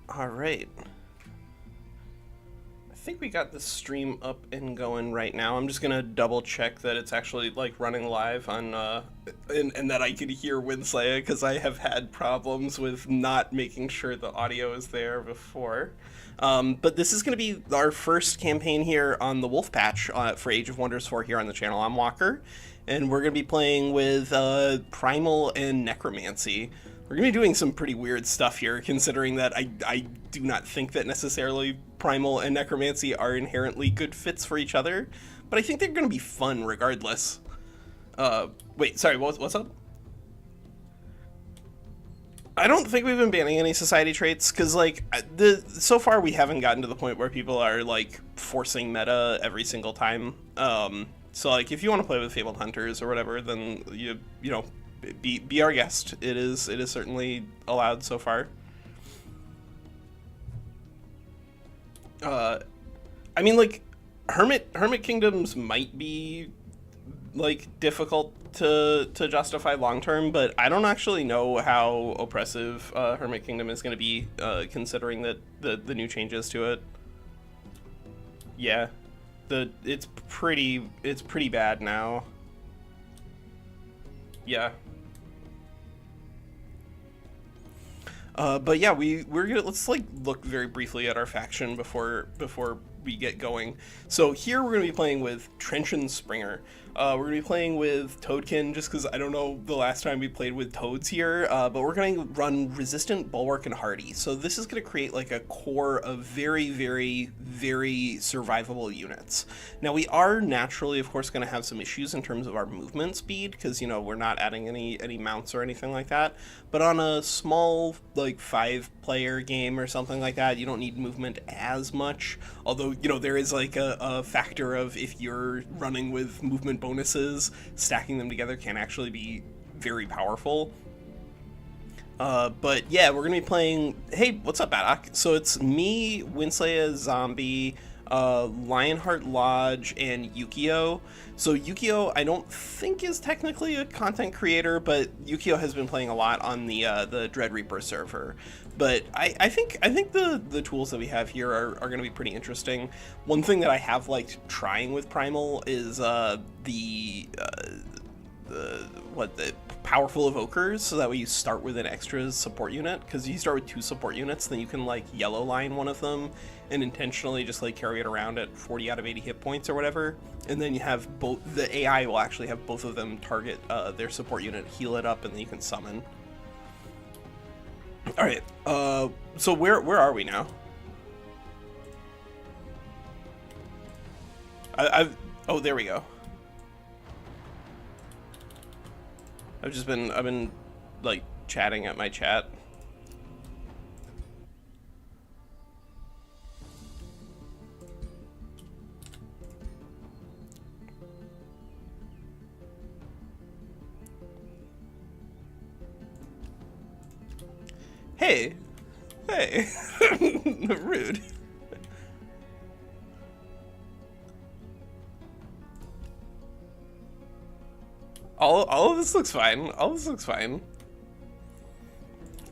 All right. I think we got the stream up and going right now. I'm just gonna double check that it's actually like running live on, and that I can hear WinSlaya because I have had problems with not making sure the audio is there before. But this is gonna be our first campaign here on the Wolf Patch for Age of Wonders 4 here on the channel. I'm Walker, and we're gonna be playing with Primal and Necromancy. We're going to be doing some pretty weird stuff here, considering that I do not think that necessarily Primal and Necromancy are inherently good fits for each other, but I think they're going to be fun regardless. Wait, sorry, what's up? I don't think we've been banning any society traits, because, like, so far we haven't gotten to the point where people are, like, forcing meta every single time. So, like, if you want to play with Fabled Hunters or whatever, then, you know, be our guest. It is certainly allowed so far. I mean, like, hermit kingdoms might be like difficult to justify long term, but I don't actually know how oppressive hermit kingdom is going to be, considering that the new changes to it. Yeah, it's pretty bad now. Yeah. But yeah, we're gonna, let's like look very briefly at our faction before we get going. So here we're gonna be playing with Trench and Springer. We're gonna be playing with Toadkin just because I don't know the last time we played with Toads here, but we're gonna run Resistant, Bulwark, and Hardy. So this is gonna create like a core of very survivable units. Now we are naturally, of course, gonna have some issues in terms of our movement speed because, you know, we're not adding any mounts or anything like that. But on a small like 5-player game or something like that, you don't need movement as much. Although, you know, there is like a factor of if you're running with movement bonuses, stacking them together can actually be very powerful. But yeah, we're gonna be playing. Hey, what's up, Baddock? So it's me, WinSlaya Zombie, LionheartLodge, and Yukio. So Yukio, I don't think is technically a content creator, but Yukio has been playing a lot on the Dread Reaper server. But I think the tools that we have here are going to be pretty interesting. One thing that I have liked trying with Primal is the powerful evokers, so that way you start with an extra support unit, because you start with 2 support units, then you can like yellow line one of them and intentionally just like carry it around at 40 out of 80 hit points or whatever, and then you have both. The AI will actually have both of them target their support unit, heal it up, and then you can summon. All right, so where are we now? Oh, there we go. I've been like chatting at my chat. Hey, rude. All of this looks fine. All this looks fine.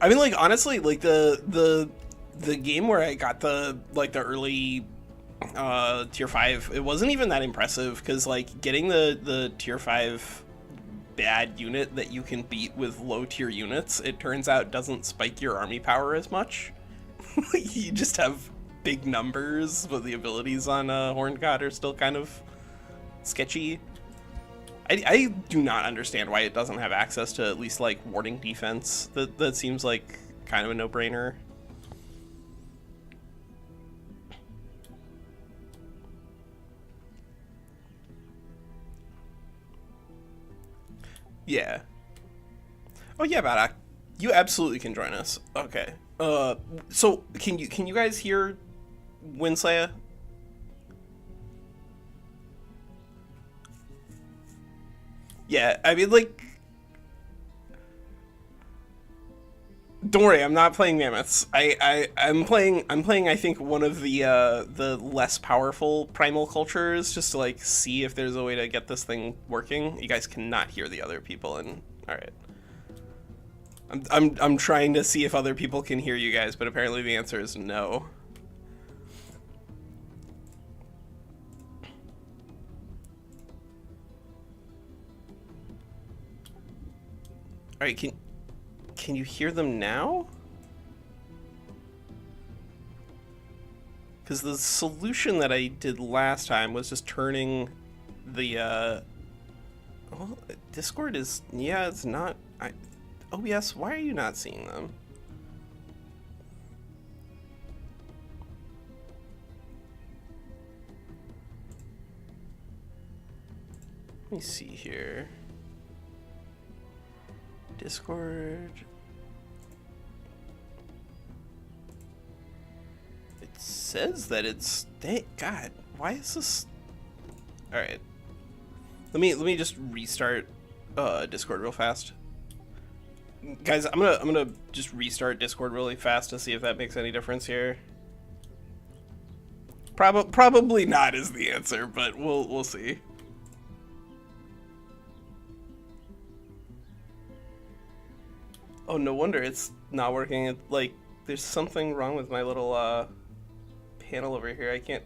I mean, like, honestly, like the game where I got the early tier 5, it wasn't even that impressive, because like getting the tier 5 bad unit that you can beat with low tier units, it turns out doesn't spike your army power as much. You just have big numbers, but the abilities on Horned God are still kind of sketchy. I do not understand why it doesn't have access to at least like warding defense. That seems like kind of a no-brainer. Yeah. Oh yeah, Badak, you absolutely can join us. Okay. So can you guys hear WinSlaya? Yeah, I mean, like, don't worry, I'm not playing mammoths. I'm playing I think one of the less powerful primal cultures, just to like see if there's a way to get this thing working. You guys cannot hear the other people, and all right. I'm trying to see if other people can hear you guys, but apparently the answer is no. All right, can you hear them now? Because the solution that I did last time was just turning the well, Discord is, yeah, it's not. OBS, why are you not seeing them? Let me see here. Discord. It says that it's, God, why is this? All right. Let me just restart Discord real fast. Guys, I'm gonna just restart Discord really fast to see if that makes any difference here. Probably not is the answer, but we'll see. Oh, no wonder it's not working. It, like, there's something wrong with my little panel over here. I can't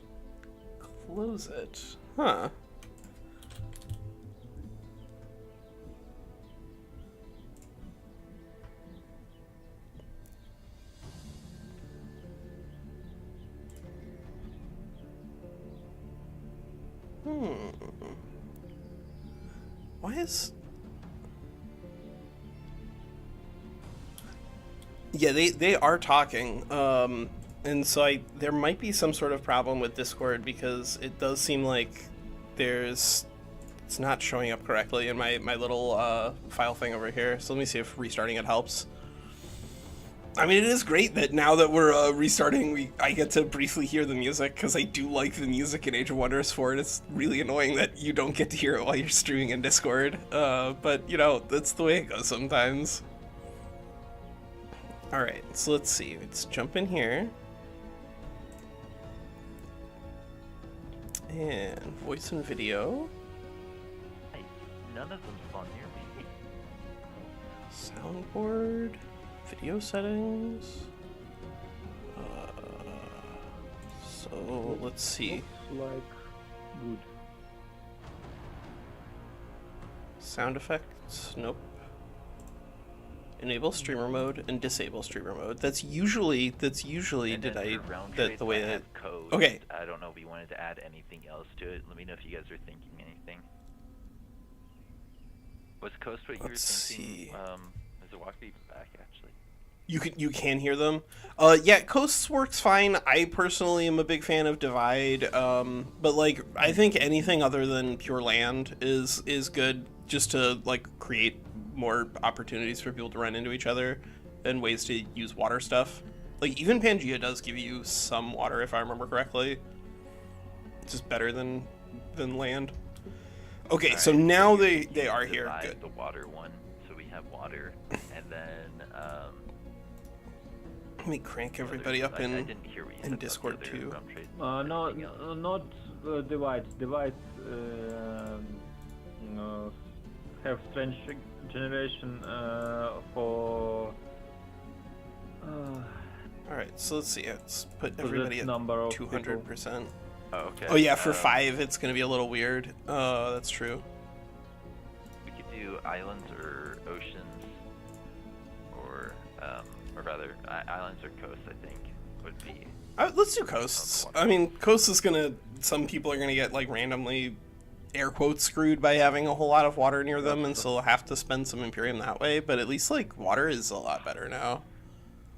close it. Huh. Why is... Yeah, they are talking, and so there might be some sort of problem with Discord, because it does seem like it's not showing up correctly in my little file thing over here. So let me see if restarting it helps. I mean, it is great that now that we're restarting, I get to briefly hear the music, because I do like the music in Age of Wonders 4, and it's really annoying that you don't get to hear it while you're streaming in Discord. But, you know, that's the way it goes sometimes. Alright, so let's see. Let's jump in here. And voice and video. Nice. None of them spawn near me. Soundboard. Video settings. So let's see. Looks like good. Sound effects. Nope. Enable streamer mode and disable streamer mode. That's usually And did then I for round the trades, way I that have code. okay. I don't know if you wanted to add anything else to it. Let me know if you guys are thinking anything. Was Coast what you were Let's thinking? see. Is the walk back actually? You can hear them. Yeah, Coasts works fine. I personally am a big fan of Divide. But like I think anything other than pure land is good, just to like create more opportunities for people to run into each other and ways to use water stuff. Like even Pangea does give you some water if I remember correctly. It's just better than land. Okay, so Alright, now so they are here. divide Good. the water one, so we have water, and then Let me crank everybody up I in didn't hear what you said about the Discord other too. round trades. No, Anything else? not divides. Divides have strange generation for. Alright, so let's see. Let's put So everybody that's at number of 200%. Oh, okay. Oh yeah, for 5 it's gonna be a little weird. That's true. We could do islands or oceans, or rather, islands or coasts. I think would be. Let's do coasts. I mean, coasts is gonna. Some people are gonna get like randomly, air quotes, screwed by having a whole lot of water near them, and so they'll have to spend some Imperium that way. But at least like water is a lot better now.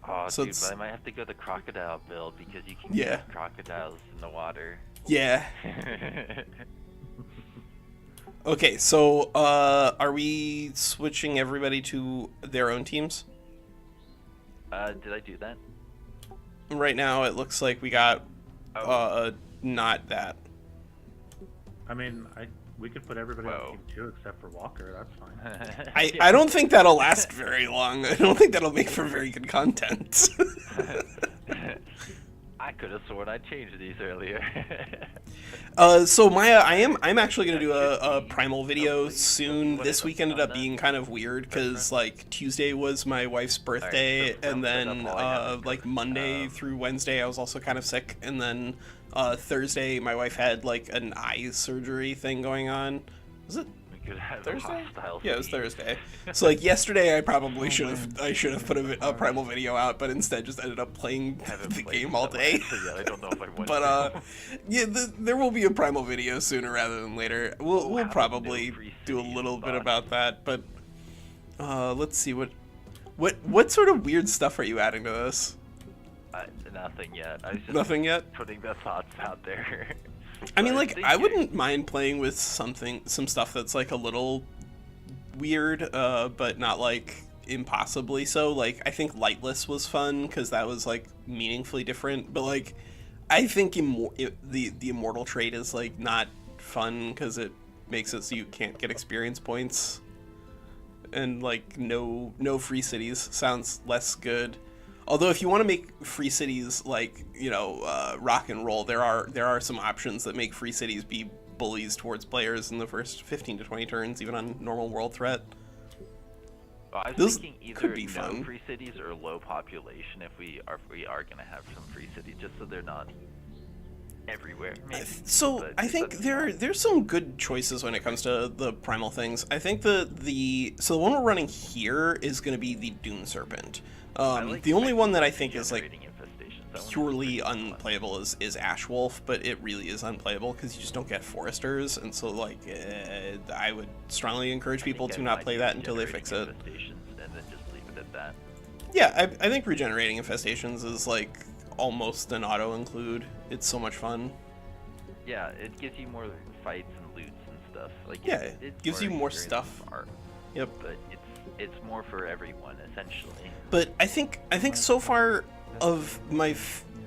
Oh, So dude, it's- but I might have to go the crocodile build because you can Yeah. get crocodiles in the water. Yeah. Okay, so are we switching everybody to their own teams? Did I do that? Right now, it looks like we got Oh. not that. I mean, we could put everybody Whoa. on team 2 except for Walker. That's fine. I don't think that'll last very long. I don't think that'll make for very good content. I could have sworn I changed these earlier. So Maya, I'm actually gonna do a Primal video soon. This week ended up being kind of weird because like Tuesday was my wife's birthday, and then like Monday through Wednesday I was also kind of sick, and then Thursday my wife had like an eye surgery thing going on. Was it Thursday? Yeah, it was Thursday. So like yesterday, I probably should have put a Primal video out, but instead just ended up playing the game all day. Yeah, I don't know if I want But yeah, there will be a Primal video sooner rather than later. We'll probably do a little bit about that. But let's see what sort of weird stuff are you adding to this? Nothing yet. I was just Nothing yet. Putting the thoughts out there. I mean, like, I wouldn't mind playing with some stuff that's, like, a little weird, but not, like, impossibly so. Like, I think Lightless was fun, because that was, like, meaningfully different. But, like, I think the Immortal trait is, like, not fun, because it makes it so you can't get experience points. And, like, no free cities sounds less good. Although if you want to make free cities like, you know, rock and roll, there are some options that make free cities be bullies towards players in the first 15 to 20 turns, even on normal world threat. Well, I was Those thinking either could be no fun. free cities or low population if we are going to have some free cities, just so they're not everywhere. Maybe. So I think there's some good choices when it comes to the primal things. I think the one we're running here is going to be the Dune Serpent. The only one that I think is like purely unplayable is Ash Wolf, but it really is unplayable because you just don't get foresters, and so like I would strongly encourage people to not play that until they fix it. And then just leave it at that. Yeah, I think regenerating infestations is like almost an auto include. It's so much fun. Yeah, it gives you more fights and loots and stuff. Like yeah, it gives you more experience stuff. Art, Yep. but it's more for everyone essentially. But I think so far of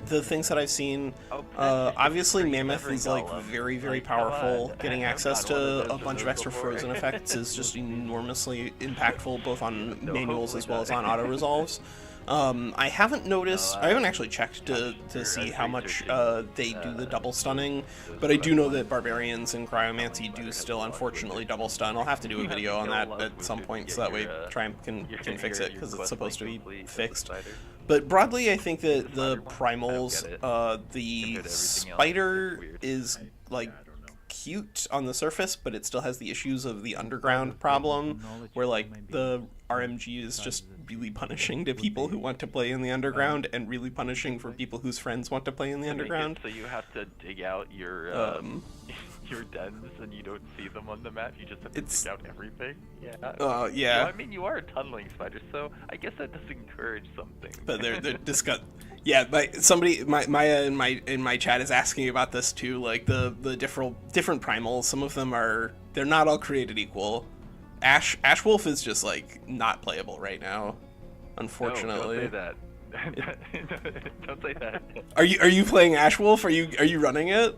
the things that I've seen, obviously Mammoth is like very powerful. Getting access to a bunch of extra frozen effects is just enormously impactful, both on manuals as well as on auto resolves. I haven't noticed, I haven't actually checked to see how much they do the double stunning, but I do know that Barbarians and Cryomancy do still unfortunately double stun. I'll have to do a video on that at some point so that way Triumph can fix it, because it's supposed to be fixed. But broadly, I think that the Primals, the Spider is like cute on the surface, but it still has the issues of the underground problem, where like the RMG is just really punishing to people who want to play in the underground, and really punishing for people whose friends want to play in the underground. So you have to dig out your dens, and you don't see them on the map. You just have to dig out everything. Yeah. Yeah. Well, I mean, you are a tunneling spider, so I guess that does encourage something. But they're Yeah, Maya in my chat is asking about this too. Like the different primals. Some of them they're not all created equal. Ash Wolf is just like not playable right now, unfortunately. No, don't say that. Don't say that. Are you playing Ash Wolf? Are you running it?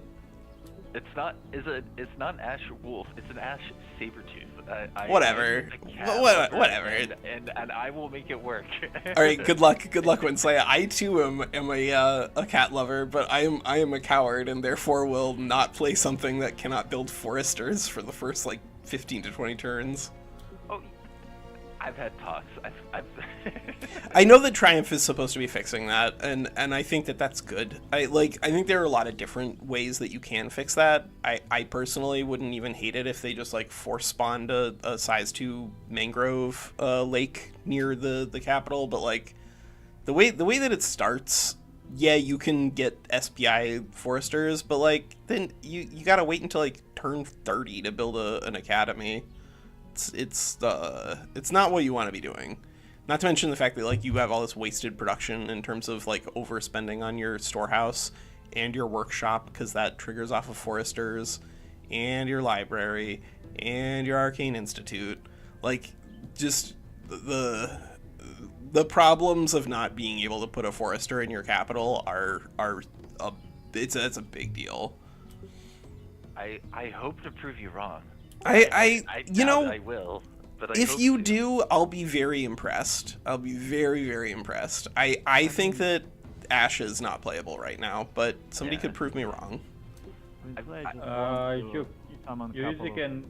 It's not an Ash Wolf. It's an Ash Sabertooth. Whatever. Whatever. And I will make it work. All right. Good luck, WinSlaya. I too am a cat lover, but I am a coward, and therefore will not play something that cannot build foresters for the first like 15 to 20 turns. Oh, I've had talks. I know that Triumph is supposed to be fixing that, and I think that that's good. I think there are a lot of different ways that you can fix that. I personally wouldn't even hate it if they just like force spawned a size 2 mangrove lake near the capital, but like the way that it starts, yeah, you can get SPI foresters, but like then you gotta wait until like turn 30 to build an academy. It's not what you want to be doing. Not to mention the fact that like you have all this wasted production in terms of like overspending on your storehouse and your workshop, because that triggers off of foresters, and your library and your arcane institute. Like just the problems of not being able to put a forester in your capital it's a big deal. I hope to prove you wrong. I will. But if you do, I'll be very impressed. I'll be very, very impressed. I think that Ash is not playable right now, but somebody Yeah. could prove me wrong. WinSlaya just You- wants to summon You couple usually can.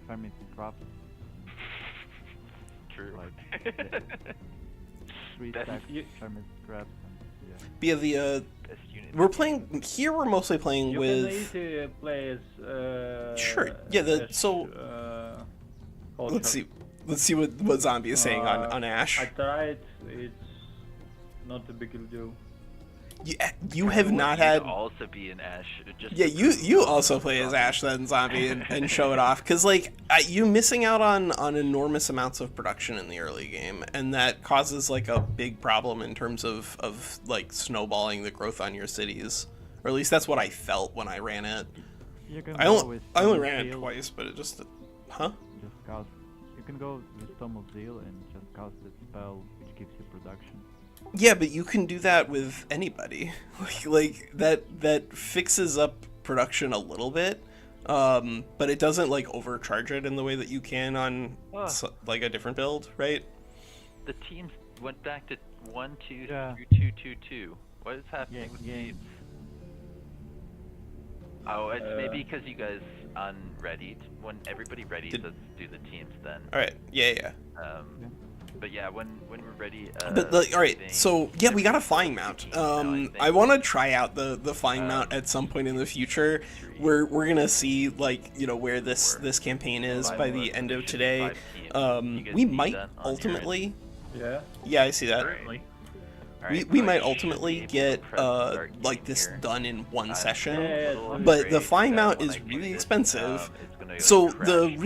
permit drops, True. like 3 Best- stacks you- permit traps, and yeah. But yeah, the Best unit in we're the playing here. We're mostly playing You with. can easily play as. Sure, yeah, so- culture. Let's see what Zombie is saying on Ash. I tried. It's not a big deal. You have game. not You had. could also be an Ash. Just Yeah, to you prove also play as Ash then Zombie and show it off because like you missing out on enormous amounts of production in the early game, and that causes like a big problem in terms of like snowballing the growth on your cities, or at least that's what I felt when I ran it. You can I go only with I only Tome of ran it Zeal, twice, but it just huh. Just cast. You can go with Tome of Zeal and just cast that spell, which gives you production. Yeah, but you can do that with anybody. Like that fixes up production a little bit, but it doesn't like overcharge it in the way that you can on like a different build, right? The teams went back to 1-2 Yeah. through 2-2-2. What is happening Yeah, with yeah. teams? Oh, it's maybe because you guys unreadied. When everybody readies, Did- let's do the teams then. All right, yeah. But yeah, when we're ready. But like, all right, I think so yeah, we got a everybody's flying going mount. to teams now, I think. I want to try out the flying mount at some point in the future. We're gonna see like where this campaign is by the end of today. We might ultimately. Yeah. Yeah, I see that. Currently. We might ultimately get like this done in one session. But the flying mount is really expensive. So the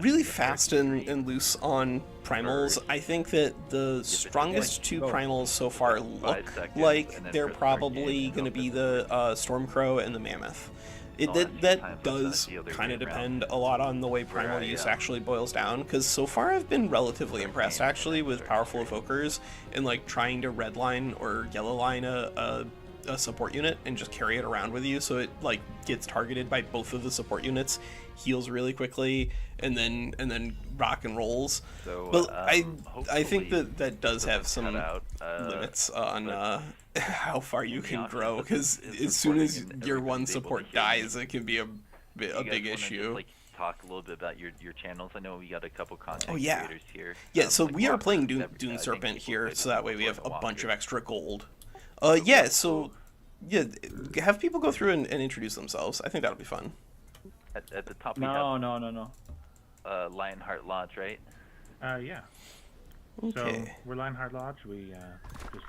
really fast and loose on primals, I think that the strongest two primals so far look like they're probably going to be the Stormcrow and the Mammoth. That does kind of depend a lot on the way primal use actually boils down, because so far I've been relatively impressed actually with powerful evokers and like trying to redline or yellow line a support unit and just carry it around with you so it like gets targeted by both of the support units, heals really quickly, and then rock and rolls. So, But I think hopefully that does have some cut out, limits on how far you be can honest, grow, because it's as soon as important your everybody's one able to support hear me. dies, it can be a you guys big wanna issue. Just, like, talk a little bit about your channels. I know we got a couple content Oh, yeah. creators here. Yeah, so like we are Walker, playing I Dune think Serpent people here, play so that way we Dune have a Serpent bunch of Walker. extra gold. Yeah, so yeah, have people go through and introduce themselves. I think that'll be fun. At the top, No. we have Lionheart Lodge, right? Yeah. Okay. So we're LionheartLodge. We just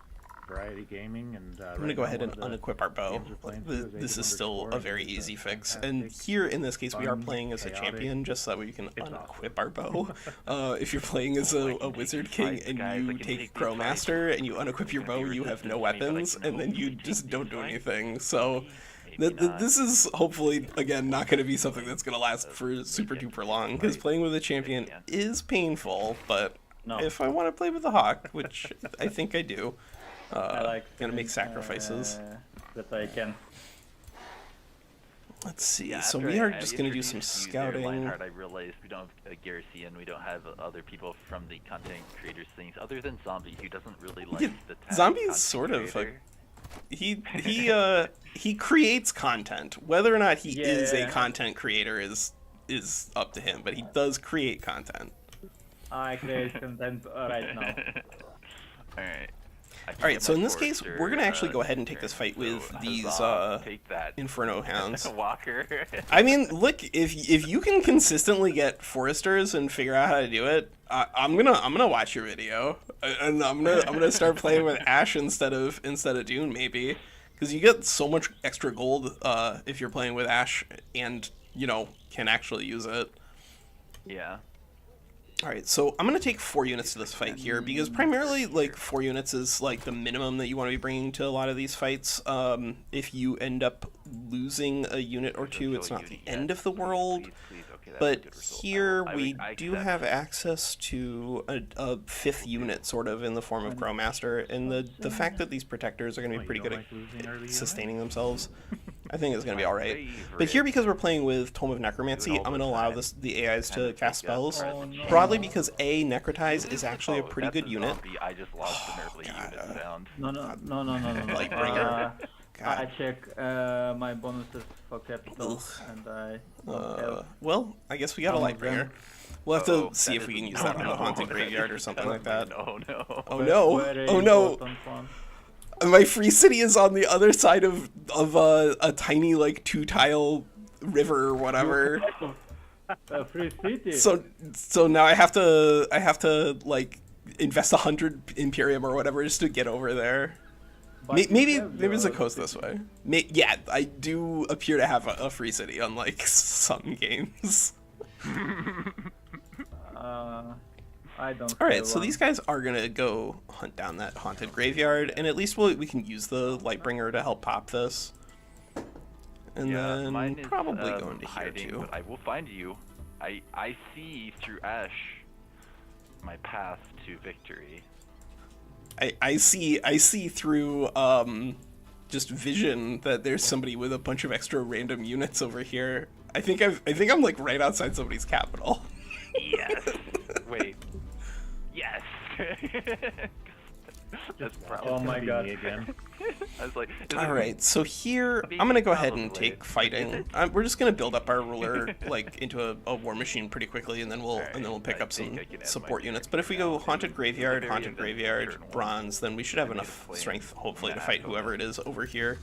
variety gaming, and I'm gonna go ahead and unequip our bow. This is still a very easy fix, and here in this case we are fun, playing as a chaotic. champion just so that we can It's unequip our bow. If you're playing as a wizard king fights, and guys. I you can take take these Crowmaster and you unequip your It's gonna bow, be you have no resistant to me, but I weapons, can and then you hopefully just take don't these do fights. anything. So Maybe not. this is hopefully again not going to be something that's going to last for super duper long, because playing with a champion is painful. But No. if I want to play with the hawk, which I think I do, I like gonna make sacrifices. that I can. Let's see. Yeah, So after we are I just gonna do some introduced you there, scouting. Lionheart, I realized we don't have Garacian, we don't have other people from the content creators things, other than Zombie, who doesn't really like Yeah, the tag Zombie's content sort of creator. He creates content. Whether or not he is a Yeah. content creator is up to him, but he does create content. I create content right now. Alright. All right, so in this case, we're gonna actually go ahead and take this fight with these take that. Inferno hounds. Walker. I mean, look, if you can consistently get foresters and figure out how to do it, I'm gonna watch your video, and I'm gonna start playing with Ash instead of Dune maybe, because you get so much extra gold if you're playing with Ash and can actually use it. Yeah. All right, so I'm gonna take 4 units to this fight here, because primarily like 4 units is like the minimum that you want to be bringing to a lot of these fights. If you end up losing a unit or two, it's not the end of the world. Please. Okay, that's a But good result. here I we I do accept. have access to a 5th unit, sort of, in the form of Crowmaster, and the fact that these protectors are going to be pretty good at sustaining themselves I think it's gonna be all right. Favorite. But here, because we're playing with Tome of Necromancy, Do it all I'm the gonna allow time. the AIs to cast spells. Oh, no. Broadly, because Necrotize is actually a Oh, pretty that's good a unit. zombie. I just lost the nerfly God, unit sound. No. Lightbringer. I God. check my bonuses for capital, Ugh. and I don't have Well, I guess we got a some of them. Lightbringer. We'll have Oh, to see that if we is- can use no, that on the no, Haunted that Graveyard is or something like that. No, no. Oh no! Very Oh no! important one. My free city is on the other side of a tiny like 2-tile river or whatever. A free city. So now I have to like invest 100 Imperium or whatever just to get over there. But you Maybe have there's a your coast this city. way. Yeah, I do appear to have a free city, unlike some games. I don't. All right, have so one. these guys are gonna go hunt down that haunted graveyard, and at least we can use the Lightbringer to help pop this. And Yeah, then mine is, probably go into here hiding, too. but I will find you. I see through ash my path to victory. I see through just vision that there's somebody with a bunch of extra random units over here. I think I'm like right outside somebody's capital. Yes. Wait. Yes. That's probably. Oh my god. Me again. I was like. All right, so here I'm gonna go ahead and take fighting. We're just gonna build up our ruler like into a war machine pretty quickly, and then we'll pick up some support units. But if we go haunted graveyard, bronze, then we should have enough strength hopefully to fight whoever it is over here.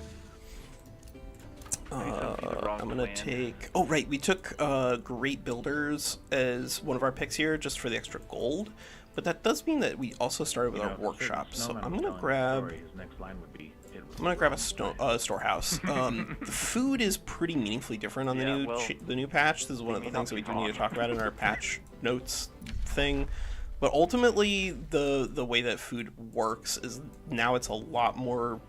I'm gonna take. Oh right, we took Great Builders as one of our picks here just for the extra gold. But that does mean that we also started with our workshop. So I'm gonna grab. His next line would be, I'm gonna grab a storehouse. The food is pretty meaningfully different on the new patch. This is one of the things that we do need to talk about in our patch notes thing. But ultimately, the way that food works is now it's a lot more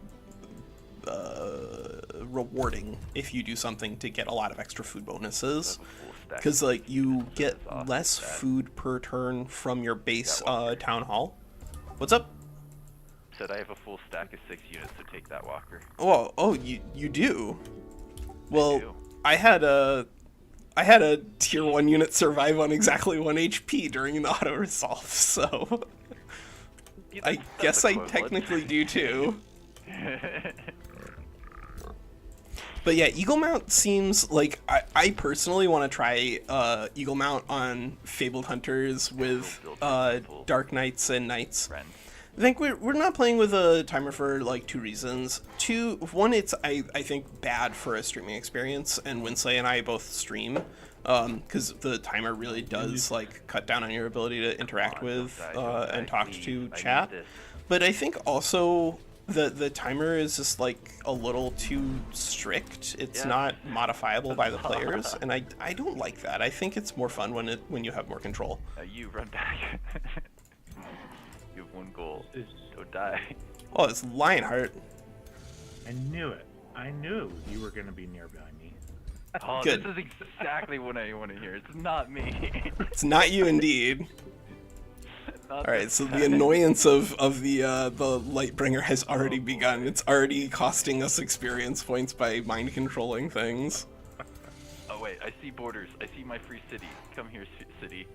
rewarding if you do something to get a lot of extra food bonuses. Because like you get less food per turn from your base town hall. What's up? Said I have a full stack of 6 units, so take that, Walker. Oh, you do. Well, do. I had a tier 1 unit survive on exactly 1 HP during the auto resolve, so I guess I technically do too. But yeah, Eagle Mount seems like I personally want to try Eagle Mount on Fabled Hunters with Dark Knights and Knights. Friend. I think we're not playing with a timer for like 2 reasons. One, it's I think bad for a streaming experience, and WinSlaya and I both stream, because the timer really does like cut down on your ability to interact with and talk to chat. But I think also the timer is just like a little too strict. It's not modifiable by the players, and I don't like that. I think it's more fun when you have more control. You run back. You have 1 goal. Don't die. Oh, it's Lionheart. I knew it. I knew you were going to be nearby me. Oh, Good. this is exactly what I want to hear. It's not me. It's not you indeed. Not All right, this so time. the annoyance of the Lightbringer has already begun. It's already costing us experience points by mind controlling things. Oh wait, I see borders. I see my free city. Come here, city.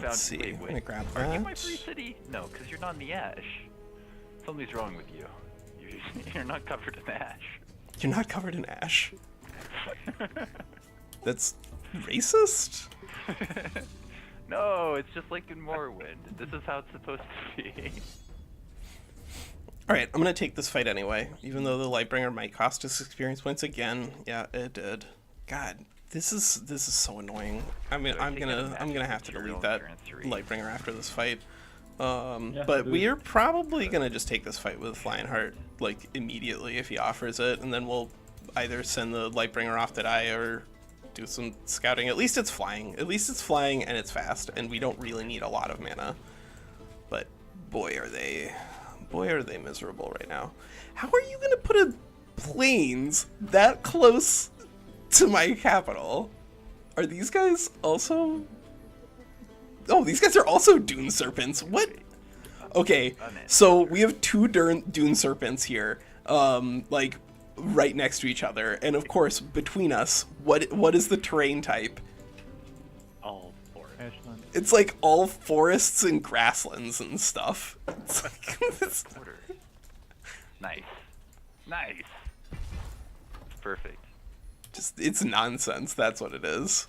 Let's see. Wait, I'm gonna grab Are you that. my free city? No, because you're not in the ash. Something's wrong with you. You're not covered in ash. You're not covered in ash. That's racist? No, it's just like in Morrowind. This is how it's supposed to be. Alright, I'm gonna take this fight anyway, even though the Lightbringer might cost us experience points again. Yeah, it did. God, this is so annoying. I mean, I'm gonna have to delete that Lightbringer after this fight. But we are probably gonna just take this fight with Lionheart like immediately if he offers it, and then we'll either send the Lightbringer off to die or do some scouting. At least it's flying. At least it's flying and it's fast, and we don't really need a lot of mana. But boy are they miserable right now. How are you gonna put a plains that close to my capital? Are these guys also? Oh, these guys are also Dune Serpents. What? Okay, so we have 2 Dune Serpents here. Like right next to each other, and of course, between us, what is the terrain type? All forest. Ashland. It's like all forests and grasslands and stuff. It's like, it's, Order. Nice. Nice. Perfect. just it's nonsense. That's what it is.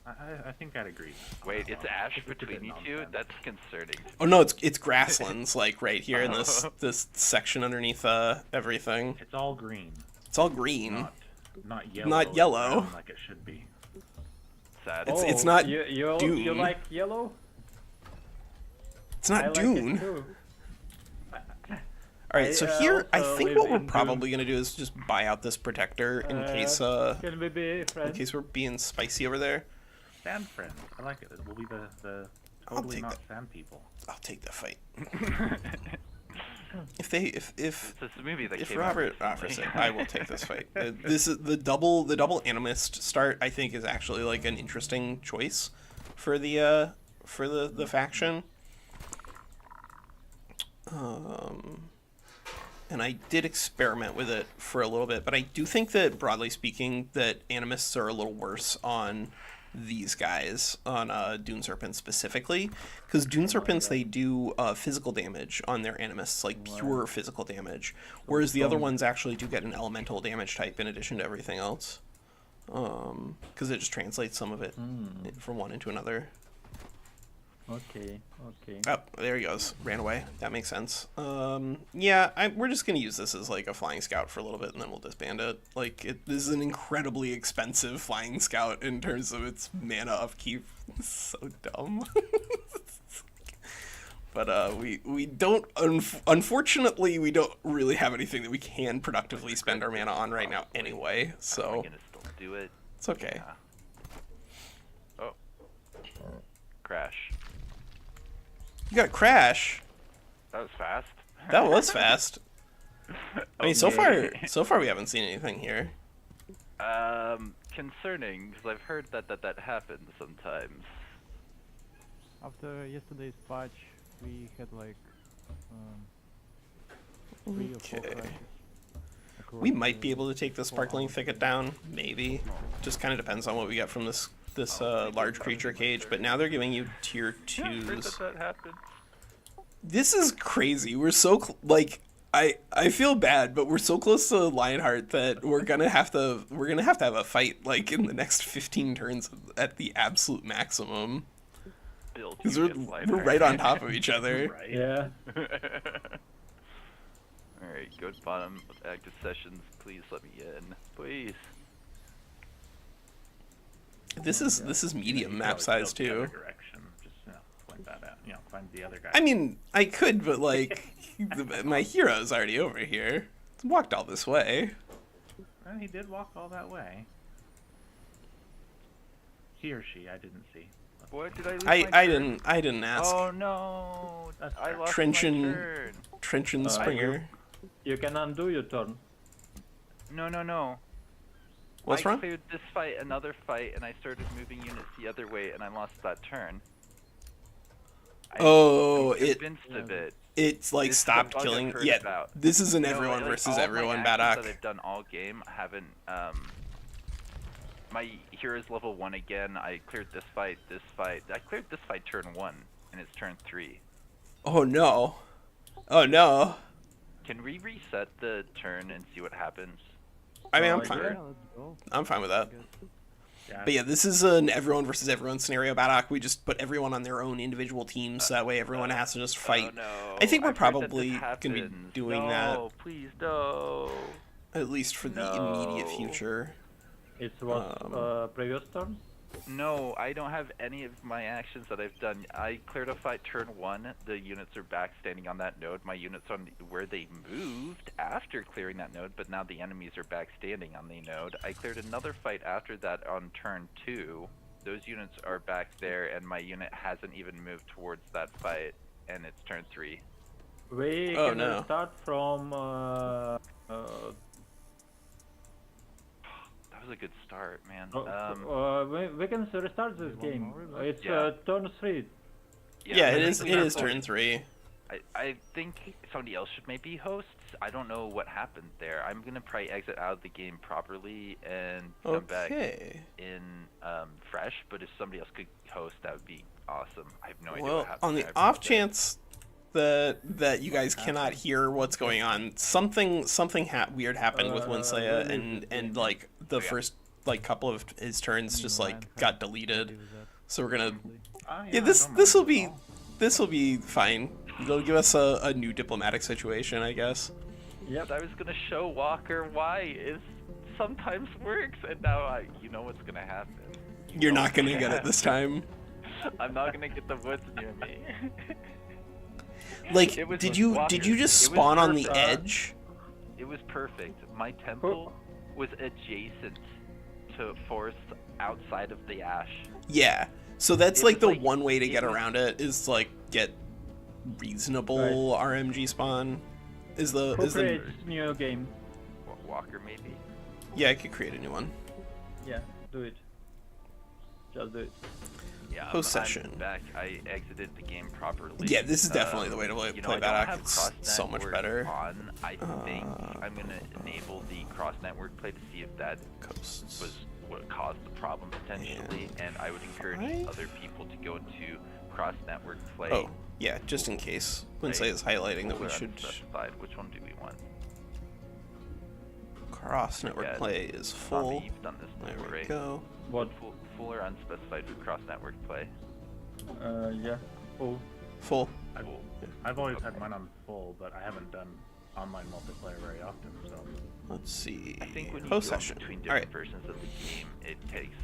I think I'd agree. Wait, it's ash It's a bit between you two? nonsense. That's concerning. Oh no, it's grasslands, like right here in this section underneath everything. It's all green, It's all green. not yellow. Not yellow. and brown like it should be. Sad. It's not you Dune. like yellow? It's I not like Dune. it too. All right, so I, here I also think live what we're in probably gonna do is just buy out this protector in case Can we be in friends? case we're being spicy over there. Sand friends. I like it. We'll be the I'll totally take not that. sand people. I'll take the fight. if It's this movie that if came Robert out offers it, recently. I will take this fight. This is the double animist start. I think is actually like an interesting choice for the faction. And I did experiment with it for a little bit, but I do think that broadly speaking, that animists are a little worse on these guys, on Dune Serpents specifically, because Dune Serpents they do physical damage on their animists, like pure physical damage, whereas the other ones actually do get an elemental damage type in addition to everything else, because it just translates some of it from one into another. Okay. Oh, there he goes. Ran away. That makes sense. Yeah, we're just going to use this as like a flying scout for a little bit and then we'll disband it. Like, this is an incredibly expensive flying scout in terms of its mana upkeep. It's so dumb. But we don't, unfortunately, we don't really have anything that we can productively spend our mana on right now anyway, Am I so gonna still do it? it's okay. Yeah. Oh. Crash. You got Crash. That was fast. That was fast. I mean, so Okay. far we haven't seen anything here. Concerning, because I've heard that happens sometimes. After yesterday's patch, we had like 3 or 4 Okay. crashes. We might be able to take the Sparkling Thicket down, maybe. Just kind of depends on what we get from this large creature cage, but now they're giving you tier Yeah, I've heard 2s. that happened. This is crazy. We're so, like, I feel bad, but we're so close to Lionheart that we're gonna have to have a fight, like, in the next 15 turns at the absolute maximum. Build Because you we're against Lionheart. right on top of each other. Right. Yeah. Alright, go to bottom of active sessions. Please let me in. Please. This is medium You map could size always go the too. other direction. Just point that out. Find the other guy. I mean, I could, but like, my hero's already over here. It's walked all this way. Well, he did walk all that way. He or she, I didn't see. What did I lose I my turn? didn't ask. Oh no! That's I fair. lost Trenchant- my turn. Trench and Springer. You can undo your turn. No. What's I wrong? cleared this fight, another fight, and I started moving units the other way, and I lost that turn. Oh, I'm convinced of it. It's like This is a stopped bug I've killing. heard Yeah, about. this is an No, everyone like, versus all my everyone actions Baddock. that I've done all game haven't. My hero's level 1 again. I cleared this fight. I cleared this fight turn 1, and it's turn 3. Oh no. Oh no. Can we reset the turn and see what happens? I mean, I'm Oh, fine. Yeah, let's go. I'm fine with that. Yeah. But yeah, this is an everyone versus everyone scenario, Baddock. We just put everyone on their own individual teams, so that way everyone has to just fight. Oh, no. I think we're I've heard that probably this gonna be happens. doing No, please no. that, at least for the immediate No. future. It was previous turn. No, I don't have any of my actions that I've done. I cleared a fight turn 1. The units are back standing on that node. My units on where they moved after clearing that node, but now the enemies are back standing on the node. I cleared another fight after that on turn 2. Those units are back there, and my unit hasn't even moved towards that fight, and it's turn 3. We Oh, can no. start from That was a good start, man. we can restart this One game. more, It's Yeah. turn 3. Yeah, it I is. think It we is have- turn 3. I think somebody else should maybe host. I don't know what happened there. I'm gonna probably exit out of the game properly and come back Okay. in fresh. But if somebody else could host, that would be awesome. I have no idea Well, what happened. on the there. off chance that you guys cannot hear what's going on, something weird happened with WinSlaya, and like the first like couple of his turns just like got deleted. So we're gonna this will be fine. It'll give us a new diplomatic situation, I guess. Yep. I was gonna show Walker why it sometimes works, and now you know what's gonna happen. You're not gonna get it this time. I'm not gonna get the woods near me. Like, It was did with you Walker. just It was spawn on the perfect. edge? It was perfect. My temple was adjacent to forest outside of the ash. Yeah. So that's It like was the like- one way to it get was- around it is like get reasonable RMG spawn. Is the Create new game. Walker maybe. yeah, I could create a new one. Yeah, do it. Just do it. Yeah, Post I'm session. back. I exited the game properly. Yeah, this is definitely the way to play You know, I don't Badak. have It's cross so much network better. On. I think I'm gonna enable the cross network play to see if that Coasts. was what caused the problem potentially, and I would encourage Right. other people to go into cross network play. Oh, yeah, just in case. WinSlaya is highlighting that we Or should unspecified. Which one do we want? cross network Yeah, play is Zombie, full. you've done this There before, we right? go. What? Full or unspecified with cross network play? Yeah. Oh. Full. I've always had mine on full, but I haven't done online multiplayer very often, so. Let's see. I think when you Post go session. between All different right. versions of the game, it takes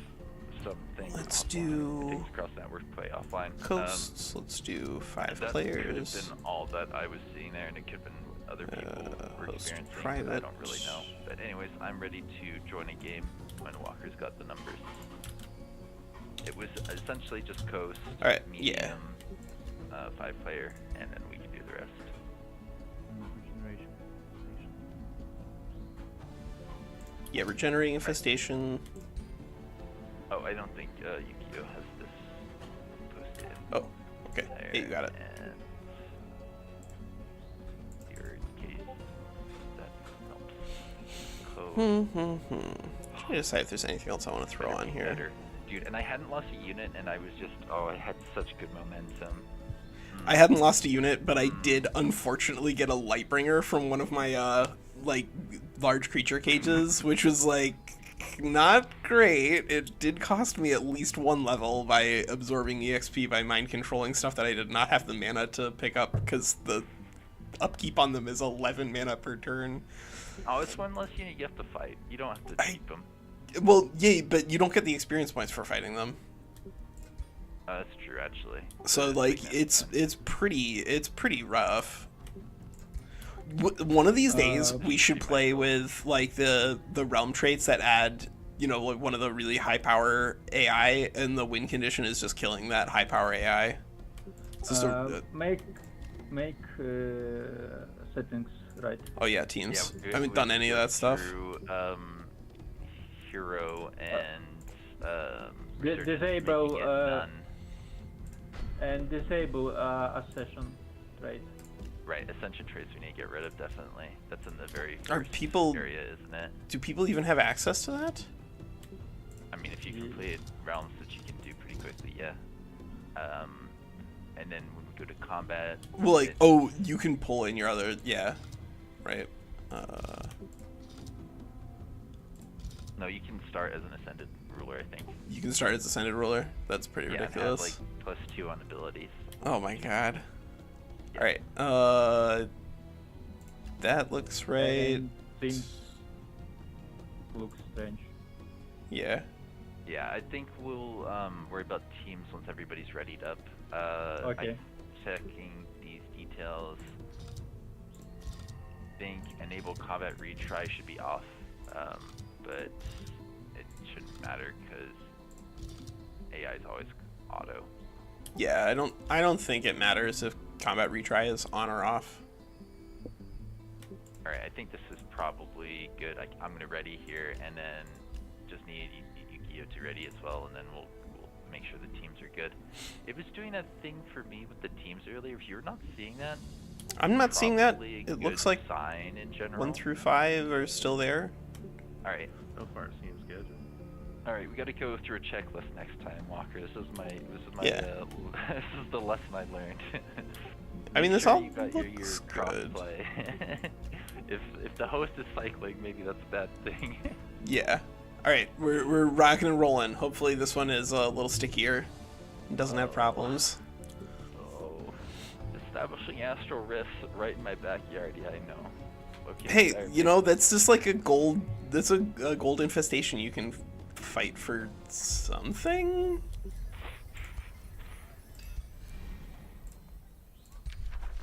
something. Let's offline. do- It takes cross network play offline. Coasts. Let's do 5 that players. could have been all that I was seeing there, and it could have been other people were host experiencing. But I private. don't really know. But anyways, I'm ready to join a game when Walker's got the numbers. It was essentially just coast, All right, medium, 5-player, and then we can do the rest. Regeneration. Yeah, regenerating infestation. Oh, I don't think Yukio has this posted. Oh, okay. There, Hey, you got it. and your case, that helps. Trying to decide if there's anything else I want to throw on here. Better. Dude, and I hadn't lost a unit, and I was just, I had such good momentum. I hadn't lost a unit, but I did unfortunately get a Lightbringer from one of my like large creature cages, which was like not great. It did cost me at least 1 level by absorbing EXP by mind controlling stuff that I did not have the mana to pick up because the upkeep on them is 11 mana per turn. Oh, it's one less unit you have to fight. You don't have to keep them. Well, yeah, but you don't get the experience points for fighting them. That's true, actually. So like it's pretty rough. One of these days we should play with like the realm traits that add, you know, like one of the really high power AI, and the win condition is just killing that high power AI. It's just Make settings right. oh yeah, teams. Yeah, I haven't done any of that stuff. Through, hero and research disable, making it none. And disable accession right. Right, ascension traits we need to get rid of, definitely. That's in the very Are first people- area, isn't it? Do people even have access to that? I mean, if you complete realms that you can do pretty quickly, yeah. And then when we go to combat... Well, like, oh, you can pull in your other, yeah, right. No, you can start as an ascended ruler, I think. You can start as Ascended Ruler. That's pretty Yeah, ridiculous. and have, like, +2 on abilities. Oh my god. Alright, that looks right. And things looks strange. Yeah. Yeah, I think we'll worry about teams once everybody's readied up. Okay. I'm checking these details. Think enable combat retry should be off, but it shouldn't matter because AI is always auto. Yeah, I don't think it matters if combat retry is on or off. All right, I think this is probably good. I'm gonna ready here, and then just need Yukio to ready as well, and then we'll make sure the teams are good. It was doing that thing for me with the teams earlier. If you're not seeing that, I'm not seeing that. probably a It good looks like sign in general. 1 through 5 are still there. All right. So far, it seems good. All right, we got to go through a checklist next time, Walker. This is my Yeah. this is the lesson I learned. I mean, Make this sure all you got looks your good. crossplay. if the host is cycling, maybe that's a bad thing. Yeah. All right, we're rocking and rolling. Hopefully this one is a little stickier. It doesn't have problems. Oh, establishing astral rifts right in my backyard. Yeah, I know. Okay. Hey, you know, that's just like a gold. That's a gold infestation. You can fight for something. Oh,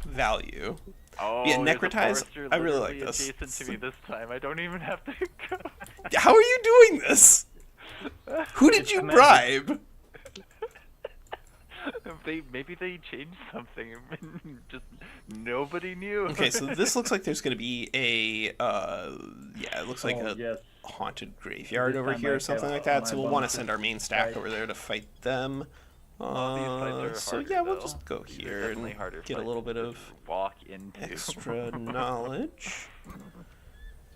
Value. Yeah, there's a necrotize. forester I really like literally this. adjacent to me this time. I don't even have to go. How are you doing this? Who did you bribe? Maybe they changed something. Just nobody knew. Okay, so this looks like there's going to be a yeah, it looks like Oh, a yes. haunted graveyard This over time here I or something have like that. my So we'll want to bonuses. send our main stack Right. over there to fight them. Oh, these fights are So harder, yeah, we'll though. just go These are here definitely and harder get a fights little bit to of walk into. extra knowledge.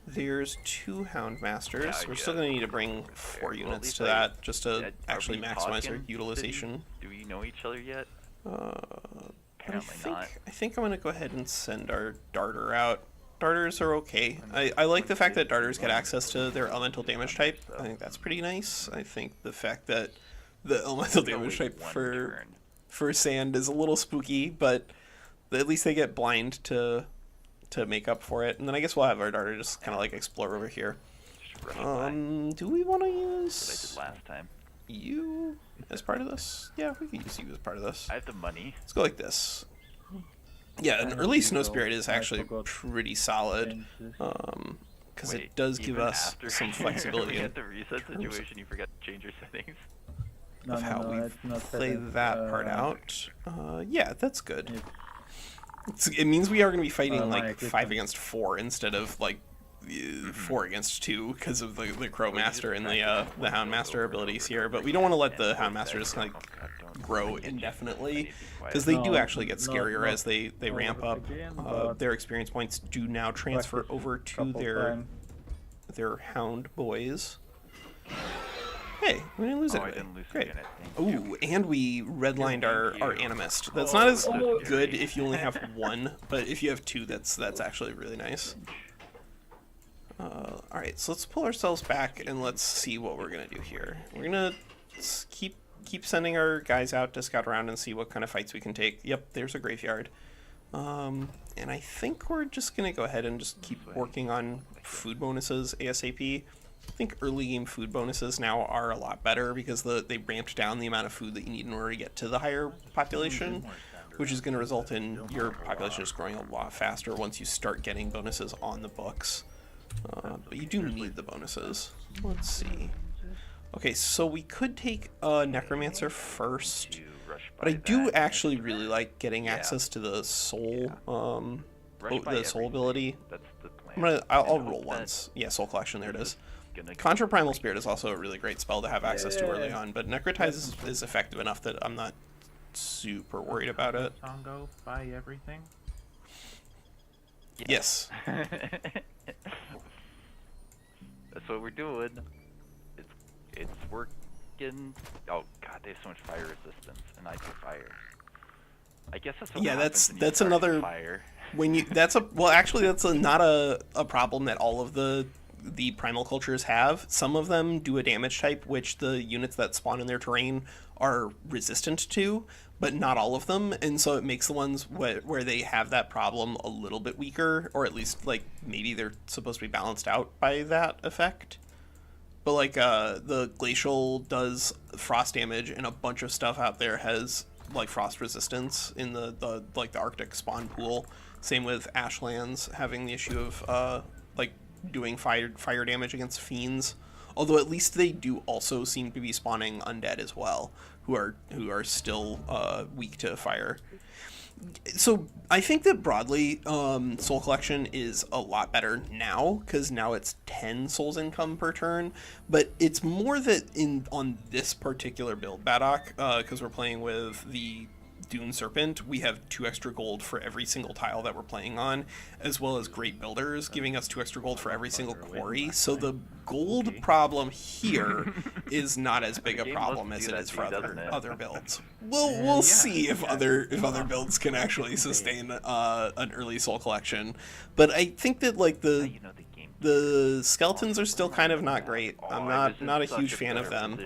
There's 2 Hound Masters. Yeah, We're yeah. still going to need to bring 4 Well, at units least to I- that just to Are actually we maximize our talking utilization. city? Do we know each other yet? But Apparently not. I think I'm going to go ahead and send our Darter out. Darters are okay. I like the fact that Darters get access to their elemental damage type. I think that's pretty nice. I think the fact that the elemental Only damage type one for turn. sand is a little spooky, but at least they get blind to make up for it. And then I guess we'll have our Darter just kind of like explore over here. Just rush by. Do we want to That's what I use did last time. you as part of this? Yeah, we could use you as part of this. I have the money. Let's go like this. Yeah, an I early think Snow so. Spirit is I actually forgot pretty solid. Change this. Because Wait, it does give even us after some flexibility we in had the reset terms situation, you forgot to change your settings. No, of no, how no, we it's not set play as, that part out. Yeah, that's good. It's, It means we are going to be fighting my like equipment. 5 against 4 instead of like 4 against 2 because of the Crow Master and the Hound Master abilities here. But we don't want to let the Hound Master just like grow indefinitely because they do No, actually get not- scarier not as they ramp up. again, but Their experience points do now transfer practice over to couple their times. Hound boys. Hey, we didn't lose Oh, I anything. didn't lose Great. again, I think. Ooh, and we redlined our Thank you. animist. That's Oh, not as oh, good great. if you only have 1, but if you have 2, that's actually really nice. All right, so let's pull ourselves back and let's see what we're gonna do here. We're gonna keep sending our guys out to scout around and see what kind of fights we can take. Yep, there's a graveyard. And I think we're just gonna go ahead and just keep working on food bonuses ASAP. I think early game food bonuses now are a lot better because they ramped down the amount of food that you need in order to get to the higher population, which is going to result in your population just growing a lot faster once you start getting bonuses on the books. But you do need the bonuses. Let's see. Okay, so we could take a Necromancer first, To rush but I by do that. actually really like getting Yeah. access to the soul, Rush by the soul everything. ability. That's the plan. I'll And roll hope that once. Yeah, Soul Collection, there it is. gonna Conjure Primal Spirit is also a really great spell to have access to early Yeah. on, but Necrotize is effective enough that I'm not super worried about it. Songo, buy everything. Yes. That's what we're doing. It's working. Oh god, they have so much fire resistance, and I do fire. I guess that's what Yeah, happens when you that's start another- fire. When you actually that's not a problem that all of the primal cultures have. Some of them do a damage type which the units that spawn in their terrain are resistant to, but not all of them, and so it makes the ones where they have that problem a little bit weaker, or at least like maybe they're supposed to be balanced out by that effect. But like the glacial does frost damage, and a bunch of stuff out there has like frost resistance in the Arctic spawn pool. Same with Ashlands having the issue of like doing fire damage against fiends. Although at least they do also seem to be spawning undead as well, who are still weak to fire. So I think that broadly, Soul Collection is a lot better now because now it's 10 souls income per turn. But it's more that on this particular build, Baddock, because we're playing with the Dune Serpent, we have 2 extra gold for every single tile that we're playing on, as well as Great Builders giving us 2 extra gold for every single quarry. So the gold problem here is not as big a problem as it is for other builds. We'll see if other builds can actually sustain an early Soul Collection, but I think that like the skeletons are still kind of not great. I'm not a huge fan of them.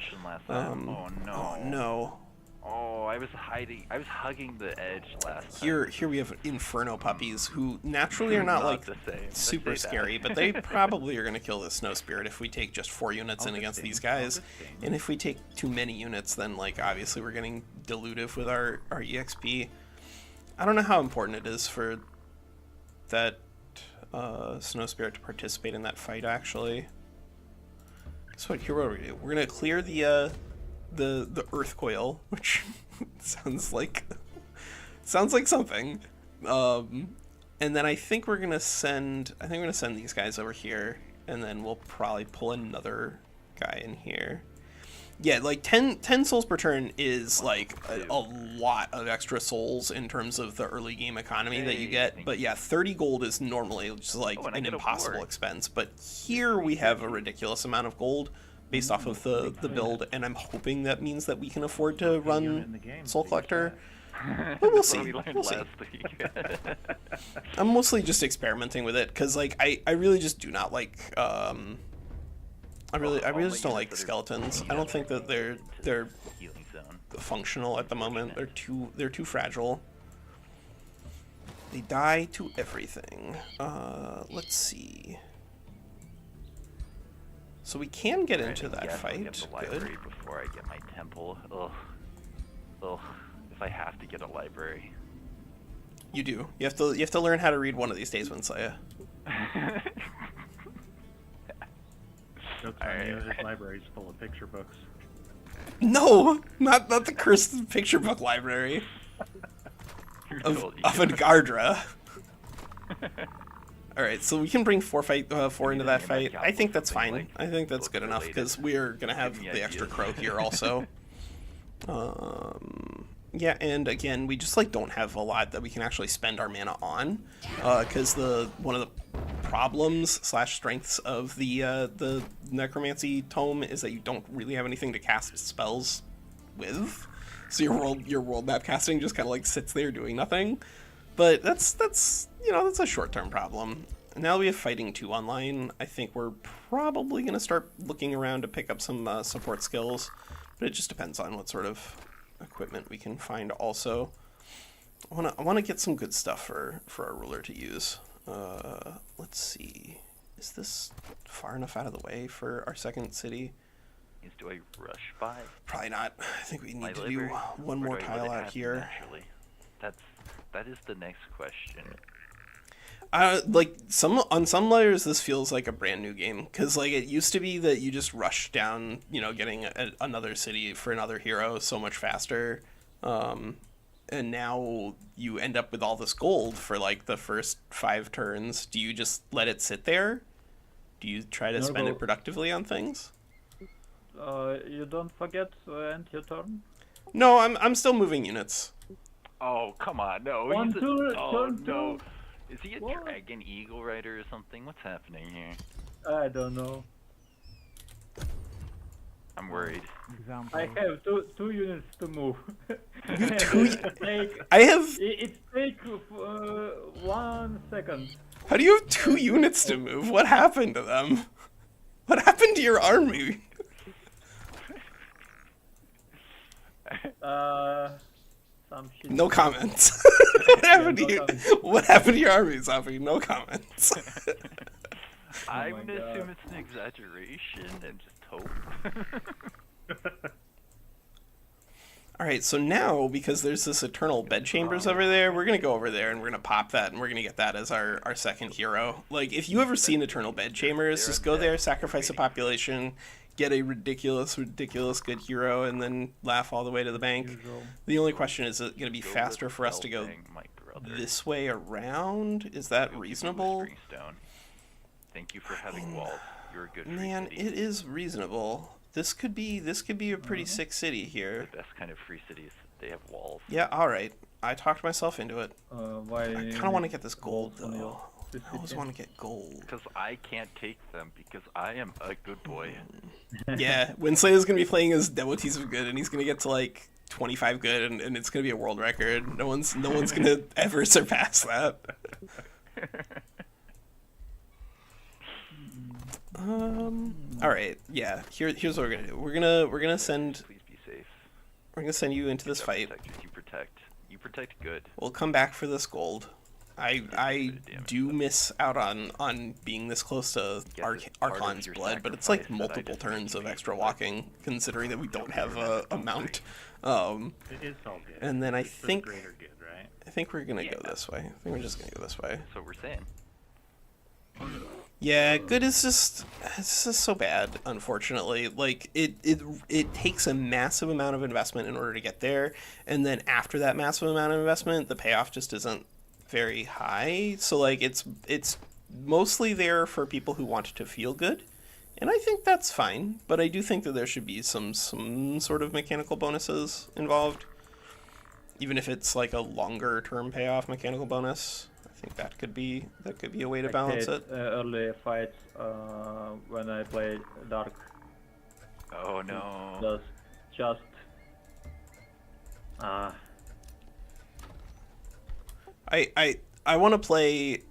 Oh Oh no. Oh, I was hugging the edge last Here we have Inferno puppies who naturally are not like the same. super scary, but they probably are going to kill the Snow Spirit if we take just 4 units in against these guys. And if we take too many units, then like obviously we're getting dilutive with our EXP. I don't know how important it is for that Snow Spirit to participate in that fight actually. So here what we're going to do. We're going to clear the Earth Coil, which sounds like something, and then I think we're gonna send these guys over here, and then we'll probably pull another guy in here. Yeah, like 10 souls per turn is like a lot of extra souls in terms of the early game economy that you get, but yeah, 30 gold is normally just like an impossible expense, but here we have a ridiculous amount of gold based off of the build, and I'm hoping that means that we can afford to run Soul Collector. But we'll see. We'll see. I'm mostly just experimenting with it because, like, I really just do not like. I really just don't like skeletons. I don't think that they're functional at the moment. They're too fragile. They die to everything. Let's see. So we can get into that fight. Get the library before I get my temple. Ugh. If I have to get a library. You do. You have to learn how to read one of these days, WinSlaya. Joke's on you, his library's full of picture books. No, not the cursed picture book library of Avantgardra. All right, so we can bring 4 into that fight. I think that's fine. I think that's good enough because we are gonna have the extra crow here also. Yeah, and again, we just like don't have a lot that we can actually spend our mana on, because one of the problems / strengths of the Necromancy tome is that you don't really have anything to cast spells with. So your world map casting just kind of like sits there doing nothing. But that's a short-term problem. Now we have Fighting 2 online. I think we're probably going to start looking around to pick up some support skills, but it just depends on what sort of equipment we can find also. I want to get some good stuff for our ruler to use. Let's see. Is this far enough out of the way for our second city? Do I rush by? Probably not. I think we need to do one more tile out here. Naturally? That is the next question. Like on some layers, this feels like a brand new game because like it used to be that you just rush down, getting another city for another hero so much faster, and now you end up with all this gold for like the first 5 turns. Do you just let it sit there? Do you try to spend it productively on things? You don't forget end your turn. No, I'm still moving units. Oh, come on, no. Turn no. two. Is he a dragon eagle rider or something? What's happening here? I don't know. I'm worried. Example. I have two units to move. You have 2. It takes 1 second. How do you have 2 units to move? What happened to them? What happened to your army? No comments. What happened to you? What happened to your army, Zombie? No comments. I'm gonna assume it's an exaggeration and just hope. Alright, so now, because there's this Eternal Bedchambers over there, we're going to go over there and we're going to pop that and we're going to get that as our second hero. Like, if you ever seen Eternal Bedchambers, just go there, sacrifice a population, get a ridiculous good hero and then laugh all the way to the bank. Usual. The only question is it going to be Go faster with for us to go Bang, my brother. this way around? Is that Go give you a reasonable? Springstone. Thank you for having walls. You're a good free Man, city. it is reasonable. This could be a pretty sick city here. The best kind of free cities. They have walls. Yeah, all right. I talked myself into it. Why? I kind of want to get this gold on your though. I always want to get gold. Because I can't take them because I am a good boy. Yeah, WinSlaya is gonna be playing as Devotees of Good, and he's gonna get to like 25 good, and it's gonna be a world record. No one's gonna ever surpass that. All right, yeah. Here's what we're gonna do. We're gonna send Please be safe. you into this fight. Protectors, you protect. You protect good. We'll come back for this gold. I do miss out on being this close to Yes, it's part of Archon's your blood, but it's like sacrifice that I multiple just made turns you of eat, extra but- walking, considering that we don't have a mount. It is all good. And then I It's for the think greater good, right? I think we're gonna go Yeah. this way. I think we're just gonna go this way. That's what we're saying. Yeah, good is it's just so bad, unfortunately. Like it takes a massive amount of investment in order to get there, and then after that massive amount of investment, the payoff just isn't very high. So like it's mostly there for people who want to feel good, and I think that's fine. But I do think that there should be some sort of mechanical bonuses involved, even if it's like a longer term payoff mechanical bonus. I think that could be a way to balance it. Early fights when I played Dark. Oh no. Just I want to play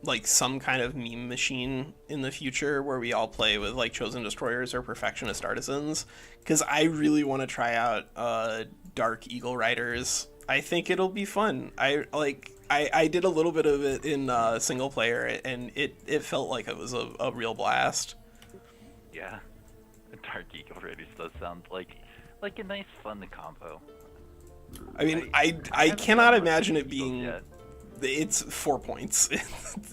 like some kind of meme machine in the future where we all play with like chosen destroyers or perfectionist artisans, because I really want to try out Dark Eagle Riders. I think it'll be fun. I did a little bit of it in single player, and it felt like it was a real blast. Yeah. Dark Eagle Raiders does sound like a nice fun combo. I mean, I haven't cannot done much imagine it with Eagles being. yet. It's 4 points.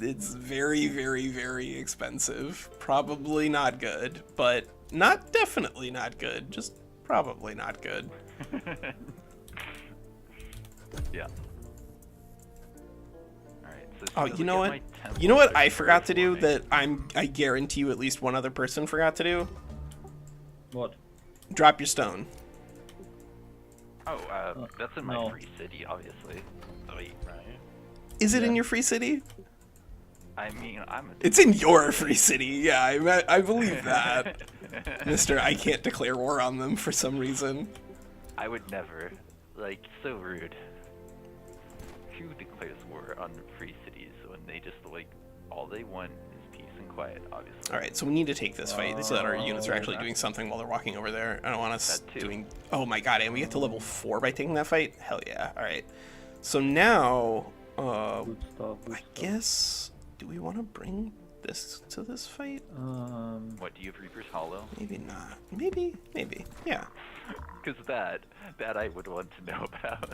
It's very, very, very expensive. Probably not good, but definitely not good. Just probably not good. Yeah. Alright, so as Oh, soon as you I know get what? my temple You know what fixed I forgot to for do me- that I guarantee you at least one other person forgot to do? what? Drop your stone. Oh, that's in my no. free city, obviously. Oh, wait, Right. Is it in Yeah. your free city? I mean, I'm a... It's in your free city. Yeah, I believe that. Mister, I can't declare war on them for some reason. I would never. Like, so rude. Who declares war on free cities when they just, like, all they want is peace and quiet, obviously. Alright, so we need to take this fight so that our units are actually doing something while they're walking over there. I don't want us That too. doing... Oh my god, and we get to level 4 by taking that fight? Hell yeah. Alright. So now... Good stuff. Good I stuff. guess... Do we want to bring this to this fight? What, do you have Reaper's Hollow? Maybe not. Maybe. Yeah. Because that I would want to know about.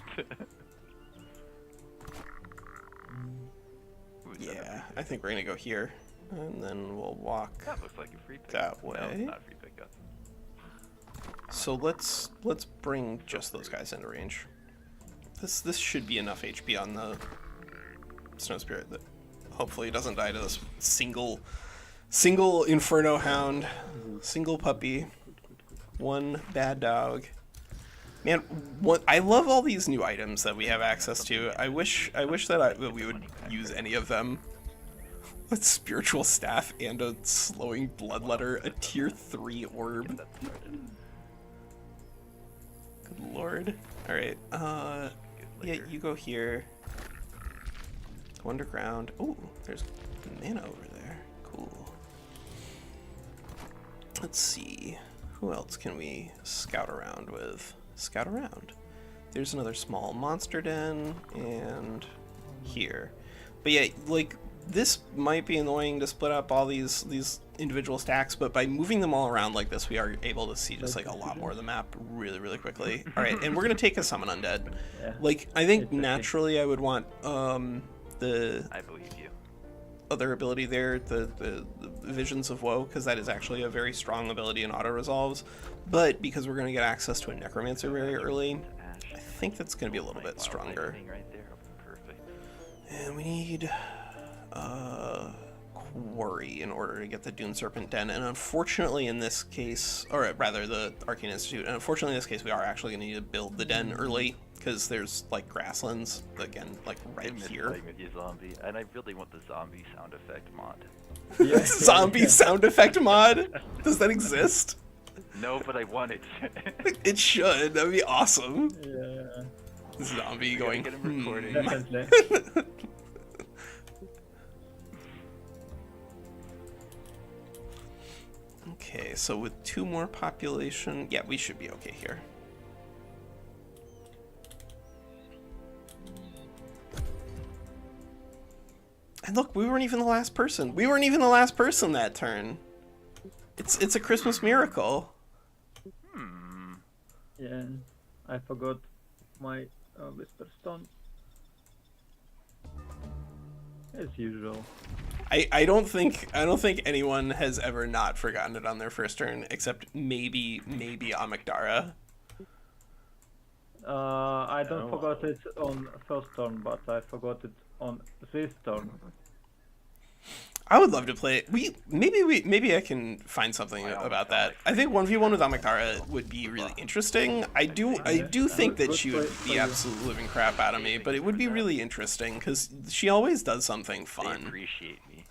Ooh, is that a Yeah, free I think we're gonna go here. And then we'll walk pick? That looks like a free pick. that No, way. it's not a free pickup. So let's bring just those guys into range. This should be enough HP on the Snow Spirit that hopefully doesn't die to this single Inferno Hound, single puppy, one bad dog. Man, I love all these new items that we have access to. I wish that we would use any of them. With spiritual staff and a slowing bloodletter, a tier 3 orb. That started. Good lord. Alright, yeah, later. you go here. Go underground. Oh, there's mana over there. Cool. Let's see. Who else can we scout around with? Scout around. There's another small monster den, and here. But yeah, like, this might be annoying to split up all these individual stacks, but by moving them all around like this, we are able to see just like a lot more of the map really, really quickly. All right, and we're gonna take a summon undead. Yeah. Like, I think It's okay. naturally I would want I believe you. other ability there, the Visions of Woe, because that is actually a very strong ability in auto resolves. But because we're going to get access to a Necromancer very early, I think that's going to be a little bit stronger. Right there. Perfect. And we need Quarry in order to get the Dune Serpent Den. And unfortunately in this case, or rather the Arcane Institute, and unfortunately in this case we are actually going to need to build the den early, because there's like grasslands, again, like right here. Playing with you, zombie, and I really want the zombie sound effect mod. Yeah. Zombie sound effect mod? Does that exist? No, but I want it. It should. That'd be awesome. Yeah, Zombie We gotta going, get him recording. definitely. Okay, so with 2 more population, yeah, we should be okay here. And look, we weren't even the last person. We weren't even the last person that turn. It's a Christmas miracle. Yeah, I forgot my Whisper Stone. As usual. I don't think anyone has ever not forgotten it on their first turn, except maybe Amygdala. I don't forgot it on first turn, but I forgot it on this turn. I would love to play it. Maybe I can find something about that. I think 1v1 with Amygdala would be really interesting. I do think that she would beat the absolute living crap out of me, but it would be really interesting because she always does something They fun. appreciate me.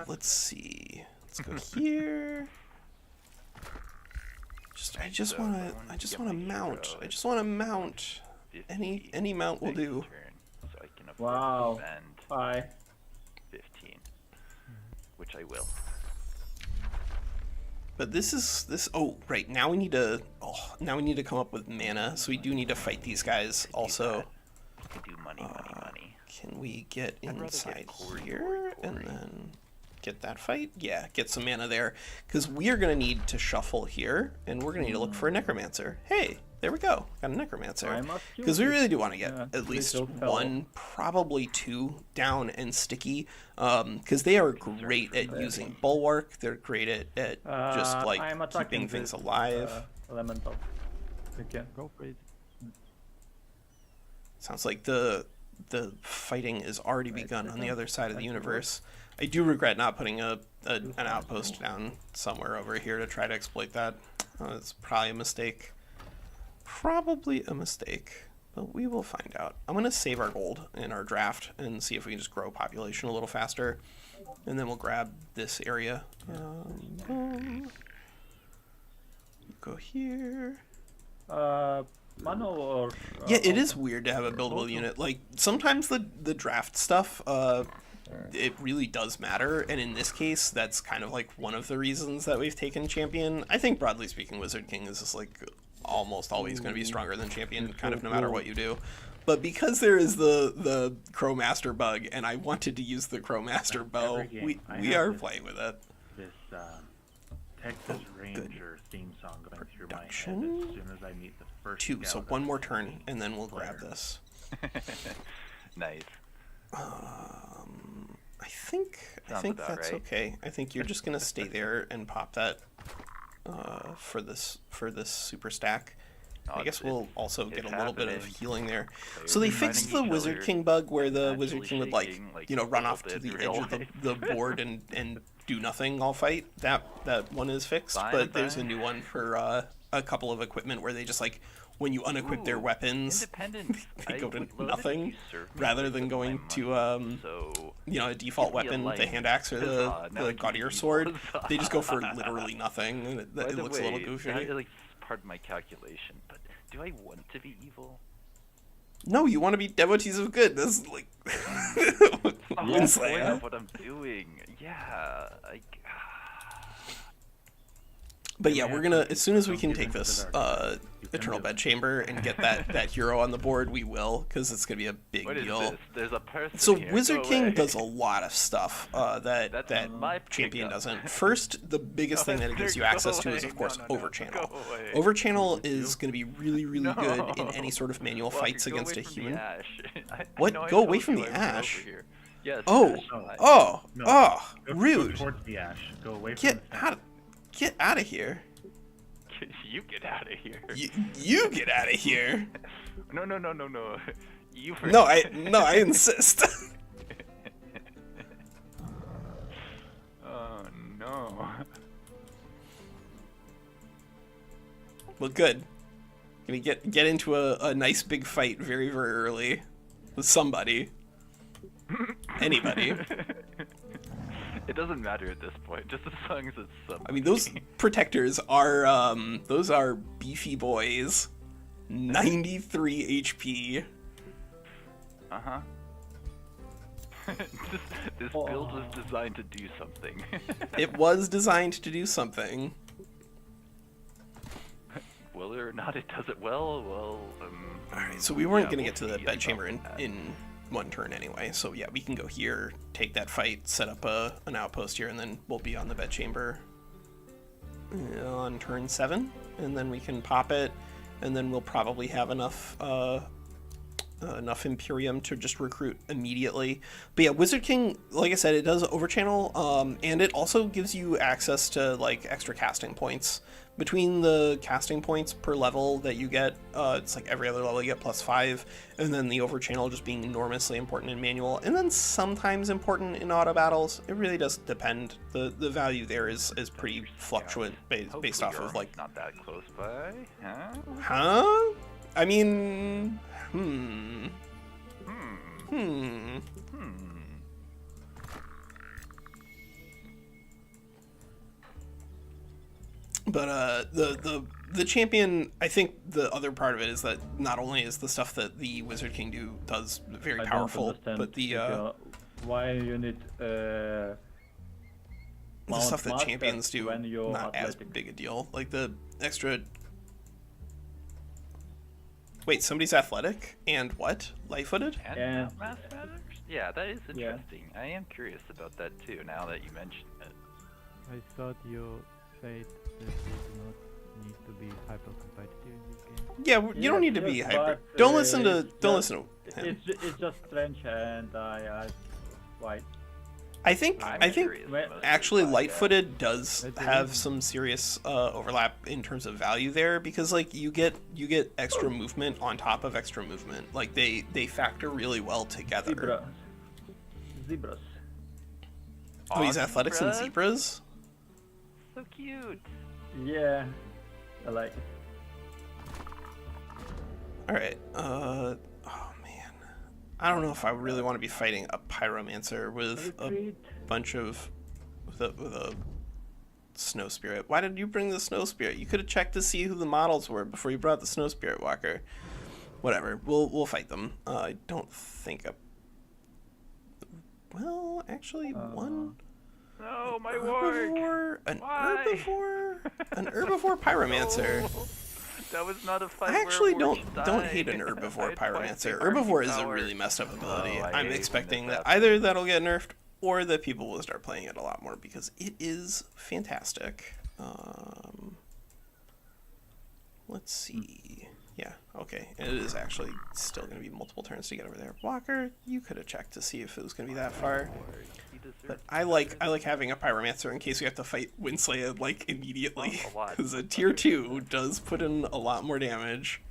Let's see. Let's go here. I just want to mount. I just want to mount. Any mount will do. Turn, so I can afford Wow. to spend Bye. 15, which I will. But this. Oh, right. Now we need to. Oh, now we need to come up with mana. So we do need to fight these guys also. I can do money. Can we get rather get inside Corey, here and Corey. then get that fight? Yeah, get some mana there. Because we are going to need to shuffle here, and we're going to need to look for a Necromancer. Hey, there we go. Got a Necromancer. I must Because we use it. really do want to get Yeah, at least little fellow. 1, probably 2 down and sticky. Because they are great at using Bulwark. They're great at just like I'm attacking keeping things this, alive. Elemental. Okay. Go for it. Sounds like the fighting is already begun on the other side of the universe. I do regret not putting an outpost down somewhere over here to try to exploit that. It's probably a mistake. Probably a mistake, but we will find out. I'm going to save our gold in our draft and see if we can just grow population a little faster. And then we'll grab this area. Go here. Mano or... Yeah, it is weird to have a buildable unit. Like, sometimes the draft stuff, it really does matter, and in this case, that's kind of like one of the reasons that we've taken Champion. I think, broadly speaking, Wizard King is just like almost always going to be stronger than Champion, kind of no matter what you do. But because there is the Crowmaster bug, and I wanted to use the Crowmaster bow, we are playing with it. This Texas Ranger theme song going through my head Production? as soon as I meet the first 2, so scout one of more the turn, and then we'll grab player. this. Nice. I think about that's right. okay. I think you're just gonna stay there and pop that for this super stack. I guess we'll also get a little bit of healing there. So they fixed the Wizard King bug where the Wizard King would like, run off to the edge of the board and do nothing all fight. That one is fixed, but there's a new one for a couple of equipment where they just like, when you unequip their weapons, Independence. they go to I would love it if nothing you served me rather with than my going money. to So a default give me a weapon, the light. hand axe or Huzzah, now I the can Gaudier be sword. evil. They just go for literally nothing, and it By the looks a little way, goofy. that, like, part of my calculation, but do I want to be evil? No, you want to be devotees of good. That's like That's the whole point WinSlaya. of what I'm doing. Yeah, like. But yeah, we're gonna, as soon as we can take this Eternal Bedchamber and get that hero on the board, we will, because it's gonna be a big What is deal. this? There's a person So here. Wizard Go King away. does a lot of stuff That's that my Champion pickup. doesn't. First, the biggest thing that it gives you access to is, of course, No, Overchannel. go away. Overchannel is going to be really, really No. good in any sort of manual Walker, fights go against away a from the human. ash. What? No, I Go away told from you the I was over ash? here. Yes. Oh, Ash and I. oh, No. oh, Go rude. towards the ash. Go away from Get the out, get out of here. You get out of here. You get out of here. No. You first. No, I insist. Oh no. Well, good. Gonna get into a nice big fight very, very early with somebody. Anybody. It doesn't matter at this point, just as long as it's somebody. I mean, those protectors are those are beefy boys. 93 HP. Uh-huh. This build was designed to do something. It was designed to do something. Whether or not it does it well, Alright, so we weren't yeah, gonna we'll get to the see bed about chamber that. in one turn anyway. So yeah, we can go here, take that fight, set up an outpost here, and then we'll be on the bed chamber on turn 7, and then we can pop it, and then we'll probably have enough Imperium to just recruit immediately. But yeah, Wizard King, like I said, it does overchannel, and it also gives you access to like extra casting points. Between the casting points per level that you get, it's like every other level you get +5, and then the overchannel just being enormously important in manual, and then sometimes important in auto battles. It really does depend. The value there is pretty fluctuant based off of like. Not that close by, huh? Huh? I mean, But the champion, I think the other part of it is that not only is the stuff that the Wizard King does very powerful, but the why you need stuff that Mount champions Master do when you're not as athletic. big a deal. Like the extra. Wait, somebody's athletic and what? Light-footed? And Yeah. mass matters? Yeah, that is interesting. I am curious about that too, now that you mentioned it. I thought you said that you do not need to be hyper competitive in this game. Yeah, you don't need to be Yes, hyper. but, Don't listen to. it's Don't just- listen to him. It's just strange, and I why? I think I'm I think curious Well, mostly actually by light-footed does That's the have reason. some serious overlap in terms of value there, because like you get extra movement on top of extra movement. Like they factor really well together. Zebras. Oh, he's athletics and zebras? zebras. So cute. Yeah, I like it. All right. Oh man, I don't know if I really want to be fighting a pyromancer with a Retreat. bunch of with a snow spirit. Why did you bring the snow spirit? You could have checked to see who the models were before you brought the snow spirit walker. Whatever. We'll fight them. I don't think. Well, actually, one. No, my work. Herbivore, an Why? herbivore pyromancer. No, that was not a fight. I actually where don't died. hate an herbivore I had twice pyromancer. the Herbivore is a power. really messed up ability. Oh, I I'm hate when expecting this that happens. either that'll get nerfed or that people will start playing it a lot more because it is fantastic. Let's see. Yeah, okay. It is actually still going to be multiple turns to get over there. Walker, you could have checked to see if it was going to be that far. He deserves But I like having a pyromancer in case we have to fight WinSlaya like immediately, A lot. because a tier 2 does put in a lot more damage,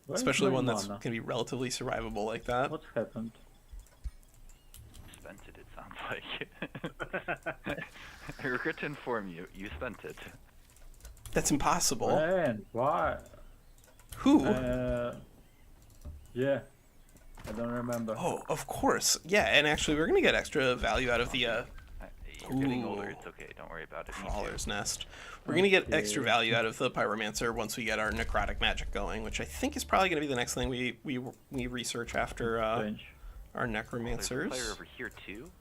Where's especially my one that's mana? going to be relatively survivable like that. What happened? spent it. It sounds like. I regret to inform you, you spent it. That's impossible. Man, why? Who? Yeah, I don't remember. Oh, of course. Yeah, and actually we're going to get extra value out of the You're getting Ooh. older. It's okay. Don't worry about it. Me too. Crawler's Nest. We're going to get extra Okay. value out of the pyromancer once we get our necrotic magic going, which I think is probably going to be the next thing we research after Strange. our There's a necromancers. player over here too.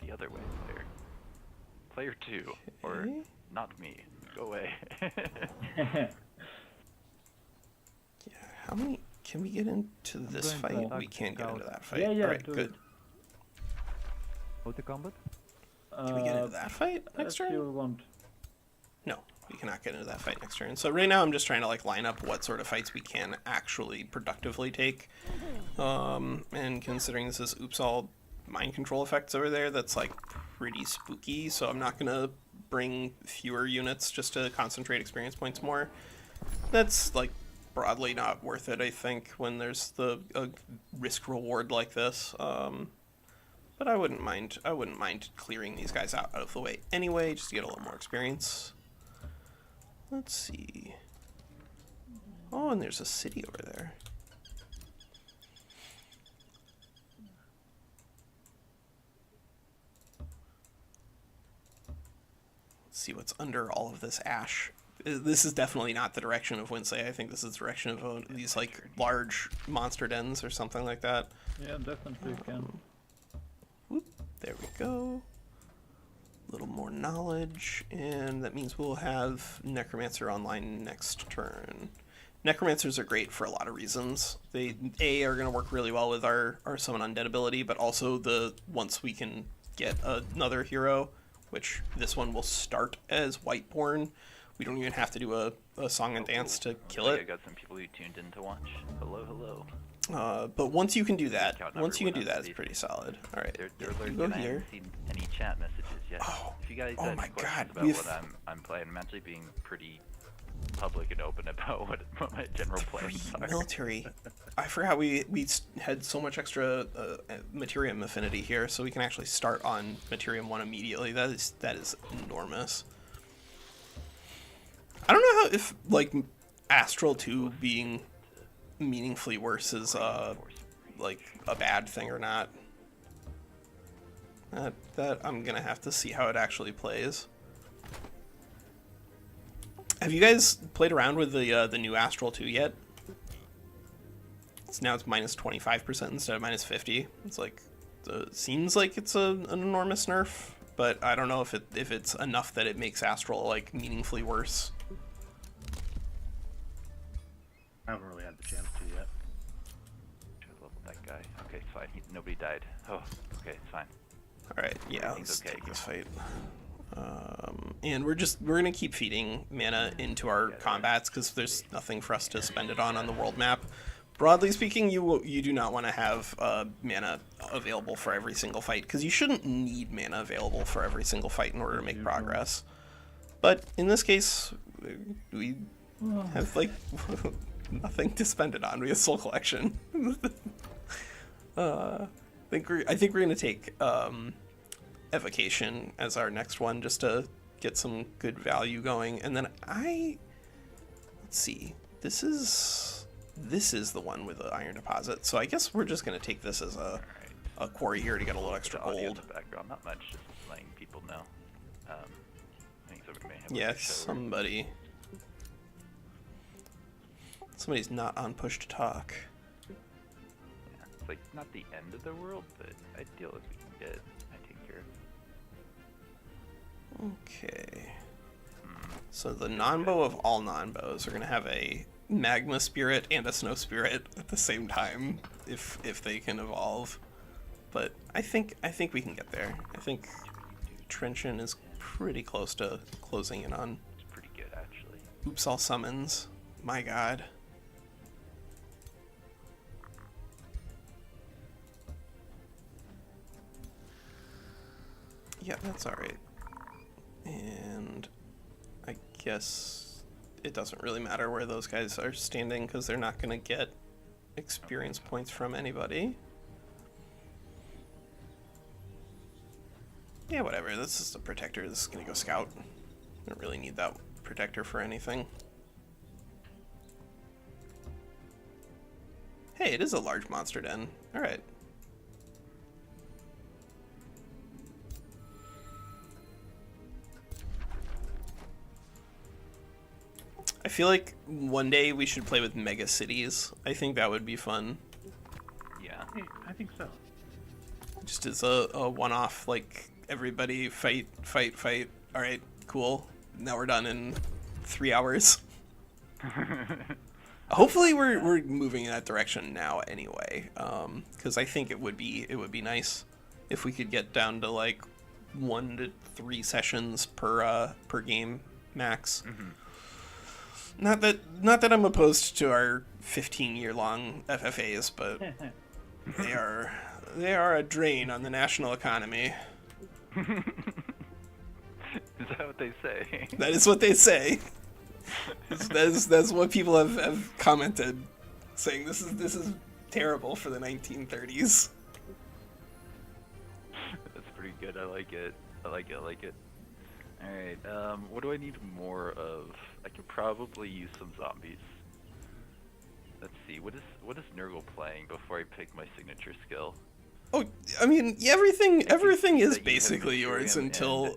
The other way, player. Player 2, or Okay. not me. Go away. Yeah, how many can we get into this going to fight? attack We can't get into Scout. that fight. Yeah, yeah, Alright, do good. Go to combat? Can we get into that fight next If you turn? want. No. we cannot get into that fight next turn. So right now I'm just trying to like line up what sort of fights we can actually productively take. And considering this is oops all mind control effects over there, that's like pretty spooky. So I'm not gonna bring fewer units just to concentrate experience points more. That's like broadly not worth it, I think, when there's a risk reward like this. But I wouldn't mind clearing these guys out of the way anyway, just to get a little more experience. Let's see. Oh, and there's a city over there. Let's see what's under all of this ash. This is definitely not the direction of WinSlaya. I think this is the direction of these like large monster dens or something like that. Yeah, definitely can. Whoop, there we go. A little more knowledge, and that means we'll have Necromancer online next turn. Necromancers are great for a lot of reasons. They are going to work really well with our summon undead ability, but also once we can get another hero, which this one will start as Whiteborn. We don't even have to do a song and dance to kill it. I got some people who tuned in to watch. Hello, hello. But once you can do that, it's pretty solid. All right, They're you lurking. go I here. haven't seen any chat messages yet. Oh, if you guys oh have my questions God, about what I'm playing, I'm actually being pretty public and open about what my general plans are. Military. I forgot we had so much extra Materium affinity here, so we can actually start on Materium 1 immediately. That is enormous. I don't know if like Astral 2 being meaningfully worse is like a bad thing or not. That I'm gonna have to see how it actually plays. Have you guys played around with the new Astral 2 yet? It's minus 25% instead of minus 50. It's like seems like it's an enormous nerf, but I don't know if it's enough that it makes Astral like meaningfully worse. I haven't really had the chance to yet. Should have leveled that guy. Okay, it's fine. Nobody died. Oh, okay, it's fine. All right, yeah, let's okay. take this fight. And we're gonna keep feeding mana into our combats because there's nothing for us to spend it on the world map. Broadly speaking, you do not want to have mana available for every single fight because you shouldn't need mana available for every single fight in order to make progress. But in this case, we have like nothing to spend it on. We have Soul Collection. I think we're gonna take Evocation as our next one just to get some good value going, and then let's see. This is the one with the iron deposit. So I guess we're just gonna take this as a quarry here to get a little extra The audio in gold. the background, not much, just letting people know. I think somebody may have Yes, somebody's not on push to talk. Yeah, it's like not the end of the world, but ideal as we can get. I take care of. Okay. So the non-bow of all non-bows are going to have a magma spirit and a snow spirit at the same time if they can evolve. But I think we can get there. I think Trenchant is pretty close to closing in on. It's pretty good actually. Oops, all summons. My god. Yeah, that's alright. And I guess it doesn't really matter where those guys are standing because they're not going to get experience points from anybody. Yeah, whatever. This is the protector. This is going to go scout. I don't really need that protector for anything. Hey, it is a large monster den. Alright. I feel like one day we should play with mega cities. I think that would be fun. Yeah. Hey, I think so. Just as a one-off, like, everybody fight. Alright, cool. Now we're done in 3 hours. Hopefully we're moving in that direction now anyway. Because I think it would be nice if we could get down to like 1 to 3 sessions per game. max. Mm-hmm. Not that I'm opposed to our 15-year-long FFAs, but they are a drain on the national economy. Is that what they say? That is what they say. That's what people have commented, saying this is terrible for the 1930s. That's pretty good. I like it. I like it. Alright, what do I need more of? I could probably use some zombies. Let's see, what is Nurgle playing before I pick my signature skill? Oh, I mean, everything is That you have basically yours Mysterium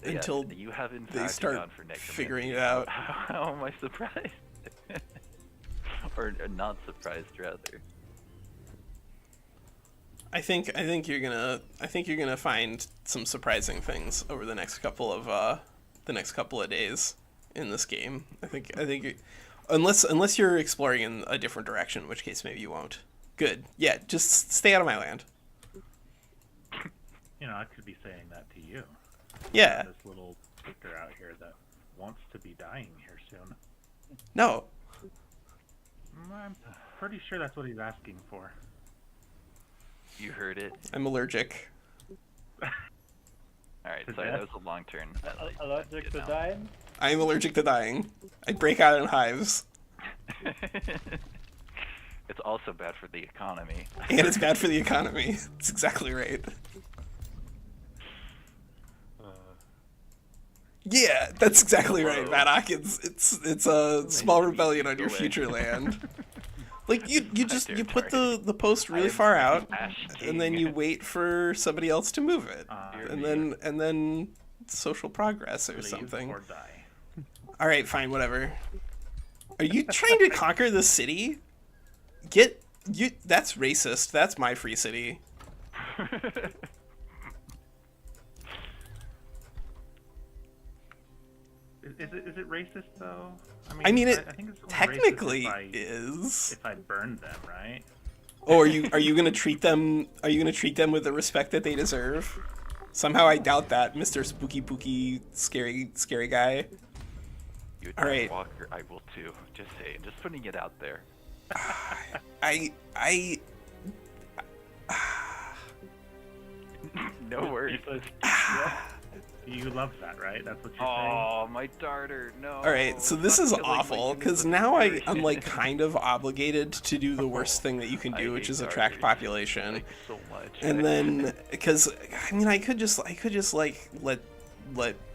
until and, you have in they fact start gone for Necromancy. figuring it out. How am I surprised? or not surprised, rather. I think you're gonna find some surprising things over the next couple of days in this game. I think unless you're exploring in a different direction, in which case maybe you won't. Good. Yeah, just stay out of my land. You know, I could be saying that to you. Yeah. This little victor out here that wants to be dying here soon. No. I'm pretty sure that's what he's asking for. You heard it. I'm allergic. Alright, sorry, that was a long turn. Allergic to dying? I am allergic to dying. I break out in hives. It's also bad for the economy. And it's bad for the economy. That's exactly right. Yeah, that's exactly right, Maddock. It's a small rebellion on your future land. Like you put the post really far out, and then you wait for somebody else to move it, and then social progress or something. Or die. All right, fine, whatever. Are you trying to conquer the city? That's racist. That's my free city. Is it racist though? I mean, it I think it's only technically racist is. if I burned them, right? Oh, are you gonna treat them? Are you gonna treat them with the respect that they deserve? Somehow, I doubt that, Mr. Spooky Pooky, scary guy. You All right. Walker, I will too. Just saying, just putting it out there. No worries. You love that, right? That's what you're Oh, my darter, no. All right, so this is awful because now I'm like kind of obligated to do the worst thing that you can do, which is attract population. Like, so much. And then, because I mean, I could just like let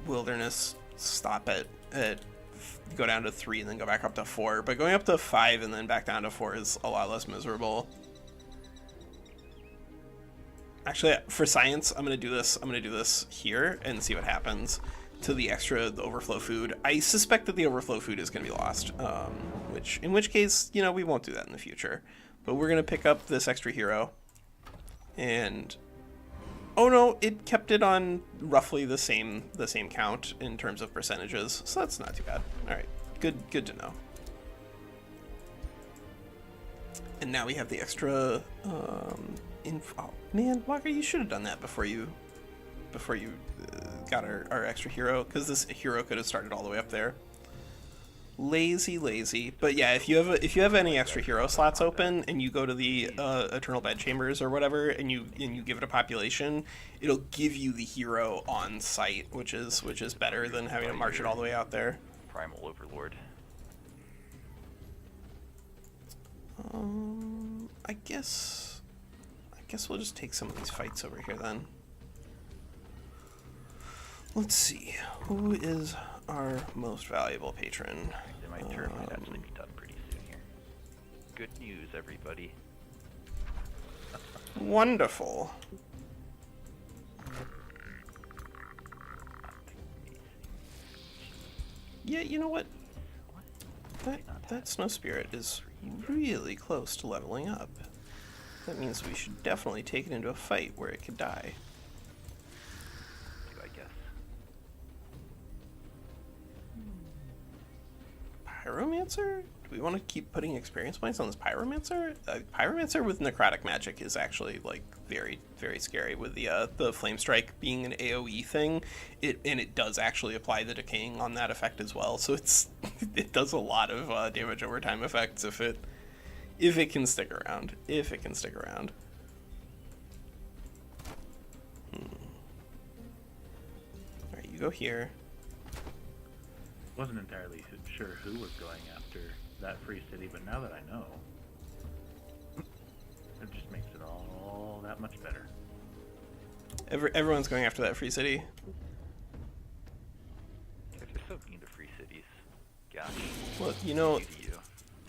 wilderness stop at go down to 3 and then go back up to 4. But going up to 5 and then back down to 4 is a lot less miserable. Actually, for science, I'm gonna do this here and see what happens to the overflow food. I suspect that the overflow food is gonna be lost. In which case, you know, we won't do that in the future. But we're gonna pick up this extra hero. And oh no, it kept it on roughly the same count in terms of percentages, so that's not too bad. All right, good to know. And now we have the extra oh man, Walker, you should have done that before you got our extra hero, because this hero could have started all the way up there. Lazy. But yeah, if you have any extra hero slots open and you go to the Eternal Bedchambers or whatever and you give it a population, it'll give you the hero on site, which is better than having to march it all the way out there. Primal Overlord. I guess we'll just take some of these fights over here then. Let's see, who is our most valuable patron? My turn might actually be done pretty soon here. Good news, everybody. Wonderful. Yeah, you know what? That snow spirit is really close to leveling up. That means we should definitely take it into a fight where it could die. I guess. Pyromancer? we want to keep putting experience points on this Pyromancer? Pyromancer with necrotic magic is actually like very, very scary with the Flame Strike being an AoE thing. It does actually apply the decaying on that effect as well. So it does a lot of damage over time effects if it can stick around. If it can stick around. Alright, you go here. Wasn't entirely sure who was going after that free city, but now that I know, it just makes it all that much better. Everyone's going after that free city. Guys are so mean to free cities. Gosh. Well, you know, To you.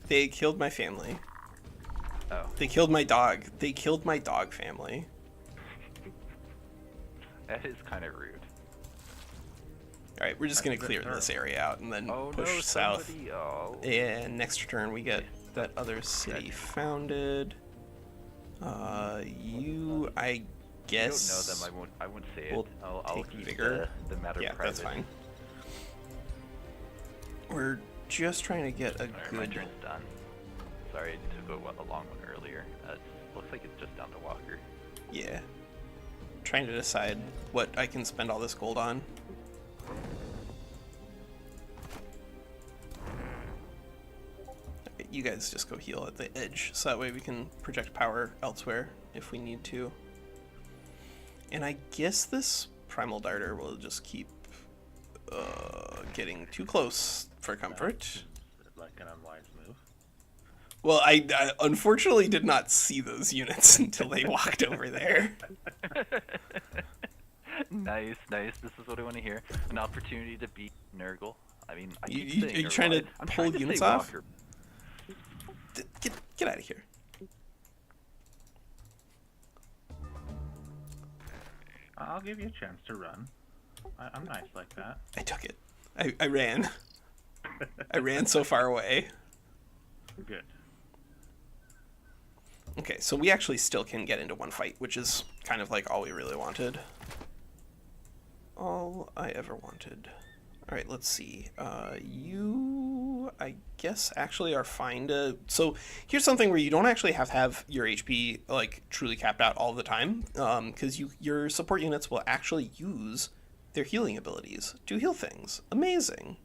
they killed my family. Oh. They killed my dog. They killed my dog family. That is kind of rude. Alright, we're just going to clear this area out and then Oh push no, south. somebody, oh. And next turn we get that other city founded. You, I guess... I don't know them. I won't say we'll it. I'll take keep vigor. the matter Yeah, private. that's fine. We're just trying to get a Alright, my good... turn's done. Sorry, it took a long one earlier. Looks like it's just down to Walker. Yeah. Trying to decide what I can spend all this gold on. You guys just go heal at the edge, so that way we can project power elsewhere if we need to. And I guess this Primal Darter will just keep getting too close for comfort. Like an unwise move. Well, I unfortunately did not see those units until they walked over there. Nice, nice. This is what I want to hear. An opportunity to beat Nurgle. I mean, I keep You saying are you trying to Nurgle. I'm pull trying to units say off? Walker. Get out of here. I'll give you a chance to run. I'm nice like that. I took it. I ran. I ran so far away. Good. Okay, so we actually still can get into one fight, which is kind of like all we really wanted. All I ever wanted. Alright, let's see. You, I guess, actually are fine to... So, here's something where you don't actually have to have your HP, like, truly capped out all the time, because your support units will actually use their healing abilities to heal things. Amazing.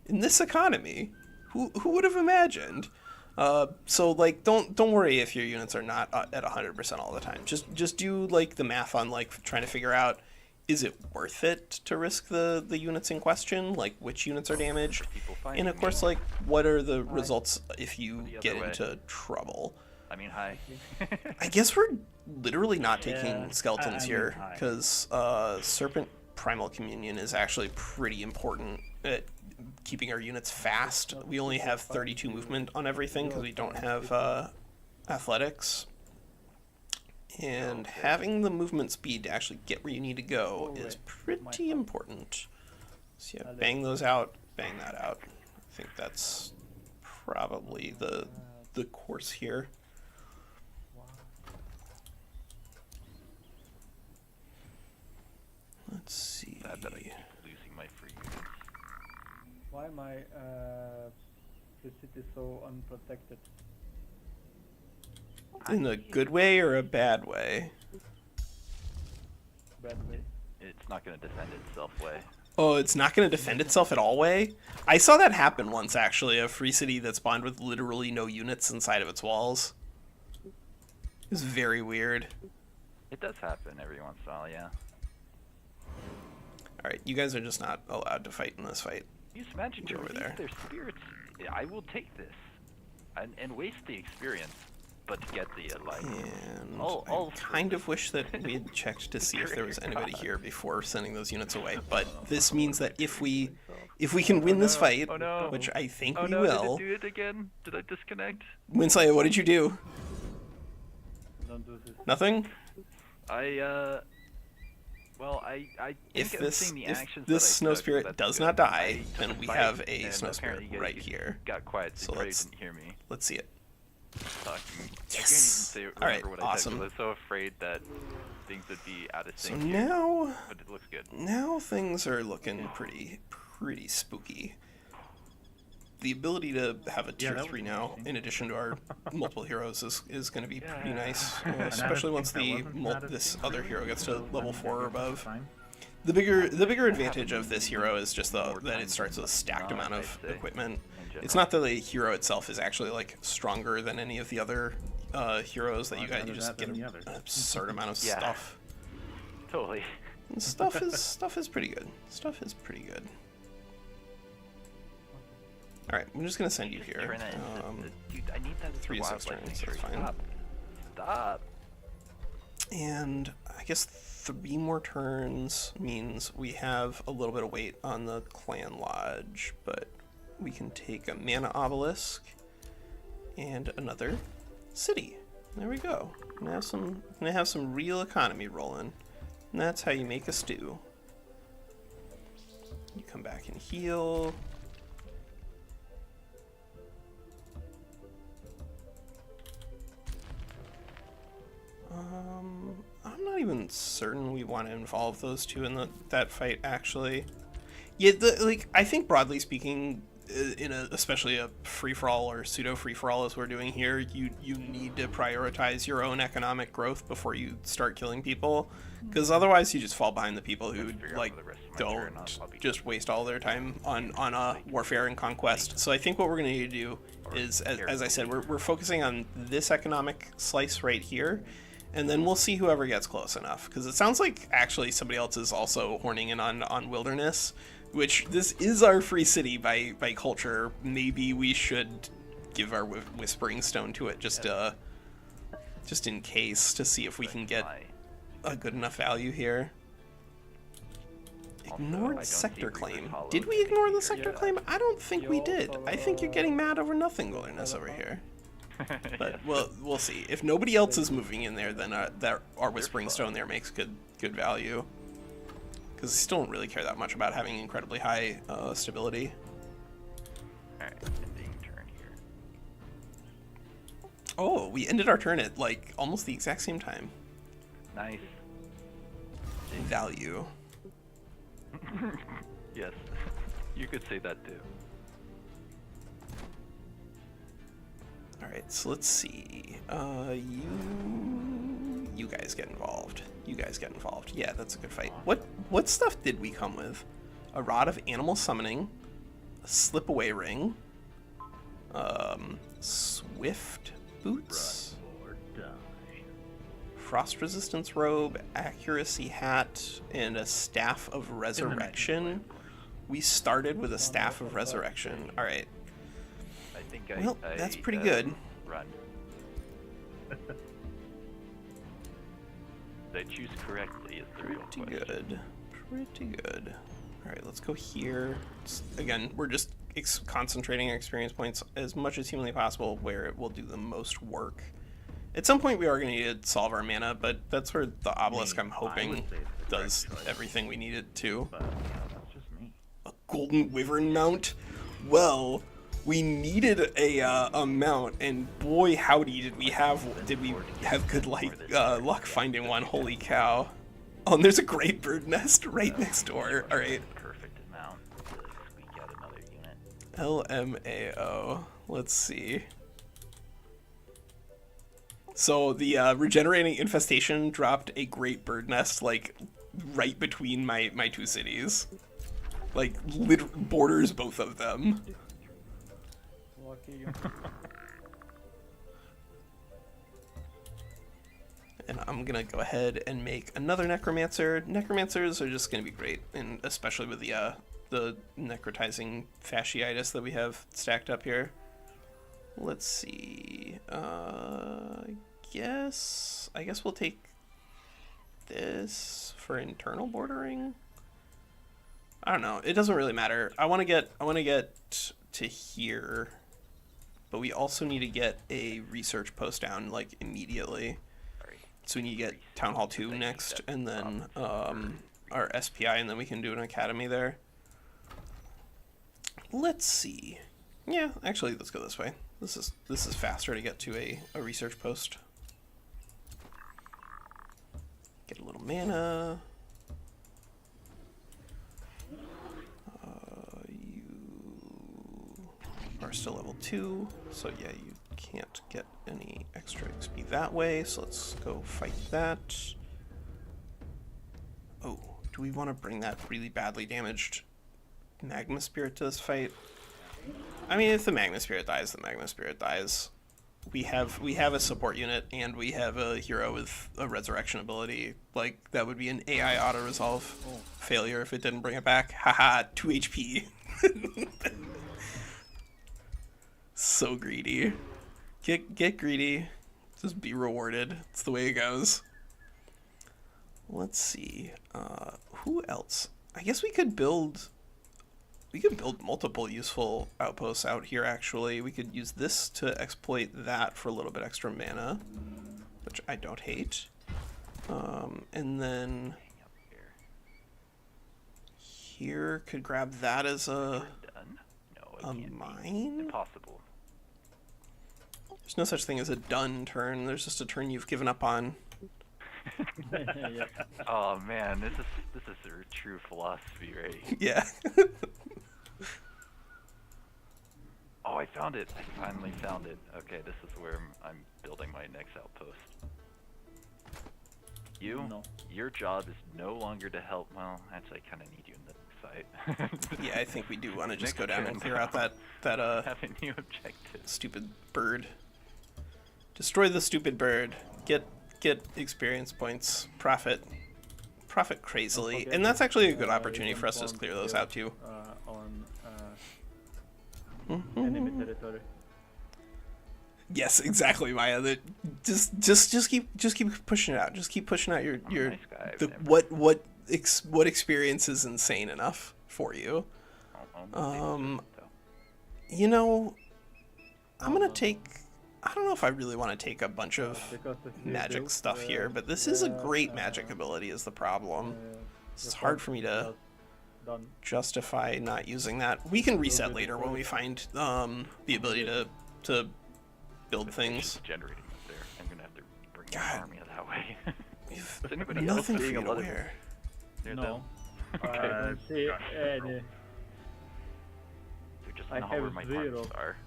In this economy, who would have imagined? So like don't worry if your units are not at 100% all the time. Just do like the math on like trying to figure out, is it worth it to risk the units in question, like which units are damaged, and of course like what are the results if you get into trouble. I mean, hi. I guess we're literally not taking Yeah, skeletons I here mean, hi. because Serpent Primal Communion is actually pretty important at keeping our units fast. We only have 32 movement on everything because we don't have athletics. And having the movement speed to actually get where you need to go is pretty important. So yeah, bang those out, bang that out. I think that's probably the course here. Let's see. Sad that I keep losing my free units. Why my the city so unprotected? In a good way or a bad way? Bad way. It's not going to defend itself way. Oh, it's not going to defend itself at all way? I saw that happen once, actually. A free city that spawned with literally no units inside of its walls. It was very weird. It does happen every once in a while, yeah. Alright, you guys are just not allowed to fight in this fight. Use magic to Over release there. their spirits. I will take this. And waste the experience, but to get the, And all I kind of wish that we had checked to see if there was anybody here before sending those units away. But this means that if we can win this fight, Oh no. which I think Oh we no, will... did it do it again? Did I disconnect? WinSlaya, what did you do? Don't do this. Nothing? Well, I If think I'm this seeing the if actions this that I snow took, spirit that's does good. not die, I took then we fight, have a and snow apparently spirit you guys right here. Got quiet, so So you probably let's- didn't hear me Let's see it. talking. Yes! I can't even Alright, remember what awesome. I said 'cause I was so afraid that things would be out of So sync here, now but it looks good. things are looking pretty spooky. the ability to have a Yeah, tier that 3 was now, interesting. in addition to our multiple heroes, is going to be pretty Yeah. nice, And especially Addis once King, the that wasn't Addis this King, other right? hero gets So, to I level mean, 4 or I guess above. it's fine. The bigger advantage of this hero is just More that it time starts with a stacked than amount not, of I'd say, equipment. in It's general. not that the hero itself is actually like stronger than any of the other heroes that Well, you got. I'd You rather just that get than an the others. absurd amount of Yeah. stuff. Totally. And stuff is pretty good. Stuff is pretty good. All right, I'm just gonna send you Just here. turn it. Dude, I need that 3 to 6 wildlife turns, sanctuary. that's fine. Stop. And I guess 3 more turns means we have a little bit of weight on the clan lodge, but we can take a mana obelisk and another city. There we go. Gonna have some real economy rolling. And that's how you make a stew. You come back and heal. I'm not even certain we want to involve those two in that fight, actually. Yeah, I think broadly speaking, especially a free-for-all or pseudo-free-for-all as we're doing here, you need to prioritize your own economic growth before you start killing people, because otherwise you just fall behind the people who Let's figure out like for the rest of my turn, don't I'll be just waste all their time on warfare and conquest. So I think what we're going to need to do is, as I said, we're focusing on this economic slice right here, and then we'll see whoever gets close enough, because it sounds like actually somebody else is also horning in on wilderness, which this is our free city by culture. Maybe we should give our whispering stone to it just in case, to see if we can get a good enough value here. Also, I Ignored don't sector see claim. Reaper's Hollow Did we taking ignore the care sector of claim? I don't think we You did. also, I think you're getting mad over nothing wilderness over here. But we'll see. If nobody else is moving in there, then our whispering stone there makes good value. Because we still don't really care that much about having incredibly high stability. Alright, ending turn here. Oh, we ended our turn at like almost the exact same time. Nice. Value. Yes. You could say that too. Alright, so let's see. You guys get involved. You guys get involved. Yeah, that's a good fight. What stuff did we come with? A rod of animal summoning, a slip away ring, swift boots, Or die. frost resistance robe, accuracy hat, and a staff of resurrection. We started with a staff of resurrection. Alright. I think Well, that's pretty good. Run. Did I choose correctly is the real Pretty question. good. Pretty good. Alright, let's go here. Again, we're just concentrating our experience points as much as humanly possible where it will do the most work. At some point we are going to need to solve our mana, but that's where the obelisk, I'm I hoping, would say it's the does correct choice. everything we need it to. But that's just me. A golden wyvern mount? Well, we needed a mount, and boy howdy did we have good luck finding one. Holy cow. Oh, and there's a great bird nest right next door. Alright. Perfect amount to squeak out another unit. LMAO. Let's see. So the regenerating infestation dropped a great bird nest like right between my two cities. Like borders both of them. Lucky you. And I'm gonna go ahead and make another necromancer. Necromancers are just gonna be great, and especially with the necrotizing fasciitis that we have stacked up here. Let's see. I guess we'll take this for internal bordering. I don't know. It doesn't really matter. I want to get to here, but we also need to get a research post down like immediately. So we need to get Town Hall 2 next, and then our SPI, and then we can do an academy there. Let's see. Yeah, actually, let's go this way. This is faster to get to a research post. Get a little mana. are still level 2, so yeah, you can't get any extra XP that way, so let's go fight that. Oh, do we want to bring that really badly damaged Magma Spirit to this fight? I mean, if the Magma Spirit dies, the Magma Spirit dies. We have a support unit, and we have a hero with a resurrection ability. Like, that would be an AI auto-resolve failure if it didn't bring it back. Haha, 2 HP. So greedy. Get greedy. Just be rewarded. It's the way it goes. Let's see. Who else? I guess we could build multiple useful outposts out here, actually. We could use this to exploit that for a little bit extra mana, which I don't hate. And then here could grab that as a mine? Impossible. There's no such thing as a done turn. There's just a turn you've given up on. Yeah. Oh man, this is a true philosophy, right? Yeah. Oh, I found it. I finally found it. Okay, this is where I'm building my next outpost. Your job is no longer to help. Well, actually, I kind of need you in the fight. Yeah, I think we do want to just Next go down turn and clear now. out that Have a new objective. stupid bird. Destroy the stupid bird. Get experience points. Profit crazily. And that's actually a good opportunity for us to clear those out too. On enemy territory. Yes, exactly, Maya. That just keep pushing it out. Just keep pushing out your Nice guy. I've the never- what experience is insane enough for you. I'll You know, I'm gonna take. I don't know if I really want to take a bunch of Because if you magic build, stuff here, but this is a great magic ability. Is the problem? It's hard for me to done. justify not using that. We can reset later when we find the ability to build things. generating up there. I'm gonna have to bring God. an army that way. We've Is anybody else nothing for seeing you a to lot of wear. near No, them? I don't see Gosh, any. They're just I not where have my zero. farms are.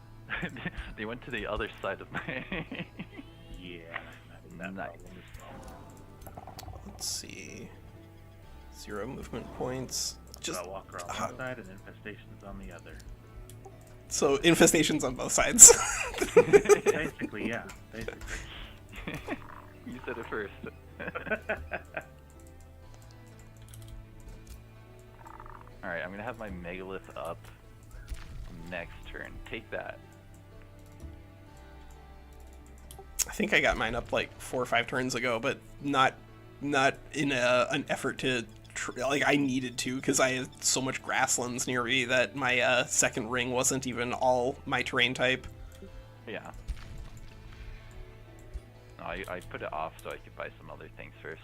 They went to the other side of my. Yeah, I'm having that Nice. problem as well. Let's see. 0 movement points. Just Gotta walk around one side and infestations on the other. so infestations on both sides. Basically, yeah. Basically. You said it first. Alright, I'm gonna have my megalith up next turn. Take that. I think I got mine up like 4 or 5 turns ago, but not in an effort to like I needed to, because I had so much grasslands near me that my second ring wasn't even all my terrain type. Yeah. No, I put it off so I could buy some other things first.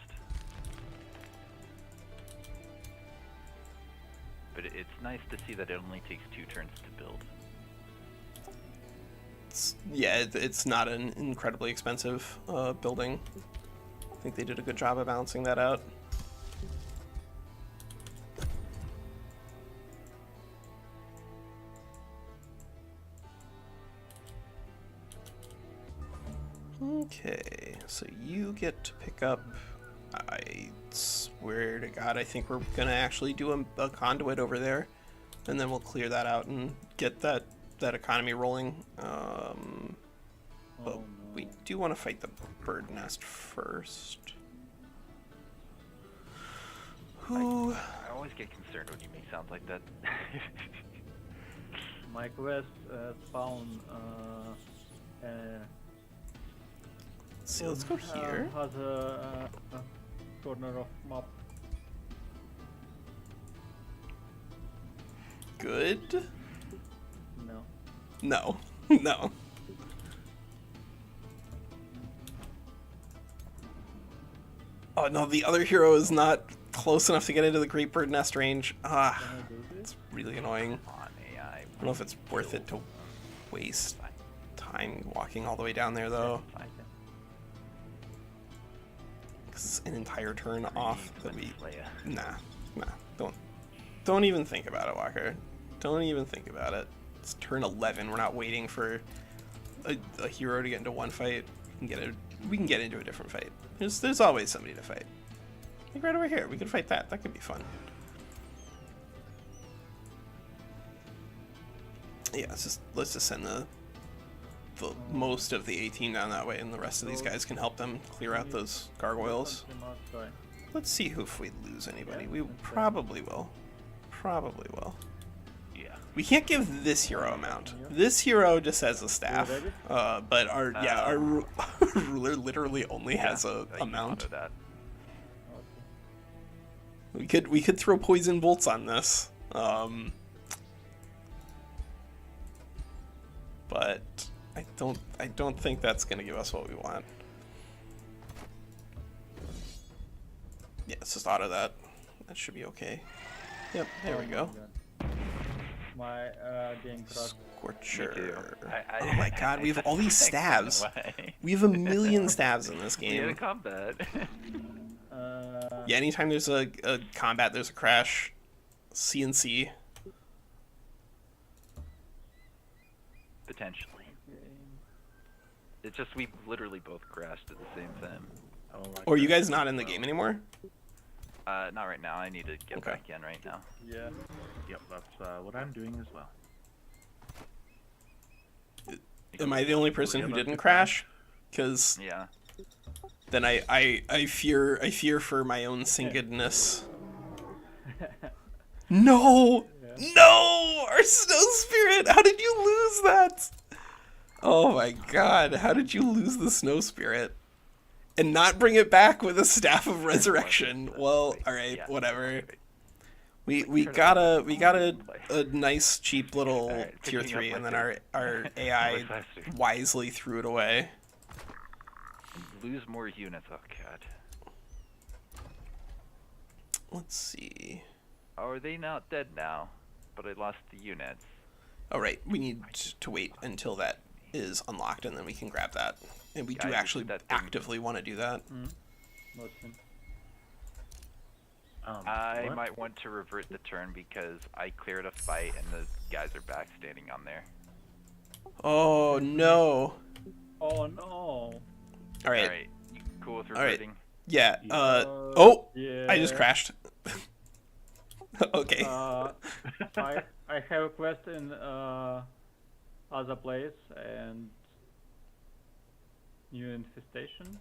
But it's nice to see that it only takes 2 turns to build. It's not an incredibly expensive building. I think they did a good job of balancing that out. Okay, so you get to pick up. I swear to God, I think we're gonna actually do a conduit over there, and then we'll clear that out and get that economy rolling. But we do want to fight the bird nest first. Who? I always get concerned when you make sounds like that. My quest spawn Let's see, let's go here. has a corner of map. Good? No. No. No. Oh no, the other hero is not close enough to get into the Great Bird Nest range. Ah, Can I do this? it's really annoying. On AI. I don't know if it's worth it to waste time walking all the way down there though. Fine. 'Cause it's an entire turn off that we... WinSlaya. Nah, don't even think about it, Walker. Don't even think about it. It's turn 11. We're not waiting for a hero to get into one fight. We can get into a different fight. There's always somebody to fight. Like right over here, we could fight that. That could be fun. Yeah, let's just send the most of the 18 down that way, and the rest of these guys can help them clear out those gargoyles. Let's see if we lose anybody. We probably will. Probably will. Yeah. We can't give this hero a mount. This hero just has a staff. But our ruler literally only has a mount. We could throw poison bolts on this. But I don't think that's gonna give us what we want. Yeah, let's just auto that. That should be okay. Yep, there we go. My game crushed. Scorcher. Oh my god, we have all these stabs. We have a million stabs in this game. Yeah, combat. Yeah, anytime there's a combat, there's a crash. CNC. Potentially. It's just we literally both crashed at the same time. Or are you guys not in the game anymore? Not right now. I need to get back in right now. Yeah. Yep, that's what I'm doing as well. Am I the only person who didn't crash? Because yeah. Then I fear for my own singedness. No! No! Our snow spirit! How did you lose that? Oh my god, how did you lose the snow spirit? And not bring it back with a staff of resurrection. Well, alright, whatever. We got a nice cheap little tier 3 and then our AI wisely threw it away. Lose more units, oh god. Let's see. Oh, are they not dead now? But I lost the units. Oh right, we need to wait until that is unlocked and then we can grab that. And we do actually actively want to do that. I might want to revert the turn because I cleared a fight and the guys are back standing on there. Oh no. Oh no. Alright. You cool with reverting? Yeah. Yeah. I just crashed. Okay. I have a quest in other place and new infestation.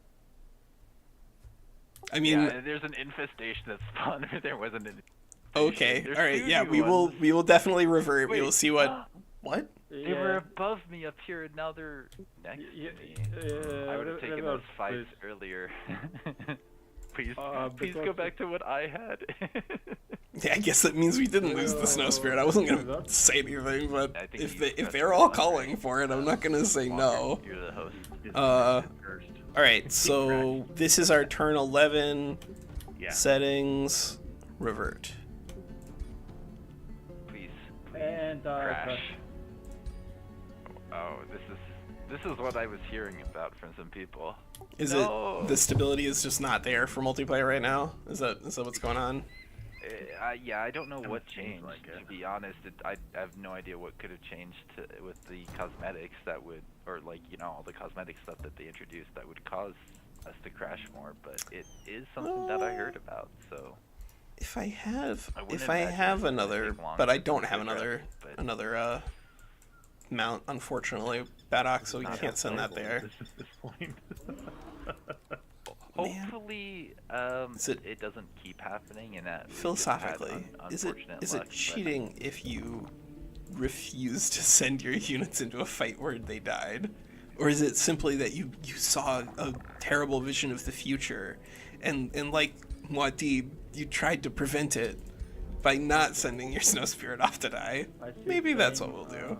I mean, yeah, there's an infestation that spawned. There wasn't an. Okay. All right. Yeah, we will definitely revert. Wait, we will see what. What? They were above me up here, and now they're next to me. I would have taken those fights earlier. Please go back to what I had. Yeah, I guess that means we didn't lose the snow spirit. I wasn't gonna say anything, but if they're all calling for it, I'm not gonna say no. You're the host. All right, so this is our turn 11. Settings, revert. Please and crash. Oh, this is what I was hearing about from some people. Is it the stability is just not there for multiplayer right now? Is that what's going on? Yeah, I don't know what changed. To be honest, I have no idea what could have changed with the cosmetics that would, or like all the cosmetic stuff that they introduced that would cause us to crash more. But it is something that I heard about. So if I have another, but I don't have another mount, unfortunately, Badox, so we can't send that there. Hopefully, it doesn't keep happening, and that philosophically, is it cheating if you refuse to send your units into a fight where they died, or is it simply that you saw a terrible vision of the future, and like Muad'Dib, you tried to prevent it by not sending your snow spirit off to die? Maybe that's what we'll do.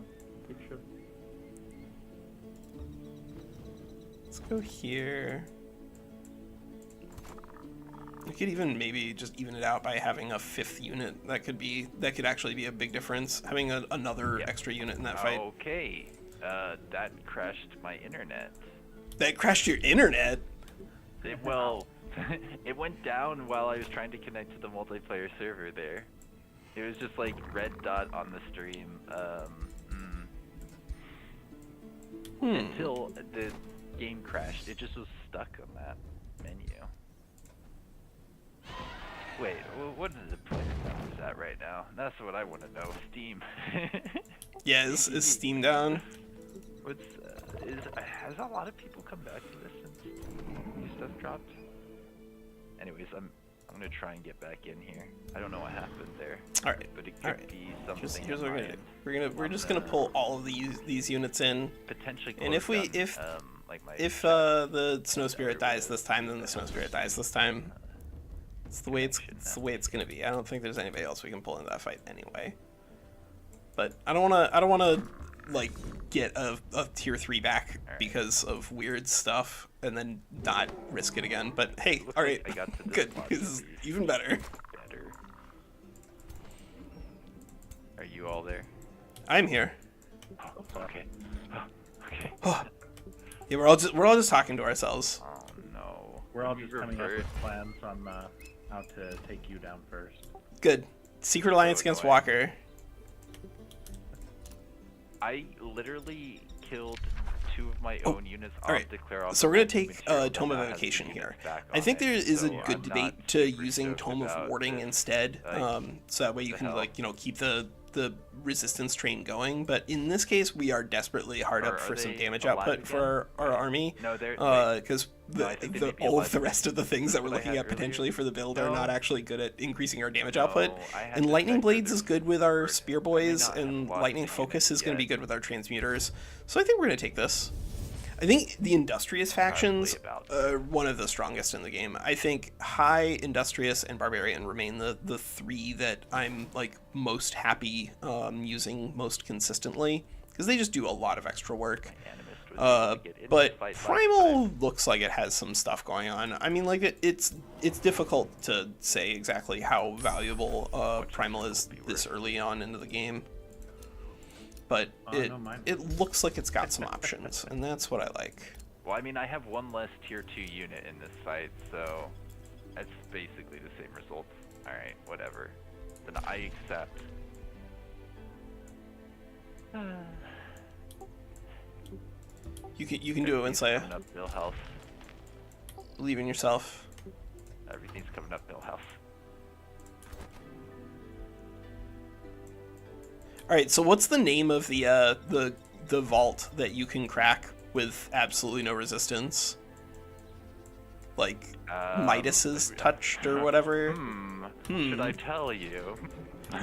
Let's go here. We could even maybe just even it out by having a 5th unit. That could actually be a big difference. Having another extra unit in that fight. Okay, that crashed my internet. That crashed your internet? Well, it went down while I was trying to connect to the multiplayer server there. It was just like red dot on the stream. until the game crashed. It just was stuck on that menu. Wait, what is the player numbers at right now? That's what I want to know. Steam. Yeah, is Steam down? What's has a lot of people come back to this since new stuff dropped? Anyways, I'm gonna try and get back in here. I don't know what happened there. All right. But it could be something. Here's what we're gonna do. We're just gonna pull all of these units in. Potentially. And if the Snow Spirit dies this time, then the Snow Spirit dies this time. It's the way it's gonna be. I don't think there's anybody else we can pull into that fight anyway. But I don't wanna like get a tier 3 back because of weird stuff and then not risk it again. But hey, all right, I got to this good. spot This is even better. Are you all there? I'm here. Oh, okay. Oh, okay. Yeah, we're all just talking to ourselves. Oh no. We're all We just coming up revert. with plans on how to take you down first. Good. Secret alliance against Walker. I literally killed 2 of my own units off alright. declare off. So we're gonna the take material Tome that of has Evocation the here. units back I on think it, there is a so good I'm debate not to super using stoked Tome of about Warding this. instead, so that way you the can hell? like keep the resistance train going. But in this case, we are desperately hard up Are for some they damage alive output again? for our army. No, they're Because no, I think they may be all alive of the again. rest of the things that we're What I looking had at potentially earlier? for the build are No. not actually good at increasing our damage No, output. I had And to Lightning check Blades whether is good with our they Spear may Boys, not have and lost Lightning the Focus units is going to be yet. good with our Transmuters. So I think we're going to take this. I think the Industrious factions about are one of the strongest in the game. I think High, Industrious, and Barbarian remain the 3 that I'm like most happy using most consistently, because they just do a lot of extra work. Animist was able to get into the But fight last Primal time. looks like it has some stuff going on. I mean, like it's difficult to say exactly how valuable Primal is this early on into the game, but no, mine. it looks like it's got some options, and that's what I like. Well, I mean, I have one less tier 2 unit in this fight, so that's basically the same results. Alright, whatever. Then I accept. You can do it, Everything's WinSlaya. coming up, Bill Health. Believe in yourself. Everything's coming up, Bill Health. All right, so what's the name of the vault that you can crack with absolutely no resistance? Like Midas's touched or whatever. Should I tell you?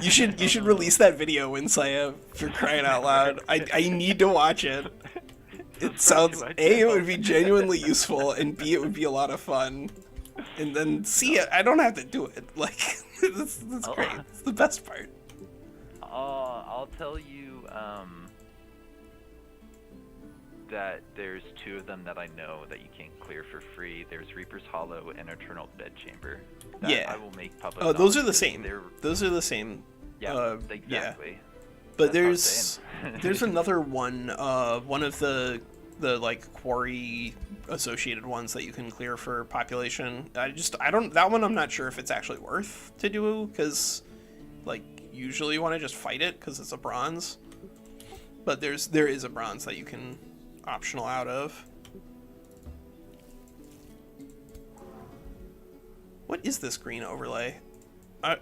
You should release that video, WinSlaya, for crying out loud. I need to watch it. It sounds A, it would be genuinely useful, and B, it would be a lot of fun. And then C, I don't have to do it. Like that's great. It's the best part. I'll tell you that there's 2 of them that I know that you can clear for free. There's Reaper's Hollow and Eternal Bedchamber. That Yeah. I will make public. Oh, those are the knowledge same. because Those are the same. Yeah, Yeah. exactly. But That's what I'm saying. there's another one. One of the like quarry associated ones that you can clear for population. I don't that one I'm not sure if it's actually worth to do, because like usually you want to just fight it because it's a bronze. But there is a bronze that you can optional out of. What is this green overlay? I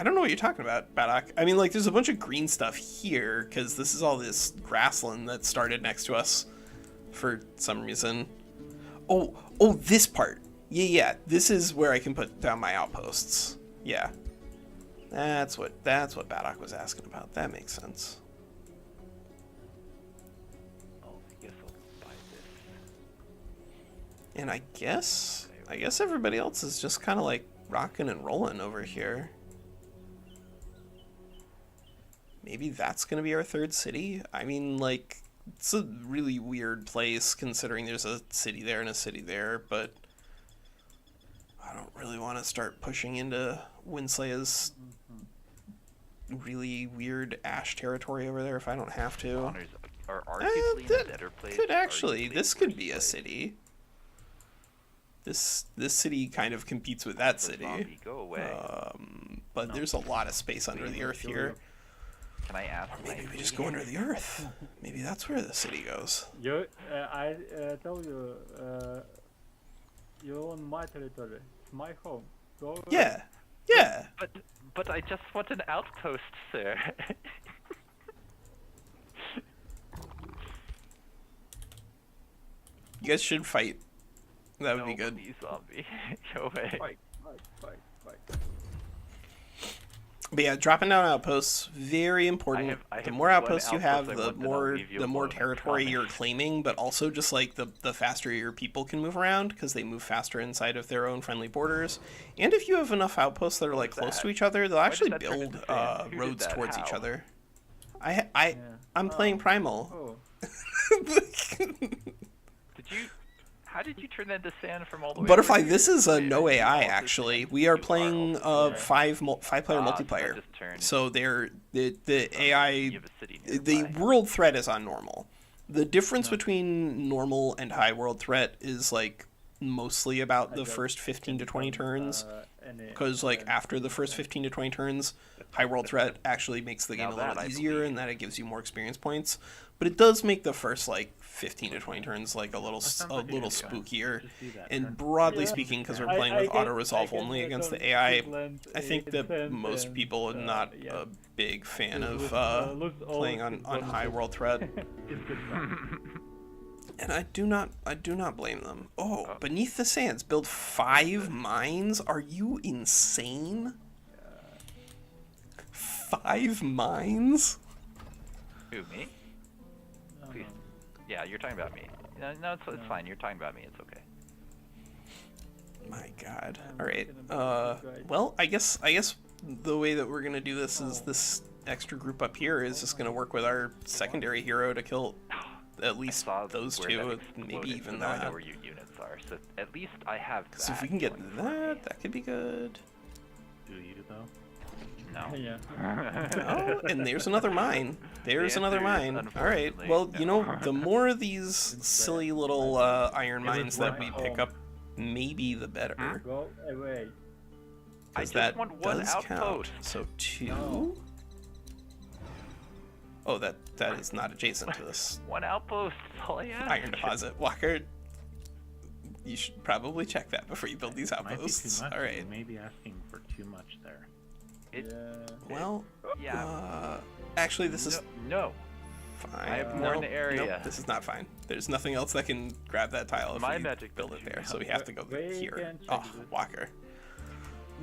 don't know what you're talking about, Baddock. I mean, like, there's a bunch of green stuff here, because this is all this grassland that started next to us for some reason. Oh, this part. Yeah, this is where I can put down my outposts. Yeah. That's what Baddock was asking about. That makes sense. Oh, I guess I'll buy this. And I guess everybody else is just kind of like rocking and rolling over here. Maybe that's going to be our 3rd city? I mean, like, it's a really weird place considering there's a city there and a city there, but I don't really want to start pushing into WinSlaya's really weird ash territory over there if I don't have to. Honors are arguably in a better place. Could actually, arguably this in could worse be a place. city. This city kind of competes with that The city. zombie, go away. But there's a lot of space under the earth here. Can I ask? Maybe we just go under the earth. Maybe that's where the city goes. I told you, you're on my territory. It's my home. Go away. Yeah. Yeah. But I just want an outpost, sir. You guys should fight. That would be good. Please, zombie. Go away. Fight. But yeah, dropping down outposts, very important. I have the more one outposts you have, outpost I the want, then I'll more leave you the more alone, I territory promise. you're claiming, but also just like the faster your people can move around because they move faster inside of their own friendly borders. And if you have enough outposts that are like close that? to each other, they'll Why actually did that turn build into sand? Who did roads that? towards each How? other. Yeah. I'm playing Primal. Oh. How did you turn that into sand from all the way? Butterfly, over here? this is a Wait, no I AI also actually. think We are you playing also- five player So that multiplayer. just turned- So the AI You have a city the nearby. world threat is on normal. The difference between normal and high world threat is like mostly about the first 15 to 20 turns, because like after the first 15 to 20 turns, high world threat actually makes the game Now a little that I easier believe. and that it gives you more experience points. But it does make the first like 15 to 20 turns like a little sounds like a good idea. spookier. Just do that. And broadly Yeah. speaking, because we're I- playing I with can- auto resolve I can only get against some the AI, Finland I think that intent most and, people are not yeah. a big fan Lose- of lose all playing on one high of world threat. It's good fun. And I do not blame them. Oh, beneath the sands, build 5 mines? Are you insane? 5 mines? Who, me? No, Please. no. Yeah, you're talking about me. No, it's fine. You're talking about me. It's okay. My God. I'm All right. thinking about it, right. Well, I guess the way that we're gonna do this is this extra group up here is just gonna work with our secondary hero to kill at least Saw those where two, that maybe exploded, even so now I know that. where your units are. So at least I have that. So if we can get going for me. that could be good. Do you though? No. Yeah. Oh, and there's another mine. There's The another answer is, mine. All right. unfortunately, Well, you no. know, the more of these silly little iron It was mines that we right pick home. up, maybe the better. Go away. I Because just that want one does count. outpost. So 2. No. Oh, that is not adjacent to this One outpost. That's all I ask. iron deposit. Walker, you should probably check that before you build these Might be too outposts. much. All right. You may be asking for too much there. It- Yeah. Well, Yeah. actually, this is No. fine. I have no, more in the area. Nope, this is not fine. There's nothing else that can grab that tile if My we magic build it bench, there. yeah. So we have to go We here. can check Oh, this. Walker.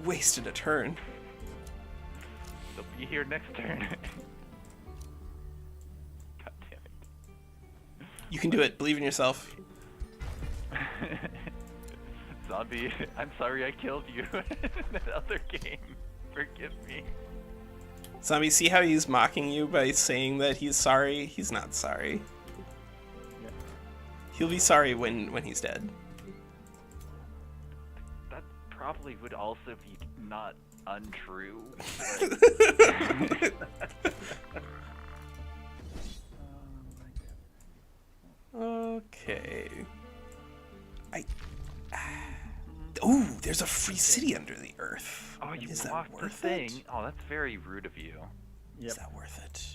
Wasted a turn. They'll be here next turn. God damn You can do it. Believe in yourself. it. Zombie, I'm sorry I killed you in that other game. Forgive me. Zombie, see how he's mocking you by saying that he's sorry? He's not sorry. Yeah. He'll be sorry when he's dead. That probably would also be not untrue. Okay. Oh, there's a free city under the earth. Oh, you Is that blocked the worth thing. it? Oh, that's very rude of you. Yep. Is that worth it?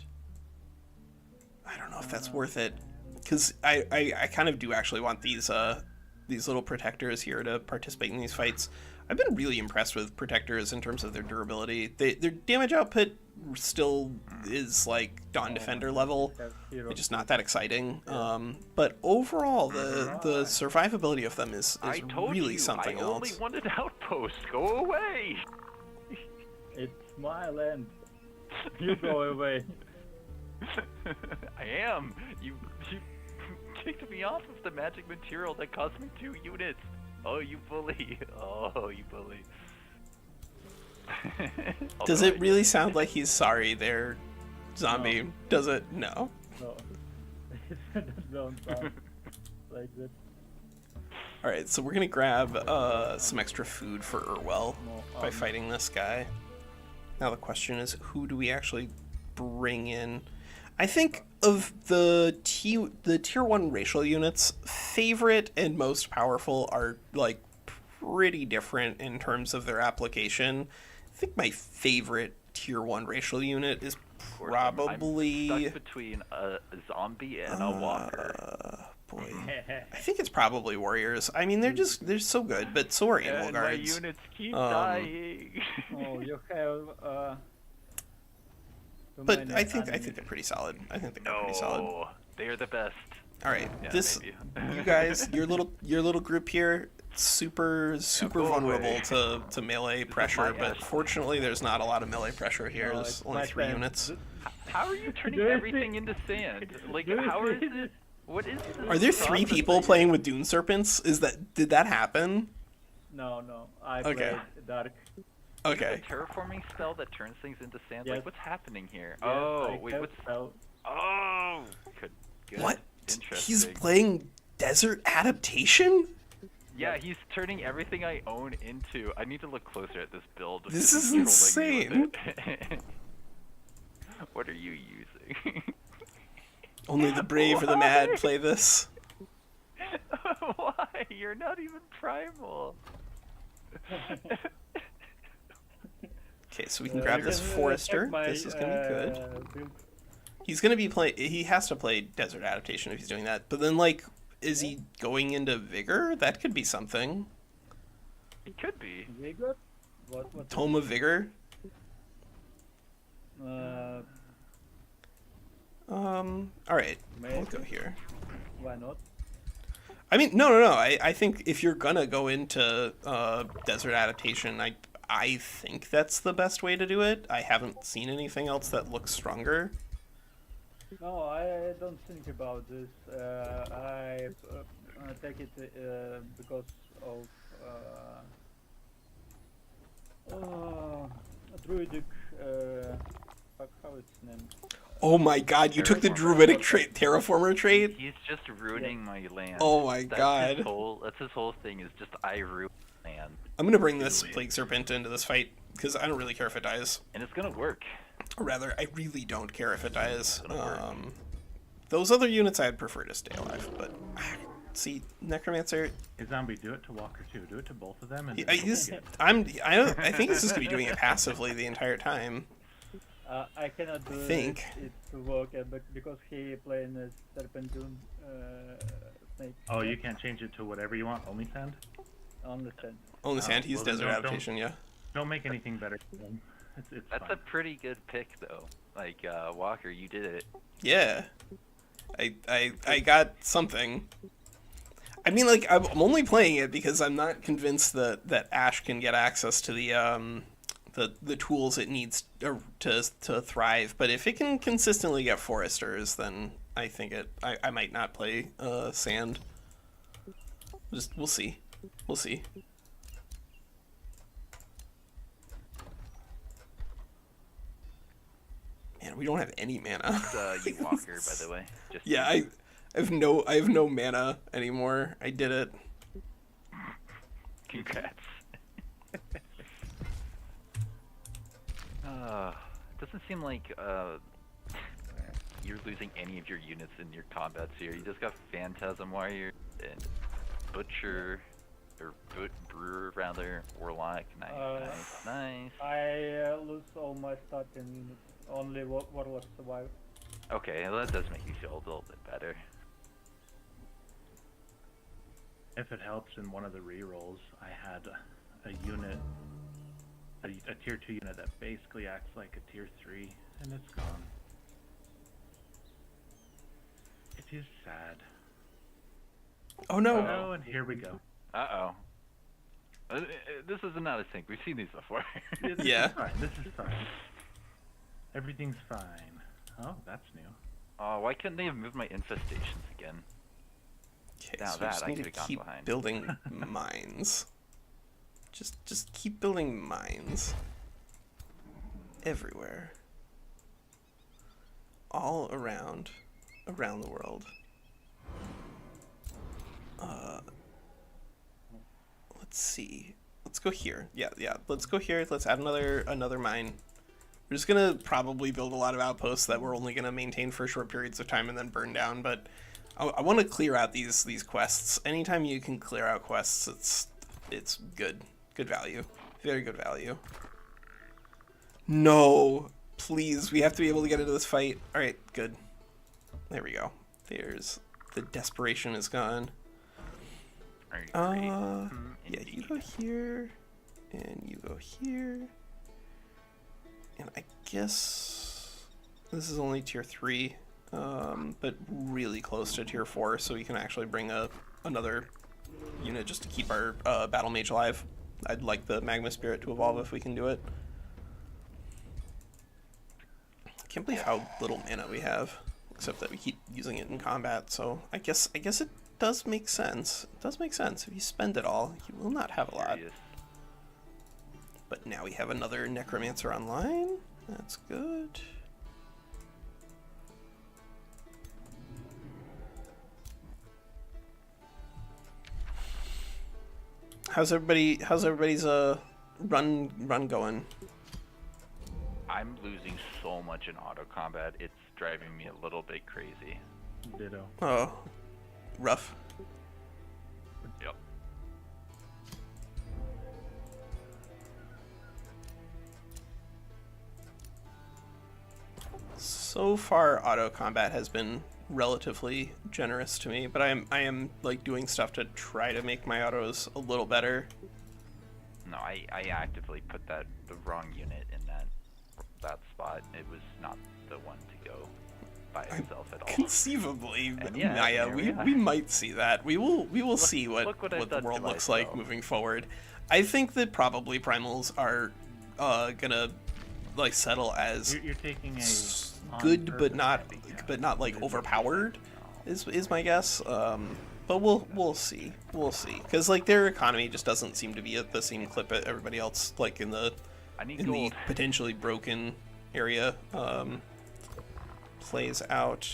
I don't know if that's worth it, because I kind of do actually want these little protectors here to participate in these fights. I've been really impressed with protectors in terms of their durability. Their damage output still is like Dawn Defender level. Have hero. It's just not that exciting. But overall, the survivability of them is I told really you, something I else. only wanted outposts. Go away. It's my land. You go away. I am. You kicked me off of the magic material that cost me 2 units. Oh, you bully. Oh, you bully. Does Although it really sound like he's sorry there, Zombie? No. Does it? No. No. That don't sound like that. Alright, so we're gonna grab some extra food for Urwell No, by fighting this guy. Now the question is, who do we actually bring in? I think of the tier 1 racial units, favorite and most powerful are like pretty different in terms of their application. I think my favorite tier 1 racial unit is Or I'm probably... stuck between a zombie and a walker. Boy. I think it's probably warriors. I mean, they're so good, but so are animal And my guards. units keep dying. Oh, you have too But many I think enemies. they're pretty solid. I think they're pretty solid. No, they are the best. All right, Yeah, this maybe. you guys, your little group here, super go vulnerable away. to melee is pressure. my But Ashley. fortunately, there's not a lot of melee pressure here. No, There's it's only my 3 friend. units. How are you turning Do you everything see- into sand? Like, do you how is see it? What is this? Are there 3 people processing? playing with Dune Serpents? Did that happen? No, I Okay. played Dark. Okay. A terraforming spell that turns things into sand? Yes. Like, what's happening here? Yes, Oh, I wait, have what's... spell. Oh! Good. What? Interesting. He's playing Desert Adaptation? Yeah, he's turning everything I own into... I need to look closer at this build. This He's is trolling me insane. with it. What are you using? Only the brave or the mad play this. Why? You're not even primal. Okay, so we can grab You this can, Forester. check my, This is gonna be good. build. He's gonna be he has to play Desert Adaptation if he's doing that. But then, like, is he going into Vigor? That could be something. It could be. Vigor? What? Tome of Vigor. All right. We'll Maybe. go here. Why not? I mean, no. I think if you're gonna go into Desert Adaptation, I think that's the best way to do it. I haven't seen anything else that looks stronger. No, I don't think about this. I take it because of druidic. How it's named? Oh my God! You took the Terraformer. druidic terraformer trait. He's just ruining my land. Oh my That's God! That's his whole thing, is just I ruin land. I'm gonna bring this Plague Serpent into this fight because I don't really care if it dies. And it's gonna work. Or rather, I really don't care if it dies. Gonna work. Those other units I'd prefer to stay alive, but see, Necromancer. Hey, Zombie, do it to Walker too. Do it to both of them. And I think he's just gonna be doing it passively the entire time. I cannot do think. it to work because he playing a Serpentine snake. Oh, you can't change it to whatever you want. Only sand. Understand? Only sand. He's well, then Desert don't- Adaptation. Yeah. Don't make anything better for them. It's That's fine. a pretty good pick, though. Like, Walker, you did it. Yeah. I got something. I mean, like, I'm only playing it because I'm not convinced that Ash can get access to the tools it needs to thrive. But if it can consistently get Foresters, then I think I might not play Sand. We'll see. We'll see. Man, we don't have any mana. It's, you Walker, by the way. Just Yeah, I have no mana anymore. I did it. Congrats. Doesn't seem like you're losing any of your units in your combats here. You just got Phantasm Warrior and Butcher, or Brewer rather, Warlock. Nice. I lose all my starting units. Only Warlock survive. Okay, well, that does make me feel a little bit better. If it helps, in one of the rerolls, I had a unit, a tier 2 unit that basically acts like a tier 3, and it's gone. It is sad. Oh no. Oh, and here we go. Uh-oh. This is not a sync. We've seen these before. This Yeah. is fine. This is fine. Everything's fine. Oh, that's new. Oh, why couldn't they have moved my infestations again? Okay, Now so we that just I need to could've gone keep behind. building mines. Just keep building mines. Everywhere. All around the world. Let's see. Let's go here. Yeah. Let's go here. Let's add another mine. We're just gonna probably build a lot of outposts that we're only gonna maintain for short periods of time and then burn down. But I want to clear out these quests. Anytime you can clear out quests, it's good value, very good value. No, please, we have to be able to get into this fight. All right, good. There we go. There's the desperation is gone. Yeah, you go here, and you go here, and I guess this is only tier 3, but really close to tier 4, so we can actually bring another unit just to keep our battle mage alive. I'd like the magma spirit to evolve if we can do it. I can't believe how little mana we have, except that we keep using it in combat. So I guess it does make sense. It does make sense. If you spend it all, you will not have a lot. But now we have another Necromancer online. That's good. How's everybody's run going? I'm losing so much in auto combat. It's driving me a little bit crazy. Ditto. Oh, rough. Yep. So far, auto combat has been relatively generous to me, but I am like doing stuff to try to make my autos a little better. No, I actively put the wrong unit in that spot. It was not the one to go by itself at all. Conceivably, And yeah, Naya, we might see that. We will see what I've the done world to looks like myself. moving forward. I think that probably primals are gonna like settle as You're taking a good on but purpose, not like overpowered is my guess. But we'll see because like their economy just doesn't seem to be at the same clip that everybody else like in the I need the gold. potentially broken area plays out.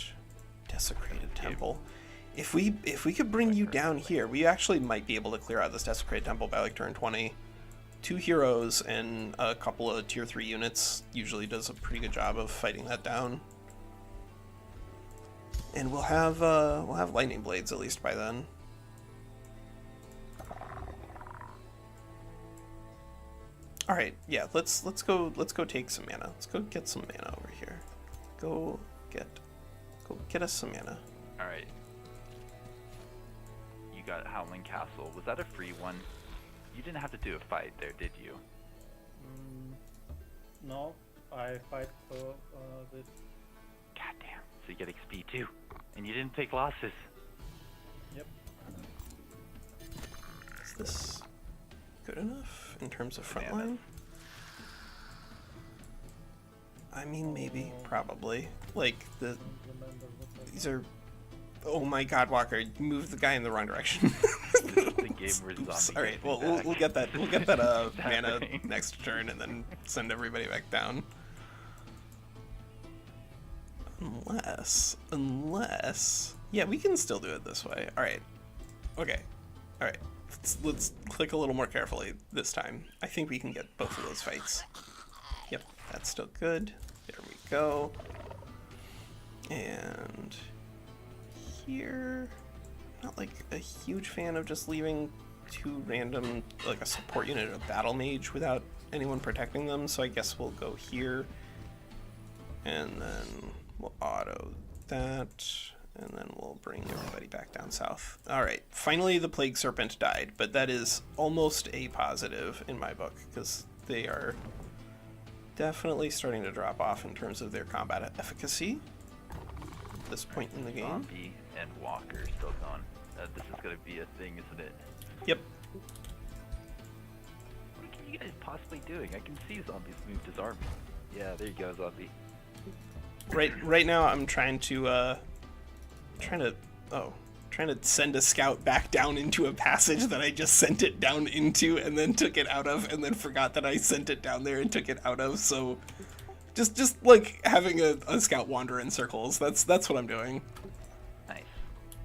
Desecrated temple. If we could bring you down here, we actually might be able to clear out this desecrated temple by like turn 20. 2 heroes and a couple of tier 3 units usually does a pretty good job of fighting that down. And we'll have lightning blades at least by then. All right, yeah, let's go take some mana. Let's go get some mana over here. Go get us some mana. All right. You got Howling Castle. Was that a free one? You didn't have to do a fight there, did you? No, I fight for this. Goddamn. So you get XP too, and you didn't take losses. Yep. Is this good enough in terms of Bananas. frontline? I mean, maybe, probably. Like these are. Oh my God, Walker! You moved the guy in the wrong direction. This is the game where Oops, zombie all right, gets well, back. we'll get that It's mana happening. next turn, and then send everybody back down. Unless, yeah, we can still do it this way. All right, okay, all right. Let's click a little more carefully this time. I think we can get both of those fights. Yep, that's still good. There we go. And here, not like a huge fan of just leaving 2 random, like a support unit and a battle mage without anyone protecting them, so I guess we'll go here, and then we'll auto that, and then we'll bring everybody back down south. Alright, finally the Plague Serpent died, but that is almost a positive in my book, because they are definitely starting to drop off in terms of their combat efficacy at this point in the game. Zombie and Walker still going. This is gonna be a thing, isn't it? Yep. What are you guys possibly doing? I can see zombies move his army. Yeah, there you go, zombie. Right now I'm trying to send a scout back down into a passage that I just sent it down into and then took it out of and then forgot that I sent it down there and took it out of, so just like having a scout wander in circles. That's what I'm doing. Nice.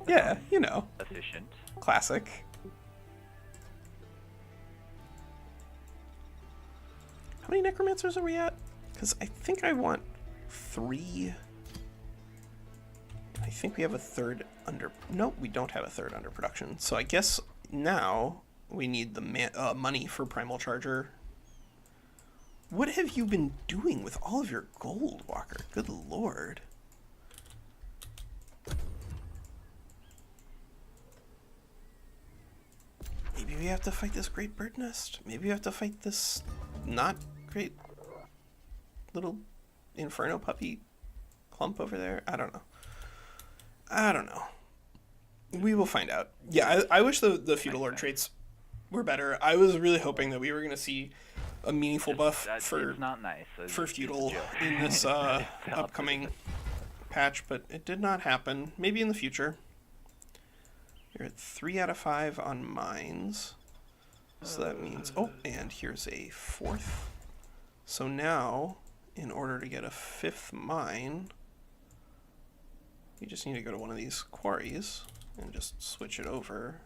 Yeah, you know, Efficient. classic. How many necromancers are we at? Because I think I want 3. I think we have a third under. Nope, we don't have a third under production. So I guess now we need the money for Primal Charger. What have you been doing with all of your gold, Walker? Good lord. Maybe we have to fight this great bird nest. Maybe we have to fight this not great little inferno puppy clump over there. I don't know. I don't know. We will find out. Yeah, I wish the feudal lord traits were better. I was really hoping that we were going to see a meaningful buff for not nice. for feudal in this upcoming patch, but it did not happen. Maybe in the future. You're at 3 out of 5 on mines. So that means... Oh, and here's a 4th. So now, in order to get a 5th mine, we just need to go to one of these quarries and just switch it over.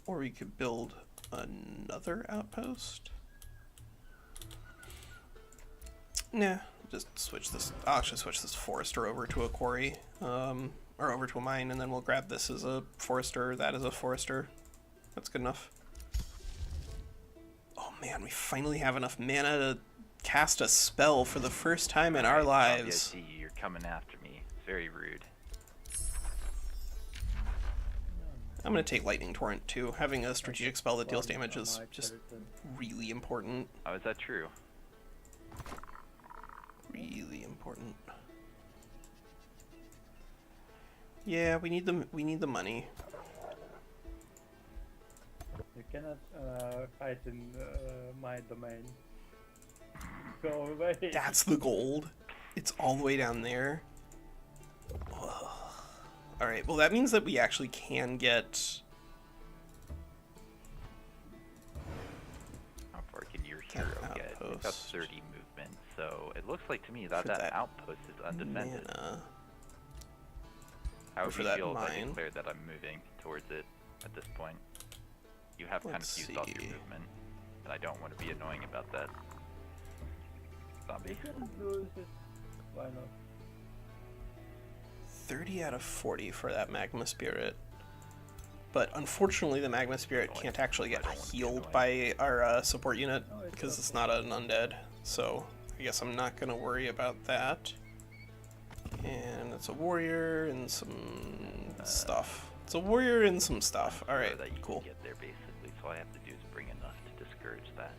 Or we could build another outpost. Nah, just switch this... I'll actually switch this forester over to a quarry. Or over to a mine, and then we'll grab this as a forester, that as a forester. That's good enough. Oh man, we finally have enough mana to cast a spell for the first time in our lives. You're coming after me. Very rude. I'm gonna take Lightning Torrent too. Having a strategic spell that deals damage is just really important. Oh, is that true? Really important. Yeah, we need the money. You cannot fight in my domain. Go away. That's the gold. It's all the way down there. Alright, well that means that we actually can get... How far can your hero get? He's got 30 movement, so it looks like to me that that outpost is undefended. Mana. How would For you that feel if I mine. declared that I'm moving towards it at this point? You have kind of used off your movement, and I don't want to be annoying about that. Zombie. Why not? 30 out of 40 for that Magma Spirit. But unfortunately the Magma Spirit can't actually get healed by our support unit because it's not an undead. So I guess I'm not going to worry about that. And it's a warrior and some stuff. It's a warrior and some stuff. Alright, that you cool. can get there basically, so all I have to do is bring enough to discourage that.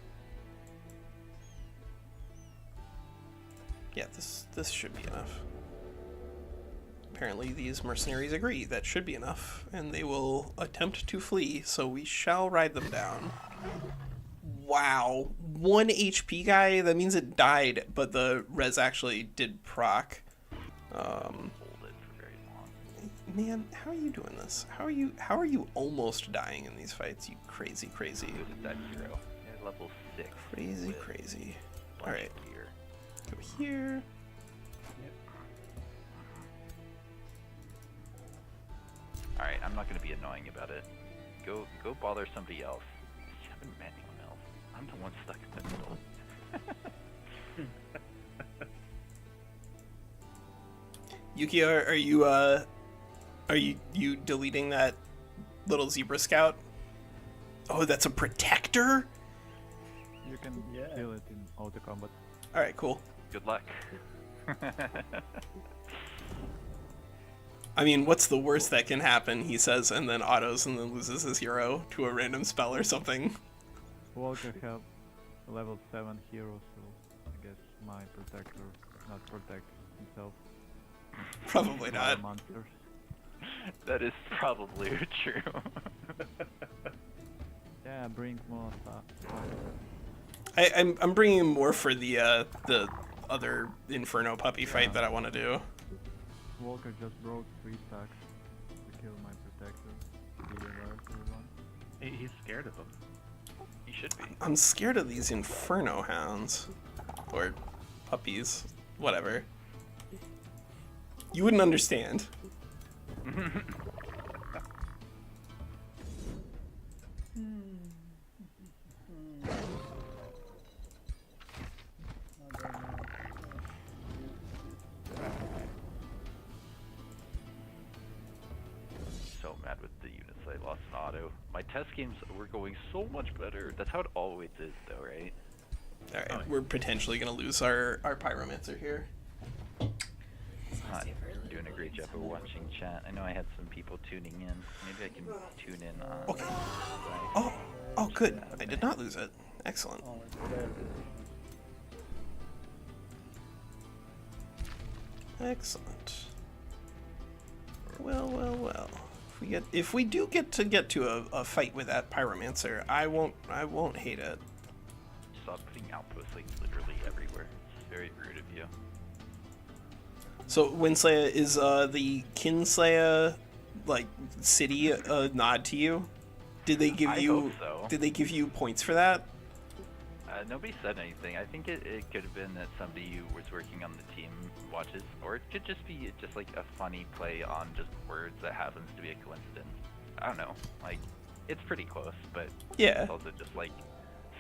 Yeah, this should be enough. Apparently these mercenaries agree that should be enough, and they will attempt to flee, so we shall ride them down. Wow, 1 HP guy? That means it died, but the res actually did proc. Hold it for very long. Man, how are you doing this? How are you almost dying in these fights, you crazy? Good at that hero. Yeah, level 6. Crazy. Alright, Gear. go here. Alright, I'm not going to be annoying about it. Go bother somebody else. You haven't met anyone else. I'm the one stuck in the middle. Yuki, are you deleting that little zebra scout? Oh, that's a protector? You can kill it in auto combat. Alright, cool. Good luck. I mean, what's the worst that can happen, he says, and then autos and then loses his hero to a random spell or something. Walker have a level 7 hero, so I guess my protector not protect himself. Probably by not. monsters. That is probably true. Yeah, bring more stuff. I'm bringing more for the other Inferno puppy fight that I want to do. Walker just broke 3 stacks to kill my protector. Be aware, everyone. He's scared of him. He should be. I'm scared of these Inferno hounds. Or puppies. Whatever. You wouldn't understand. So mad with the units I lost in auto. My test games were going so much better. That's how it always is though, right? All right, Oh, yeah. we're potentially gonna lose our pyromancer here. Not doing a great job of watching chat. I know I had some people tuning in. Maybe I can tune in on. Okay. Skype. Oh, good. I did not lose it. Excellent. Oh, it's there. Excellent. Well. If we do get to a fight with that pyromancer, I won't hate it. Stop putting outposts like literally everywhere. It's very rude of you. So WinSlaya, is the Kinslaya like city a nod to you? Did they give I you hope so. Did they give you points for that? Nobody said anything. I think it could have been that somebody who was working on the team watches, or it could just be just like a funny play on just words that happens to be a coincidence. I don't know. Like, it's pretty close, but Yeah. it's also just like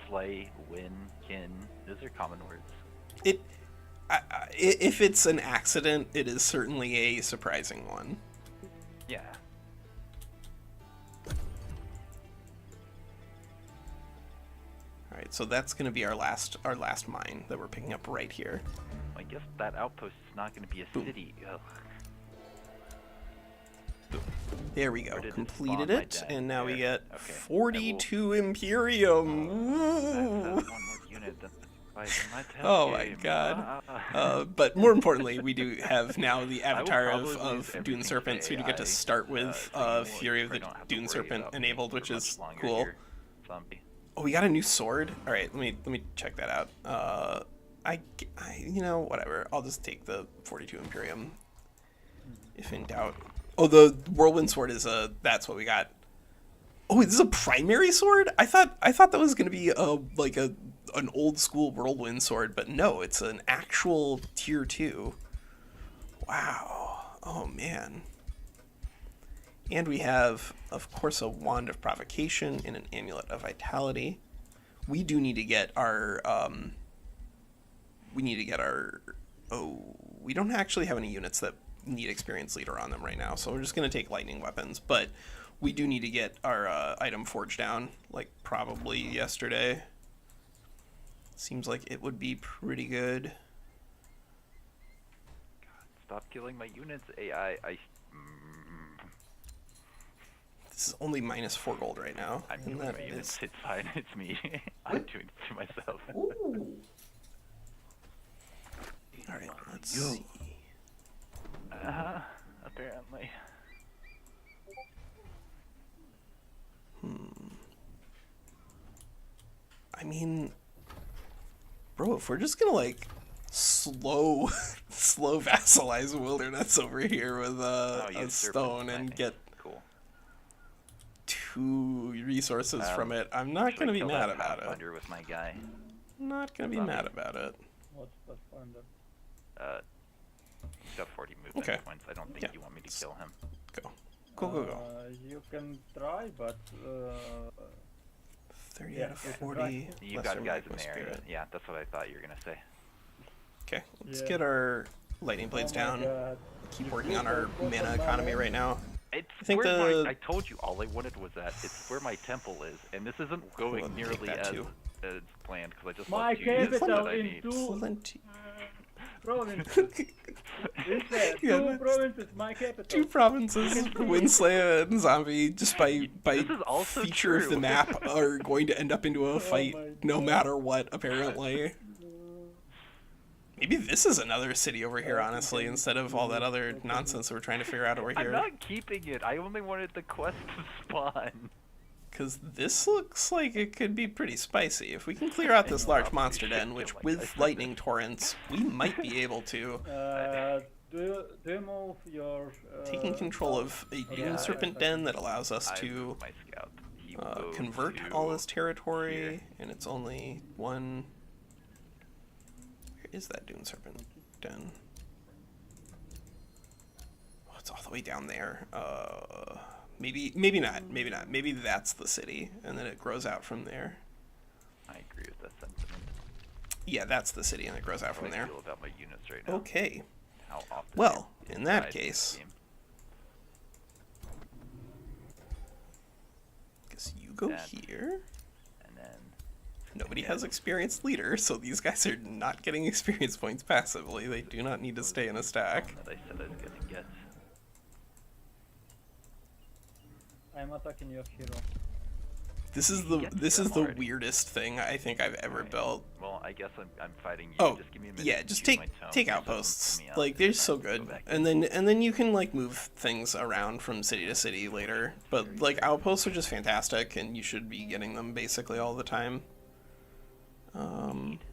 slay, win, kin. Those are common words. If it's an accident, it is certainly a surprising one. Yeah. All right, so that's going to be our last mine that we're picking up right here. I guess that outpost is not going to be a Boom. city. Ugh. There we go. Where did it Completed spawn? My it, dead. and now we There. get Okay. 42 Imperium. Woo! That's one more unit than my Oh my god. But more importantly, we do have now the avatar probably lose of everything Dune Serpent, so we do get to AI, start with so you won't- Fury of I the don't have to Dune worry Serpent about enabled, me which for is much longer cool. here, zombie. Oh, we got a new sword. All right, let me check that out. I whatever. I'll just take the 42 Imperium if in doubt. Oh, the Whirlwind sword is that's what we got. Oh, this is a primary sword? I thought that was gonna be an old school Whirlwind sword, but no, it's an actual tier 2. Wow. Oh man. And we have, of course, a Wand of Provocation and an Amulet of Vitality. We do need to get our we don't actually have any units that need Experience Leader on them right now, so we're just going to take Lightning Weapons, but we do need to get our item forge down, like probably yesterday. Seems like it would be pretty good. Stop killing my units, AI. This is only -4 gold right now. I'm and doing that my units. is- It's fine. It's me. I'm doing it to myself. Ooh. All right, let's see. Apparently. I mean, bro, if we're just gonna like slow vassalize Wilderness over here with a use stone serpents, and nice. get Cool. 2 resources from it, I'm not gonna be mad about it. Pathfinder with my guy. I'm not gonna be Zombie. mad about it. What's Pathfinder? He's got 40 movement Okay. points. I don't think Yeah. you want me to kill him. Go. You can try, but 30 Yeah, out of it's 40. right. You Lesser got guys in Magma the area. Spirit. Yeah, that's what I thought you were gonna say. Okay, let's Yeah. get our lightning blades oh my down. God. Keep working on our mana economy right now. It's I think where the- I told you all I wanted was that it's where my temple is, and this isn't going We'll take nearly that as too. planned because I just My lost 2 units capital that I in need. 2 Plenty. provinces. Is there Yeah, 2 that's- provinces? My capital. 2 provinces, WinSlaya and Zombie, just by This is also feature of the true. map, are going to end up into a fight my no matter what, apparently. Maybe this is another city over here, honestly, instead of all that other nonsense that we're trying to figure out over I'm here. not keeping it. I only wanted the quest to spawn. Because this looks like it could be pretty spicy. If we can clear out this large monster den, which with lightning torrents, we might be able to. Do you move your Taking control of a yeah, Dune Serpent den that allows us I to moved my scout. He will go convert to all this territory, here. and it's only one. Where is that Dune Serpent den? Oh, it's all the way down there. Maybe not. Maybe that's the city, and then it grows out from there. I agree with that sentiment. Yeah, that's the city, and it grows out How from I there. feel about my units right now. Okay. How often Well, they in that die this case, game. guess you go That. here. And then nobody has experienced leader, so these guys are not getting experience points passively. They do not need to stay in a stack. That I said I was gonna get. I'm attacking your hero. This is the weirdest thing I think I've ever built. Well, I guess I'm fighting you. Oh, just give me a minute yeah, to just choose take my tone. take There's outposts. something to me Like else they're that so I can go good, back and then you can like move things around from city to city later. But like outposts are just fantastic, and you should be getting them basically all the time.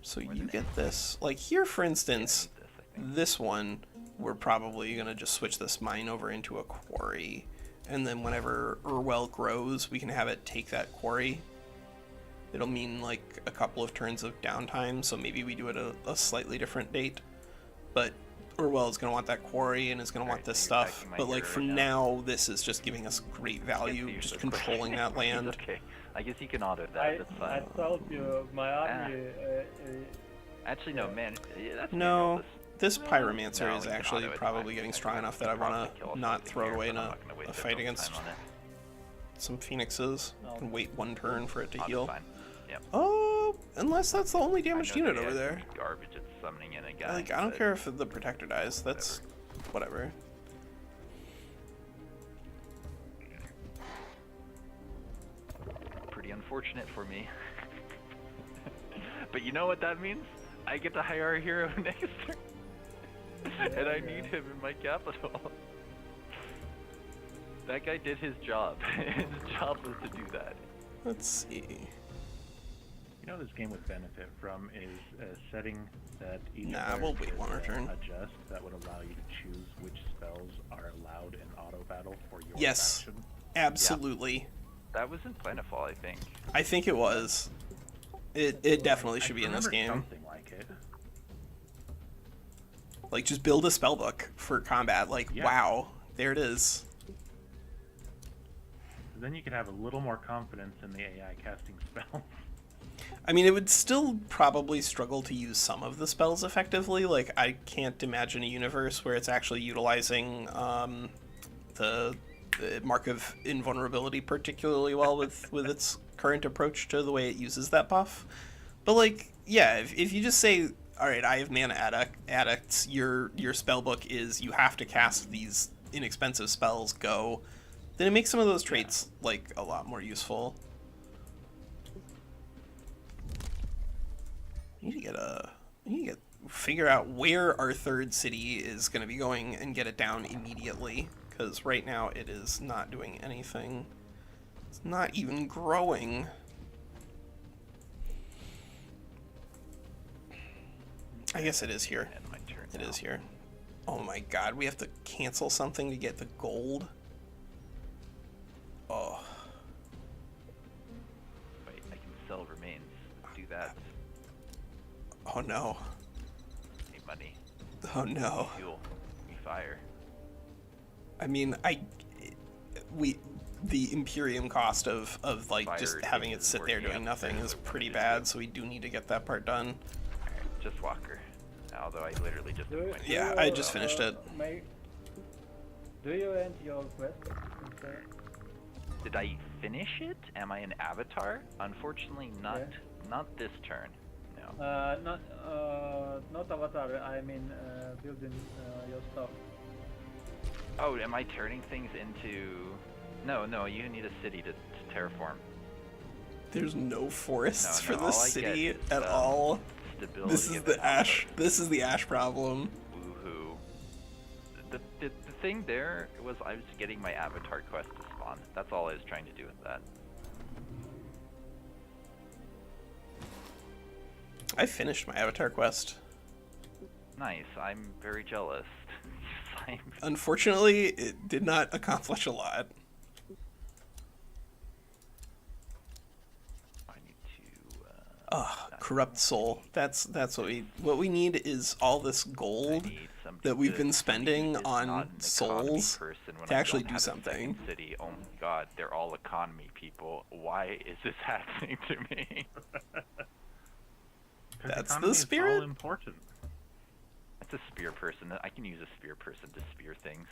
So you get this. Like here, for instance, this one, we're probably gonna just switch this mine over into a quarry, and then whenever Urwell grows, we can have it take that quarry. It'll mean like a couple of turns of downtime, so maybe we do it a slightly different date. But Urwell is going to want that quarry and is going to want this stuff. But like for now, this is just giving us great value, just controlling that land. Okay, I guess you can auto that. That's fine. I told you my army. Actually, no, man. That's No, manual. this Pyromancer No, is we can actually auto it. probably getting strong enough that I want to not throw it away in a fight against some Phoenixes. And wait one turn for it to heal. Fine. Yep. Oh, unless that's the only damaged unit over there. Garbage at summoning in a guy. Like, I don't care if the Protector dies. That's whatever. Pretty unfortunate for me. But you know what that means? I get to hire a hero next turn. And I need him in my capital. That guy did his job. His job was to do that. Let's see. You know, this game would benefit from is a setting that each We'll wait one more turn. adjust that would allow you to choose which spells are allowed in auto battle for your Yes, faction. absolutely. That was in Planetfall, I think. I think it was. It definitely should be in this game. Something like it. Like, just build a spellbook for combat. Like, wow, there it is. Then you could have a little more confidence in the AI casting spell. I mean, it would still probably struggle to use some of the spells effectively. Like, I can't imagine a universe where it's actually utilizing the Mark of Invulnerability particularly well with its current approach to the way it uses that buff. But, like, yeah, if you just say, all right, I have mana addicts, your spellbook is you have to cast these inexpensive spells, go, then it makes some of those traits, like, a lot more useful. We need to figure out where our third city is going to be going and get it down immediately, because right now it is not doing anything. It's not even growing. I guess it is here. It is here. Oh my god, we have to cancel something to get the gold? Oh. Wait, I can sell remains. Do that. Oh no. Need money. Oh no. Fuel. We fire. I mean, the Imperium cost of like Fire just having it sit there doing nothing is pretty bad, so we do need to get that part done. Alright, just Walker. Although I literally just appointed him. Yeah, I just finished it. Do you end your quest? Did I finish it? Am I an avatar? Unfortunately, not this turn. No. Not avatar. I mean, building your stuff. Oh, am I turning things into? No. You need a city to terraform. There's no forests No, for this all I get city is, at all. Stability This is of the ash. This is the ash problem. Woohoo. The thing there was I was getting my avatar quest to spawn. That's all I was trying to do with that. I finished my avatar quest. Nice. I'm very jealous. Unfortunately, it did not accomplish a lot. I need to. Corrupt soul. That's what we need is all this gold that we've been spending on souls to actually do something. City. Oh my god, they're all economy people. Why is this happening to me? That's the spirit. All important. That's a spear person. I can use a spear person to spear things.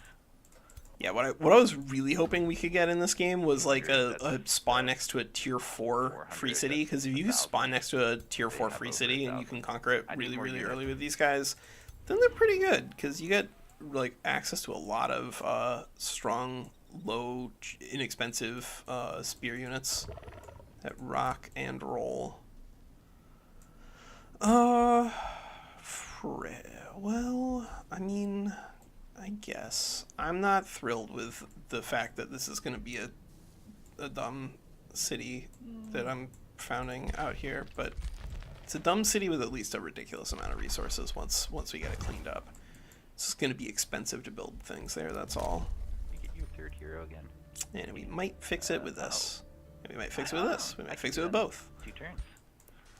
Yeah, what I was really hoping we could get in this game was like a spawn next to a tier 4 free city, because if you spawn next to a tier 4 free city and you can conquer it really, really early with these guys, then they're pretty good, because you get like access to a lot of strong, low, inexpensive spear units that rock and roll. Well, I mean, I guess. I'm not thrilled with the fact that this is going to be a dumb city that I'm founding out here, but it's a dumb city with at least a ridiculous amount of resources once we get it cleaned up. It's just going to be expensive to build things there, that's all. You get your third hero again. And we might fix it with this. And we might fix it with this. We might fix it with both. 2 turns.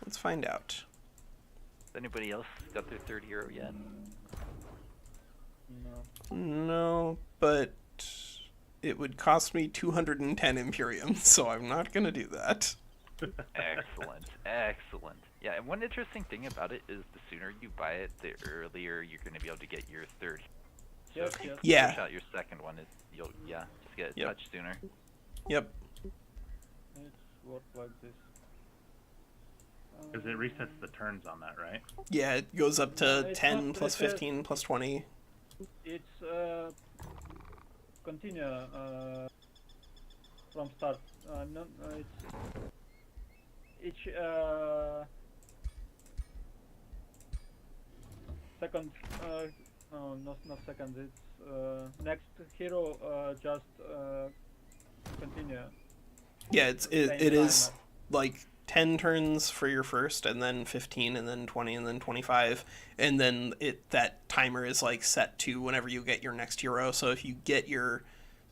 Let's find out. Has anybody else got their third hero yet? No. No, but it would cost me 210 Imperium, so I'm not going to do that. Excellent, excellent. Yeah, and one interesting thing about it is the sooner you buy it, the earlier you're going to be able to get your third. So Yes, if you yes. Yeah. push out your second one, you'll just get it Yep. touch sooner. Yep. It's work like this. Because it resets the turns on that, right? Yeah, it goes up to It's 10 not plus like 15 plus 20. It's continue from start. No, it's each second. No, not second. It's next hero just continue. Yeah, it Same is timer. like 10 turns for your first, and then 15, and then 20, and then 25, and then that timer is like set to whenever you get your next hero. So if you get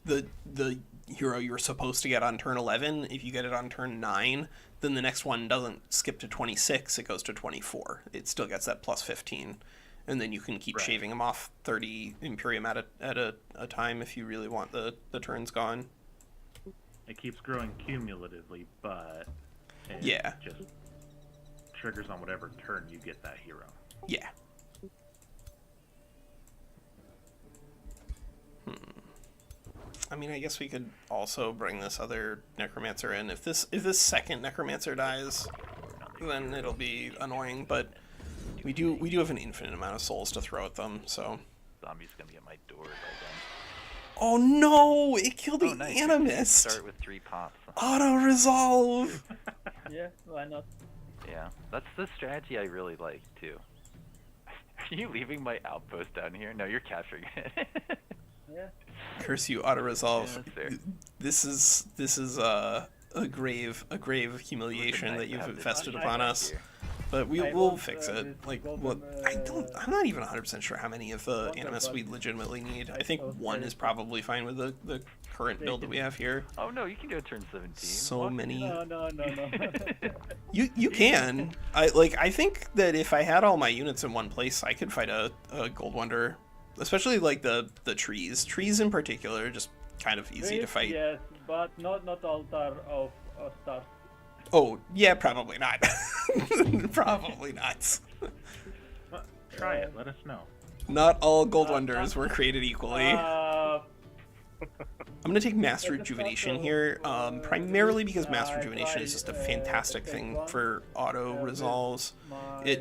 the hero you're supposed to get on turn 11, if you get it on turn 9, then the next one doesn't skip to 26, it goes to 24. It still gets that plus 15, and then you can keep Right. shaving them off 30 Imperium at a time if you really want the turns gone. It keeps growing cumulatively, but it Yeah. just triggers on whatever turn you get that hero. Yeah. I mean, I guess we could also bring this other Necromancer in. If this second Necromancer dies, then it'll be annoying, but we do have an infinite amount of souls to throw at them, so. Zombie's gonna be at my door by then. Oh no! It killed the Oh, nice. Animist! Start with 3 pops. Auto-resolve! Yeah, why not? Yeah, that's the strategy I really like too. Are you leaving my outpost down here? No, you're capturing it. Yeah. Curse you, auto-resolve. Yeah, that's fair. This is a grave humiliation Nice that to you've have this invested I- upon back us. here. But I we'll want, fix this it. Like, golden, what? I'm not even 100% sure how many of the wonder animus we bug. legitimately need. I I think thought one there is is- probably fine with the current build that we have here. Oh no, you can do a turn 17. So What? many. No. You can. I think that if I had all my units in one place, I could fight a Gold Wonder. Especially like the trees. Trees in particular are just kind of easy to This, fight. Yes, but not altar of stars. Oh, yeah, probably not. Probably not. Well, try it. Let us know. Not all Gold Wonders were created equally. I'm going to take Master It's a Rejuvenation photo, here, primarily because Master I Rejuvenation is just a fantastic thing for auto-resolves.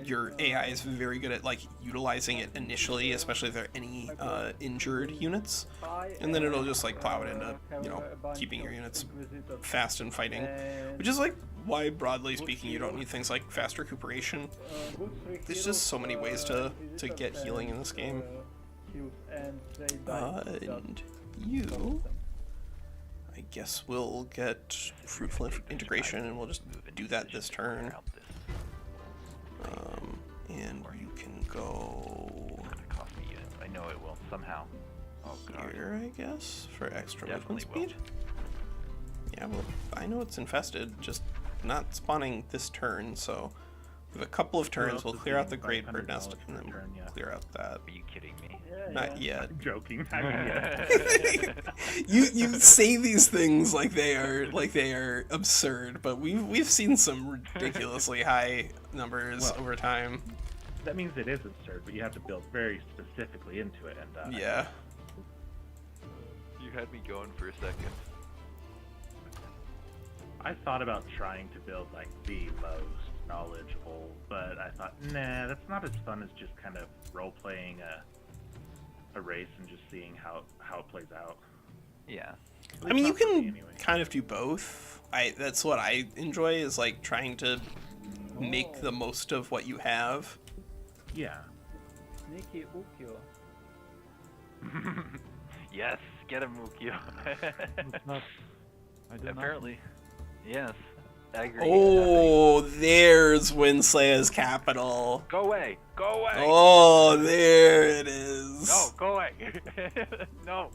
Your AI is very good at like utilizing it initially, especially if there are any injured units, and then it'll just like plow it into, keeping your units fast and fighting, which is like why, broadly speaking, you don't need things like fast recuperation. There's just so many ways to get healing in this game. And you, I guess we'll get Fruitful Integration, and we'll just do that this turn. And you can go Gonna cost me units. I know it will somehow. Oh god. here, I guess, for extra movement Definitely will. speed. Yeah, well, I know it's infested, just not spawning this turn, so we have a couple of turns. else We'll is clear out the getting Great Bird Nest, $500 and then per turn, yeah. clear out that. Are you kidding me? Not yet. I'm joking. I mean, yeah. You say these things like they are absurd, but we've seen some ridiculously high numbers Well, over time. That means it is absurd, but you have to build very specifically into it. And Yeah. had me going for a second. I thought about trying to build like the most knowledgeable, but I thought, nah, that's not as fun as just kind of role-playing a race and just seeing how it plays out. Yeah. At I least mean, you not for me, can anyway. kind of do both. That's what I enjoy, is like trying to make the most of what you have. Yeah. Sneaky Ukyo. Yes, get him, Mukio. It's not. I do Apparently. Yes. Agree. Oh, there's WinSlaya's capital. Go away! Go away! Oh, there it is. No, go away! No!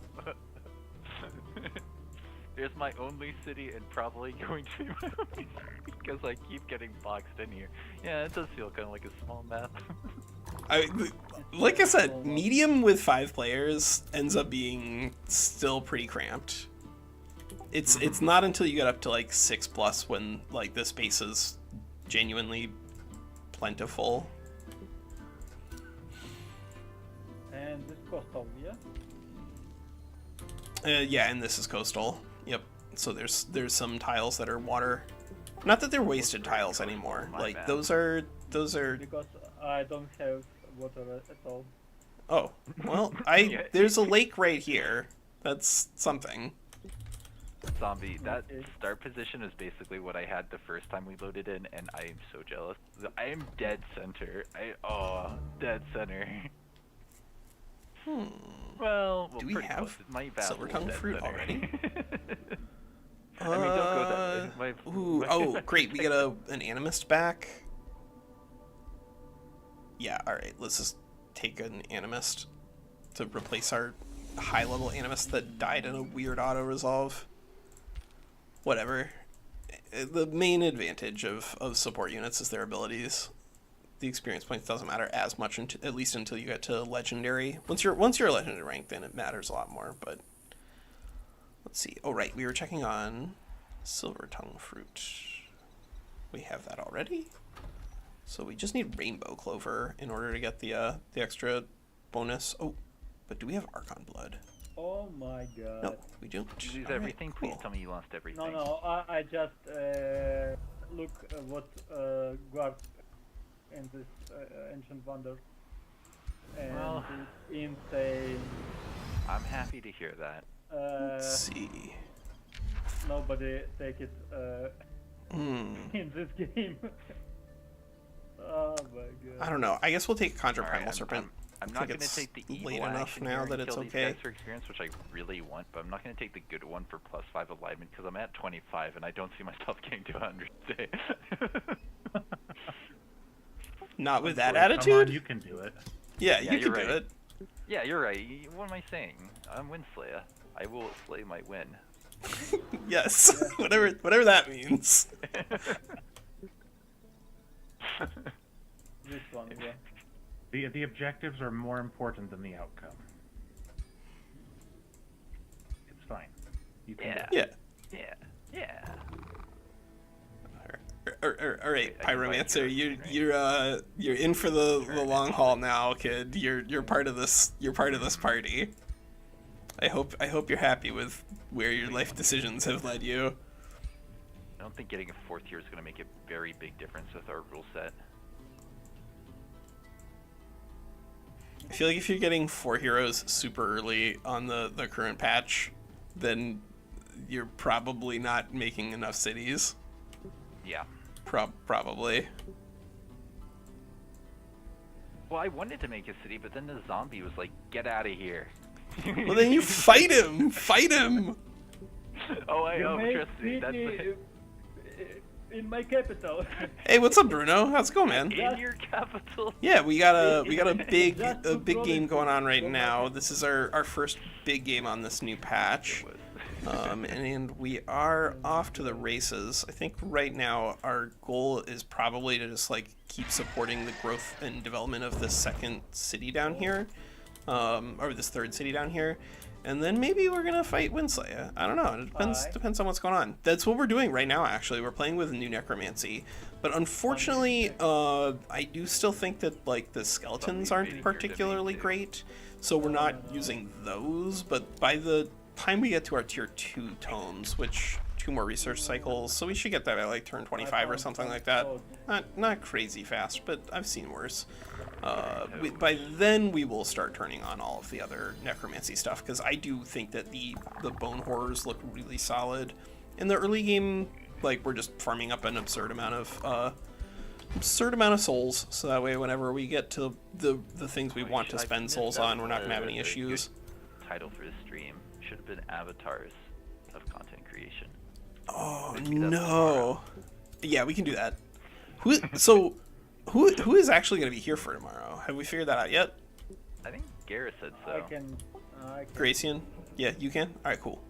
There's my only city and probably going to be my only city because I keep getting boxed in here. Yeah, it does feel kind of like a small map. Like I said, medium with 5 players ends up being still pretty cramped. It's not until you get up to like 6+ when like the space is genuinely plentiful. And this coastal, yeah? Yeah, and this is coastal. Yep. So there's some tiles that are water. Not that they're wasted tiles anymore. My Like bad. those are. Because I don't have water at all. Oh, well, there's a lake right here. That's something. Zombie, that Okay. start position is basically what I had the first time we loaded in, and I am so jealous. I am dead center. Dead center. Well, Do we pretty have close. My silver vassal tongue dead fruit center. already? I mean, don't go that way. Oh, great. We get an animist back. Yeah, alright. Let's just take an animist to replace our high-level animist that died in a weird auto-resolve. Whatever. The main advantage of support units is their abilities. The experience points doesn't matter as much, at least until you get to legendary. Once you're a legendary rank, then it matters a lot more, but... Let's see. Oh, right. We were checking on silver tongue fruit. We have that already. So we just need rainbow clover in order to get the extra bonus. Oh, but do we have Archon blood? Oh my god. No, we don't. Did you lose All right, everything? Please cool. tell me you lost everything. No, I just look what guard in this ancient wonder, and Well. it's insane. I'm happy to hear that. Let's see. Nobody take it in this game. Oh my god. I don't know. I guess we'll take Conjure Alright, Primal Serpent. I'm I not think going to it's take the evil late enough action now here and that it's kill these okay. guys for experience, which I really want, but I'm not going to take the good one for +5 alignment because I'm at 25 and I don't see myself getting to 100 today. Not with that Come on, attitude? you can do it. Yeah, Yeah, you you're can do right. it. Yeah, you're right. What am I saying? I'm WinSlaya. I will slay my win. Yes, whatever that means. This one, yeah. The objectives are more important than the outcome. It's fine. You can do Yeah. it. Yeah. Yeah. All right, I can buy Pyromancer, Garacian, you're in for the long haul now, kid. You're part of this. You're part of this party. I hope you're happy with where your life decisions have led you. I don't think getting a 4th tier is going to make a very big difference with our rule set. I feel like if you're getting 4 heroes super early on the current patch, then you're probably not making enough cities. Yeah. Probably. Well, I wanted to make a city, but then the zombie was like, "Get out of here." Well, then you fight him. Fight him. Oh, I You know. make Trust me. That's city in my capital. Hey, what's up, Bruno? How's it going, man? in your capital. Yeah, we got a big Just a to big game promise going on you, right don't now. have- This is our first big game on this new patch. And we are off to the races. I think right now our goal is probably to just like keep supporting the growth and development of this second city down here, or this third city down here, and then maybe we're gonna fight WinSlaya. I don't know. It depends on what's going on. That's what we're doing right now. Actually, we're playing with new Necromancy, but unfortunately, I do still think that like the skeletons aren't particularly great, so we're not using those. But by the time we get to our tier 2 tomes, which 2 more research cycles, so we should get that at like turn 25 or something like that. Not crazy fast, but I've seen worse. By then we will start turning on all of the other necromancy stuff, because I do think that the bone horrors look really solid. In the early game, like, we're just farming up an absurd amount of souls, so that way whenever we get to the things we want to spend souls on, we're not gonna have any issues. Title for this stream should have been avatars of content creation. Oh no! Yeah, we can do that. Who is actually gonna be here for tomorrow? Have we figured that out yet? I think Garrett said so. I can. Garacian? Yeah, you can? Alright, cool.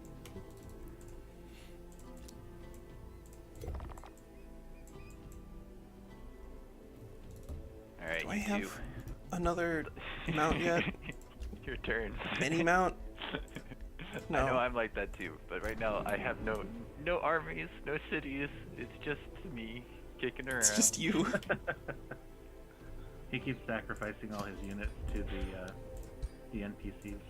Alright, Do I have another mount yet? Your turn. Mini mount? No. I know I'm like that too, but right now I have no armies, no cities. It's just me kicking around. It's just you. He keeps sacrificing all his units to the NPCs.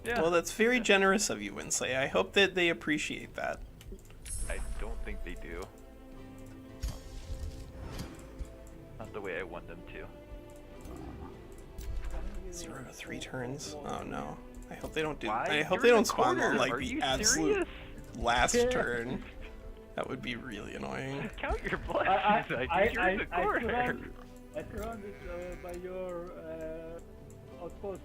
Yeah. Well, that's very generous of you, WinSlaya. I hope that they appreciate that. I don't think they do. Not the way I want them to. 0 to 3 turns? Oh no. I hope they don't do. Why? I hope You're they in don't the spawn corner. on like Are the you absolute serious? last turn. That would be really annoying. Count your blessings. You're in the corner. I surrounded by your outpost.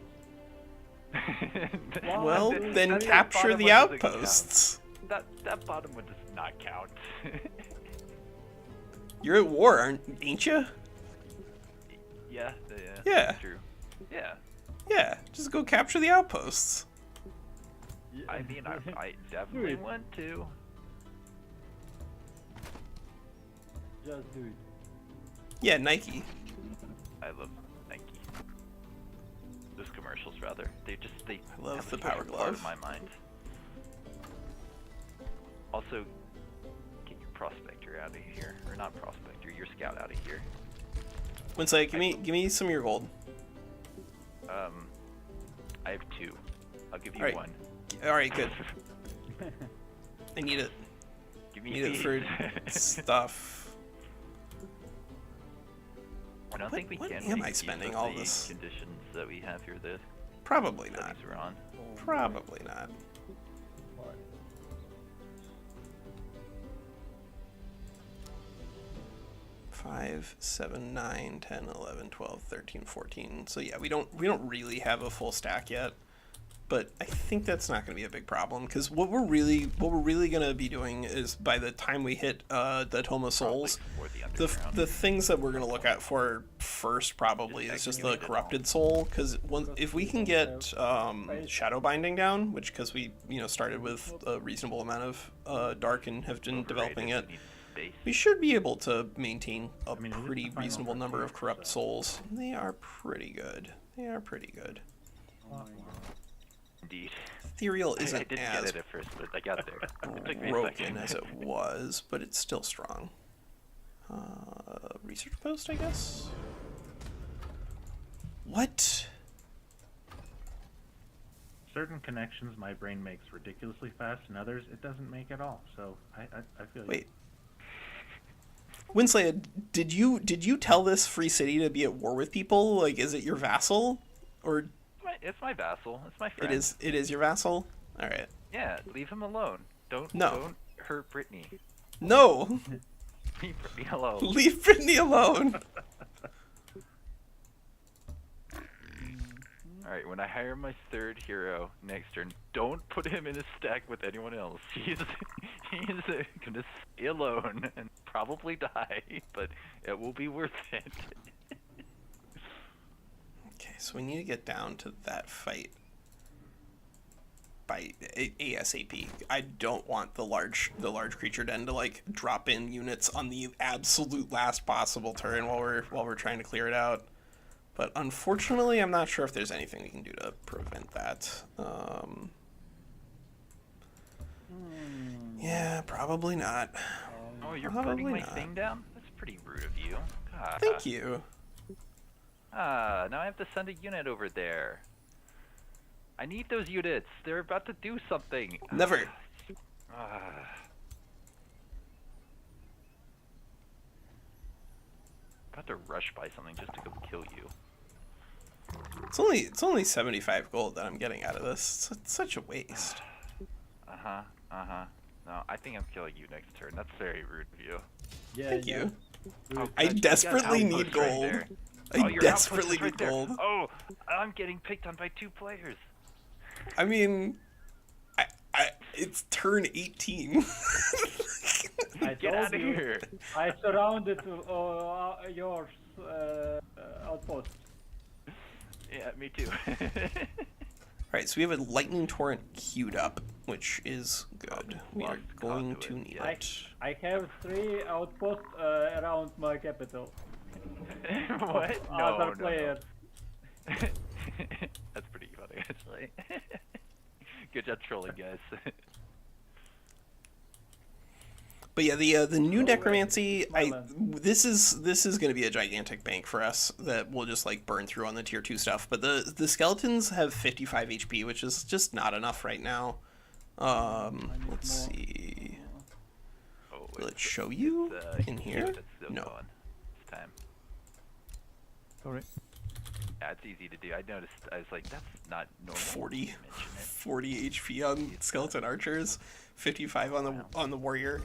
Well, then that capture bottom the one doesn't outposts. count. That bottom one does not count. You're at war, ain't you? Yeah. Yeah. That's true. Yeah. Yeah, just go capture the outposts. I mean, I definitely want to. Just do it. Yeah, Nike. I love Nike. Those commercials, rather. They I love have the a special Power part Glove. of my mind. Also, get your prospector out of here, or not prospector, your scout out of here. WinSlaya, give me some of your gold. I have 2. I'll give you Alright. 1. Alright, good. I need it. Give me Need it for stuff. I don't think we what can. am make I use spending of all the this? conditions that we have here. The Probably not. studies we're on. Probably not. What? 5, 7, 9, 10, 11, 12, 13, 14. So yeah, we don't really have a full stack yet, but I think that's not going to be a big problem, because what we're really going to be doing is, by the time we hit the Tome of Souls, the things that we're going to look at for first probably is just the corrupted soul, because if we can get shadow binding down, which, because we started with a reasonable amount of dark and have been developing it, we should be able to maintain a pretty reasonable number of corrupt souls. They are pretty good. They are pretty good. Indeed. Ethereal isn't I didn't as get it at first, but I got there. It took me a broken second. as it was, but it's still strong. Research post, I guess? What? Certain connections my brain makes ridiculously fast, and others it doesn't make at all. So I feel. Wait. WinSlaya, did you tell this free city to be at war with people? Like, is it your vassal, or? It's my vassal. It's my friend. It is your vassal. All right. Yeah, leave him alone. Don't hurt Brittany. No. Leave Brittany alone. Leave Brittany alone. Alright, when I hire my 3rd hero next turn, don't put him in a stack with anyone else. He's gonna stay alone and probably die, but it will be worth it. Okay, so we need to get down to that fight by ASAP. I don't want the large creature den to like drop in units on the absolute last possible turn while we're trying to clear it out. But unfortunately, I'm not sure if there's anything we can do to prevent that. Yeah, probably not. Oh, you're Probably burning my not. thing down? That's pretty rude of you. God. Thank you. Now I have to send a unit over there. I need those units. They're about to do something. Never. About to rush by something just to go kill you. It's only 75 gold that I'm getting out of this. It's such a waste. No, I think I'm killing you next turn. That's very rude of you. Yeah, Thank yeah. you. Oh, I God, you got desperately outposts need right gold. there. I your desperately outpost is right need there. gold. Oh, I'm getting picked on by 2 players. I mean, it's turn 18. I Get told out of you. here. I surrounded yours outpost. Yeah, me too. Alright, so we have a lightning torrent queued up, which is good. We are Lost going to conduit, need yeah. it. I have 3 outposts around my capital. What? Other players. That's pretty funny, actually. Good job trolling, guys. But yeah, the new Oh, necromancy, Smiland. this is going to be a gigantic bank for us that we'll just like burn through on the tier 2 stuff. But the skeletons have 55 HP, which is just not enough right now. Let's see. Oh, Will it show you in here? It's still No. going. It's time. Sorry. Yeah, it's easy to do. I noticed. I was like, that's not normal. 40, You mention it. 40 HP on skeleton archers, 55 on the warrior,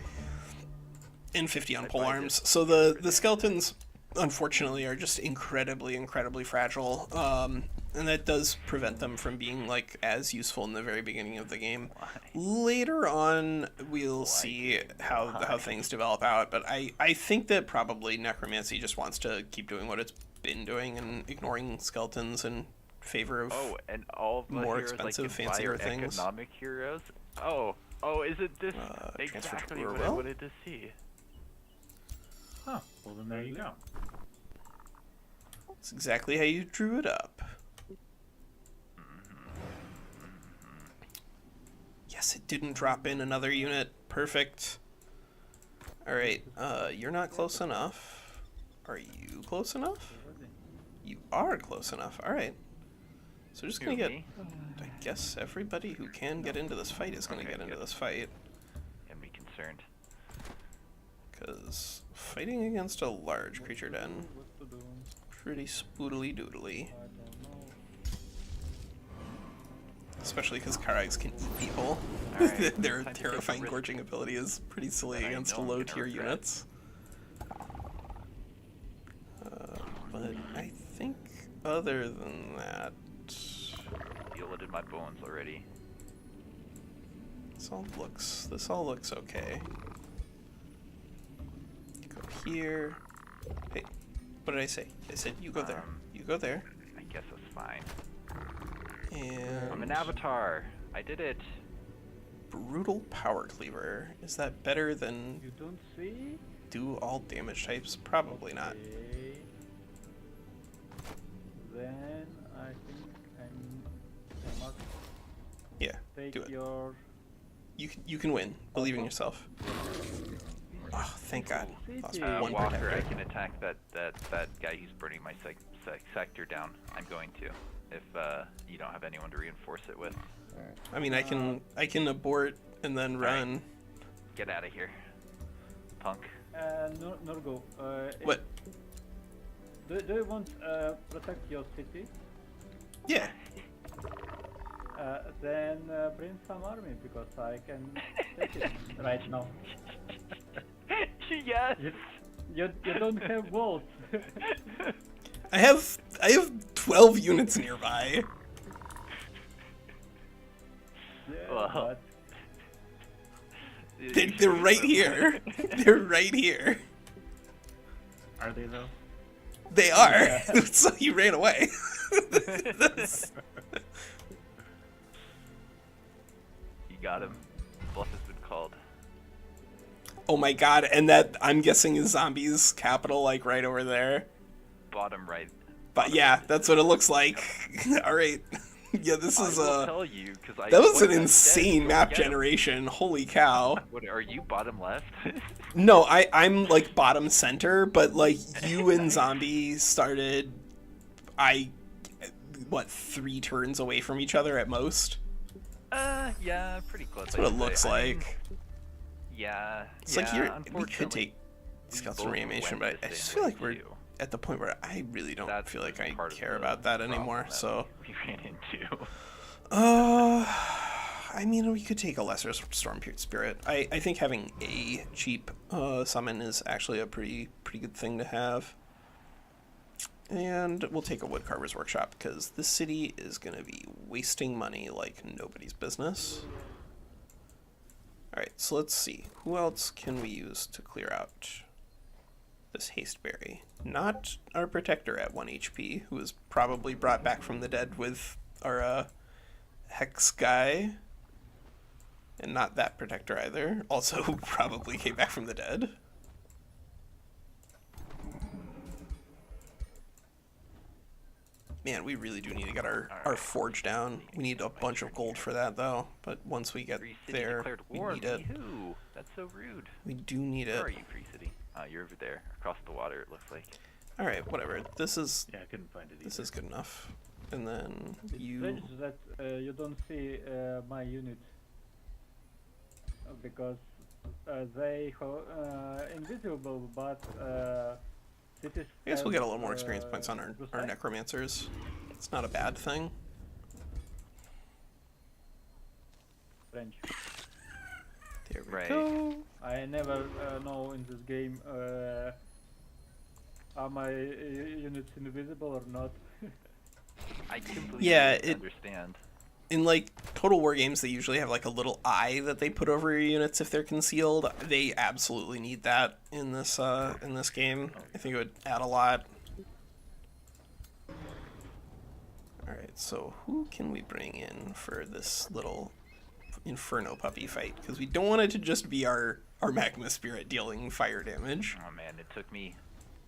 and 50 on pole arms. So the skeletons, unfortunately, are just incredibly fragile, and that does prevent them from being like as useful in the very beginning of the game. Why? Later on, we'll see how things develop out, but I think that probably necromancy just wants to keep doing what it's been doing and ignoring skeletons in favor of And all of the more heroes, expensive, like, fancier fire things. economic heroes. Oh, is it this? Transfer to Exactly what I Urwell? wanted to see. Huh. Well, then there you go. That's exactly how you drew it up. Yes, it didn't drop in another unit. Perfect. Alright, you're not close enough. Are you close enough? You are close enough. Alright. So we're just gonna Who, get... me? I guess everybody who can get into this fight is gonna Okay, get into good. this fight. And be concerned. Because fighting against a large creature den, What to do? pretty spoodly doodly. I don't know. Especially because Karags can eat people. Alright, Their time to take a terrifying risk. gorging ability is pretty silly That I against know I'm gonna low tier regret. units. But I think other than that, Yielded my bones already. this all looks okay. Go here. Hey, what did I say? I said you go there. You go there. I guess that's fine. And I'm an avatar. I did it. brutal power cleaver. Is that better than You don't see? do all damage types? Probably not. Okay. Then I think I must Yeah, take do it. your. You can win. Believe in yourself. Oh, thank God. Lost one Walker, I protector. can attack that guy who's burning my sector down. I'm going to. If you don't have anyone to reinforce it with. I mean, I can abort and then Alright. run. Get out of here. Punk. Norgo. What? Do you want protect your city? Yeah. Then bring some army because I can take it right now. Yes. You don't have walls. I have 12 units nearby. Yeah, Well. They're right here. They're right here. Are they though? They are. So you ran away. That's- You got him. Bluff has been called. oh my God! And that I'm guessing is zombies capital, like right over there. Bottom right. But yeah, that's what it looks like. All right. Yeah, this is I will tell you because I. that was an dead, insane so map get him. generation. Holy cow. What are you? Bottom left. No, I'm like bottom center, but like you and zombie started. I what, 3 turns away from each other at most? Yeah, pretty close. That's what it looks like. Yeah. It's like here, we could take Scouts and both Reanimation, went but the I just same feel way like we're too. at the point where I really don't That's feel like I part of care the about that problem anymore, that so... we ran into. I mean, we could take a lesser Storm Spirit. I think having a cheap summon is actually a pretty good thing to have. And we'll take a Woodcarver's Workshop, because this city is going to be wasting money like nobody's business. Alright, so let's see. Who else can we use to clear out this Hasteberry? Not our Protector at 1 HP, who was probably brought back from the dead with our Hex guy. And not that Protector either. Also probably came back from the dead. Man, we really do need to get our forge down. We need a bunch of gold for that, though. But once we get Free City there, declared we war. need it. Yee-hoo. That's so rude. We do need Where it. are you, Free City? You're over there, across the water. It looks like. All right, whatever. This is Yeah, I couldn't find it either. this is good enough. And then It's you. strange that you don't see my unit because they invisible, but cities. I guess we'll get a little more have, experience points on our Garacian. necromancers. It's not a bad thing. Strange. There we Right. go. I never know in this game are my units invisible or not. I completely Yeah, understand. In like Total War games, they usually have like a little eye that they put over your units if they're concealed. They absolutely need that in this game. I think it would add a lot. All right, so who can we bring in for this little Inferno puppy fight? Because we don't want it to just be our Magma Spirit dealing fire damage. Oh man, it took me.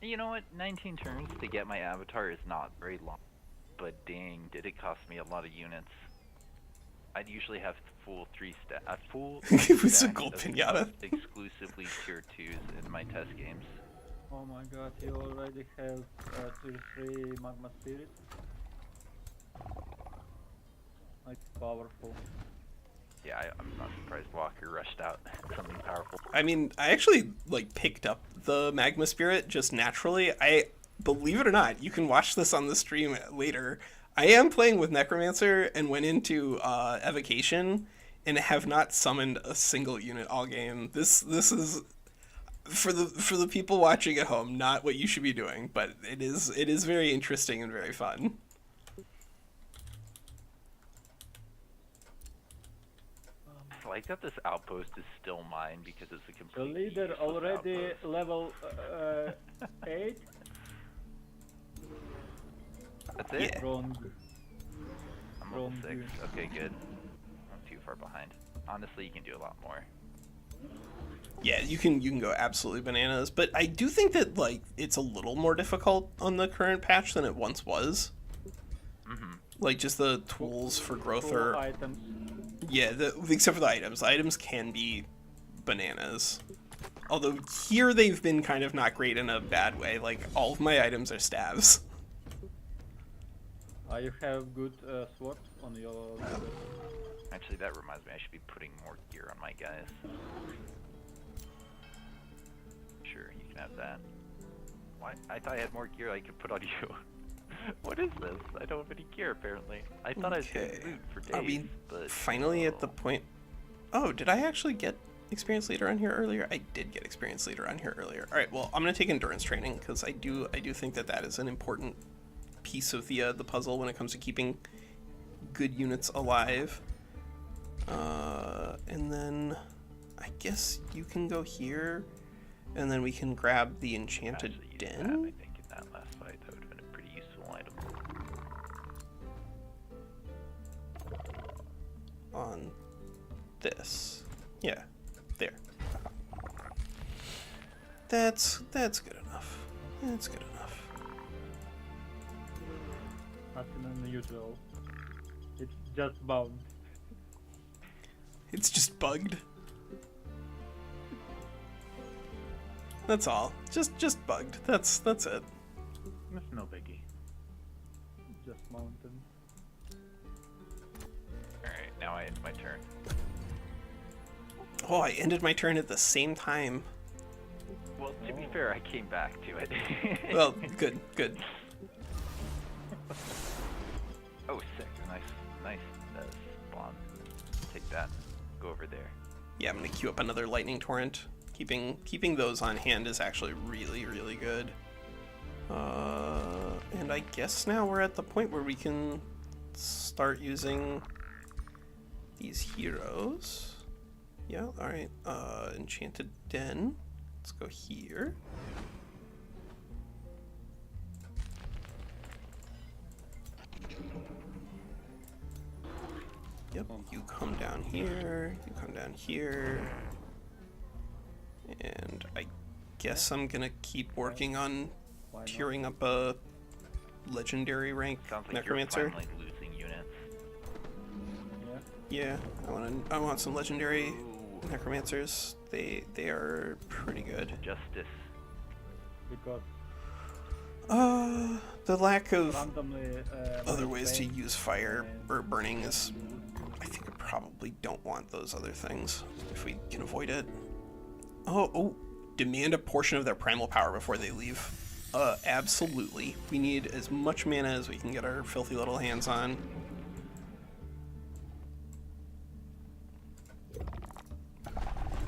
You know what? 19 turns to get my avatar is not very long, but dang, did it cost me a lot of units. I'd usually have full It was a stack gold of pinata. exclusively tier 2s in my test games. Oh my god, you already have tier 3 magma spirit. Like powerful. Yeah, I'm not surprised Walker rushed out something powerful. I mean, I actually like picked up the Magma Spirit just naturally. I believe it or not, you can watch this on the stream later. I am playing with Necromancer and went into Evocation and have not summoned a single unit all game. This is for the people watching at home, not what you should be doing, but it is very interesting and very fun. I like that this outpost is still mine because it's a The complete leader already level 8. That's it? Yeah. Wrong. I'm level Wrong 6. dude. Okay, good. I'm too far behind. Honestly, you can do a lot more. Yeah, you can go absolutely bananas, but I do think that like it's a little more difficult on the current patch than it once was. Mm-hmm. Like just the tools for growth Full are items. yeah, except for the items. The items can be bananas. Although here they've been kind of not great in a bad way. Like all of my items are staves. You have good swords on your leader. Actually, that reminds me, I should be putting more gear on my guys. Sure, you can have that. Why? I thought I had more gear I could put on you. What is this? I don't have any gear, apparently. I thought I was Okay. getting loot for days, Are we but... finally at the point? Oh, did I actually get experience leader on here earlier? I did get experience leader on here earlier. All right, well, I'm gonna take endurance training because I do think that is an important piece of the puzzle when it comes to keeping good units alive. And then I guess you can go here, and then we can grab the enchanted Actually, you den. did that, I think, in that last fight. That would have been a pretty useful item. On this. Yeah, there. That's good enough. That's good enough. Nothing unusual. It's just bound. It's just bugged. That's all. Just bugged. That's it. That's no biggie. just mountains. Alright, now I end my turn. Oh, I ended my turn at the same time. Well, to be fair, I came back to it. Well, good, good. Oh, sick. Nice spawn. Take that. Go over there. Yeah, I'm gonna queue up another lightning torrent. Keeping those on hand is actually really, really good. And I guess now we're at the point where we can start using these heroes. Yeah, alright. Enchanted Den. Let's go here. Yep, you come down here, you come down here. And I guess I'm gonna keep working on Why not? tearing up a legendary rank Sounds like Necromancer. you're finally losing units. Yeah. Yeah, I want some legendary Necromancers. They are pretty good. Justice. Because The lack of randomly other my ways to bank, use fire uh, or burning is, I think I probably don't want those other things if we can avoid it. Oh, demand a portion of their primal power before they leave. Absolutely. We need as much mana as we can get our filthy little hands on.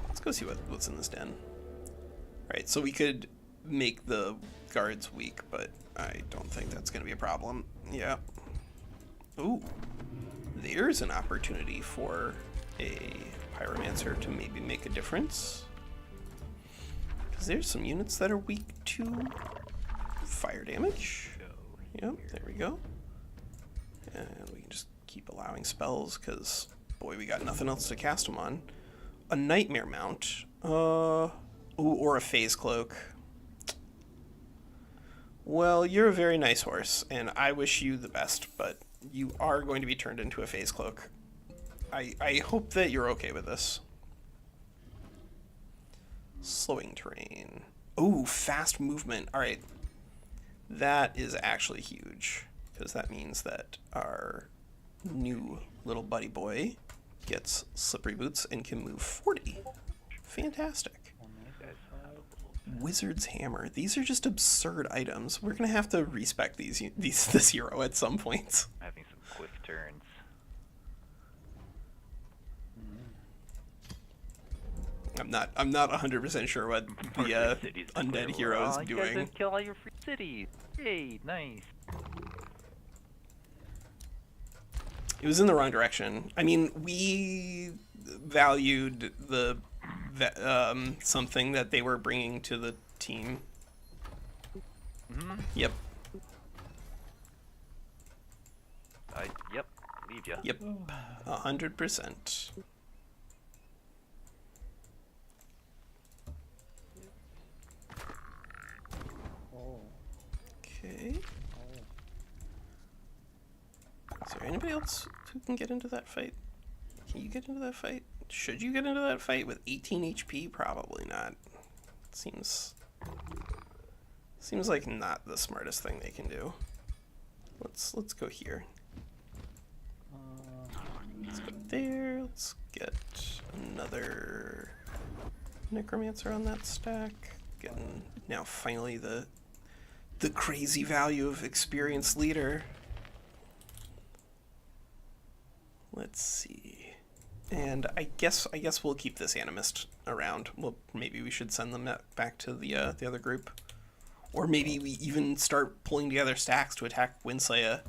Let's go see what's in this den. Alright, so we could make the guards weak, but I don't think that's going to be a problem. Yeah. Ooh. There's an opportunity for a Pyromancer to maybe make a difference. Because there's some units that are weak to fire damage. Yep, there we go. And we can just keep allowing spells, because, boy, we got nothing else to cast them on. A Nightmare Mount. Ooh, or a Phase Cloak. Well, you're a very nice horse, and I wish you the best, but you are going to be turned into a Phase Cloak. I hope that you're okay with this. Slowing terrain. Ooh, fast movement. Alright. That is actually huge, because that means that our new little buddy boy gets slippery boots and can move 40. Fantastic. Wizard's Hammer. These are just absurd items. We're gonna have to respec this hero at some point. Having some quick turns. I'm not 100% sure what the undead hero is You guys doing. didn't kill all your free cities. Hey, nice. It was in the wrong direction. I mean, we valued something that they were bringing to the team. Yep. Yep, leave ya. Yep. 100%. Oh. Okay. Is there anybody else who can get into that fight? Can you get into that fight? Should you get into that fight with 18 HP? Probably not. Seems like not the smartest thing they can do. Let's go here. Let's go there. Let's get another Necromancer on that stack. Getting now finally the crazy value of experienced leader. Let's see. And I guess we'll keep this animist around. Well, maybe we should send them back to the other group, or maybe we even start pulling together stacks to attack WinSlaya.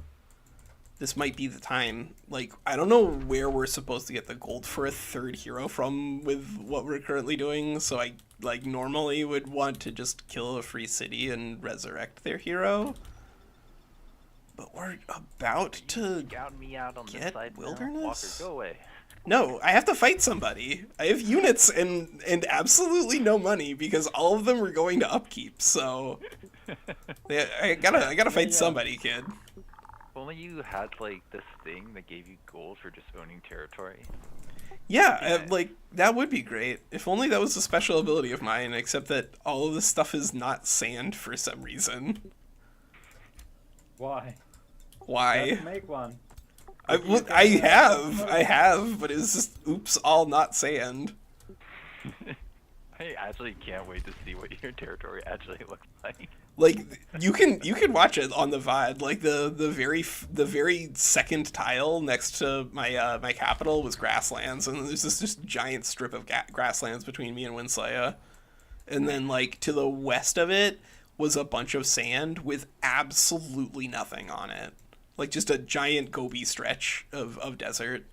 This might be the time. Like, I don't know where we're supposed to get the gold for a third hero from with what we're currently doing. So I normally would want to just kill a free city and resurrect their hero. But we're about to Scout me out on get this side now. wilderness? Walker, go away. No, I have to fight somebody. I have units and absolutely no money because all of them are going to upkeep. So I gotta fight somebody, kid. If only you had like this thing that gave you gold for just owning territory. Yeah, that would be great. If only that was a special ability of mine, except that all of this stuff is not sand for some reason. Why? Why? Just make one. I have, but it's just oops, all not sand. I actually can't wait to see what your territory actually looks like. Like you can watch it on the VOD. Like the very second tile next to my my capital was grasslands, and there's this just giant strip of grasslands between me and WinSlaya, and then like to the west of it was a bunch of sand with absolutely nothing on it, like just a giant Gobi stretch of desert.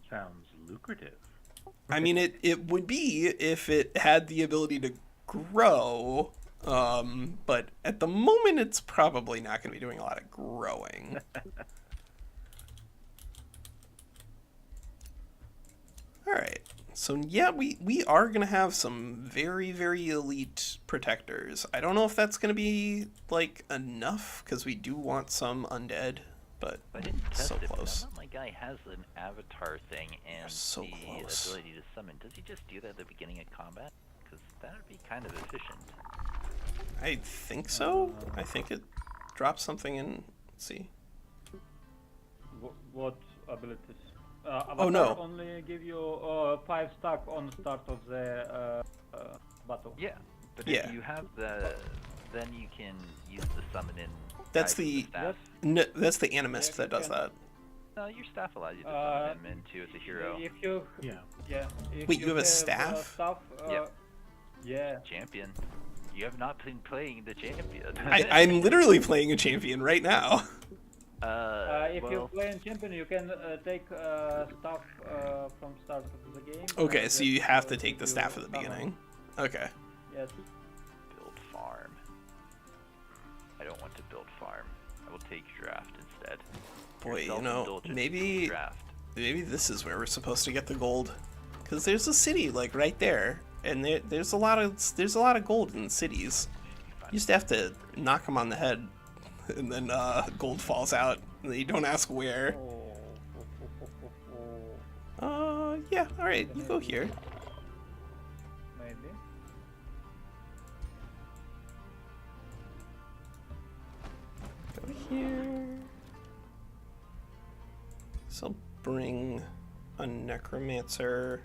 Sounds lucrative. I mean, it would be if it had the ability to grow, but at the moment it's probably not going to be doing a lot of growing. All right, so yeah, we are going to have some very, very elite protectors. I don't know if that's going to be, like, enough, because we do want some undead, but I didn't test so it, but close. now that my guy has an avatar thing and So the close. ability to summon, does he just do that at the beginning of combat? Because that would be kind of efficient. I think so. I think it drops something in. Let's see. What abilities? Oh, no. Avatar only give you 5 stack on the start of the battle. Yeah, but Yeah. if you have then you can use the summon in. That's type the staff. no, that's the animist Yeah, that does you can- that. No, your staff allows you to summon him into as a hero. If you Yeah. If Wait, you have a staff? Yep. Yeah. Champion. You have not been playing the champion. I'm literally playing a champion right now. If well, you play in champion, you can take stuff from start of the game. Okay, so you just, have to take the give staff you at the summon. beginning. Okay. Yes. build farm. I don't want to build farm. I will take draft instead. Your Boy, you know, self-indulgence maybe draft. this is where we're supposed to get the gold, because there's a city like right there, and there's a lot of gold in cities. You just have to knock them on the head, and then gold falls out, and you don't ask where. Yeah, all right, you go here. Maybe. Go here. So I'll bring a necromancer,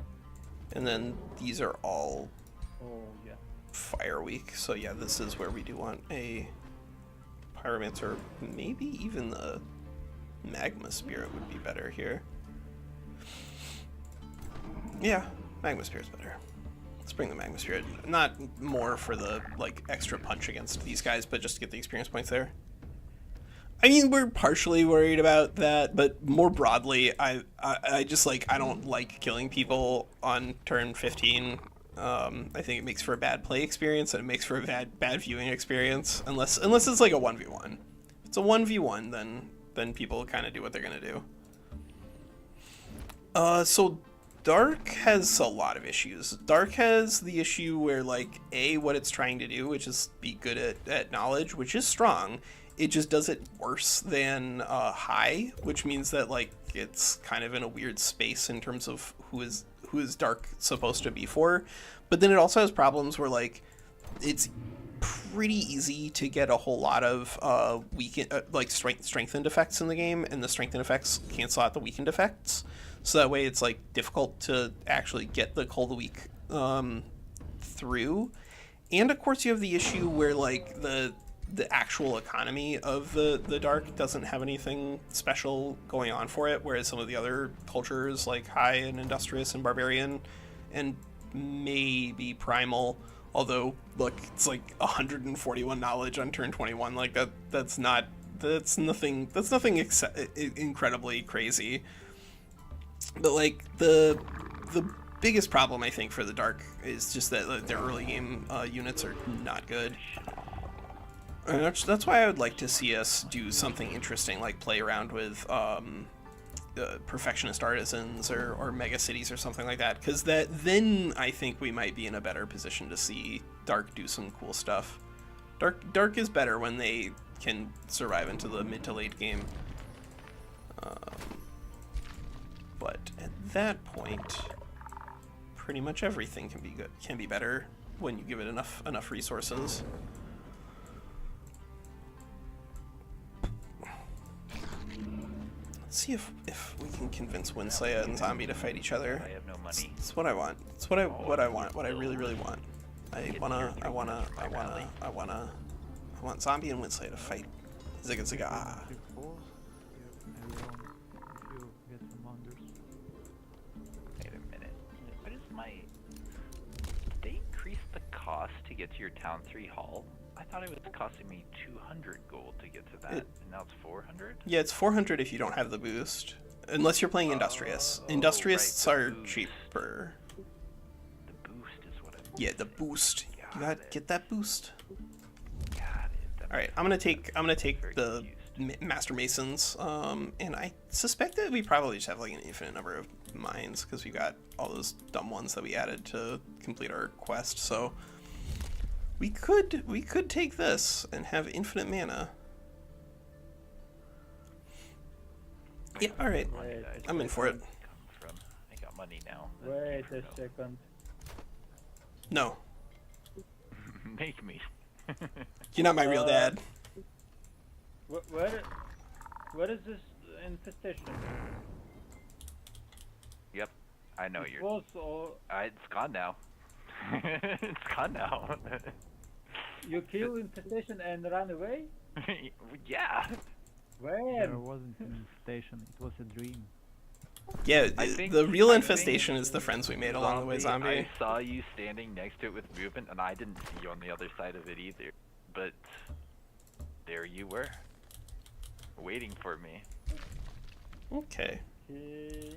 and then these are all Oh yeah. fire weak. So yeah, this is where we do want a pyromancer. Maybe even the magma spirit would be better here. Yeah, magma spirit's better. Let's bring the magma spirit. Not more for the like extra punch against these guys, but just to get the experience points there. I mean, we're partially worried about that, but more broadly, I just like, I don't like killing people on turn 15. I think it makes for a bad play experience, and it makes for a bad viewing experience, unless it's like a 1v1. If it's a 1v1, then people kind of do what they're gonna do. So Dark has a lot of issues. Dark has the issue where, like, what it's trying to do, which is be good at knowledge, which is strong. It just does it worse than High, which means that, like, it's kind of in a weird space in terms of who is Dark supposed to be for. But then it also has problems where, like, it's pretty easy to get a whole lot of strengthened effects in the game, and the strengthened effects cancel out the weakened effects. So that way it's like difficult to actually get the cold weak through. And of course you have the issue where like the actual economy of the Dark doesn't have anything special going on for it, whereas some of the other cultures like High and Industrious and Barbarian and maybe Primal, although look, it's like 141 knowledge on turn 21, like that's nothing incredibly crazy. But like the biggest problem I think for the Dark is just that their early game units are not good. And that's why I would like to see us do something interesting, like play around with Perfectionist Artisans or Mega Cities or something like that, because then I think we might be in a better position to see Dark do some cool stuff. Dark is better when they can survive into the mid to late game. But at that point, pretty much everything can be better. when you give it enough resources. Let's see if we can convince WinSlaya and Zombie to fight each other. I have no money. It's what I want. It's what I want. What I really want. I want Zombie and WinSlaya to fight. Zigga zigga. Tier 4, if you get some wonders. Wait a minute. What is my... Did they increase the cost to get to your Town 3 Hall? I thought it was costing me 200 gold to get to that, and now it's 400? Yeah, it's 400 if you don't have the boost. Unless you're playing Industrious. Industriousts right, are boost. cheaper. The boost is what I'm... Yeah, the boost. You gotta get that boost. Got it. All right, I'm gonna take Very the confused. Master Masons, and I suspect that we probably just have like an infinite number of mines because we got all those dumb ones that we added to complete our quest. So we could take this and have infinite mana. Yeah, all right, Wait, I'm in for it. Come from? I got money now. wait a second. No, Make me. you're not my real dad. Where is this infestation? Yep, I know you're. Was or It's gone now. It's gone now. you kill infestation and run away? Yeah. There When? wasn't an infestation, it was a dream. Yeah, I think- the real I think infestation is the friends we made along the way, Zombie. I saw you standing next to it with movement, and I didn't see you on the other side of it either. But there you were, waiting for me. Okay. Okay.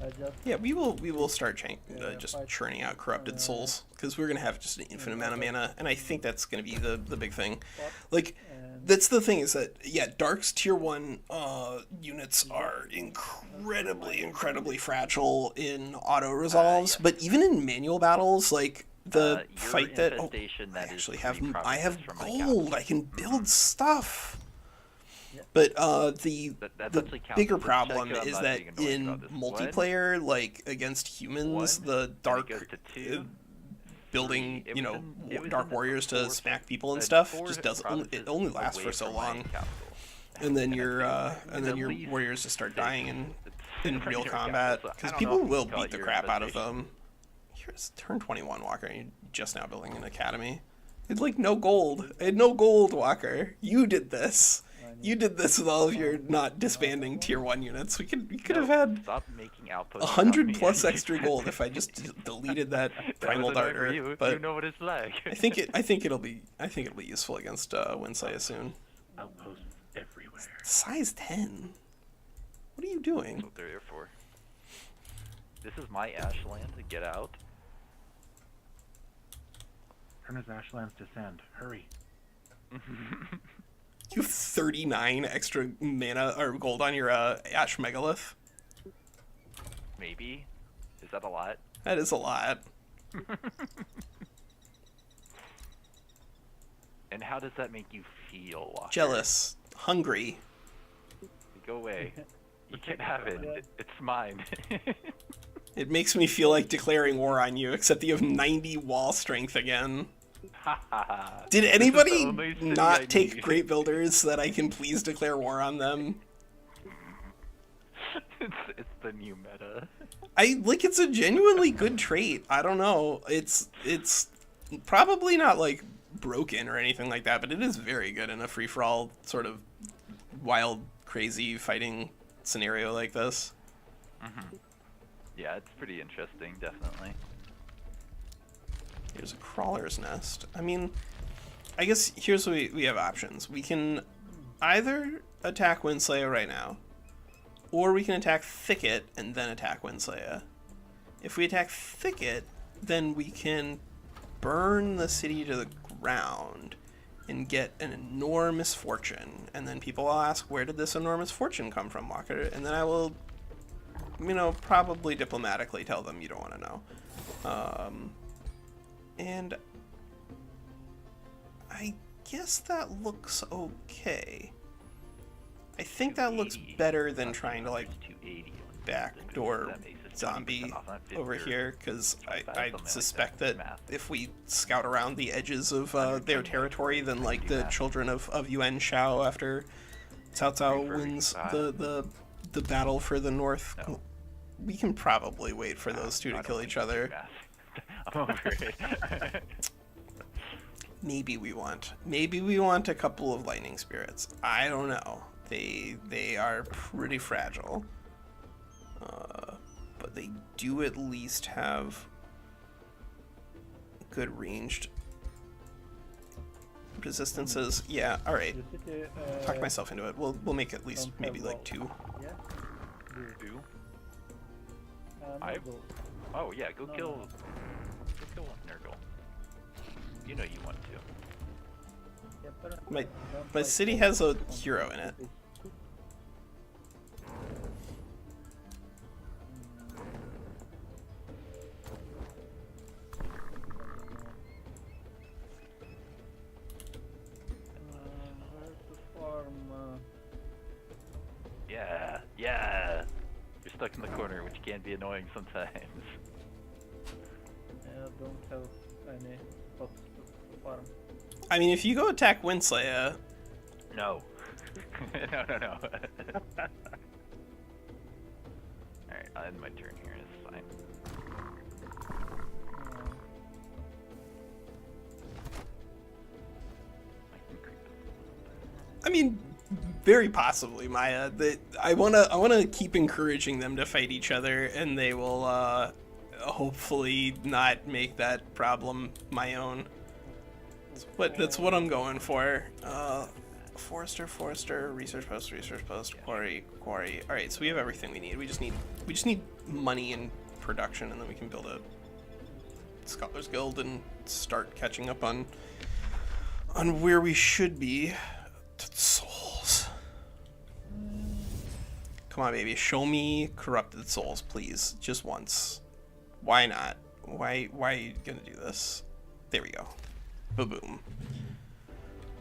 I just Yeah, we will start Yeah, just fight. churning out corrupted souls because we're gonna have just an infinite amount of mana, and I think that's gonna be the big thing. Like, and that's the thing is that yeah, Dark's tier 1 units are incredibly fragile in auto resolves, yes. but even in manual battles, like the Your fight that infestation, I that is actually 3 I have provinces from my gold. capital. I can build stuff. Yeah. But That the actually counts. bigger Let's check problem it. I'm is not that being annoyed in about this. multiplayer, like against humans, One, the then it dark goes to 2, building, It you was know, in- it was dark in the warriors to 4 smack people and uh, stuff 4 just doesn't. It provinces only lasts away for so from my long, capital. and then And your it's and then at your least warriors just start 6 dying in from real your combat capital, so I because don't people know if will you call beat it the your crap out of infestation. them. Here's turn 21, Walker. You're just now building an academy. It's like no gold. I had no gold, Walker. You did this. You did this with all of your not disbanding tier 1 units. We could have had Stop making outposts. 100 plus extra gold if I just deleted that Primal was annoying for Darter. you. But You know what it's like. I think it'll be useful against WinSlaya soon. Outposts everywhere. Size 10. What are you doing? That's what they're there for. This is my ashland to get out. Turn as Ashlands descend. Hurry. You have 39 extra mana or gold on your Ash Megalith. Maybe. Is that a lot? That is a lot. And how does that make you feel, Walker? Jealous. Hungry. Go away. You can't have it. It's mine. It makes me feel like declaring war on you, except you have 90 wall strength again. Did anybody only city I not take need. great builders so that I can please declare war on them? it's the new meta. It's a genuinely good trait. I don't know. It's probably not like broken or anything like that, but it is very good in a free for all sort of wild, crazy fighting scenario like this. Yeah, it's pretty interesting, definitely. Here's a crawler's nest. I mean, I guess here's what we have options. We can either attack WinSlaya right now, or we can attack Thicket and then attack WinSlaya. If we attack Thicket, then we can burn the city to the ground and get an enormous fortune. And then people will ask, where did this enormous fortune come from, Walker? And then I will, probably diplomatically tell them you don't want to know. And I guess that looks okay. I think that looks better than trying to, like, 280 backdoor That makes us zombie off on it, over figure. here, because I Something like suspect that. that Math. if we scout around the edges of their territory, then like Do the math. children of Yuan Shao, after Cao Cao Reverse wins five. the battle for the north, No. we can probably wait for those two I to don't kill think each you do other. math. I'm over it. Maybe we want a couple of lightning spirits. I don't know. They are pretty fragile, but they do at least have good ranged resistances. Yeah. All right. The city, Talk myself into it. We'll make at least don't maybe have like wall. 2. Yeah. Two? No, I- go. Oh yeah, go No, kill. no. Go kill Nurgle. You know you want to. Yeah, but My don't my like city wall has a on hero in it. this. Where's the farm? Yeah, yeah. You're stuck in the corner, which can be annoying sometimes. Yeah, don't have any spots to farm. I mean, if you go attack WinSlaya, No. no. Alright, I'll end my turn here. It's fine. I can creep it. I mean, very possibly, Maya. That I wanna keep encouraging them to fight each other, and they will hopefully not make that problem my own. That's what I'm going for. Forester, research post, quarry. All right, so we have everything we need. We just need money and production, and then we can build a Scholars Guild and start catching up on where we should be. Souls. Come on, baby. Show me corrupted souls, please. Just once. Why not? Why are you gonna do this? There we go. Ba-boom.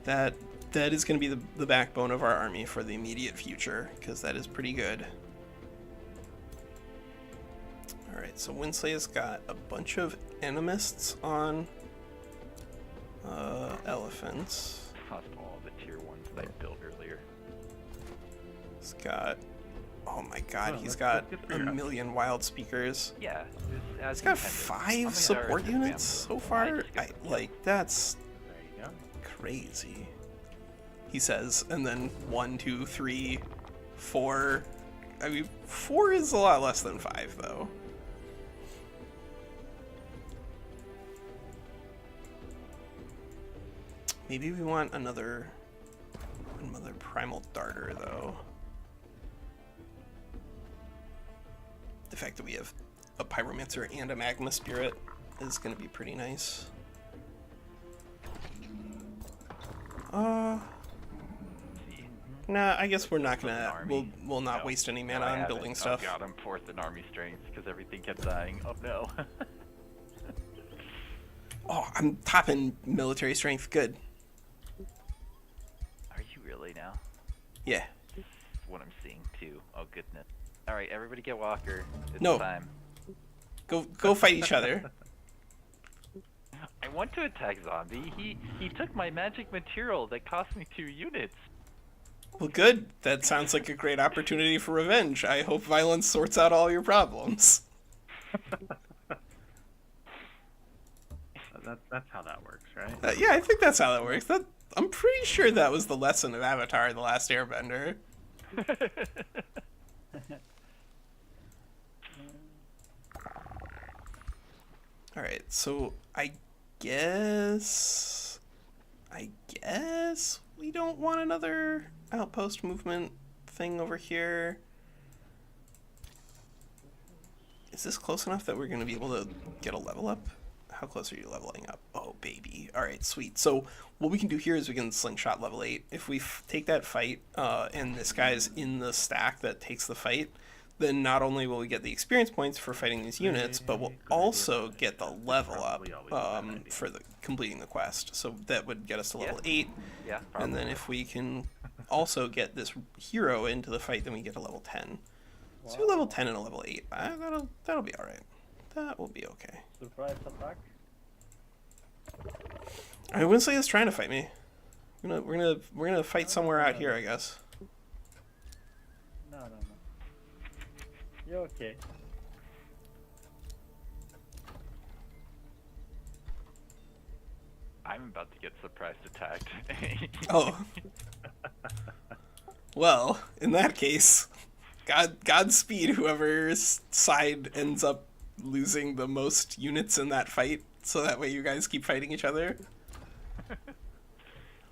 That is gonna be the backbone of our army for the immediate future, because that is pretty good. Alright, so WinSlaya's got a bunch of enemists on elephants. Lost all the tier 1s that I built earlier. He's got, oh my god, Oh, he's that's got good for a your million wild speakers. Yeah, He's got 5 support units so far. That's There you go. crazy. He says, and then 1, 2, 3, 4. I mean, 4 is a lot less than 5, though. Maybe we want another primal darter, though. The fact that we have a pyromancer and a magma spirit is going to be pretty nice. Nah, I guess we're not gonna. We'll not waste any mana on building stuff. Oh god, I'm 4th in army strength because everything kept dying. Oh no. Oh, I'm topping military strength. Good. Are you really now? Yeah. What I'm seeing too. Oh goodness. All right, everybody get Walker. It's No. time. Go fight each other. I want to attack zombie. He took my magic material that cost me 2 units. Well, good. That sounds like a great opportunity for revenge. I hope violence sorts out all your problems. That's how that works, right? Yeah, I think that's how that works. I'm pretty sure that was the lesson of Avatar: The Last Airbender. All right, so I guess we don't want another outpost movement thing over here. Is this close enough that we're going to be able to get a level up? How close are you leveling up? Oh, baby. All right, sweet. So what we can do here is we can slingshot level 8. If we take that fight and this guy's in the stack that takes the fight, then not only will we get the experience points for fighting these units, but we'll also get the level up for completing the quest. So that would get us to level 8. Yeah. And then if we can also get this hero into the fight, then we get to level 10. Let's do level 10 and a level 8. That'll be all right. That will be okay. Surprise attack. I mean, WinSlaya is trying to fight me. We're gonna fight somewhere out here, I guess. No. You're okay. I'm about to get surprise attacked. Oh. Well, in that case, Godspeed whoever's side ends up losing the most units in that fight, so that way you guys keep fighting each other.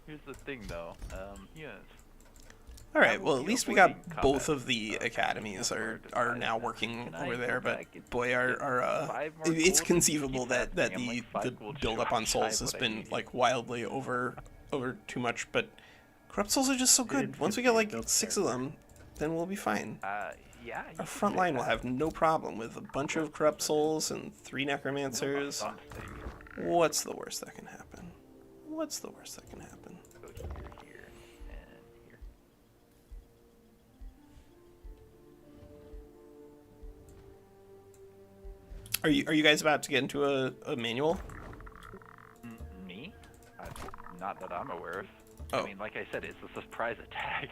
Here's the thing, though. Yes. All right. Well, at least we got avoiding both combat. of the academies are now working Can I over go there. But back and boy, get 5 more it's gold? conceivable Keep that happening. I'm the like 5 gold build up short on souls shy has of what I been need. like wildly over too much. But corrupt souls are just so good. It's Once we good get like build 6 of them, then we'll be fine. Yeah. Our front line will have no problem with a bunch of corrupt souls and 3 necromancers. What's the worst that can happen? What's the worst that can happen? Go here, and here. Are you guys about to get into a manual? Me? Not that I'm aware of. Oh. I mean, like I said, it's a surprise attack.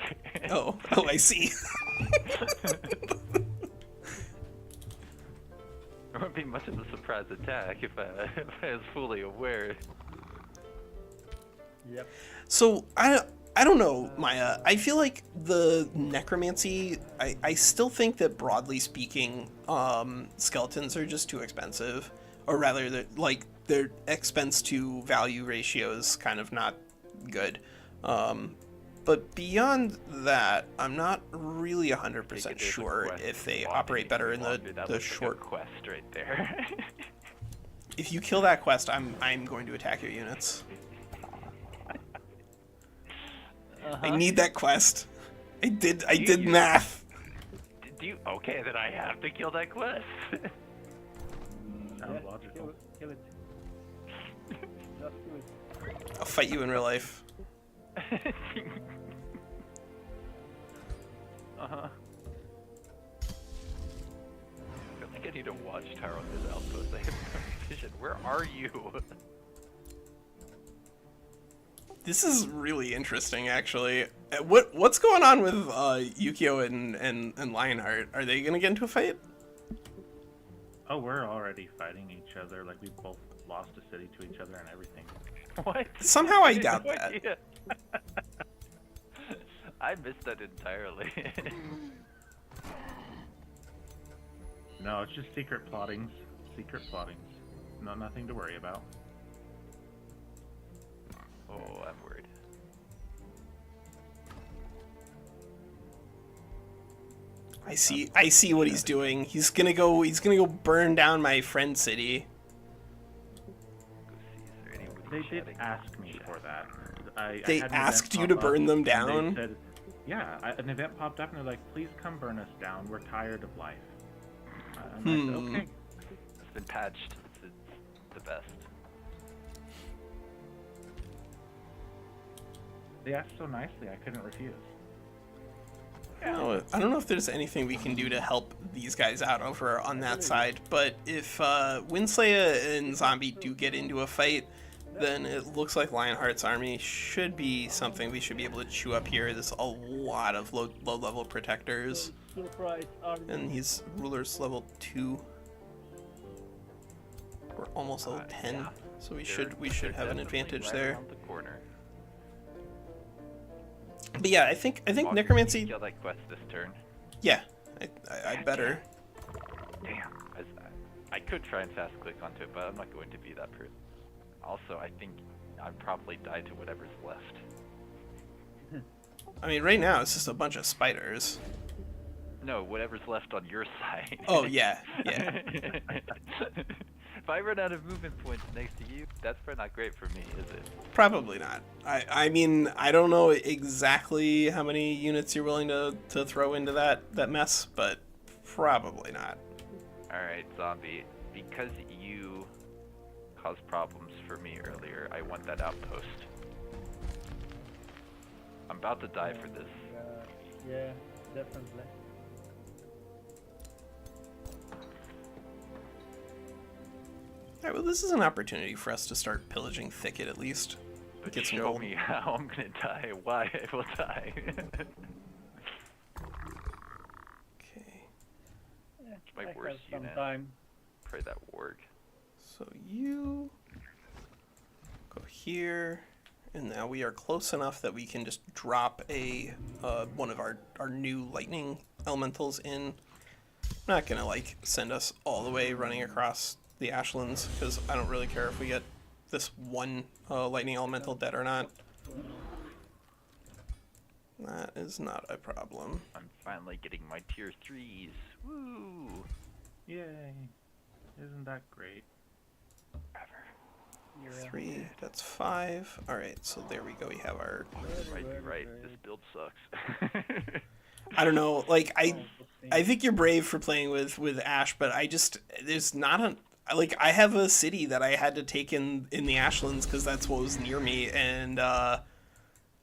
Oh, I see. It wouldn't be much of a surprise attack if I was fully aware. Yep. So I don't know, Maya. I feel like the necromancy. I still think that broadly speaking, skeletons are just too expensive, or rather, their expense to value ratio is kind of not good. But beyond that, I'm not really 100% sure if they operate better in the short. Quest right there. If you kill that quest, I'm going to attack your units. I need that quest. I did math. Do you? Okay, then I have to kill that quest. Sounds logical. Kill it. Just do it. I'll fight you in real life. I think I need to watch Tower on his outpost. I have no vision. Where are you? This is really interesting, actually. What's going on with Yukio and Lionheart? Are they gonna get into a fight? Oh, we're already fighting each other. Like, we both lost a city to each other and everything. What? Somehow I had doubt no that. idea. I missed that entirely. No, it's just secret plottings. Secret plottings. No, nothing to worry about. Oh, I'm worried. I see what he's doing. He's gonna go burn down my friend city. Go see, is there any They wooden did shedding? ask me for that. They had an asked event you to pop up, burn them and they down? said, yeah, an event popped up and they're like, please come burn us down. We're tired of life. And I said, okay. It's been patched. It's the best. They asked so nicely, I couldn't refuse. I don't know if there's anything we can do to help these guys out over on that side, but if WinSlaya and Zombie do get into a fight, then it looks like Lionheart's army should be something we should be able to chew up here. There's a lot of low-level protectors, Surprise army. and he's ruler's level 2. We're almost level 10, yeah. so we should have an Definitely advantage right there. around the corner. But yeah, I think Walker, necromancy. can you kill that quest this turn. Yeah, I better. Damn. I could try and fast click onto it, but I'm not going to be that person. Also, I think I'd probably die to whatever's left. I mean, right now it's just a bunch of spiders. No, whatever's left on your side. Oh yeah. If I run out of movement points next to you, that's probably not great for me, is it? Probably not. I mean, I don't know exactly how many units you're willing to throw into that mess, but probably not. Alright, Zombie, because you caused problems for me earlier, I want that outpost. I'm about to die for this. Yeah, definitely. Alright, well, this is an opportunity for us to start pillaging Thicket at least. But Get some show gold. me how I'm gonna die, why I will die. Okay, It's my I worst have some unit. time. Pray that will work. so you go here, and now we are close enough that we can just drop a one of our new lightning elementals in. I'm not gonna like send us all the way running across the Ashlands because I don't really care if we get this one lightning elemental dead or not. That is not a problem. I'm finally getting my tier 3s. Woo! Yay! Isn't that great? Ever. 3, that's 5. Alright, so there we go. We have our... Right. This build sucks. I don't know, like, I think you're brave for playing with Ash, but I just... There's not a... Like, I have a city that I had to take in the Ashlands because that's what was near me, and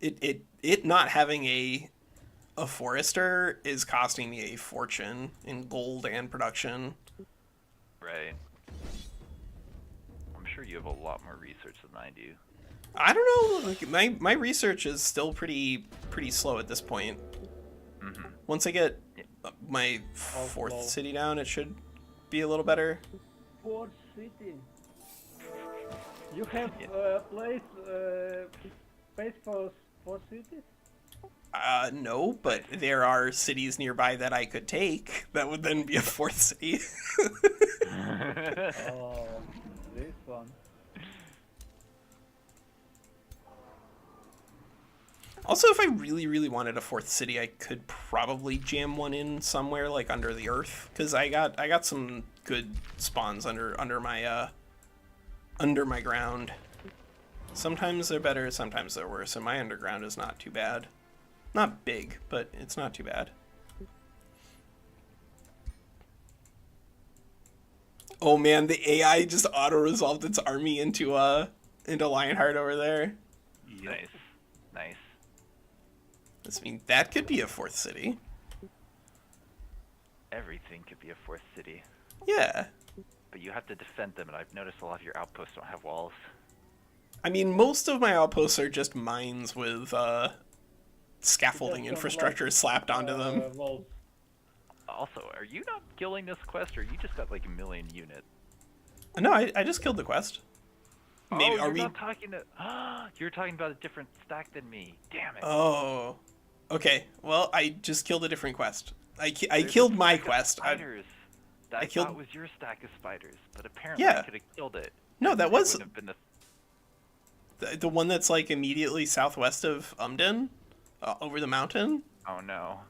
it not having a forester is costing me a fortune in gold and production. Right. I'm sure you have a lot more research than I do. I don't know, like my research is still pretty slow at this point. Mm-hmm. Once I get my 4th city down, it should be a little better. Fourth city. You have space for 4 cities? No, but there are cities nearby that I could take. That would then be a 4th city. Oh, this one. Also, if I really wanted a 4th city, I could probably jam one in somewhere like under the earth, because I got some good spawns under my ground. Sometimes they're better, sometimes they're worse, and my underground is not too bad. Not big, but it's not too bad. Oh man, the AI just auto-resolved its army into Lionheart over there. Nice. I mean, that could be a 4th city. Everything could be a 4th city. Yeah. But you have to defend them, and I've noticed a lot of your outposts don't have walls. I mean, most of my outposts are just mines with scaffolding Just infrastructure slapped onto them. Walls. Also, are you not killing this quest, or you just got like a million units? No, I just killed the quest. Maybe oh, are you're we? not talking to... You're talking about a different stack than me. Damn it. Oh, okay. Well, I just killed a different quest. I There's killed a my stack of quest. Spiders. That I killed- thought was your stack of spiders, but apparently Yeah. I could have killed it. No, that It was wouldn't have been the one that's like immediately southwest of Umden, over the mountain. Oh no.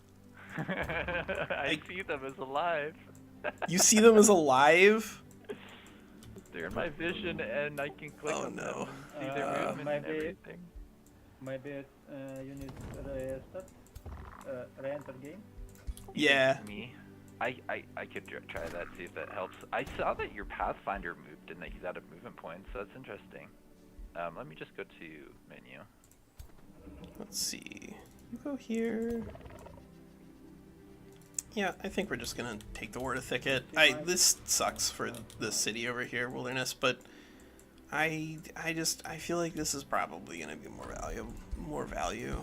I see them as alive. You see them as alive? They're in my vision, and I can click Oh, on no. them and see their movement and maybe- everything. Maybe you need restart, re-enter game. Yeah. Me. I could try that, see if that helps. I saw that your Pathfinder moved and that he's out of movement points, so that's interesting. Let me just go to menu. Let's see. You go here. Yeah, I think we're just gonna take the Word of Thicket. This sucks for this city over here, Wilderness, but I feel like this is probably gonna be more value,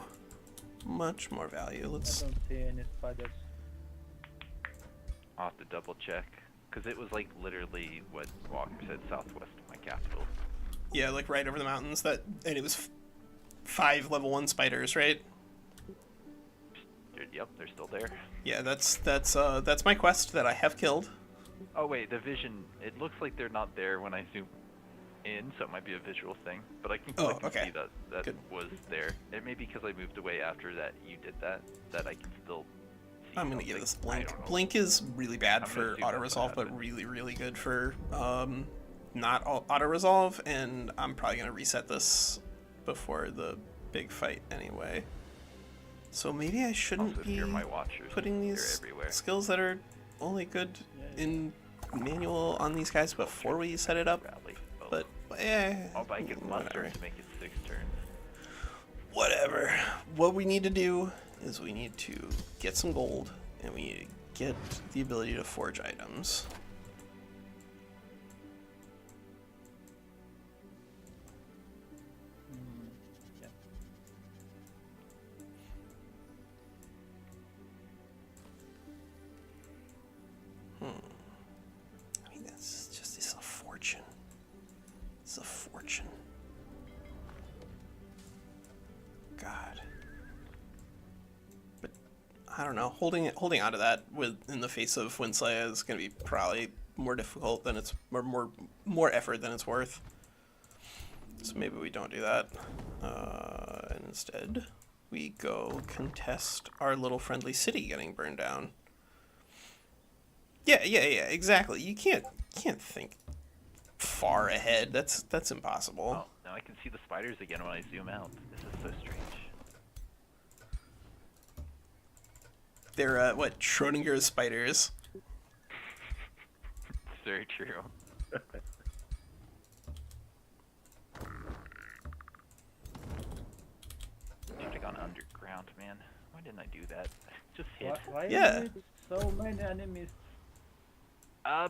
much more value. I Let's. don't see any spiders. I'll have to double check, because it was like literally what Walker said, southwest of my capital. Yeah, like right over the mountains. And it was 5 level 1 spiders, right? Yep, they're still there. Yeah, that's my quest that I have killed. Oh wait, the vision, it looks like they're not there when I zoom in, so it might be a visual thing, but I can click and see that Good. was there. It may be because I moved away after that you did that I can still see I'm gonna give something. this I Blink. don't know. Blink is really bad I'm gonna for assume that's auto what resolve, but happened. really good for not auto resolve. And I'm probably gonna reset this before the big fight anyway. So maybe I shouldn't Also, if be you're my watchers, putting they're these everywhere. skills that are only good in manual on these guys before we set it up. Rally. Oh. But Oh, but I can muster whatever. to make it 6 turns. Whatever. What we need to do is we need to get some gold, and we need to get the ability to forge items. I don't know, holding on to that in the face of WinSlaya is going to be probably more difficult than it's more effort than it's worth. So maybe we don't do that. And instead, we go contest our little friendly city getting burned down. Yeah, exactly. You can't think far ahead. That's impossible. Oh, now I can see the spiders again when I zoom out. This is so strange. They're what, Schrodinger's spiders. It's very true. Should have gone underground, man. Why didn't I do that? Just hit. Why Yeah. is it so many enemies?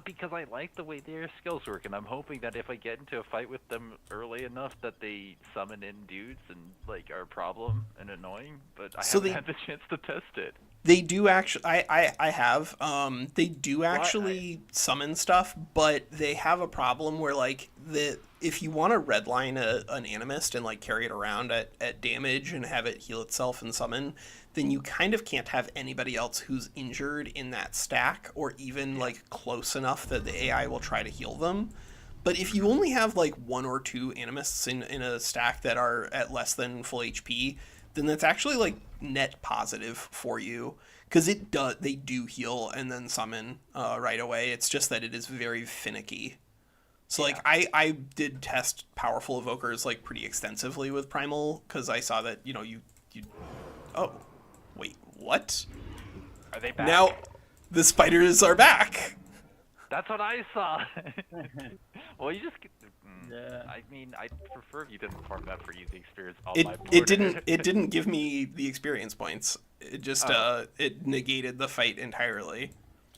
Because I like the way their skills work, and I'm hoping that if I get into a fight with them early enough that they summon in dudes and like are a problem and annoying, but I haven't had the chance to test it. They do actually. I have. They do actually summon stuff, but they have a problem where like if you want to redline an animist and like carry it around at damage and have it heal itself and summon, then you kind of can't have anybody else who's injured in that stack or even like close enough that the AI will try to heal them. But if you only have like 1 or 2 animists in a stack that are at less than full HP, then that's actually like net positive for you, because they do heal and then summon right away. It's just that it is very finicky. So like I did test powerful evokers like pretty extensively with Primal, because I saw that you oh wait, what? Are they back? Now the spiders are back. That's what I saw. Well, you just. Yeah. I mean, I'd prefer if you didn't farm that for using experience on my board. It didn't give me the experience points. It just it negated the fight entirely.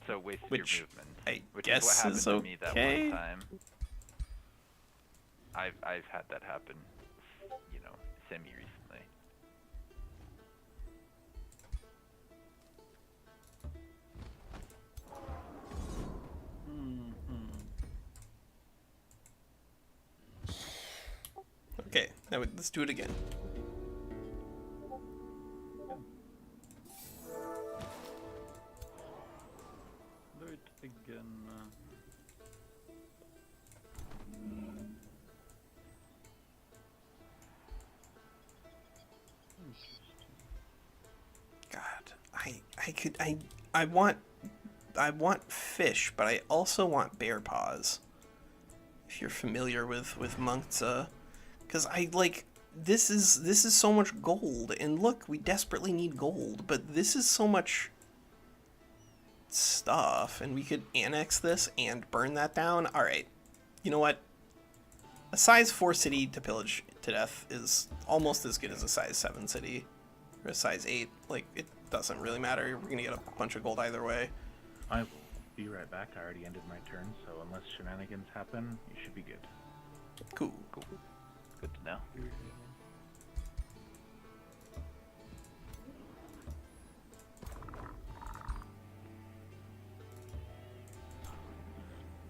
So wasted Which your movement. I Which guess is what happened is to me that okay. one time. I've had that happen, semi-recently. Okay, now let's do it again. Do it again. God, I want fish, but I also want bear paws. If you're familiar with Monkza, because I like this is so much gold, and look, we desperately need gold, but this is so much stuff, and we could annex this and burn that down. All right, you know what? A size 4 city to pillage to death is almost as good as a size 7 city, or a size 8. Like, it doesn't really matter. We're gonna get a bunch of gold either way. I will be right back. I already ended my turn, so unless shenanigans happen, you should be good. Cool. Good to know.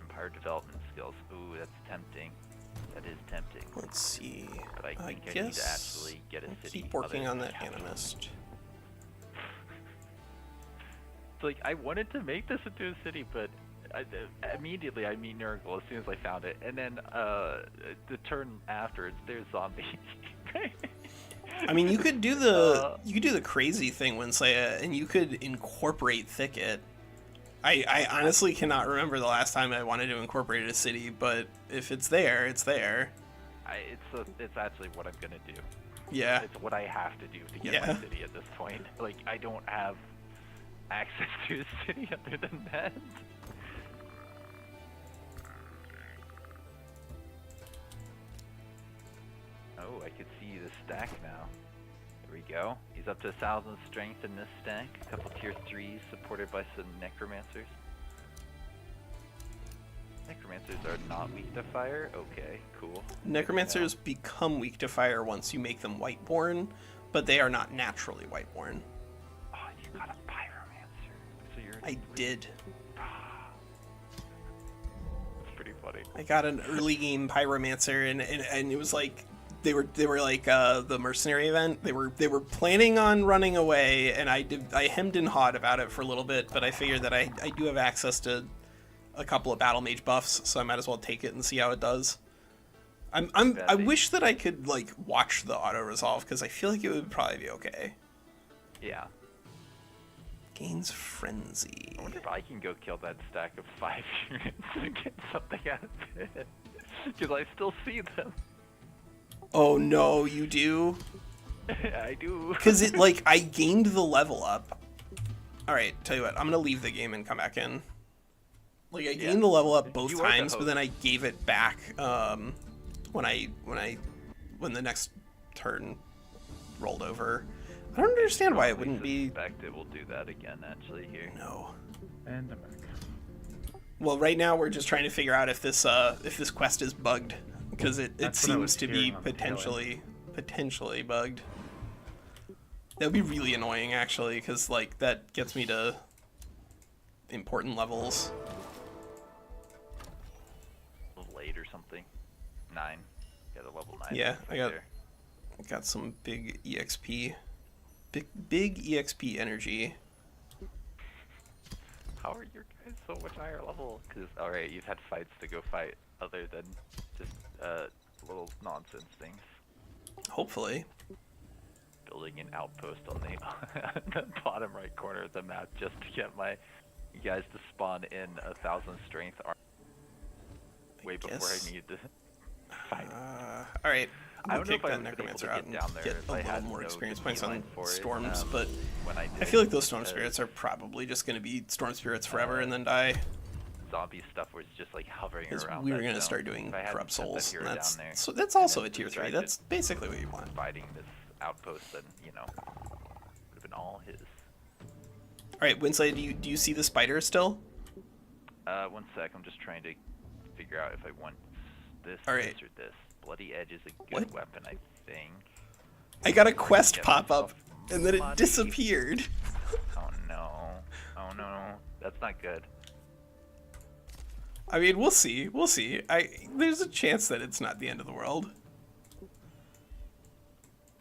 Empire development skills. Ooh, that's tempting. That is tempting. Let's see. But I think I need to guess actually get a I'll city. keep working other on than that capital. animist. It's like, I wanted to make this into a city, but immediately I mean Nurgle as soon as I found it. And then the turn afterwards, there's zombies. I mean, you could do the crazy thing, WinSlaya, and you could incorporate Thicket. I honestly cannot remember the last time I wanted to incorporate a city, but if it's there, it's there. It's actually what I'm gonna do. Yeah. It's what I have to do to get my city at this point. Like, I don't have access to a city other than that. Oh, I could see the stack now. There we go. He's up to 1,000 strength in this stack. A couple tier 3s supported by some necromancers. Necromancers are not weak to fire? Okay, cool. Necromancers become weak to fire once you make them Whiteborn, but they are not naturally Whiteborn. Oh, you got a pyromancer. So you're I did. That's pretty funny. I got an early game Pyromancer, and it was like they were like the mercenary event. They were planning on running away, and I hemmed and hawed about it for a little bit, but I figured that I do have access to a couple of battle mage buffs, so I might as well take it and see how it does. I wish that I could like watch the auto resolve, because I feel like it would probably be okay. Yeah. Gains frenzy. I wonder if I can go kill that stack of 5 units and get something out of it. Because I still see them. Oh no, you do? I do. Because it like I gained the level up. All right, tell you what, I'm gonna leave the game and come back in. Like I gained the level up both times, but then I gave it back when the next turn rolled over. I don't understand why it wouldn't be. I suspect it will do that again, actually, here. No. And I'm back. Well, right now we're just trying to figure out if this quest is bugged, because it seems to be potentially bugged. That would be really annoying, actually, because like that gets me to important levels. Level 8 or something. 9. Got a level 9. Yeah, right I there. got some big EXP. Big EXP energy. How are your guys so much higher level? Because, alright, you've had fights to go fight other than just little nonsense things. Hopefully. Building an outpost on the bottom right corner of the map just to get you guys to spawn in 1,000 strength way before I need to fight. Alright. I We'll don't know kick if I that would have been able necromancer to out get and down there get if a I little had more no experience good points on feeling for it, storms, but when I I feel like did, those storm spirits are probably just going to be storm spirits forever and then die. zombie stuff was just like hovering Because around. we were that going to zone. start doing If I hadn't corrupt sent that souls, hero and down there that's also and a tier 3. distracted That's basically what you want. fighting this outpost, then would have been all his. All right, WinSlaya, do you see the spider still? 1 sec, I'm just trying to figure out if I want this, All right. this, or this. Bloody Edge is a good What? weapon, I think. I got a quest Get pop up, myself and then it money. disappeared. Oh no. Oh no. That's not good. I mean, we'll see. We'll see. There's a chance that it's not the end of the world.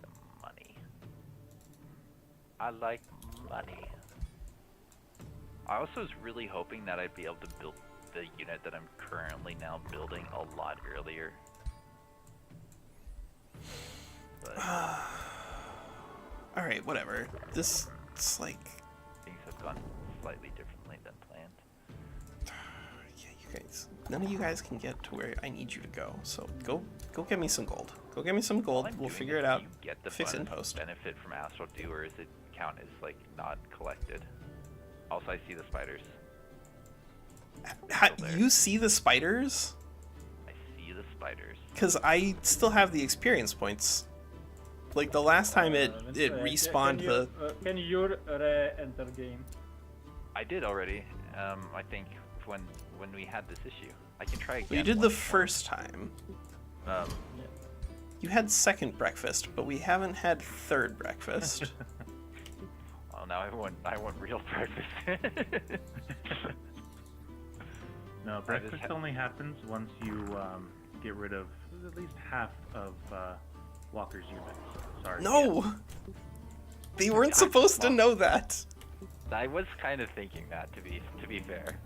The money. I like money. I also was really hoping that I'd be able to build the unit that I'm currently now building a lot earlier. But All right, whatever. It's like, things have gone slightly differently than planned. yeah, you guys. None of you guys can get to where I need you to go. So go get me some gold. Go get me some gold. All I'm We'll doing figure is it out. You get the Fix it in bonus post. benefit from Astral Dew, or is it count as like not collected? Also, I see the spiders. There. You see the spiders? I see the spiders. Because I still have the experience points. Like the last time it respawned the. Can you re-enter game? I did already. I think when we had this issue, I can try again. Well, you did the first time. Um, You had second breakfast, but we haven't had third breakfast. well, now I want real breakfast. No, breakfast only happens once you get rid of at least half of Walker's units. Sorry. No! They weren't supposed to know that. I was kind of thinking that, to be fair.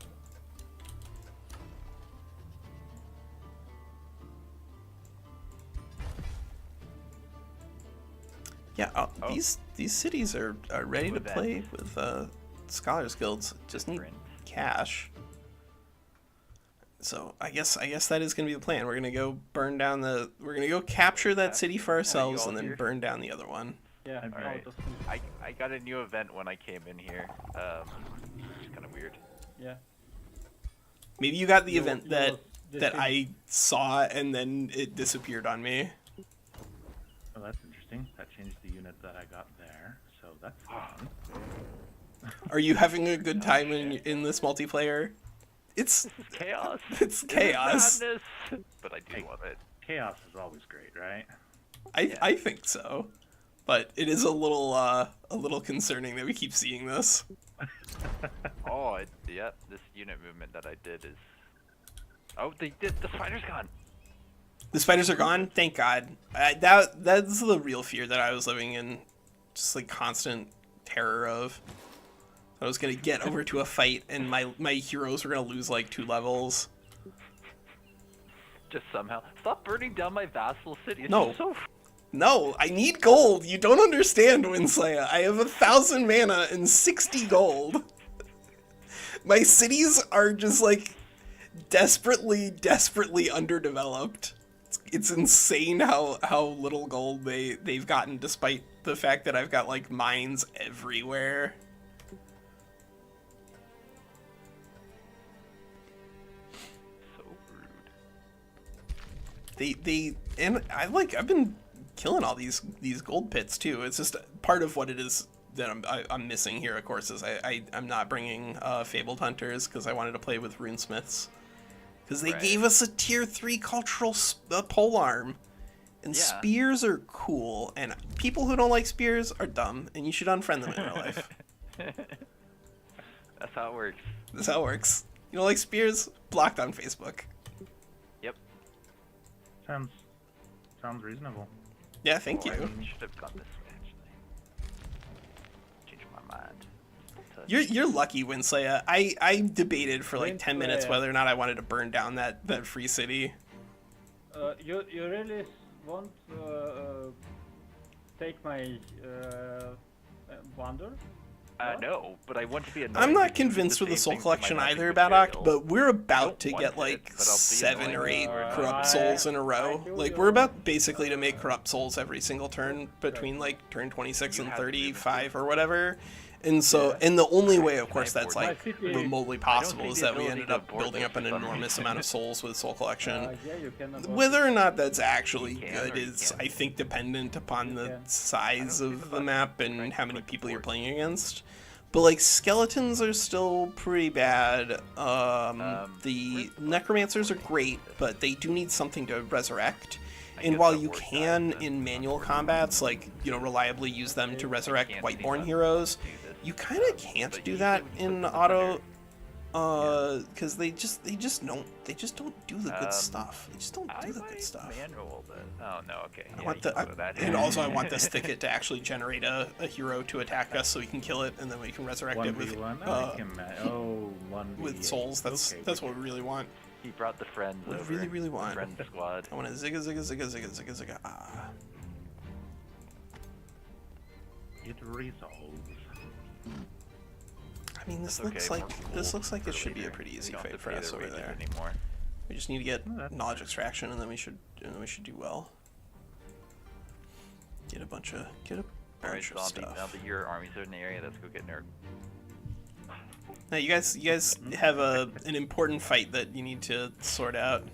Yeah, these cities are ready to With that. play with Scholars Guilds. Just need Different. cash. So I guess that is gonna be the plan. We're gonna go burn down we're gonna go capture that city for ourselves all and then here? burn down the other one. Yeah, I'm Alright. out of I got a new event when I came in here. It's kind of weird. yeah. Maybe you got the You- event you that was- that I saw and then it disappeared on me. Oh, that's interesting. That changed the unit that I got there, so that's fun. Are you having a good time in this multiplayer? It's Chaos. It's chaos. Madness. But I do love it. Chaos is always great, right? I think so, but it is a little concerning that we keep seeing this. Oh, yep. This unit movement that I did is. Oh, the spider's gone. The spiders are gone? Thank God. That's the real fear that I was living in. Just like constant terror of. I was gonna get over to a fight and my heroes were gonna lose like 2 levels. Just somehow. Stop burning down my vassal city. It's No. just so... No, I need gold. You don't understand, WinSlaya. I have 1,000 mana and 60 gold. My cities are just like desperately underdeveloped. It's insane how little gold they've gotten, despite the fact that I've got like mines everywhere. So rude. And I've been killing all these gold pits too. It's just part of what it is that I'm missing here. Of course, is I'm not bringing fabled hunters because I wanted to play with runesmiths. Because they gave us a tier 3 cultural polearm. And spears are cool. And people who don't like spears are dumb. And you should unfriend them in real life. That's how it works. That's how it works. You don't like spears? Blocked on Facebook. Yep. Sounds reasonable. Yeah, thank Oh, you. I should have gone this way, actually. Changed my mind. You're lucky, WinSlaya. I debated for like 10 minutes WinSlaya. whether or not I wanted to burn down that free city. You really want take my wonder? No, but I want to be annoying. I'm not because you do convinced the with the same soul thing to my collection magic either, Badok, material. but we're about Don't to want get it, like but I'll be 7 or 8 annoying. corrupt souls in a row. I Like do we're about basically to make corrupt souls every single turn between like turn 26 You and have to do this. 35 or whatever. And so, and the only way, of course, Can I that's afford like My city- remotely I don't possible think is the that we ability ended to up afford building this up an for some enormous reason. amount of souls with soul collection. Yeah, you can. Whether or not that's actually You can good or you is, can't. I think, dependent upon You the can. size I don't of think the about map and trying how to many click people you're forward. playing against. But like skeletons are still pretty bad. The necromancers are great, but they do need something to resurrect. I And guess while that you worked out, can but in it's manual not combats, like reliably use them to resurrect can't Whiteborn seem heroes, to do this, you kind of can't but do usually that when you in click the auto. button Because they just don't do the good stuff. They just don't I do the good might stuff. manual this. Oh no, okay. I Yeah, want you the, can go that and way. also I want this thicket to actually generate a hero to attack us, so we can kill it, and then we can resurrect it with 1v1? uh, 1v. with souls. That's Okay, that's what we really want. He brought the friends What I over. really, really want. Friend squad. I want to zigga zigga zigga zigga zigga zigga. Ah. It resolves. I mean, this That's looks okay, like we're this cool looks like for it should be a later. pretty We easy don't fight have for to us play over the there. rages anymore. We just need to get Oh, that's knowledge extraction, and then we should do well. Get a bunch of Alright, of zombie. Now stuff. that your armies are in the area, let's go get nerd. Now you guys have an important fight that you need to sort out.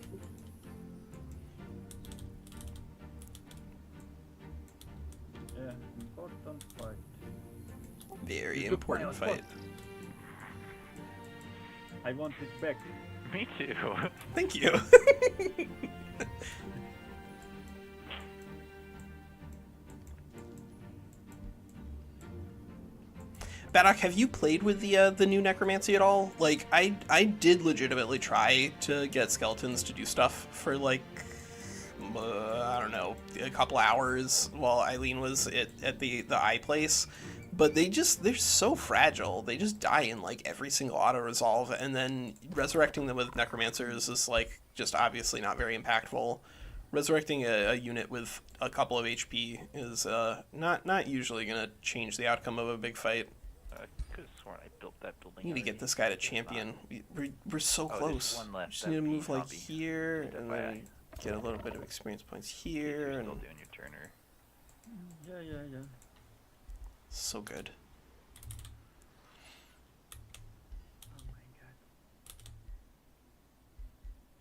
Yeah, important fight. Very You took important my fight. I want it back. Me too. Thank you. Badok, have you played with the new Necromancy at all? Like, I did legitimately try to get skeletons to do stuff for like I don't know, a couple hours while Eileen was at the eye place, but they're so fragile. They just die in like every single auto resolve, and then resurrecting them with necromancers is like just obviously not very impactful. Resurrecting a unit with a couple of HP is not usually gonna change the outcome of a big fight. I could have sworn I built that building. We need to get this guy to champion. We're so there's close. one left, Just that need to would be move like zombie. here, Get that and by then eye. get a little bit of experience points You're here, still and doing your turner. Yeah. so good. Oh my god.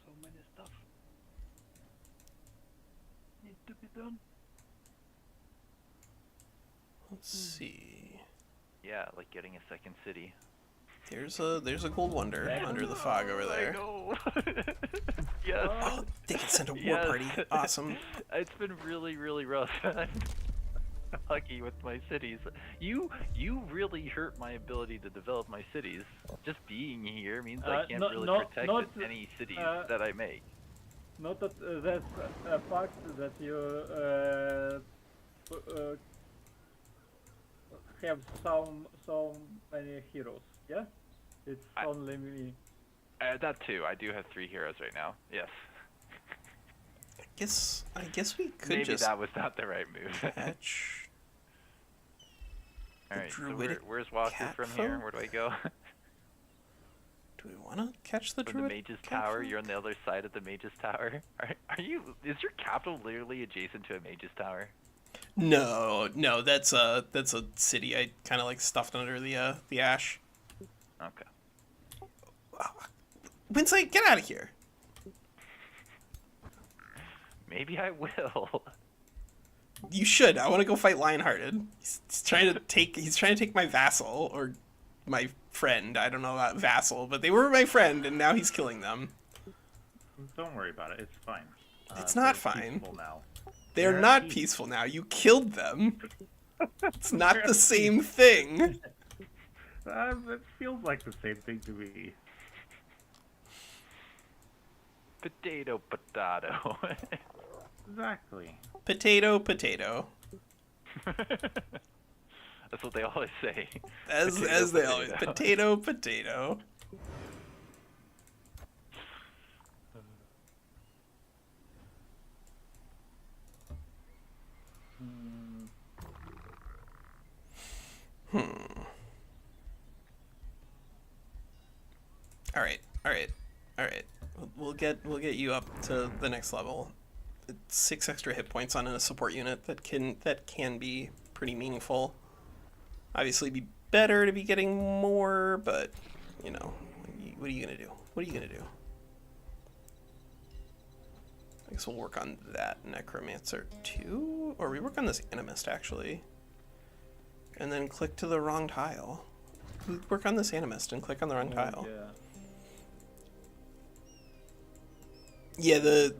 So many stuff needs to be done. Let's see. Yeah, like getting a second city. There's a gold wonder under the fog over I there. know. Yes. Oh, they can send a war Yes. party. Awesome. It's been really, really rough. I'm lucky with my cities. You really hurt my ability to develop my cities. Just being here means I can't really protect any cities that I make. Not that that's a fact that you have so many heroes. Yeah, it's only me. That too. I do have 3 heroes right now. Yes. I guess we could Maybe just that was not the right move. catch. All right. So druidic where's Walker cat from here? folk? Where do I go? Do we want to catch the From the druid? Mage's cat Tower. folk? You're on the other side of the Mage's Tower. Are you? Is your capital literally adjacent to a Mage's Tower? No, that's a city I kind of like stuffed under the ash. Okay. WinSlaya, get out of here. Maybe I will. You should. I want to go fight Lionhearted. He's trying to take my vassal or my friend. I don't know about vassal, but they were my friend, and now he's killing them. Don't worry about it. It's fine. It's not they're fine. peaceful now. They're not peaceful now. You killed them. It's not the same thing. It feels like the same thing to me. Potato, potato. Exactly. Potato, potato. That's what they always say. As they always. Potato, potato. All right. We'll get you up to the next level. It's 6 extra hit points on a support unit that can be pretty meaningful. Obviously, it'd be better to be getting more, but you know, what are you gonna do? What are you gonna do? I guess we'll work on that Necromancer too, or we work on this Animist actually, and then click to the wrong tile. We work on this Animist and click on the wrong tile. Yeah, the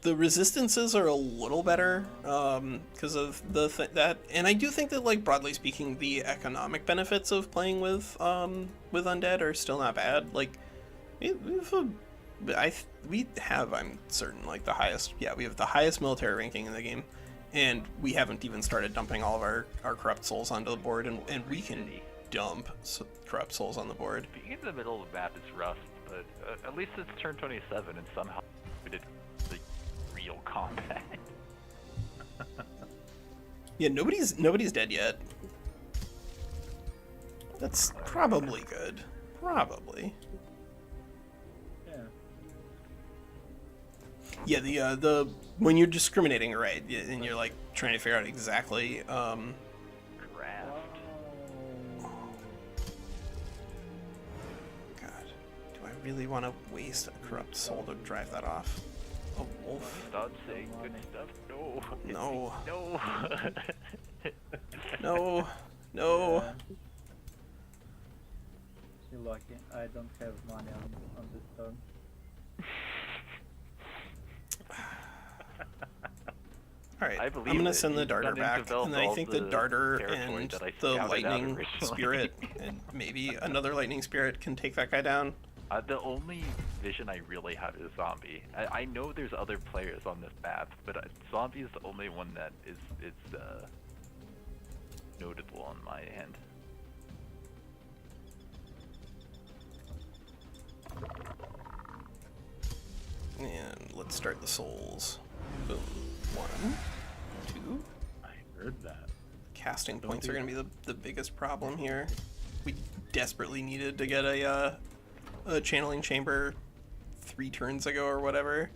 resistances are a little better because of that, and I do think that, like, broadly speaking, the economic benefits of playing with undead are still not bad. Like, we have, I'm certain, like we have the highest military ranking in the game, and we haven't even started dumping all of our corrupt souls onto the board, and we can dump corrupt souls on the board. Being in the middle of the map is rough, but at least it's turn 27, and somehow we did the real combat. Yeah, nobody's dead yet. That's probably good. Probably. Yeah, the when you're discriminating, right, and you're like trying to figure out exactly Craft. God, do I really want to waste a corrupt soul to drive that off? A wolf? Stop saying good stuff. No. No. No. No. No. You're lucky. I don't have money on this turn. Alright, I I'm believe gonna it. send the You've darter gone into back, and develop I all think the the darter territory and that I the scouted out lightning originally. spirit, and maybe another lightning spirit can take that guy down. The only vision I really have is zombie. I know there's other players on this map, but zombie is the only one that is notable on my end. And let's start the souls. Boom. 1, 2. I heard that. Casting points are going to be the biggest problem here. We desperately needed to get a channeling chamber 3 turns ago or whatever.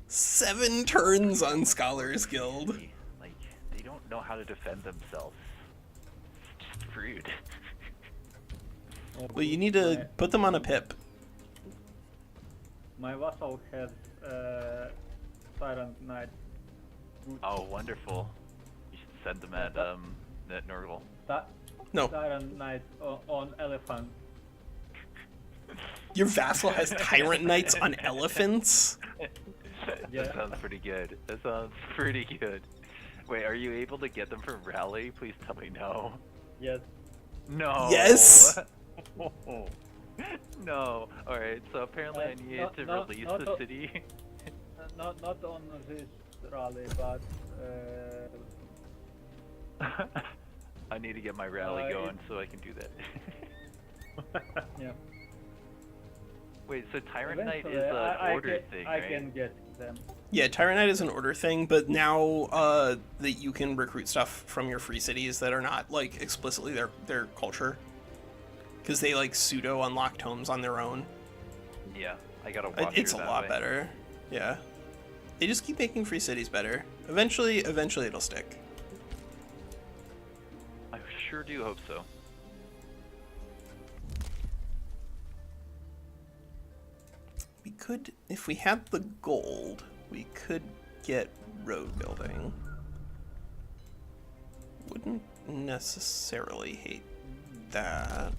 7 turns on Scholar's Guild. Like, they don't know how to defend themselves. It's just rude. Well, you need to put them on a pip. My vassal has Tyrant Knight. Oh, wonderful. You should send them at Nurgle. No. Tyrant Knight on elephant. Your vassal has Tyrant Knights on elephants? Yeah. That sounds pretty good. That sounds pretty good. Wait, are you able to get them from Rally? Please tell me no. Yes. No. Yes? No. Alright, so apparently I needed to release the city. not on this rally, but I need to get my rally going it- so I can do that. yeah. Wait, so Tyrant Knight is Eventually, an order thing, I right? can get them. Yeah, Tyrant Knight is an order thing, but now that you can recruit stuff from your free cities that are not like explicitly their culture, because they like pseudo unlock tomes on their own. Yeah, I gotta watch It's a that lot way. better. Yeah, they just keep making free cities better. Eventually it'll stick. I sure do hope so. We could, if we had the gold, we could get road building. Wouldn't necessarily hate that.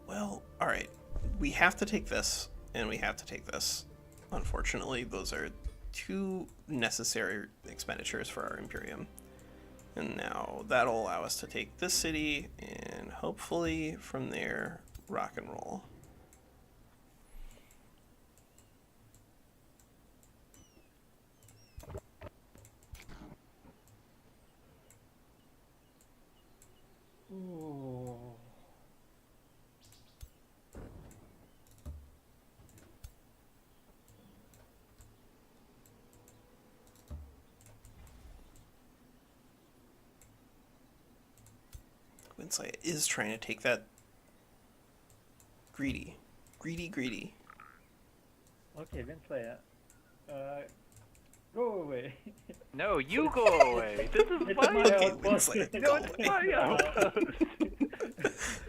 Well, alright. We have to take this, and we have to take this. Unfortunately, those are two necessary expenditures for our Imperium. And now that'll allow us to take this city, and hopefully from there, rock and roll. Ooh. WinSlaya is trying to take that greedy. Greedy. Okay, WinSlaya. Go away. No, you go away. This is It's my my Okay, outpost. WinSlaya, No, go it's away. my outpost.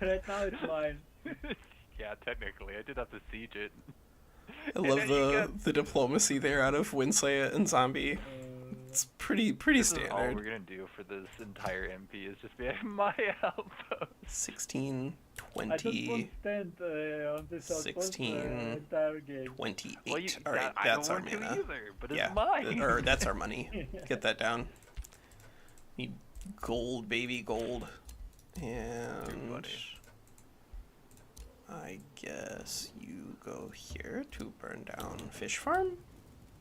Right now it's mine. Yeah, technically, I did have to siege it. I And love then you got- the diplomacy there out of WinSlaya and Zombie. It's pretty This is all standard. we're gonna do for this entire MP is just be like, my outpost. 16, I just 20, won't stand on this outpost 16, entire game. 28. Well, you, All right, I that's don't our want to mana. either, but it's Yeah, mine. or that's our money. Get that down. Need gold, baby, gold. And buddy. I guess you go here to burn down Fish Farm?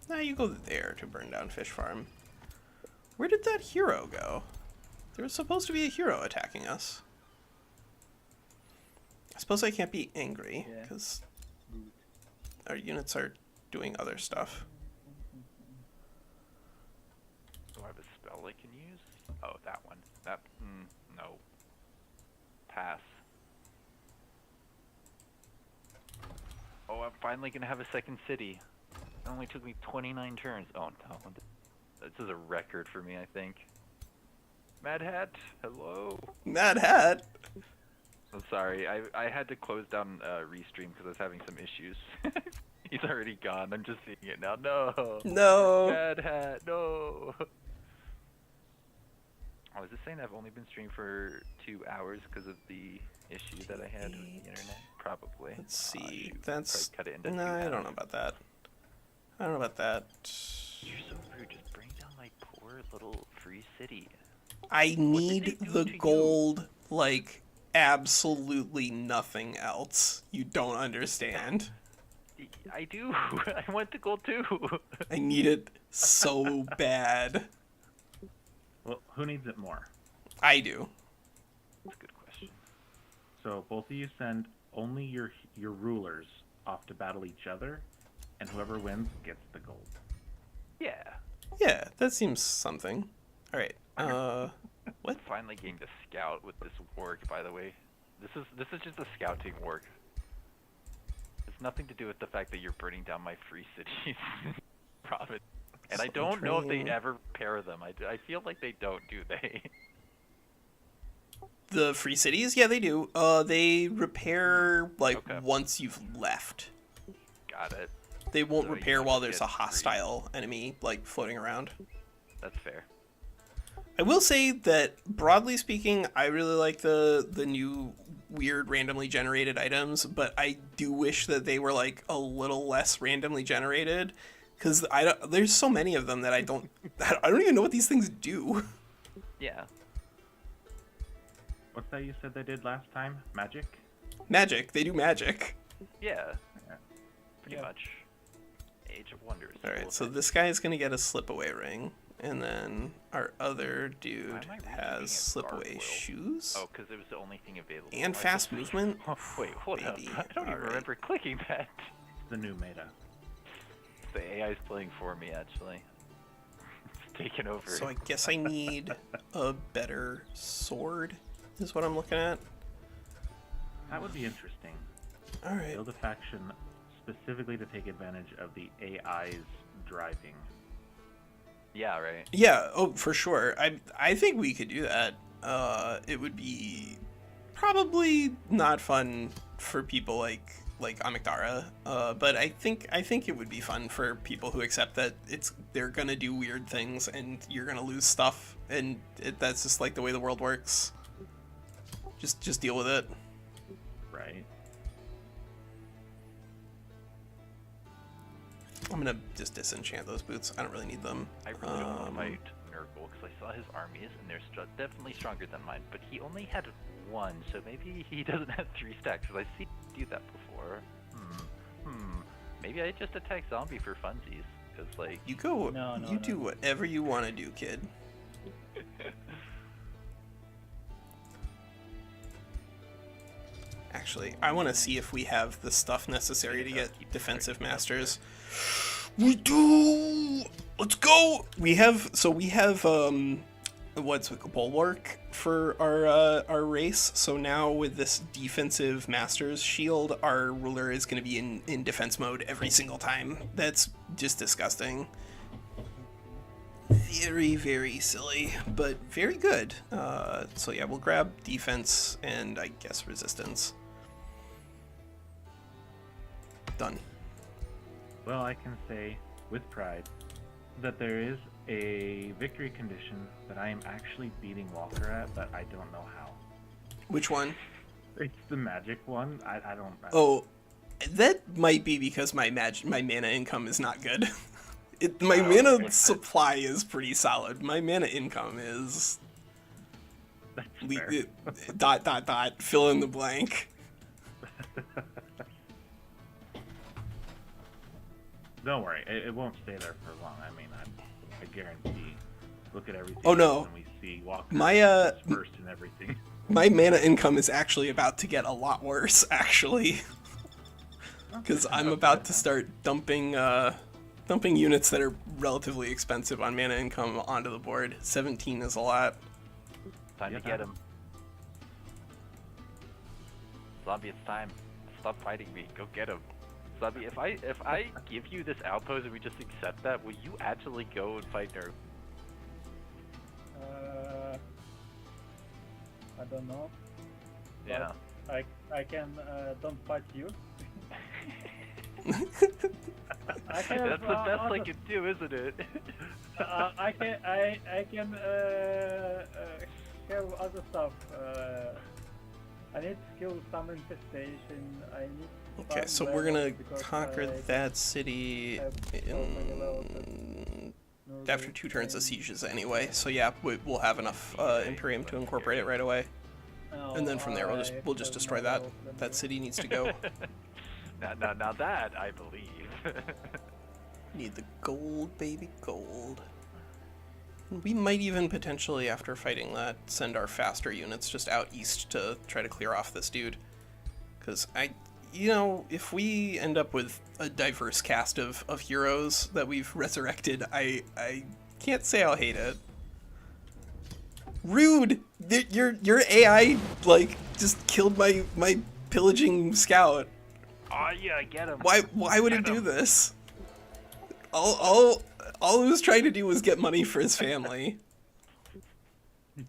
Nah, you go there to burn down Fish Farm. Where did that hero go? There was supposed to be a hero attacking us. I suppose I can't be angry, Yeah. because our units are doing other stuff. Do I have a spell I can use? Oh, that one. That, no. Pass. Oh, I'm finally gonna have a second city. It only took me 29 turns. Oh, no. This is a record for me, I think. Mad Hat, hello? Mad Hat! I'm sorry, I had to close down Restream because I was having some issues. He's already gone, I'm just seeing it now. No! No! Mad Hat, no! Oh, is this saying I've only been streaming for 2 hours because of the issue that I had with the internet? Probably. Let's Aw, see. shoot. That's... Probably cut it into No, 2 I don't halves. know about that. I don't know about that. You're so rude, just bring down my poor little free city. I did need they do the to you? gold like absolutely nothing else. You don't understand. I do. I want the gold too. I need it so bad. Well, who needs it more? I do. That's a good question. So both of you send only your rulers off to battle each other, and whoever wins gets the gold. Yeah. Yeah, that seems something. All right. What? Finally getting to scout with this work, by the way. This is just a scouting work. It's nothing to do with the fact that you're burning down my free cities province. And I don't know if they Training. ever pair them. I feel like they don't, do they? The free cities? Yeah, they do. They repair like Okay. once you've left. Got it. They won't So you repair just while there's get a hostile enemy like floating around. That's fair. I will say that broadly speaking, I really like the new weird randomly generated items, but I do wish that they were like a little less randomly generated, because there's so many of them that I don't even know what these things do. Yeah. What's that you said they did last time? Magic? Magic. They do magic. Yeah, Yeah. pretty Yeah. much. Age of Wonders. All right, Cool so thing. this guy is gonna get a slip-away ring, and then our other dude Why am I reading a has slip-away gargoyle? shoes Oh, because it was the only thing available. and I fast just- movement. Wait, hold Baby. up. I don't even Alright. remember clicking that. It's the new meta. The AI's playing for me, actually. It's taken over. So I guess I need a better sword, is what I'm looking at. That would be interesting. All right. Build a faction specifically to take advantage of the AI's driving. Yeah, right. Yeah. Oh, for sure. I think we could do that. It would be probably not fun for people like Amygdala, but I think it would be fun for people who accept that they're gonna do weird things and you're gonna lose stuff, and that's just like the way the world works. Just deal with it. Right. I'm gonna just disenchant those boots. I don't really need them. I really don't want to fight Nurgle because I saw his armies and they're definitely stronger than mine. But he only had one, so maybe he doesn't have 3 stacks. Because I see him do that before. Maybe I just attack zombie for funsies. Because like You go. No, you do whatever you want to do, kid. Actually, I want to see if we have the stuff necessary to get defensive masters. We do. Let's go. We have what's it, bulwark for our race. So now with this defensive masters shield, our ruler is going to be in defense mode every single time. That's just disgusting. Very, very silly, but very good. So yeah, we'll grab defense and I guess resistance. Done. Well, I can say with pride that there is a victory condition that I am actually beating Walker at, but I don't know how. Which one? It's the magic one. I don't. Oh, that might be because my mana income is not good. My mana supply is pretty solid. My mana income is That's fair. ... fill in the blank. Don't worry, it won't stay there for long. I mean, I guarantee. Look at everything. Oh, no. And we see Walker My first and everything. my mana income is actually about to get a lot worse, actually, because I'm about to start dumping units that are relatively expensive on mana income onto the board. 17 is a lot. time to get him. Zombie, it's time. Stop fighting me. Go get him. Zombie, if I give you this outpost and we just accept that, will you actually go and fight Nurgle? I don't know. Yeah. I can don't fight you. I can, That's the best I can do, isn't it? I can have other stuff. I need skill some infestation. I need. Okay, so some we're gonna levels because conquer I that city have so many levels in that after 2 turns of sieges anyway. So yeah, we'll have enough Imperium to incorporate it right away, and then from there we'll just destroy that. That city needs to go. Now that I believe. Need the gold, baby, gold. We might even potentially, after fighting that, send our faster units just out east to try to clear off this dude. Because if we end up with a diverse cast of heroes that we've resurrected, I can't say I'll hate it. Rude! Your AI, just killed my pillaging scout. Oh yeah, get him. Why would it do this? All he was trying to do was get money for his family. It's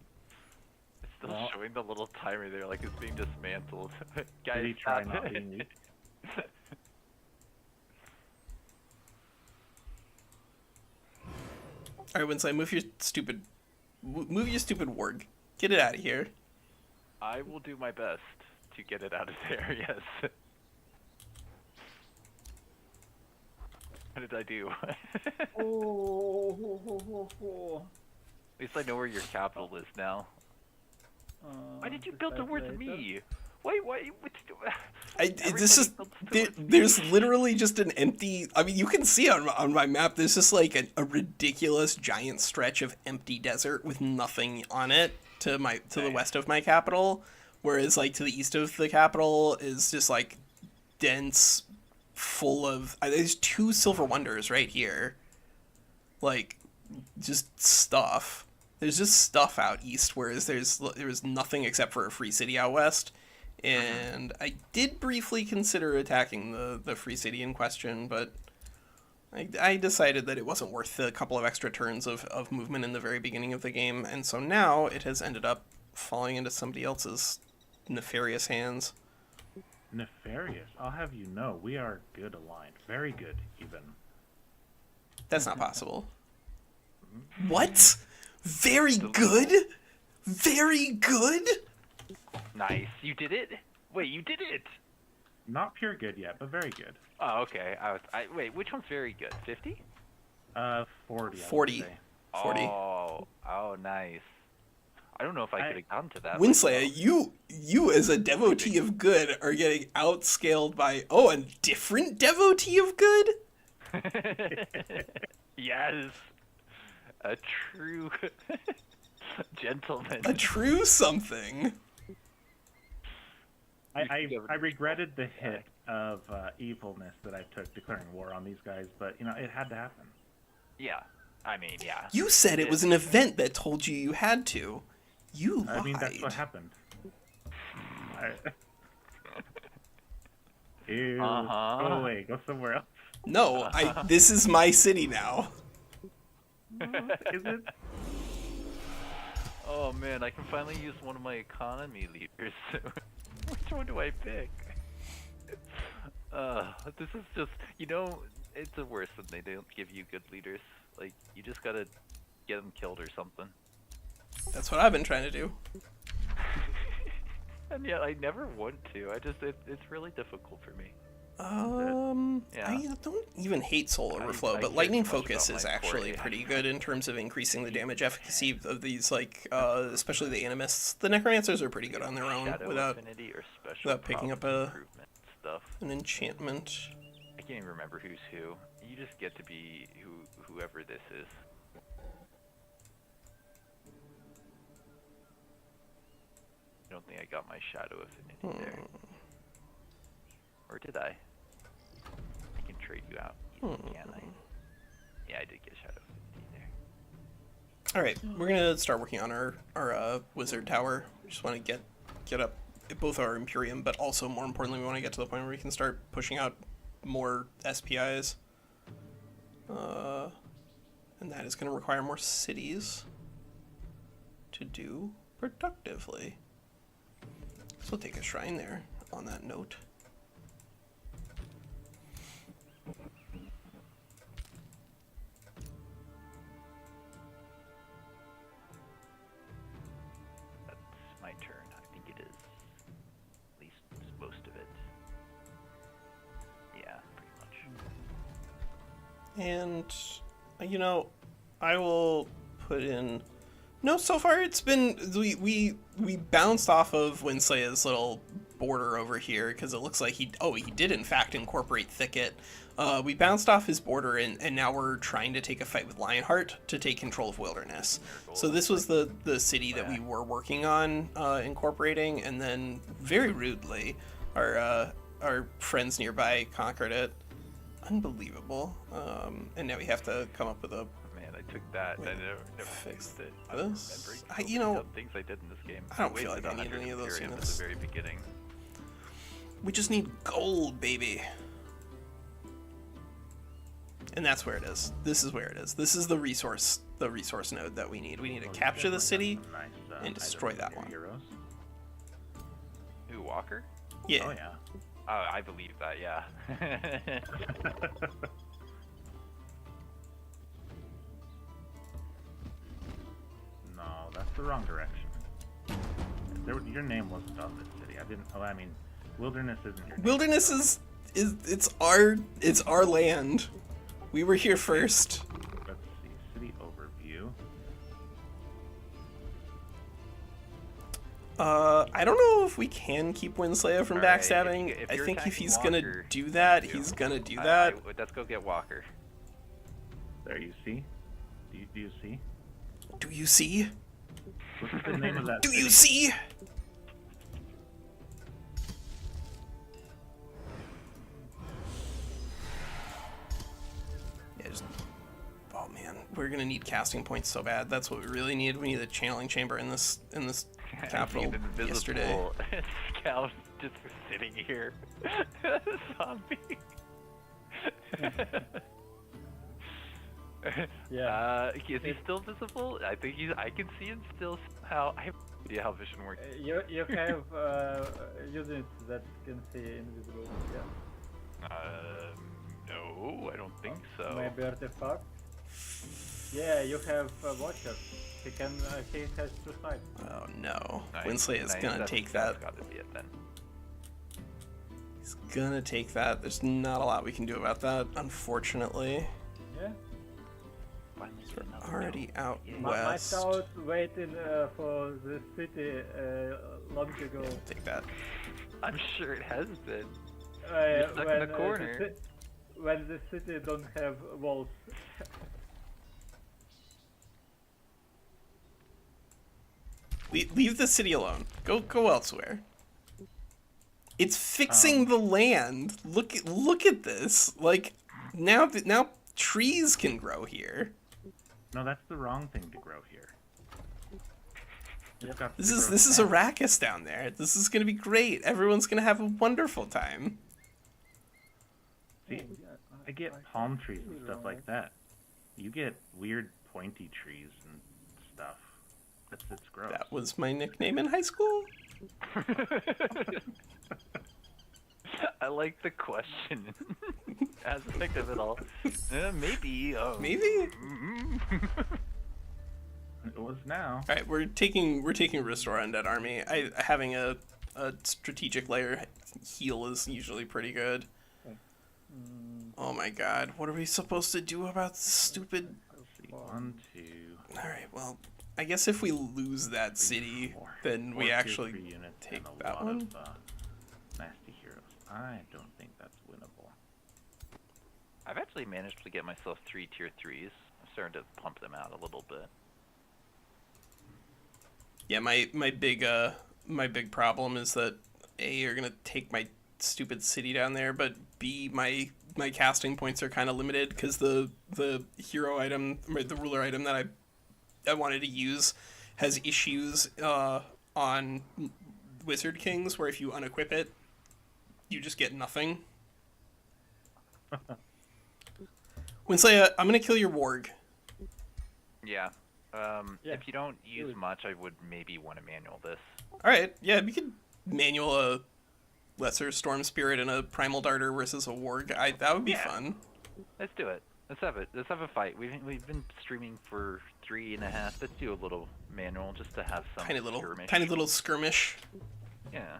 still showing the little timer there, like it's being dismantled. Guys, Did he try stop not it. being weak? Alright, WinSlaya, move your stupid warg. Get it out of here. I will do my best to get it out of there. Yes. What did I do? Oh. At least I know where your capital is now. Why did you build towards me? Why? This is there's literally just an empty. I mean, you can see on my map. There's just like a ridiculous giant stretch of empty desert with nothing on it to the west of my capital, whereas like to the east of the capital is just like dense, full of. There's 2 silver wonders right here, like just stuff. There's just stuff out east, whereas there was nothing except for a free city out west. And I did briefly consider attacking the free city in question, but I decided that it wasn't worth a couple of extra turns of movement in the very beginning of the game, and so now it has ended up falling into somebody else's nefarious hands. Nefarious? I'll have you know, we are good aligned. Very good, even. That's not possible. What? Very good? Very good? Nice. You did it? Wait, you did it? Not pure good yet, but very good. Oh, okay. Wait, which one's very good? 50? 40. 40. 40. Oh, nice. I don't know if I could have gotten to that. WinSlaya, you as a devotee of good are getting outscaled by a different devotee of good? Yes. A true gentleman. A true something. I regretted the hit of evilness that I took declaring war on these guys, but it had to happen. Yeah, I mean, yeah. You said it was an event that told you had to. You lied. I mean, that's what happened. Ew. Go away. Go somewhere else. No, this is my city now. Is it? Oh man, I can finally use one of my economy leaders. Which one do I pick? This is just, it's the worst when they don't give you good leaders. Like, you just gotta get them killed or something. That's what I've been trying to do. And yet I never want to. It's really difficult for me. I don't even hate Soul Overflow, but Lightning Focus is actually pretty good in terms of increasing the damage efficacy of these, like, especially the Animists. The Necromancers are pretty good on their own without picking up an enchantment. I can't even remember who's who. You just get to be whoever this is. I don't think I got my Shadow Affinity there. Or did I? I can trade you out, can I? Yeah, I did get Shadow Affinity there. Alright, we're gonna start working on our Wizard Tower. We just want to get up both our Imperium, but also, more importantly, we want to get to the point where we can start pushing out more SPIs. And that is going to require more cities to do productively. So we'll take a shrine there on that note. That's my turn. I think it is. At least most of it. Yeah, pretty much. And, I will put in... No, so far it's been... We bounced off of WinSlaya's little border over here, because it looks like he did in fact incorporate Thicket. We bounced off his border, and now we're trying to take a fight with Lionheart to take control of Wilderness. So this was the city that we were working on incorporating, and then very rudely our friends nearby conquered it. Unbelievable. And now we have to come up with a... Man, I took that and I never fixed it. This? Things I did in this game. I don't feel like I need any of those at units. the very beginning. We just need gold, baby. And that's where it is. This is where it is. This is the resource node that we need. We need to capture the city and destroy that one. Heroes. Ooh, Walker? Yeah. Oh yeah. Oh, I believe that, yeah. No, that's the wrong direction. Your name wasn't on this city. Wilderness isn't your name. Wilderness is it's our land. We were here first. Let's see, city overview. I don't know if we can keep WinSlaya from Alright, backstabbing. if I you're think if attacking he's gonna Walker, do that, you he's do. gonna do that. Let's go get Walker. There, you see? Do you see? Do you see? What's the name of that Do you city? see? Yeah, just... Oh man, we're gonna need casting points so bad. That's what we really need. We need a channeling chamber in this capital An invisible yesterday. scout just sitting here. Zombie. Yeah. Is he still visible? I think he's. I can see him still somehow. I have no idea how vision works. You have units that can see invisible. Yeah. No, I don't think so. Maybe artifact. Yeah, you have Watcher. He has 2 sides. Oh no, Nice, WinSlaya is nice. gonna take that. That's gotta be it then. He's gonna take that. There's not a lot we can do about that, unfortunately. Yeah. Finally get another Already node. out Yeah. My west. scout waiting for the city long ago. Take that. I'm sure it has been. You're stuck in a corner. When the city don't have walls. Leave the city alone. Go elsewhere. It's fixing the land. Look at this. Like now trees can grow here. No, that's the wrong thing to grow here. It's got to This grow is fast. Arrakis down there. This is gonna be great. Everyone's gonna have a wonderful time. See, I get palm trees and stuff like that. You get weird pointy trees and stuff. It's gross. That was my nickname in high school. I like the question aspect of it all. Maybe. Maybe. It was now. All right, we're taking restore undead army. Having a strategic layer heal is usually pretty good. Oh my god, what are we supposed to do about this stupid? Let's see, 1, 2. All right, well, I guess if we lose that city, 4. then we 4 tier actually 3 units take and a that lot one. Of, nasty heroes. I don't think that's winnable. I've actually managed to get myself 3 tier 3s. I'm starting to pump them out a little bit. Yeah, my big problem is that A, you're gonna take my stupid city down there, but B, my casting points are kind of limited because the hero item, the ruler item that I wanted to use has issues on Wizard Kings where if you unequip it, you just get nothing. WinSlaya, I'm gonna kill your warg. Yeah. Yeah. If you don't use Good. much, I would maybe want to manual this. All right, yeah, we could manual a lesser storm spirit and a primal darter versus a warg. That would be Yeah. fun. Let's do it. Let's have it. Let's have a fight. We've been streaming for 3.5. Let's do a little manual just to have some skirmish. Tiny little skirmish. Yeah.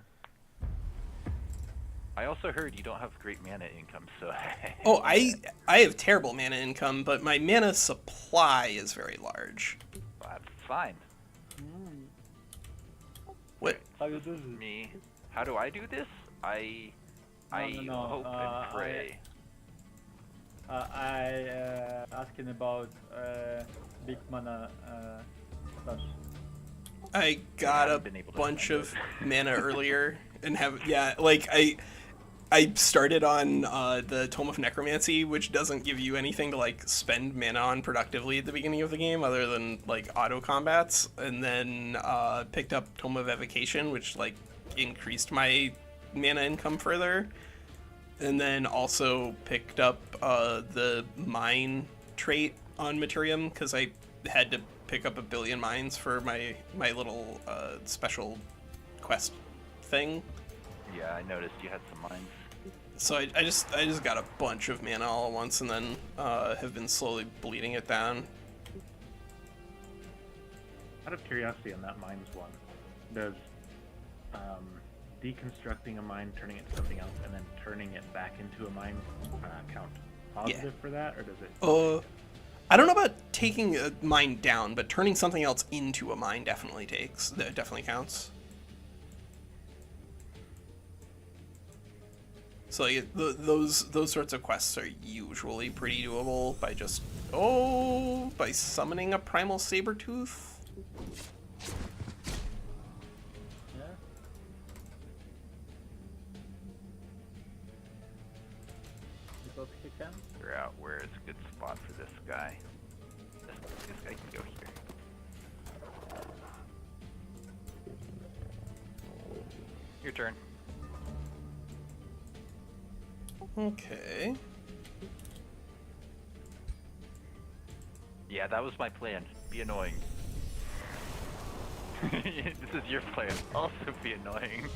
I also heard you don't have great mana income, so. Oh, I have terrible mana income, but my mana supply is very large. That's fine. What? How you do this? Me. How do I do this? I No. hope and pray. I asking about big mana stuff. I got a haven't been able to bunch find of mana earlier and I started on the Tome of Necromancy, which doesn't give you anything to like spend mana on productively at the beginning of the game other than like auto combats, and then picked up Tome of Evocation, which like increased my mana income further, and then also picked up the mine trait on Materium because I had to pick up 1 billion mines for my little special quest thing. Yeah, I noticed you had some mines. So I just got a bunch of mana all at once, and then have been slowly bleeding it down. Out of curiosity on that mines one, does deconstructing a mine, turning it to something else, and then turning it back into a mine count positive for that, or does it? I don't know about taking a mine down, but turning something else into a mine definitely counts. So like, those sorts of quests are usually pretty doable by just by summoning a primal sabertooth. Yeah. Because he can. Figure out where is a good spot for this guy. This guy can go here. Your turn. Okay. Yeah, that was my plan. Be annoying. This is your plan. Also be annoying.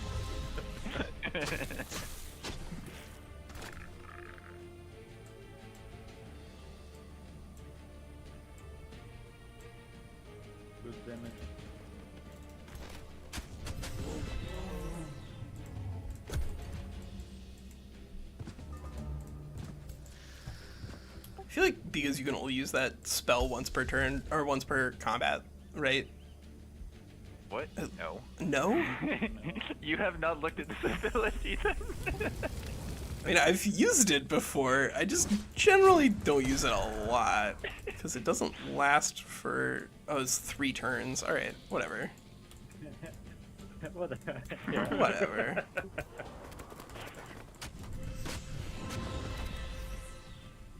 Good damage. I feel like because you can only use that spell once per turn or once per combat, right? What? No. No? You have not looked at this ability then. I mean, I've used it before. I just generally don't use it a lot because it doesn't last for it's 3 turns. All right, whatever. Whatever. Yeah. Whatever.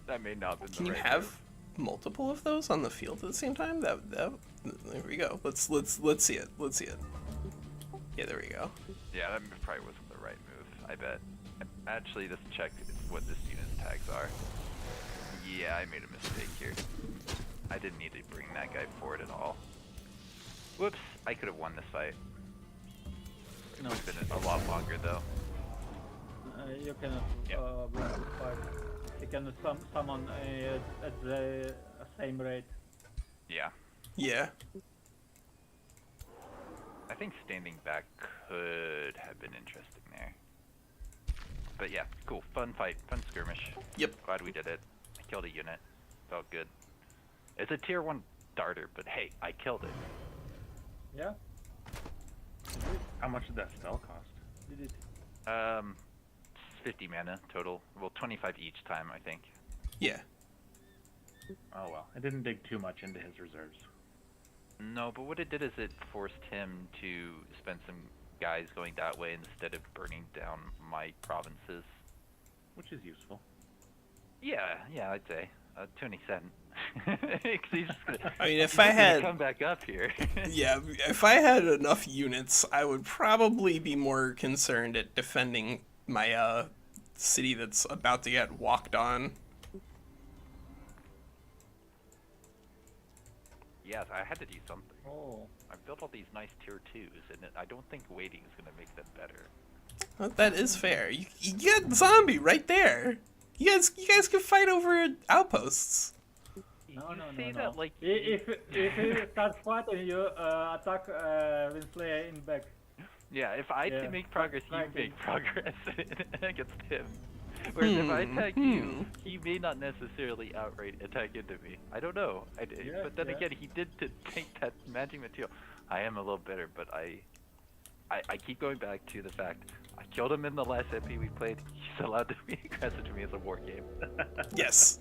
That may not have been Can the you right have multiple of those on the field at the same time? That there we go. Let's see it. Let's see it. Yeah, there we go. move. Yeah, that probably wasn't the right move, I bet. Actually, let's check what this unit's tags are. Yeah, I made a mistake here. I didn't need to bring that guy forward at all. Whoops, I could have won this fight. It would have been a lot longer though. You cannot bring the fight. You can summon at the same rate. Yeah. Yeah. I think standing back could have been interesting there. But yeah, cool. Fun fight. Fun skirmish. Yep. Glad we did it. I killed a unit. Felt good. It's a tier 1 darter, but hey, I killed it. Yeah. How much did that spell cost? Did it? 50 mana total. Well, 25 each time, I think. Yeah. Oh well, I didn't dig too much into his reserves. No, but what it did is it forced him to spend some guys going that way instead of burning down my provinces. Which is useful. Yeah, I'd say. To an extent. 'Cause he's just gonna, I mean, if he's I just gonna had come back up here. yeah, if I had enough units, I would probably be more concerned at defending my city that's about to get walked on. Yes, I had to do something. Oh. I built all these nice tier 2s, and I don't think waiting is going to make them better. Well, that is fair. You got zombie right there. You guys can fight over outposts. No, you no, say no, that no. like If you start fighting, you attack WinSlaya in back. yeah, if I Yeah, make progress, you fighting. make progress against him. Whereas if I attack you, he may not necessarily outright attack into me. I don't know. Yeah, but then yeah. again, he did to take that magic material. I am a little bitter, but I keep going back to the fact I killed him in the last MP we played. He's allowed to be aggressive to me as a war game. Yes.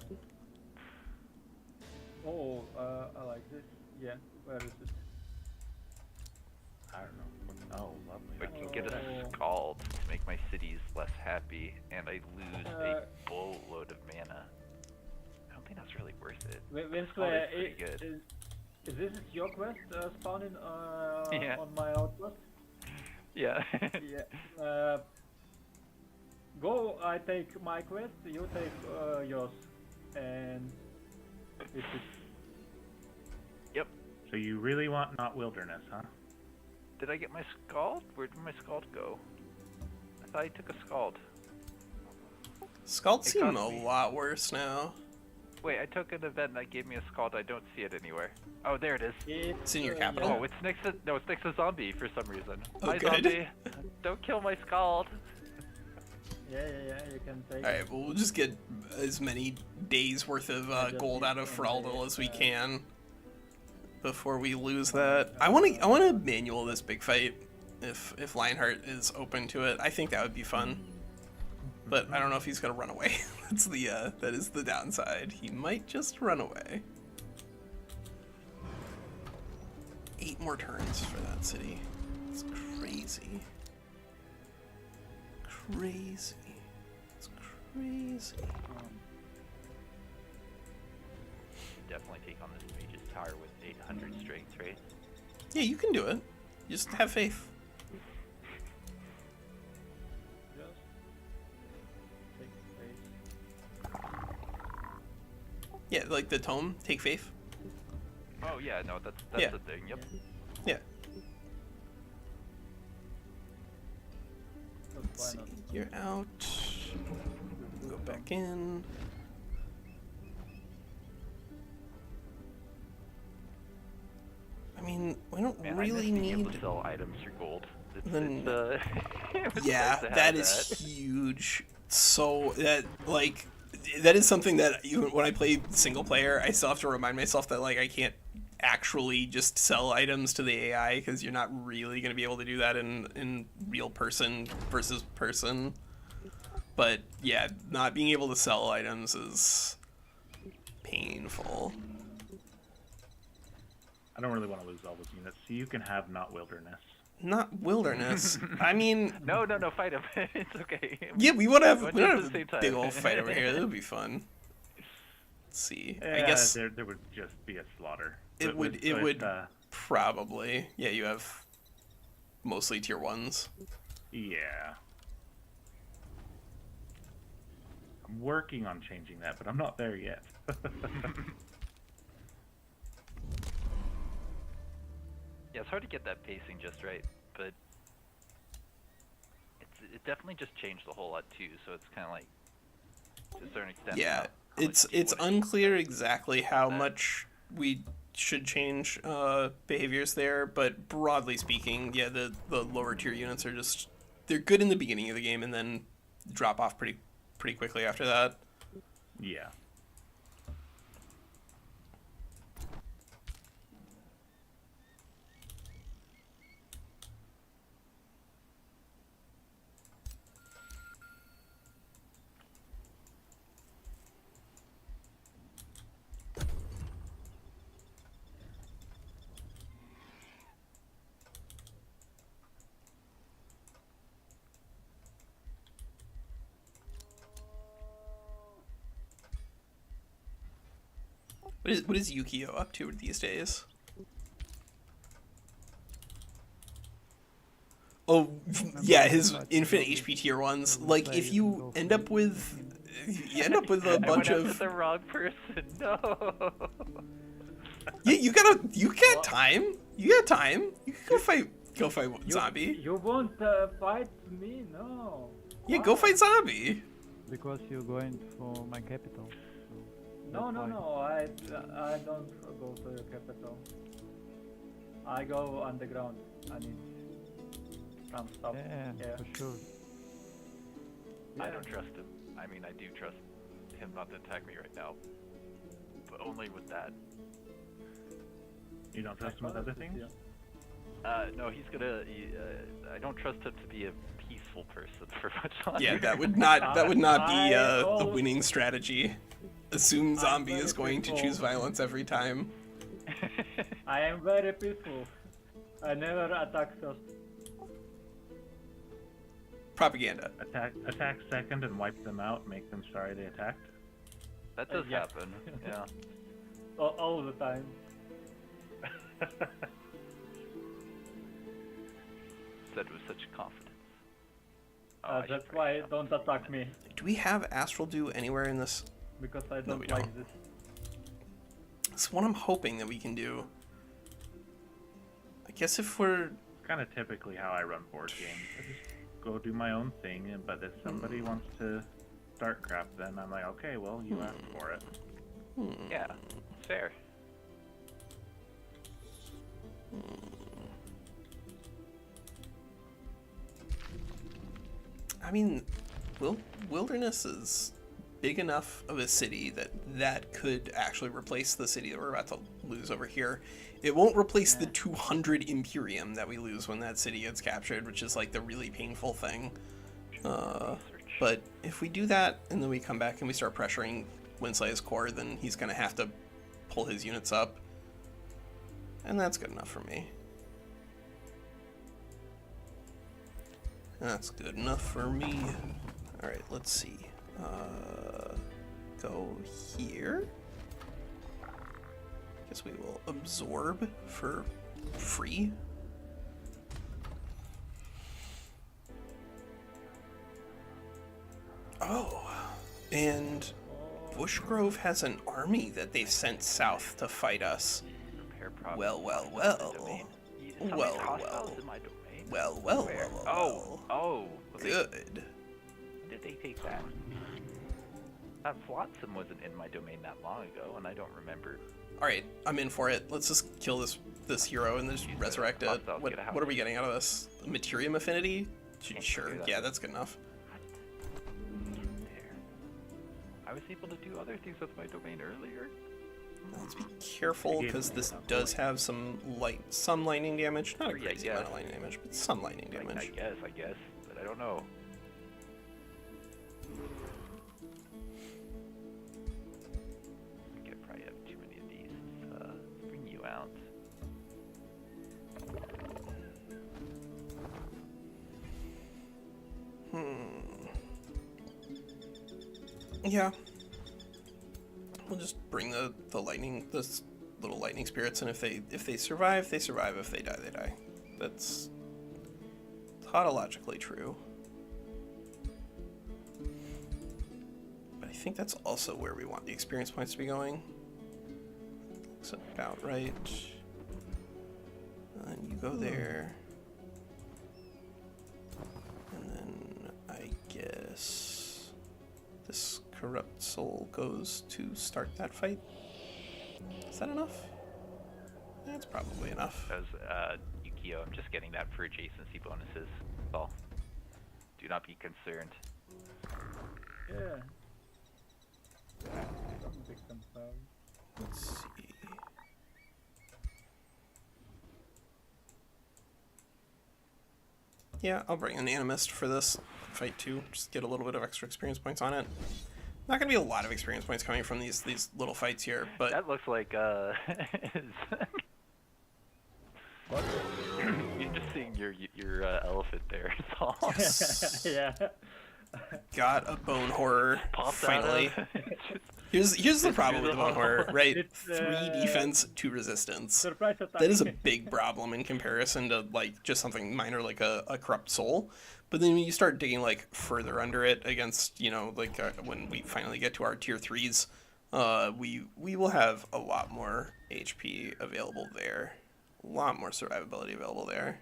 Oh, I like this. Yeah, where is it? I don't know. Oh, lovely. I can get a Oh. scald to make my cities less happy, and I lose a boatload of mana. I don't think that's really worth it. WinSlaya, Scald is pretty good. is this your quest spawning Yeah. on my outpost? Yeah. Yeah. Go, I take my quest, you take yours. And if it, Yep. So you really want not wilderness, huh? Did I get my scald? Where did my scald go? I thought I took a scald. Scalds It seem cost a me- lot worse now. Wait, I took an event that gave me a scald. I don't see it anywhere. Oh, there it is. It's in your capital? Oh, it's next to it's next to zombie for some reason. Oh, Hi, good. zombie. Don't kill my scald. Yeah, you can take Alright, well, we'll just get as many days worth of just gold need out of some Feraldal days, as we yeah. can before we lose that. I want to manual this big fight if Lionheart is open to it. I think that would be fun. but I don't know if he's gonna run away. That is the downside. He might just run away. 8 more turns for that city. It's crazy. Crazy. It's crazy. Definitely take on this mage's tower with 800 strength, right? Yeah, you can do it. Just have faith. Just take space. Yeah, like the tome, take faith. Oh yeah, no, that's Yeah. the thing. Yep. Yeah. But Let's why see. not? You're out. Go back in. I mean, we don't Man, really I miss being able need. to sell items for gold. It's, Then- it was Yeah, nice to have that is huge. So that is something that even when I play single player, I still have to remind myself that like I can't actually just sell items to the AI because you're not really going to be able to do that in real person versus person. But yeah, not being able to sell items is painful. I don't really want to lose all those units, so you can have not wilderness. Not wilderness. I mean, No, fight him. It's okay. yeah, we want to have Let's we do it want at to the have same a big time. old fight over here. That would be fun. Let's see. I Yeah, guess there would just be a slaughter. it But would with- it with, would probably. Yeah, you have mostly tier 1s. Yeah. I'm working on changing that, but I'm not there yet. Yeah, it's hard to get that pacing just right, but it definitely just changed a whole lot too. So it's kind of like to a certain extent. Yeah, not really it's seeing what it should unclear be. exactly how that. much we should change behaviors there, but broadly speaking, yeah, the lower tier units are just they're good in the beginning of the game and then drop off pretty quickly after that. Yeah. What is Yukio up to these days? Oh, yeah, his infinite HP tier 1s. Like, if you end up with a I bunch went after of the wrong person. No. yeah, you got time. You got time. You can go fight zombie. You won't fight me? No. Yeah, go fight zombie. Because you're going for my capital. So No, that's no, why. no. I don't go to your capital. I go underground. I need some stuff. Yeah, for sure. I Yeah. don't trust him. I mean, I do trust him not to attack me right now, but only with that. You don't trust him with other things? No, he's gonna. I don't trust him to be a peaceful person for much longer. Yeah, that would not be I the always- winning strategy. Assume zombie very is going to peaceful. choose violence every time. I am very peaceful. I never attack first. Propaganda. Attack second and wipe them out, make them sorry they attacked. That does Yeah. happen. Yeah. All the time. Said with such confidence. Oh, I should That's probably why stop don't this attack minute. me. Do we have Astral Dew anywhere in this? Because I No, don't we like don't. this. It's what I'm hoping that we can do. I guess if we're Kind of typically how I run board games. I just go do my own thing, but if somebody wants to start crap, then I'm like, okay, well, you asked for it. Yeah, fair. I mean, Wilderness is big enough of a city that could actually replace the city that we're about to lose over here. It won't replace the 200 Imperium that we lose when that city gets captured, which is like the really painful thing. Research. But if we do that and then we come back and we start pressuring WinSlaya's core, then he's going to have to pull his units up. And that's good enough for me. That's good enough for me. Alright, let's see. Go here. Guess we will absorb for free. Oh, and Bushgrove has an army that they've sent south to fight us. Well, well, well. Well, well. Well, well, well. Oh. Good. Did they take that? That Flotsam wasn't in my domain that long ago, and I don't remember. Alright, I'm in for it. Let's just kill this hero and just resurrect it. What are we getting out of this? Materium affinity? Sure, yeah, that's good enough. I was able to do other things with my domain earlier. Let's be careful, because this does have some lightning damage. Not a crazy amount of lightning damage, but some lightning damage. I guess, but I don't know. I think I probably have too many of these. Let's bring you out. Yeah. We'll just bring the little lightning spirits, and if they survive, they survive. If they die, they die. That's tautologically true. But I think that's also where we want the experience points to be going. Looks about right. And you go there. And then I guess this corrupt soul goes to start that fight. Is that enough? That's probably enough. That was Yukio. I'm just getting that for adjacency bonuses. Well, do not be concerned. Yeah. Some victim found. Let's see. Yeah, I'll bring an animist for this fight too. Just get a little bit of extra experience points on it. Not gonna be a lot of experience points coming from these little fights here, but that looks like What? You're just seeing your elephant there. All. yes. Yeah. Got a bone horror Popped finally. Out of. Here's the problem with the bone horror, right? It's, 3 defense, 2 resistance. Surprise attack. That is a big problem in comparison to like just something minor like a corrupt soul. But then when you start digging like further under it against, you know, like when we finally get to our tier 3s, we will have a lot more HP available there. A lot more survivability available there.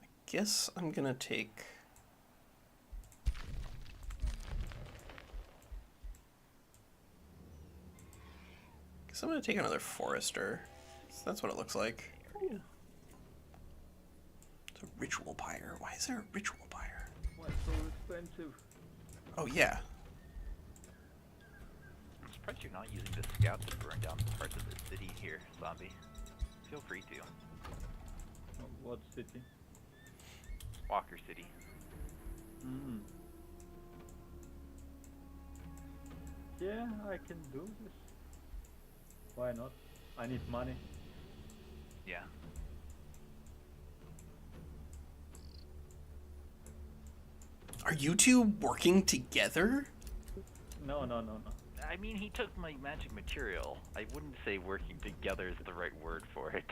I guess I'm gonna take... I'm gonna take another forester. So that's what it looks like. It's a ritual pyre. Why is there a ritual pyre? Why so expensive? Oh yeah. I'm surprised you're not using the scout to burn down parts of the city here, zombie. Feel free to. What city? Walker City. Mm. Yeah, I can do this. Why not? I need money. Yeah. Are you two working together? No. I mean, he took my magic material. I wouldn't say working together is the right word for it.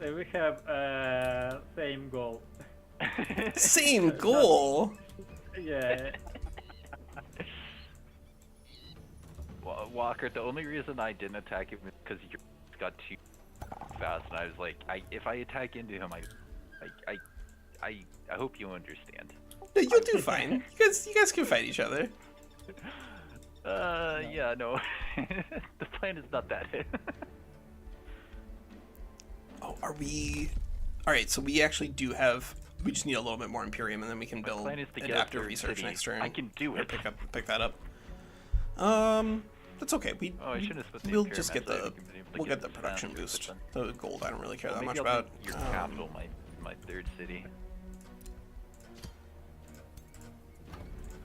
We have same goal. Same goal? Yeah. Well, Walker, the only reason I didn't attack him is because you got too fast, and I was like, if I attack into him, I hope you understand. No, you'll do fine. You guys can fight each other. Yeah, no. The plan is not that. Are we... Alright, so we actually do have... We just need a little bit more Imperium, and then we can My build plan is to get a adaptive third research city. next turn. I can do Or it. pick that up. That's okay. I shouldn't have split the We'll Imperium, just get actually. I the... think we've been able to We'll get the this production faster, boost. but The gold I don't really care that maybe much I'll about. make your capital my third city.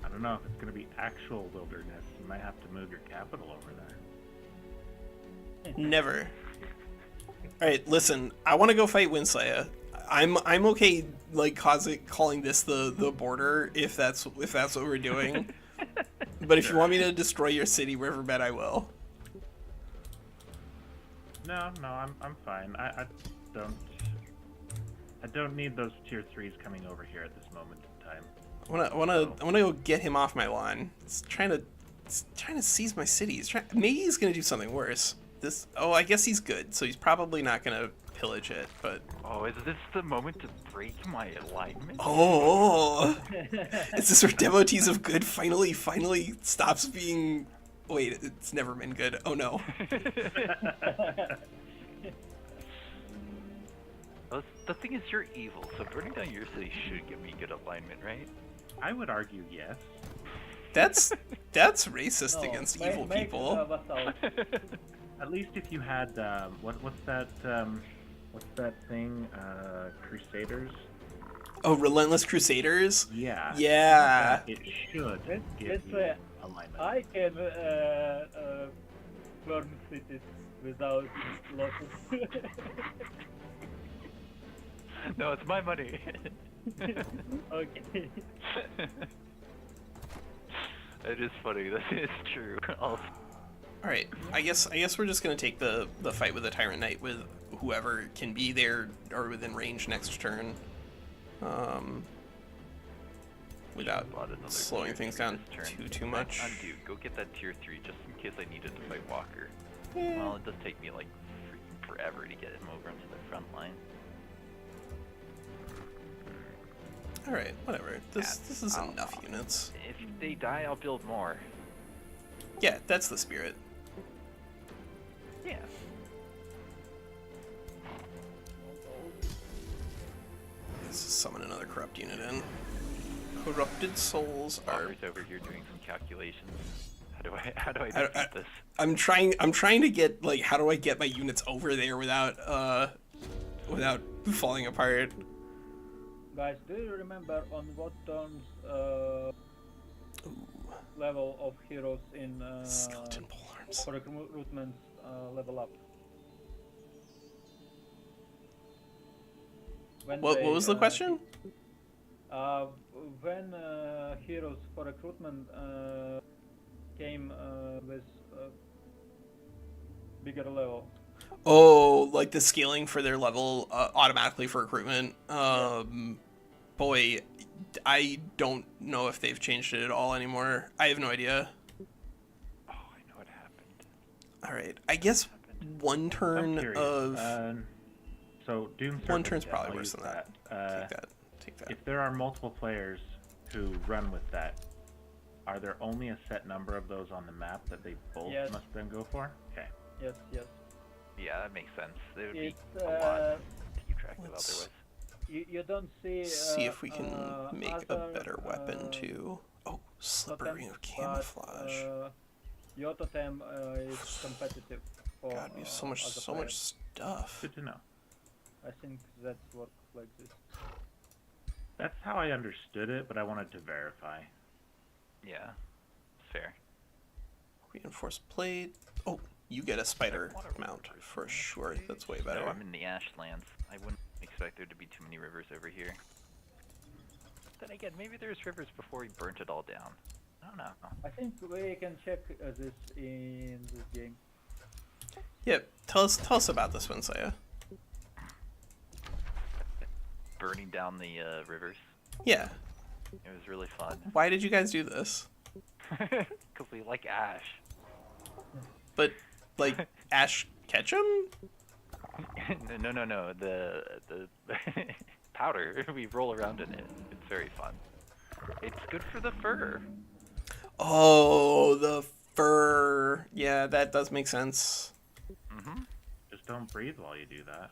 I don't know if it's going to be actual wilderness. You might have to move your capital over there. Never. Alright, listen. I want to go fight WinSlaya. I'm okay, like, calling this the border, if that's what we're doing. But if you want me to destroy your city, Riverbed, I will. No, I'm fine. I don't need those tier 3s coming over here at this moment in time. I wanna go get him off my lawn. It's trying to seize my city. Maybe he's gonna do something worse. I guess he's good, so he's probably not gonna pillage it, but... Oh, is this the moment to break my alignment? Oh! Is this where Devotees of Good finally stops being... Wait, it's never been good. Oh no. Well, the thing is, you're evil, so burning down your city should give me good alignment, right? I would argue yes. That's racist No, against make- evil make, people. vassal. At least if you had what's that thing? Crusaders. Oh, Relentless Crusaders? Yeah. Yeah. It should give Let's you say alignment. I can burn cities without losses. No, it's my money. Okay. It is funny. That is true. Alright, I guess we're just gonna take the fight with the Tyrant Knight with whoever can be there or within range next turn. Without slowing things down too much. Undo. Go get that tier 3 just in case I needed to fight Walker. Yeah. Well, it does take me like freaking forever to get him over into the front line. Alright, whatever. This is I'll- enough units. If they die, I'll build more. Yeah, that's the spirit. Yeah. Let's summon another corrupt unit in. Corrupted souls are... Walker's over here doing some calculations. How do I I- defeat this? I'm trying to get, like, how do I get my units over there without falling apart? Guys, do you remember on what terms Ooh, level of heroes in skeleton polearms. for recruitment level up? When What they, was the question? When heroes for recruitment came with bigger level. Oh, like the scaling for their level automatically for recruitment. Boy, I don't know if they've changed it at all anymore. I have no idea. Oh, I know what happened. All right, I guess one I'm turn curious. of So Doom one Circle, turn's yeah, probably I'll worse use than that. Take that. If there are multiple players who run with that, are there only a set number of those on the map that they both Yes. must then go for? Okay. Yes, yes. Yeah, that makes sense. It would be It's a lot to keep track of let's otherwise. you don't see. See if we can make a other, better weapon too. Oh, slippery totems, of camouflage. But, your totem is competitive. For, God, we have so other much players. Good stuff. to know. I think that's what like this. That's how I understood it, but I wanted to verify. Yeah, fair. Reinforced plate. Oh, you get a spider mount for sure. That's way better. No, I'm in the Ashlands. I wouldn't expect there to be too many rivers over here. Then again, maybe there's rivers before he burnt it all down. I don't know. I think we can check this in this game. Yep. Tell us about this one, Saya. Burning down the rivers. Yeah. It was really fun. Why did you guys do this? Because we like ash. But like Ash Ketchum? No. The powder. We roll around in it. It's very fun. It's good for the fur. Oh, the fur. Yeah, that does make sense. Mm-hmm. Just don't breathe while you do that.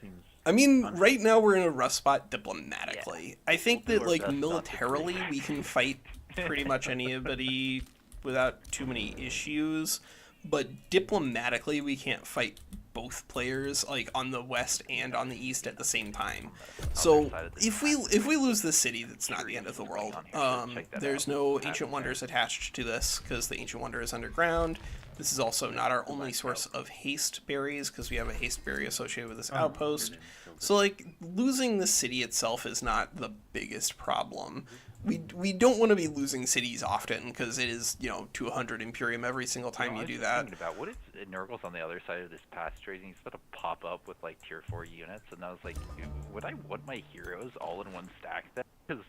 seems. I mean, right now we're in a rough spot diplomatically. I think that, Do our like, best not to militarily break. we can fight pretty much anybody without too many issues, but diplomatically we can't fight both players, like, on the west and on the east at the same time. So side of the if we lose the city, that's not the end of the world. on here, so check that There's out. no Have ancient it wonders attached to this because the ancient wonder is underground. This is also not our only source of haste berries because we have a haste berry associated with this outpost. So, like, losing the city itself is not the biggest problem. We don't want to be losing cities often because it is, you know, 200 Imperium every single time you do that. Thinking about what if Nurgle's on the other side of this pass trade and he's about to pop up with like tier 4 units, and I was like, would I want my heroes all in one stack then? Because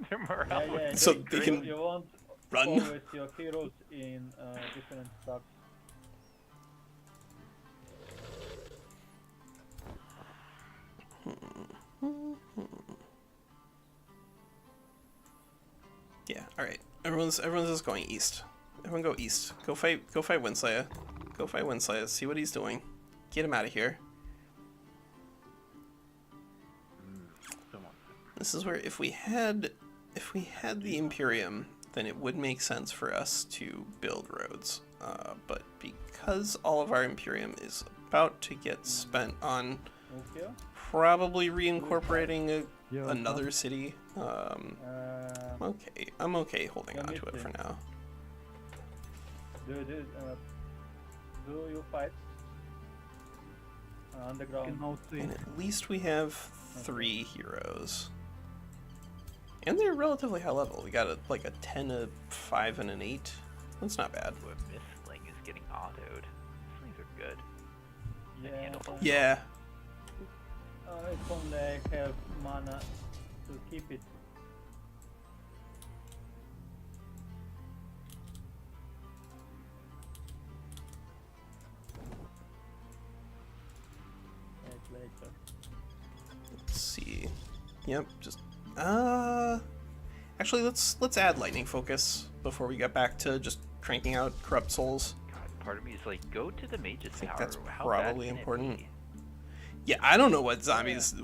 their morale Yeah, is So great. they can You want run. always your heroes in different stacks. Yeah, alright. Everyone's just going east. Everyone go east. Go fight WinSlaya. Go fight WinSlaya. See what he's doing. Get him out of here. This is where if we had the Imperium, then it would make sense for us to build roads. But because all of our Imperium is about to get spent on Okay. probably reincorporating Yeah, another city, okay, I'm okay holding on to it for now. Do you fight underground? And at least we have 3 heroes. And they're relatively high level. We got like a 10, a 5, and an 8. That's not bad. Ooh, a Mistling is getting autoed. Mistlings are good. Yeah. handle them. Yeah. If only I have mana to keep it. Later. Let's see. Yep, just actually let's add lightning focus before we get back to just cranking out corrupt souls. God, part of me is like, go to the mage's I think tower. that's How bad probably can it important. be? Yeah, I don't know what zombies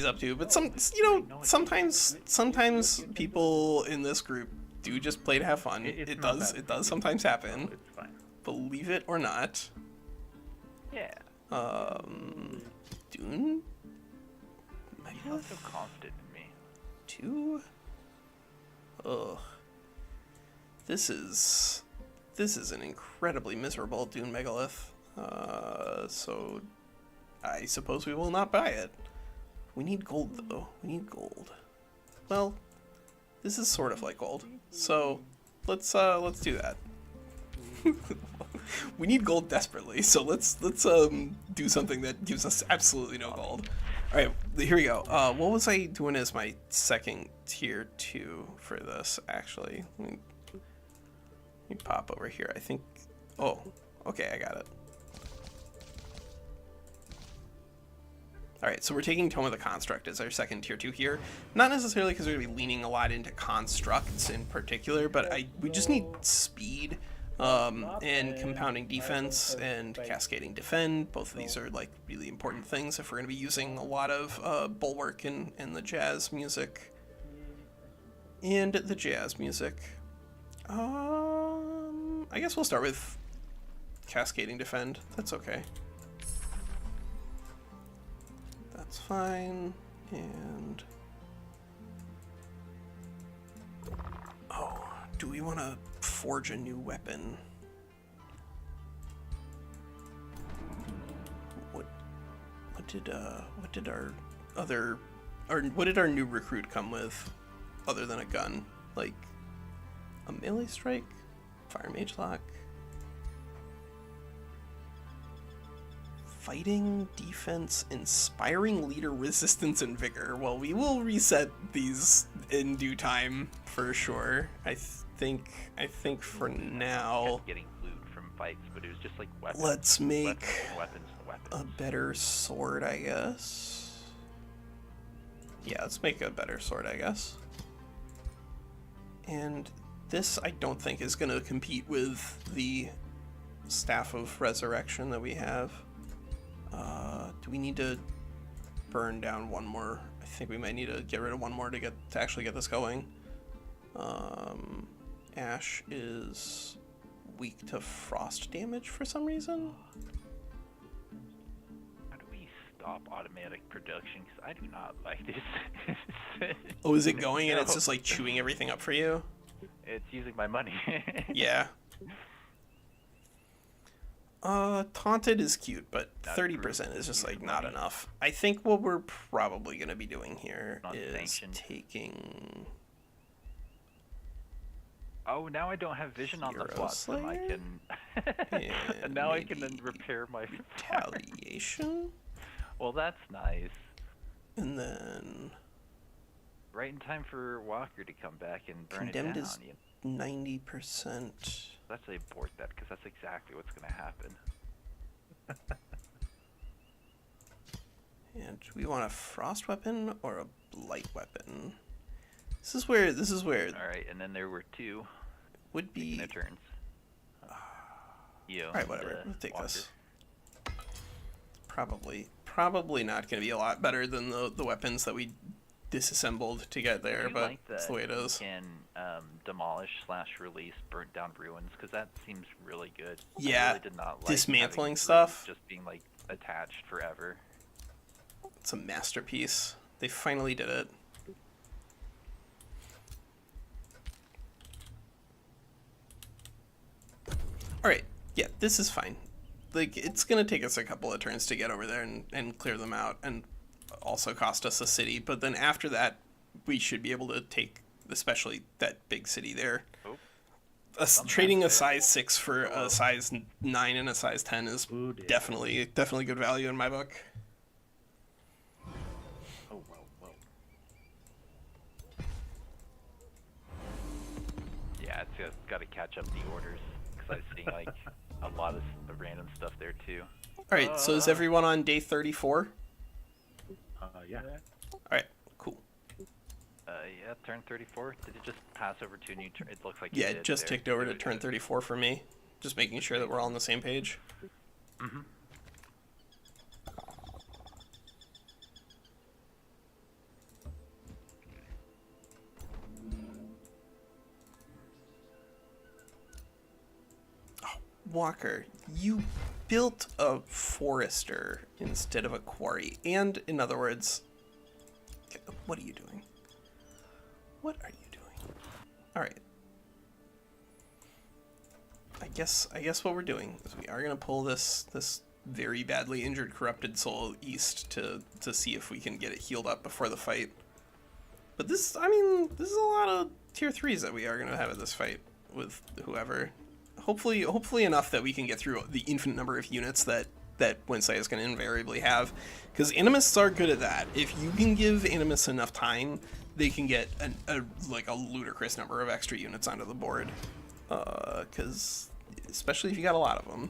up to, but sometimes people in this group do just play to have fun. It's It not does bad. sometimes happen. It's fine. Believe it or not. Yeah. Dune? You sound so confident in me. 2? Ugh. This is an incredibly miserable Dune Megalith. So I suppose we will not buy it. We need gold though. We need gold. Well, this is sort of like gold. So let's do that. We need gold desperately, so let's do something that gives us absolutely no gold. All right, here we go. What was I doing as my second tier 2 for this? Actually, let me pop over here. I think. Oh, okay, I got it. All right, so we're taking Tome of the Construct as our second tier 2 here. Not necessarily because we're gonna be leaning a lot into constructs in particular, but we just need speed. And compounding defense and cascading defend. Both of these are like really important things if we're going to be using a lot of bulwark and the jazz music. And the jazz music. I guess we'll start with cascading defend. That's okay. That's fine. And oh, do we want to forge a new weapon? What did our new recruit come with other than a gun? Like a melee strike, fire mage lock, fighting, defense, inspiring leader, resistance, and vigor. Well, we will reset these in due time for sure. I think for now, Kept getting loot from fights, but it was just like weapons. let's make weapons and weapons. a better sword, I guess. Yeah, let's make a better sword, I guess. And this, I don't think, is going to compete with the Staff of Resurrection that we have. Do we need to burn down one more. I think we might need to get rid of one more to actually get this going. Ash is weak to frost damage for some reason. How do we stop automatic production? Because I do not like this. Oh, is it going and No. it's just like chewing everything up for you? It's using my money. Yeah. Taunted is cute, but Not 30% is just like using not money. enough. I think what we're probably gonna be doing here Not is sanctioned. taking Oh, now I don't have vision on the plots, and I Slayer? can. And now I can then maybe repair my. retaliation, Well, that's nice. and then Right in time for Walker to come back and burn condemned it down. is You 90%. let's abort that because that's exactly what's going to happen. And do we want a frost weapon or a blight weapon? This is where All right, and then there were two would taking be. their turns. You. All right, whatever. Let's take Walker. this. Probably not going to be a lot better than the weapons that we disassembled to get there, I do but like that's that the way it you is. can demolish/release burnt down ruins because that seems really good. Yeah, I really did not like dismantling having stuff. ruins just being like attached forever. It's a masterpiece. They finally did it. All right. Yeah, this is fine. Like, it's going to take us a couple of turns to get over there and clear them out, and also cost us a city. But then after that, we should be able to take, especially that big city there. Oh. Trading a size 6 for a size 9 and a size 10 is Ooh, dear. definitely good value in my book. Oh, whoa. Yeah, it's just got to catch up the orders because I was seeing like a lot of random stuff there too. All right, so is everyone on day 34? Yeah. All right, cool. Yeah, turn 34. Did it just pass over to a new turn? It looks like Yeah, it it just there. ticked over to Really turn good. 34 for me. Just making sure that we're all on the same page. Mhm. Walker, you built a forester instead of a quarry. And, in other words, what are you doing? What are you doing? All right. I guess what we're doing is we are gonna pull this very badly injured corrupted soul east to see if we can get it healed up before the fight. But this is a lot of tier 3s that we are gonna have at this fight with whoever. Hopefully enough that we can get through the infinite number of units that WinSlaya is going to invariably have, because Animists are good at that. If you can give Animists enough time, they can get a ludicrous number of extra units onto the board. Because especially if you got a lot of them.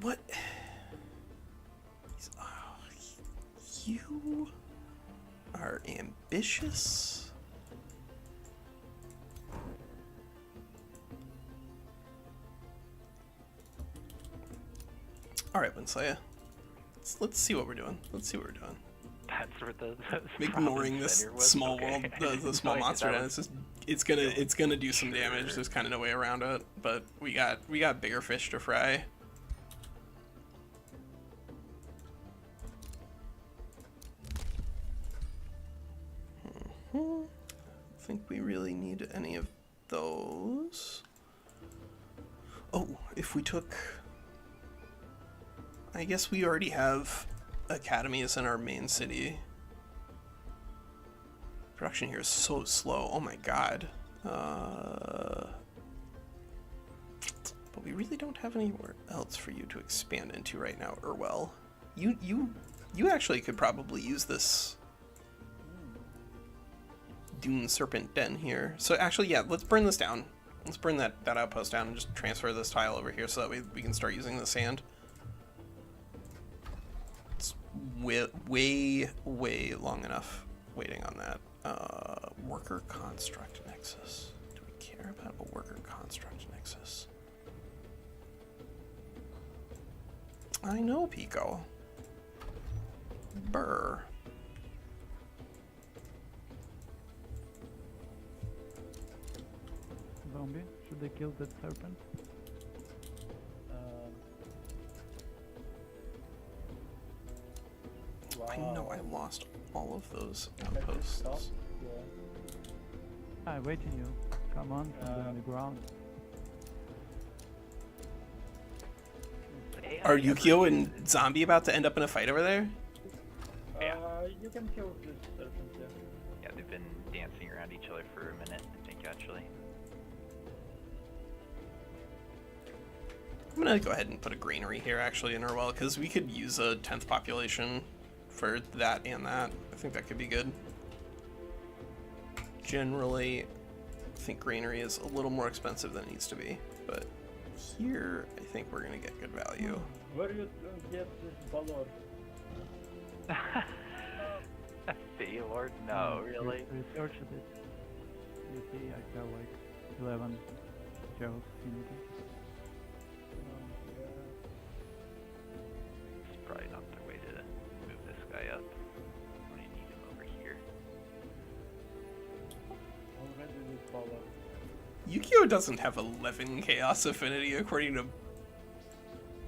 What? You are ambitious. All right, WinSlaya. Let's see what we're doing. That's where the Ignoring province this center was? small Okay. world, the small Like, monster. that And was- it's gonna do some damage. There's kind of no way around it. But we got bigger fish to fry. I don't think we really need any of those. Oh, if we took... I guess we already have academies in our main city. Production here is so slow. Oh my god. But we really don't have anywhere else for you to expand into right now, Urwell. You actually could probably use this Dune Serpent Den here. So actually, yeah, let's burn this down. Let's burn that outpost down and just transfer this tile over here so that we can start using the sand. It's way long enough waiting on that. Worker Construct Nexus. Do we care about a Worker Construct Nexus? I know, Pico. Brr. Zombie, should they kill that serpent? I know I lost all of those Stop. outposts. Yeah. I'm waiting you. Come on, from the ground. Are Yukio and Zombie about to end up in a fight over there? You can kill this serpent, yeah. Yeah, they've been dancing around each other for a minute, I think, actually. I'm gonna go ahead and put a granary here, actually, in Urwell, because we could use a 10th population for that and that. I think that could be good. Generally, I think granary is a little more expensive than it needs to be, but here, I think we're gonna get good value. Where you get this ballad? Baylord? No, really? Research it. You see, I have like 11 Gerald Affinity. It's probably not the way to move this guy up. We need him over here. Already this ballad. Yukio doesn't have 11 Chaos Affinity according to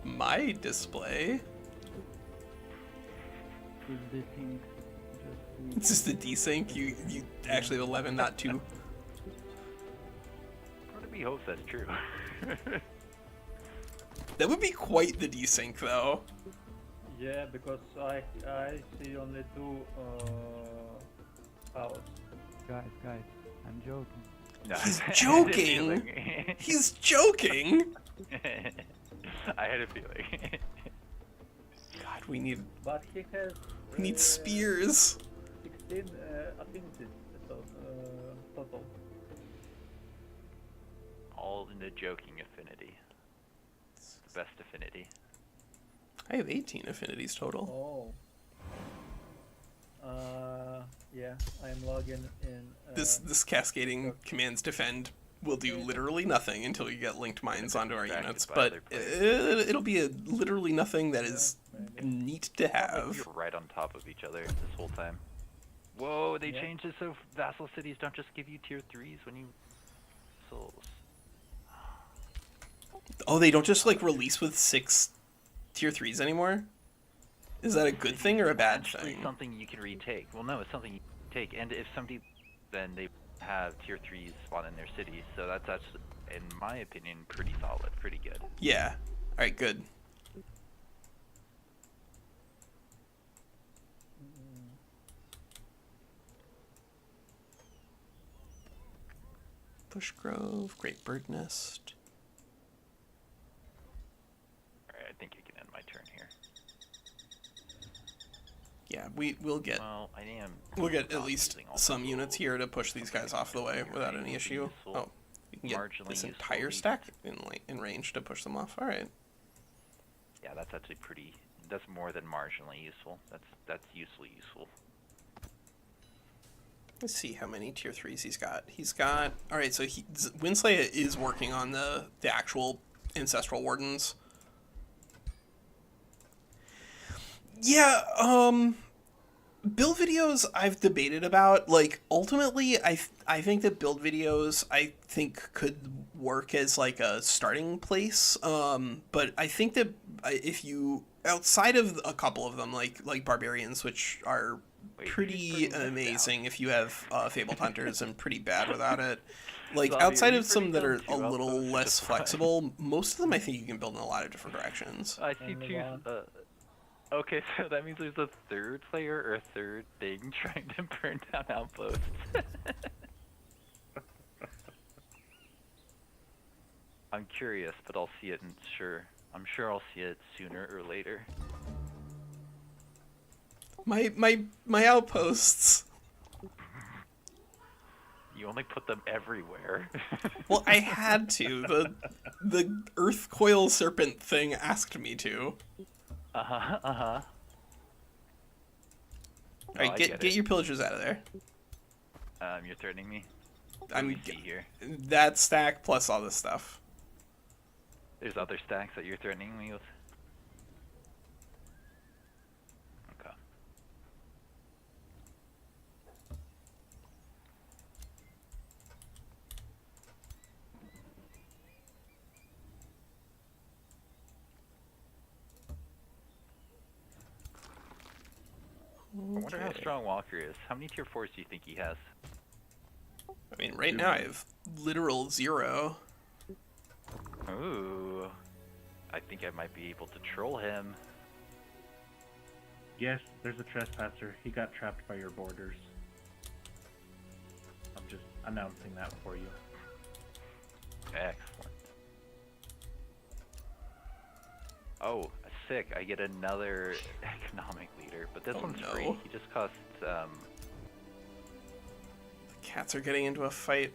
my display. Is this thing just... It's just a desync. You actually have 11, not 2. Part of me hopes that's true. That would be quite the desync, though. Yeah, because I see only 2 hours. Guys, I'm joking. No, He's I had a joking. feeling. He's joking. I had a feeling. God, we need But he has. spears. 16 affinities total. All in the joking affinity. The best affinity. I have 18 affinities total. Oh. Yeah, I'm logging in. This cascading commands defend will do literally nothing until you get linked mines onto our units, but it'll be a literally nothing that is neat to have. You're right on top of each other this whole time. Whoa, they changed it so vassal cities don't just give you tier 3s when you souls. Oh, they don't just like release with 6 tier 3s anymore? Is that a good thing or a bad Actually, thing? something you can retake. Well, no, it's something you can take. And if somebody, then they have tier 3s spawn in their cities. So that's actually, in my opinion, pretty solid, pretty good. Yeah. All right, good. Bushgrove, Great Bird Nest. Alright, I think you can end my turn here. Yeah, we'll get Well, I am. at least some units here to push these guys off the way without any issue. Oh, you can get this entire stack in range to push them off. All right. Yeah, that's actually pretty. That's more than marginally useful. That's useful. Let's see how many tier 3s he's got. He's got... Alright, so WinSlaya is working on the actual Ancestral Wardens. Yeah, build videos I've debated about. Like, ultimately, I think that build videos, I think, could work as, like, a starting place. But I think that if you... Outside of a couple of them, like Barbarians, which are... pretty amazing if you have Fabled Hunters and pretty bad without it. Like, Zombie, outside are of you some that pretty are a dumb too? little Outposts less just fine. flexible, most of them I think you can build in a lot of different directions. I see Only two. one. Okay, so that means there's a third player or a third thing trying to burn down outposts. I'm curious, but I'll see it. I'm sure I'll see it sooner or later. My outposts. You only put them everywhere. Well, I had to. The Earth Coil Serpent thing asked me to. Uh-huh. Alright, get your pillagers out of there. You're threatening me? I'm Let me see here. that stack plus all this stuff. There's other stacks that you're threatening me with. I wonder how strong Walker is. How many tier 4s do you think he has? I mean, right now I have literal 0. Ooh. I think I might be able to troll him. Yes, there's a trespasser. He got trapped by your borders. I'm just announcing that for you. Excellent. Oh, sick. I get another economic leader, but this one's free. He just costs, The cats are getting into a fight.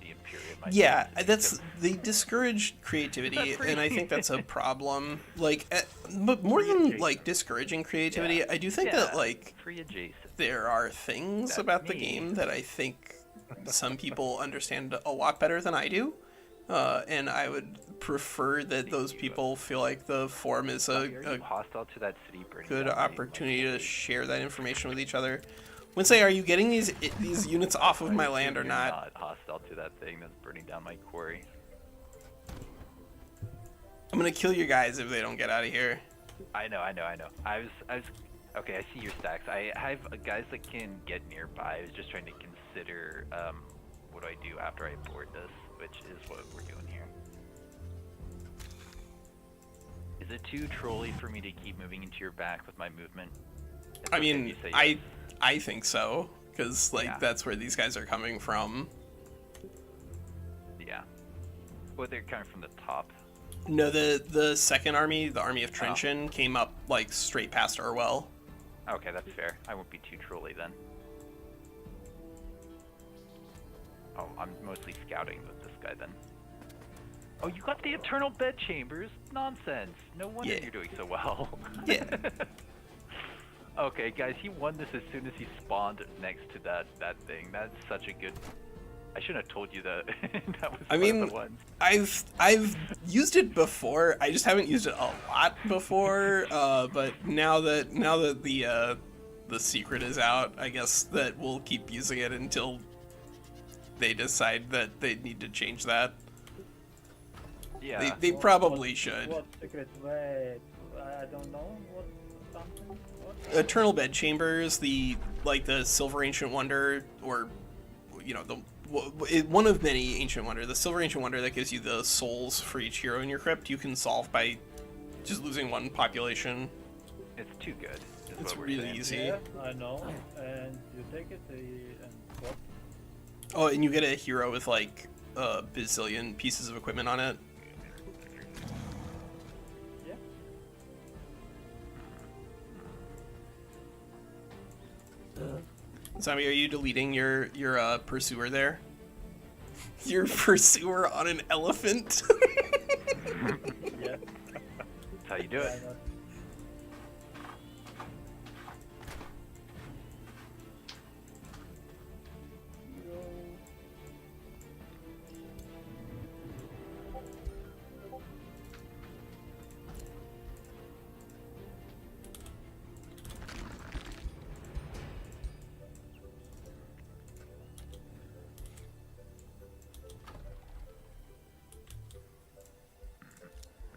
the Imperium. I Yeah, think. that's they discourage creativity, and I think that's a problem. Like, but more than like discouraging creativity, Yeah. I do think Yeah, that like free adjacent. there are things That's about the me. game that I think some people understand a lot better than I do, and I would prefer that those people feel like the forum is Are you a hostile to that city burning good down? opportunity to share that information with each other. Winsay, are you getting these units off of my land or You're not? not hostile to that thing that's burning down my quarry. I'm gonna kill your guys if they don't get out of here. I know. I was. Okay, I see your stacks. I have guys that can get nearby. I was just trying to consider what do I do after I board this, which is what we're doing here. Is it too trolly for me to keep moving into your back with my movement? It's I okay if mean, you say yes. I think so, because like Yeah. that's where these guys are coming from. Yeah. Well, they're coming from the top. No, the second army, the army of Trenchen, came up like straight past Urwell. Okay, that's fair. I won't be too trolly then. Oh, I'm mostly scouting with this guy then. Oh, you got the eternal bed chambers? Nonsense. No wonder Yeah. you're doing so well. Yeah. Okay, guys, he won this as soon as he spawned next to that thing. That's such a good. I shouldn't have told you that. That was I one mean, of the ones. I've used it before. I just haven't used it a lot before. But now that the secret is out, I guess that we'll keep using it until they decide that they need to change that. Yeah. They probably should. What secret? Wait, I don't know. What something? What? Eternal Bed Chambers, the Silver Ancient Wonder, or one of many Ancient Wonder, the Silver Ancient Wonder that gives you the souls for each hero in your crypt, you can solve by just losing one population. It's too good. Is It's what we're really saying. easy. Yeah, I know. And you take it and what? Oh, and you get a hero with like a bazillion pieces of equipment on it. Yeah. Zombie, are you deleting your pursuer there? Your pursuer on an elephant? Yeah. That's how you do Why it. not?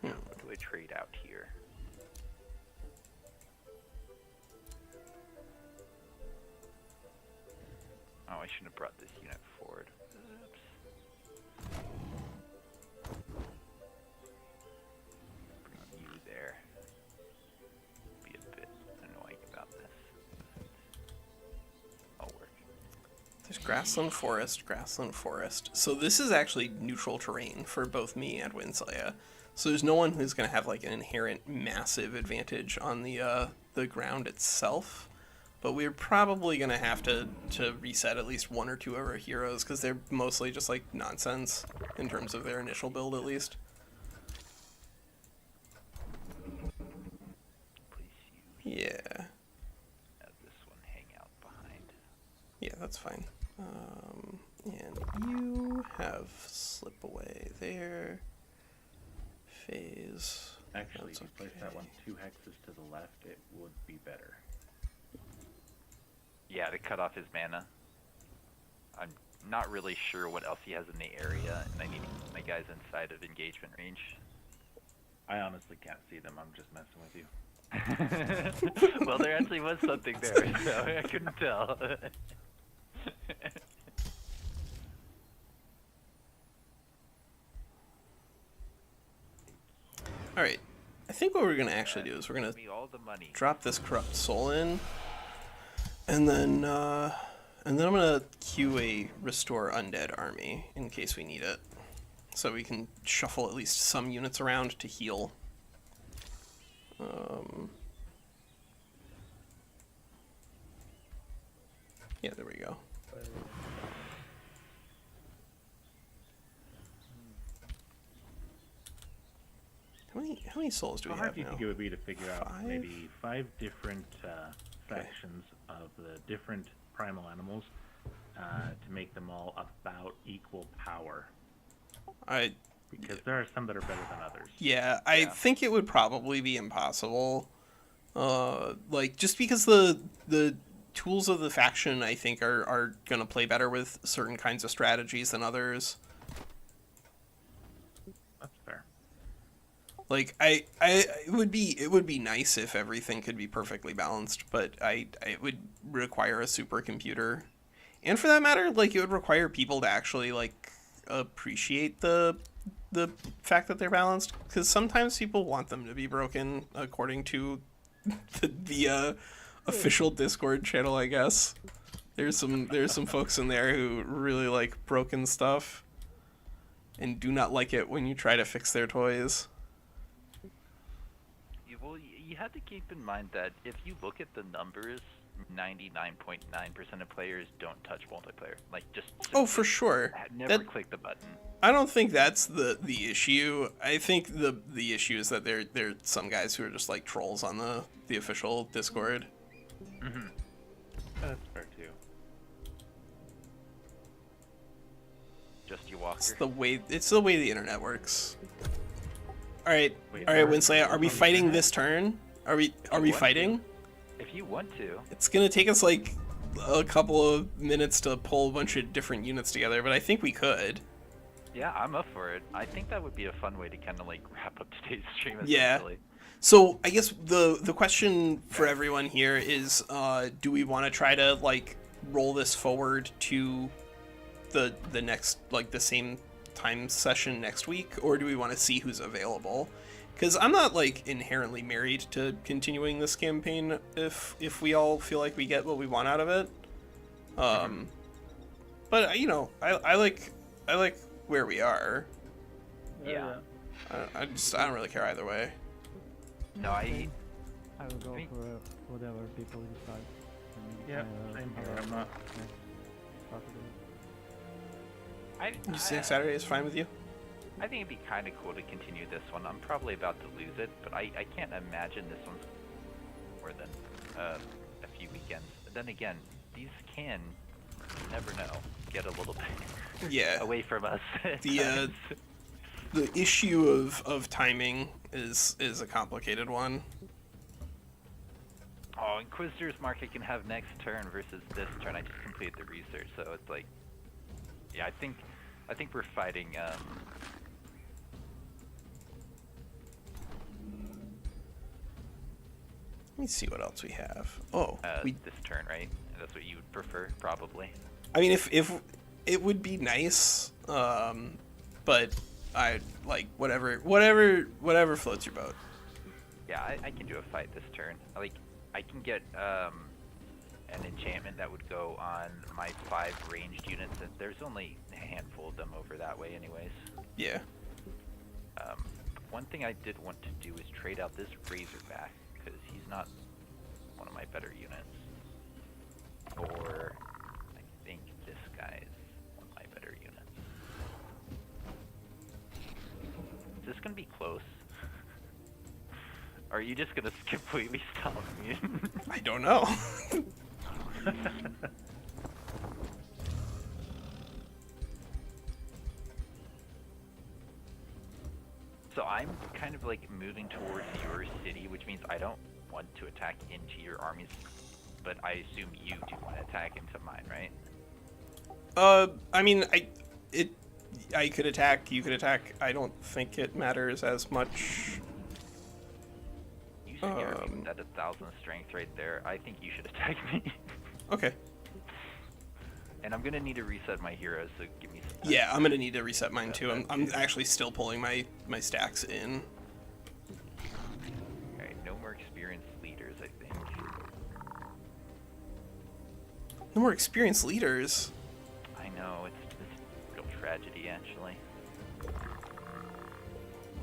What do I trade out here? Oh, I shouldn't have brought this unit forward. Oops. Bring you there. Be a bit annoying about this. I'll work. There's grassland forest. So this is actually neutral terrain for both me and WinSlaya. So there's no one who's going to have like an inherent massive advantage on the ground itself. But we're probably going to have to reset at least one or two of our heroes because they're mostly just like nonsense in terms of their initial build at least. Please Yeah. have this one hang out behind. Yeah, that's fine. And you have slip away there. Phase. Actually, That's if you place that okay. one 2 hexes to the left, it would be better. Yeah, to cut off his mana. I'm not really sure what else he has in the area, and I need to keep my guys inside of engagement range. I honestly can't see them. I'm just messing with you. Well, there actually was something there, so I couldn't tell. Alright. I think what we're gonna actually do is we're gonna Give me all the money. drop this corrupt soul in, and then I'm gonna queue a restore undead army in case we need it, so we can shuffle at least some units around to heal. Yeah, there we go. How many souls do we How hard have do you now? think it would be to figure out 5? maybe 5 different factions of the different primal animals to make them all about equal power? Because there are some that are better than others. Yeah, I think it would probably be impossible. Like, just because the tools of the faction, I think, are gonna play better with certain kinds of strategies than others. That's fair. Like, it would be nice if everything could be perfectly balanced, but it would require a supercomputer, and for that matter, like, it would require people to actually like appreciate the fact that they're balanced, because sometimes people want them to be broken according to the official Discord channel, I guess. There's some folks in there who really like broken stuff and do not like it when you try to fix their toys. Well, you have to keep in mind that if you look at the numbers, 99.9% of players don't touch multiplayer. Like, just Oh, for sure. never click the button. I don't think that's the issue. I think the issue is that there are some guys who are just like trolls on the official Discord. Mm-hmm. That's fair too. Just you walker. It's the way the internet works. All right, Wait, WinSlaya, are we fighting this turn? Are we fighting? If you want to. It's gonna take us like a couple of minutes to pull a bunch of different units together, but I think we could. Yeah, I'm up for it. I think that would be a fun way to kind of like wrap up today's stream. Yeah. Essentially. So I guess the question for everyone here is, do we want to try to like roll this forward to the next, like, the same time session next week, or do we want to see who's available? Because I'm not like inherently married to continuing this campaign if we all feel like we get what we want out of it. But you know, I like where we are. Yeah. I don't really care either way. No, I will go Me- for whatever people decide. Yeah, same here. I'm not. You think Saturday is fine with you? I think it'd be kind of cool to continue this one. I'm probably about to lose it, but I can't imagine this one's more than a few weekends. But then again, these can, you never know, get a little bit Yeah. away from us. The issue of timing is a complicated one. Oh, Inquisitor's Mark I can have next turn versus this turn. I just completed the research, so it's like, yeah, I think we're fighting. Let me see what else we have. Oh, This turn, right? That's what you would prefer, probably. I mean, if it would be nice, but I like whatever floats your boat. Yeah, I can do a fight this turn. Like, I can get an enchantment that would go on my 5 ranged units, and there's only a handful of them over that way anyways. Yeah. One thing I did want to do is trade out this Razorback, because he's not one of my better units. Or, I think this guy is one of my better units. Is this going to be close? Or are you just going to completely stop me? I don't know. So I'm kind of like moving towards your city, which means I don't want to attack into your armies, but I assume you do want to attack into mine, right? I mean, I could attack, you could attack. I don't think it matters as much. You scare me with that 1,000 strength right there. I think you should attack me. Okay. And I'm gonna need to reset my heroes, so give me some time. Yeah, I'm gonna need to reset mine too. I'm actually still pulling my stacks in. Alright, no more experienced leaders, I think. No more experienced leaders. I know, it's real tragedy, actually.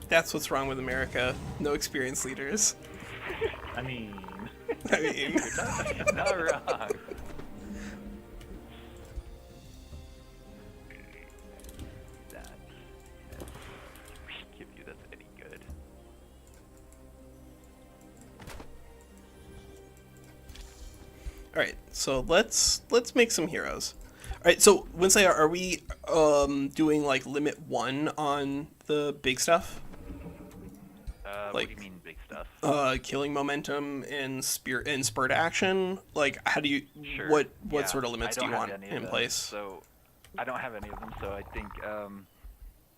That's what's wrong with America. No experienced leaders. I mean, I mean, You're not wrong. That give you that's any good. all right. So let's make some heroes. All right. So WinSlaya, are we doing like limit 1 on the big stuff? What do you mean big stuff? Killing momentum and spurt action. Like, how do you? Sure. What Yeah, sort of limits I do you don't want have any of in them, place? So I don't have any of them. So I think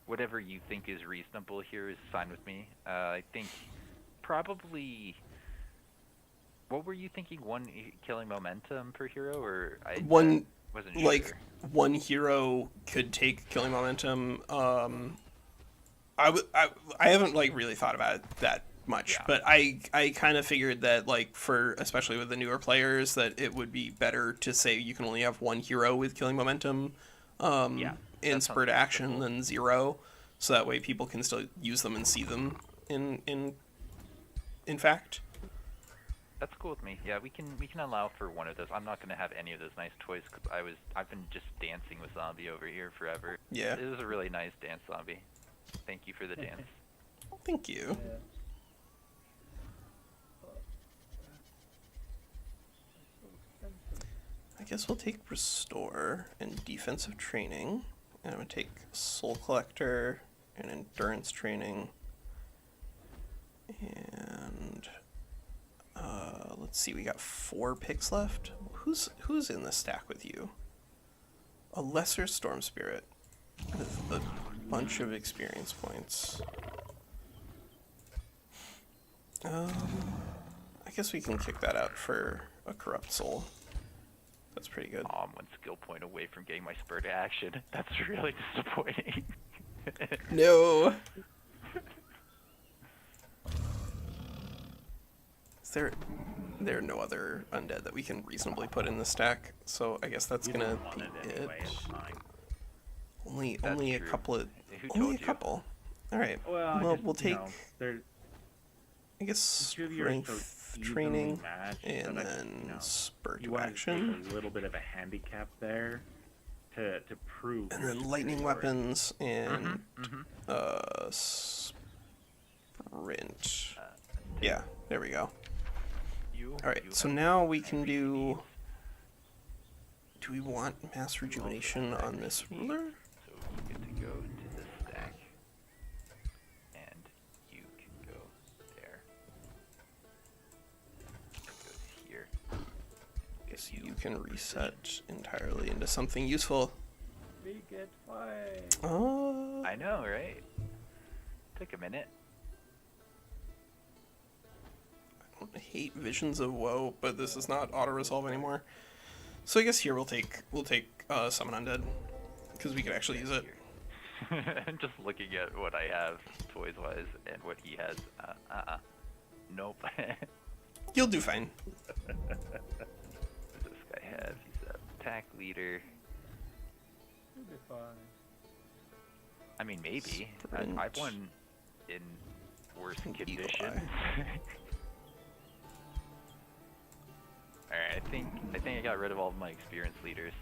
whatever you think is reasonable here is fine with me. I think probably. What were you thinking? One killing momentum per hero, or I One, wasn't like sure. one hero could take killing momentum. I haven't like really thought about it that much, Yeah. but I kind of figured that like for especially with the newer players that it would be better to say you can only have one hero with killing momentum Yeah, in that sounds spurt action reasonable. than 0, so that way people can still use them and see them in fact. That's cool with me. Yeah, we can allow for one of those. I'm not gonna have any of those nice toys because I've been just dancing with Zombie over here forever. Yeah. It was a really nice dance, Zombie. Thank you for the dance. Thank you. Yeah. I guess we'll take Restore and Defensive Training. And I'm going to take Soul Collector and Endurance Training. And let's see, we got 4 picks left. Who's in the stack with you? A Lesser Storm Spirit with a bunch of experience points. I guess we can kick that out for a Corrupt Soul. That's pretty good. Oh, I'm 1 skill point away from getting my spur to action. That's really disappointing. No. There are no other undead that we can reasonably put in the stack, so I guess that's you gonna don't want be it anyway. It's fine. Only That's a true. couple of Who only told a you? couple. All right. Well, Well, just, we'll take they're, I guess two of you are so strength evenly training matched and that then spur you to want action, a little bit of a handicap there to prove. and your then lightning superiority. weapons and Mm-hmm. sprint. Yeah, there we go. All right, You so have now we can everything do. you need. Do we want mass rejuvenation on this ruler? So you get to go to this stack, and you can go there. Go to here. Guess you can reset entirely into something useful. We get 5. Oh, I know, right? Took a minute. I hate Visions of Woe, but this is not auto resolve anymore. So I guess here we'll take Summon Undead because we could actually use it. I'm just looking at what I have toys wise and what he has. Nope. What You'll do fine. does this guy have? He's a attack leader. We'll be fine. I mean, maybe. Sprint. I've won in worse And Eagle conditions. Alright, I think I got rid of all of my experienced leaders.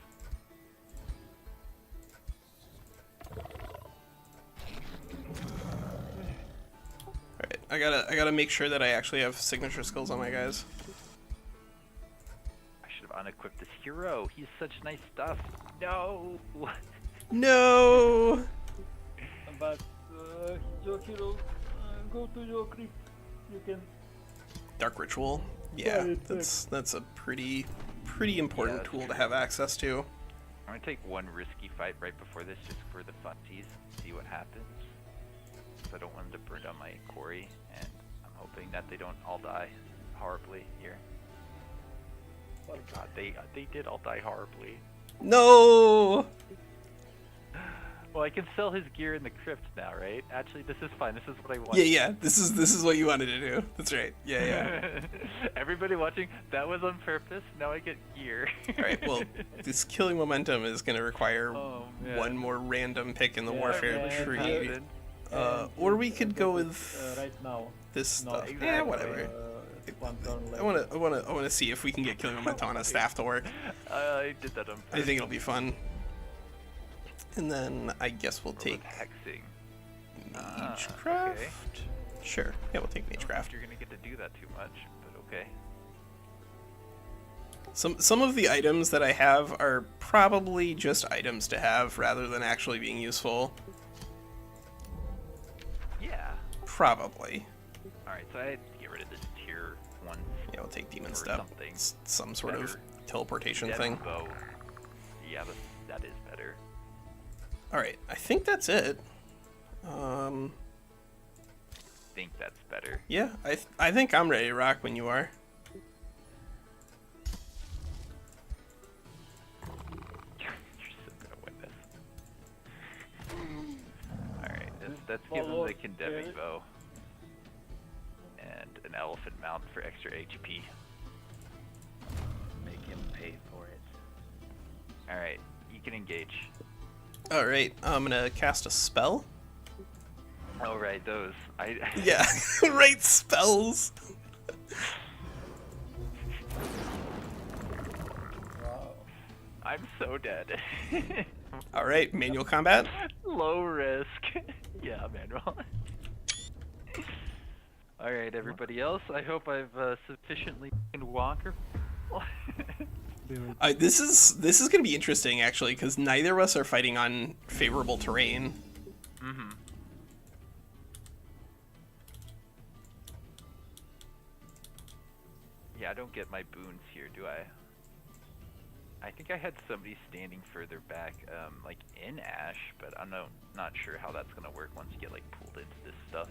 Alright, I gotta make sure that I actually have signature skills on my guys. I should have unequipped this hero. He's such nice stuff. No! No. But your hero, go to your crypt. You can. Dark Ritual. Yeah, Yeah, that's a pretty important that's tool to true. have access to. I'm gonna take one risky fight right before this just for the funsies, see what happens. 'Cause I don't want him to burn down my quarry, and I'm hoping that they don't all die horribly here. Oh god, they did all die horribly. No! Well, I can sell his gear in the crypt now, right? Actually, this is fine. This is what I want. Yeah. This is what you wanted to do. That's right. Yeah. Everybody watching, that was on purpose. Now I get gear. All right. Well, this killing momentum is going to require man. one more random pick in the warfare tree. Or we could go with right now. this stuff. exactly. Yeah, whatever. One turn I later. want to see if we can get killing momentum on a staff to work. I did that on purpose. I think it'll be fun. And then I guess we'll take hexing. Magecraft. Okay. Sure. Yeah, we'll take I don't think Magecraft. you're gonna get to do that too much, but okay. Some of the items that I have are probably just items to have rather than actually being useful. Yeah. Probably. Alright, so I had to get rid of this tier 1 Yeah, we'll take Demon or Step. something. Some sort of better. teleportation Dead thing. bow. Yeah, that is better. Alright, I think that's it. Think that's better. Yeah, I think I'm ready to rock when you are. You're still gonna win this. Alright, let's give him the condemning bow. And an elephant mount for extra HP. Make him pay for it. Alright, you can engage. Alright, I'm gonna cast a spell. Oh right, those. Yeah, right, spells. Wow. I'm so dead. Alright, manual combat. Low risk. Yeah, manual. Alright, everybody else, I hope I've sufficiently Wonker. This is gonna be interesting actually, because neither of us are fighting on favorable terrain. Mm-hmm. Yeah, I don't get my boons here, do I? I think I had somebody standing further back, like in Ash, but I'm not sure how that's gonna work once you get like pulled into this stuff.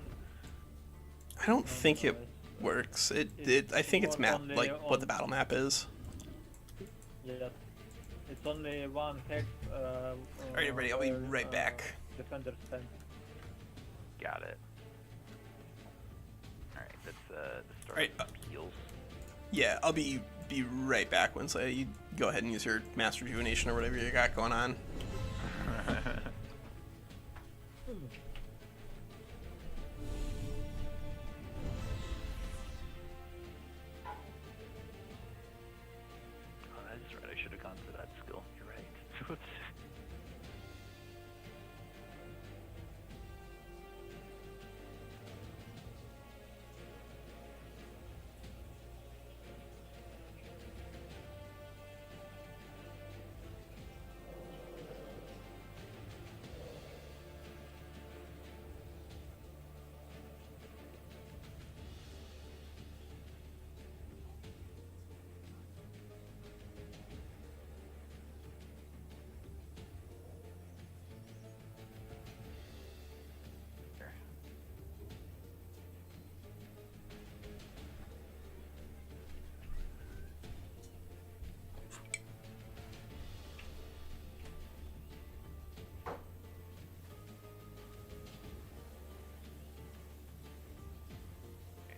I don't think it works. I think it's map only like what on- the battle map is. Yeah. It's only one hex. Alright, everybody, I'll be right back. Defender stand. Got it. Alright, that's the start Alright, of heals. Yeah, I'll be right back once you go ahead and use your Mass Rejuvenation or whatever you got going on. Oh, that's right, I should have gone for that skill. You're right.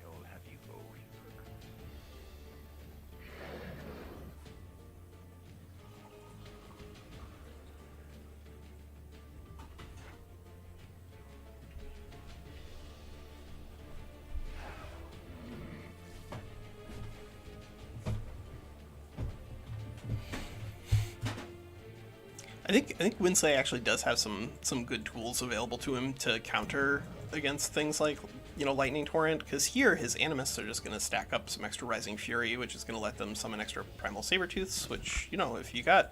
I'll have you go here. I think WinSlaya actually does have some good tools available to him to counter against things like, you know, Lightning Torrent, because here his Animists are just going to stack up some extra Rising Fury, which is going to let them summon extra Primal Sabertooths, which, you know, if you got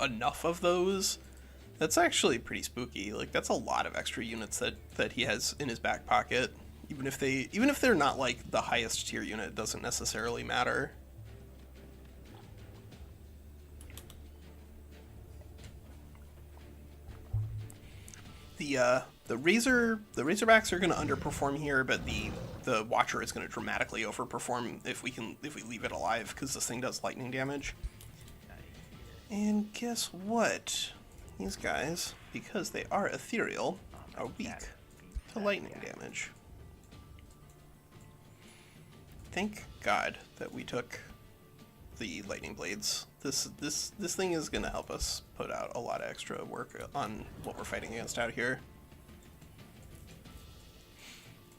enough of those, that's actually pretty spooky. Like, that's a lot of extra units that he has in his back pocket. Even if they're not like the highest tier unit, it doesn't necessarily matter. The Razorbacks are going to underperform here, but the the Watcher is going to dramatically overperform if we leave it alive, because this thing does lightning damage. And guess what? These guys, because they are ethereal, are weak to lightning damage. Thank God that we took the lightning blades. This thing is going to help us put out a lot of extra work on what we're fighting against out here.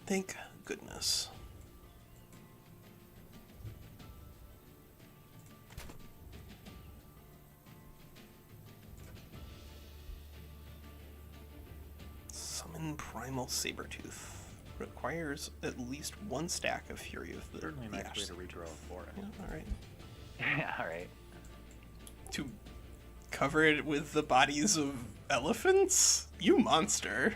Thank goodness. Summon Primal Sabertooth. Requires at least one stack of Fury of the Certainly a nice way to Sabertooth. regrow a forest. Yeah, alright. Yeah, alright. To cover it with the bodies of elephants? You monster.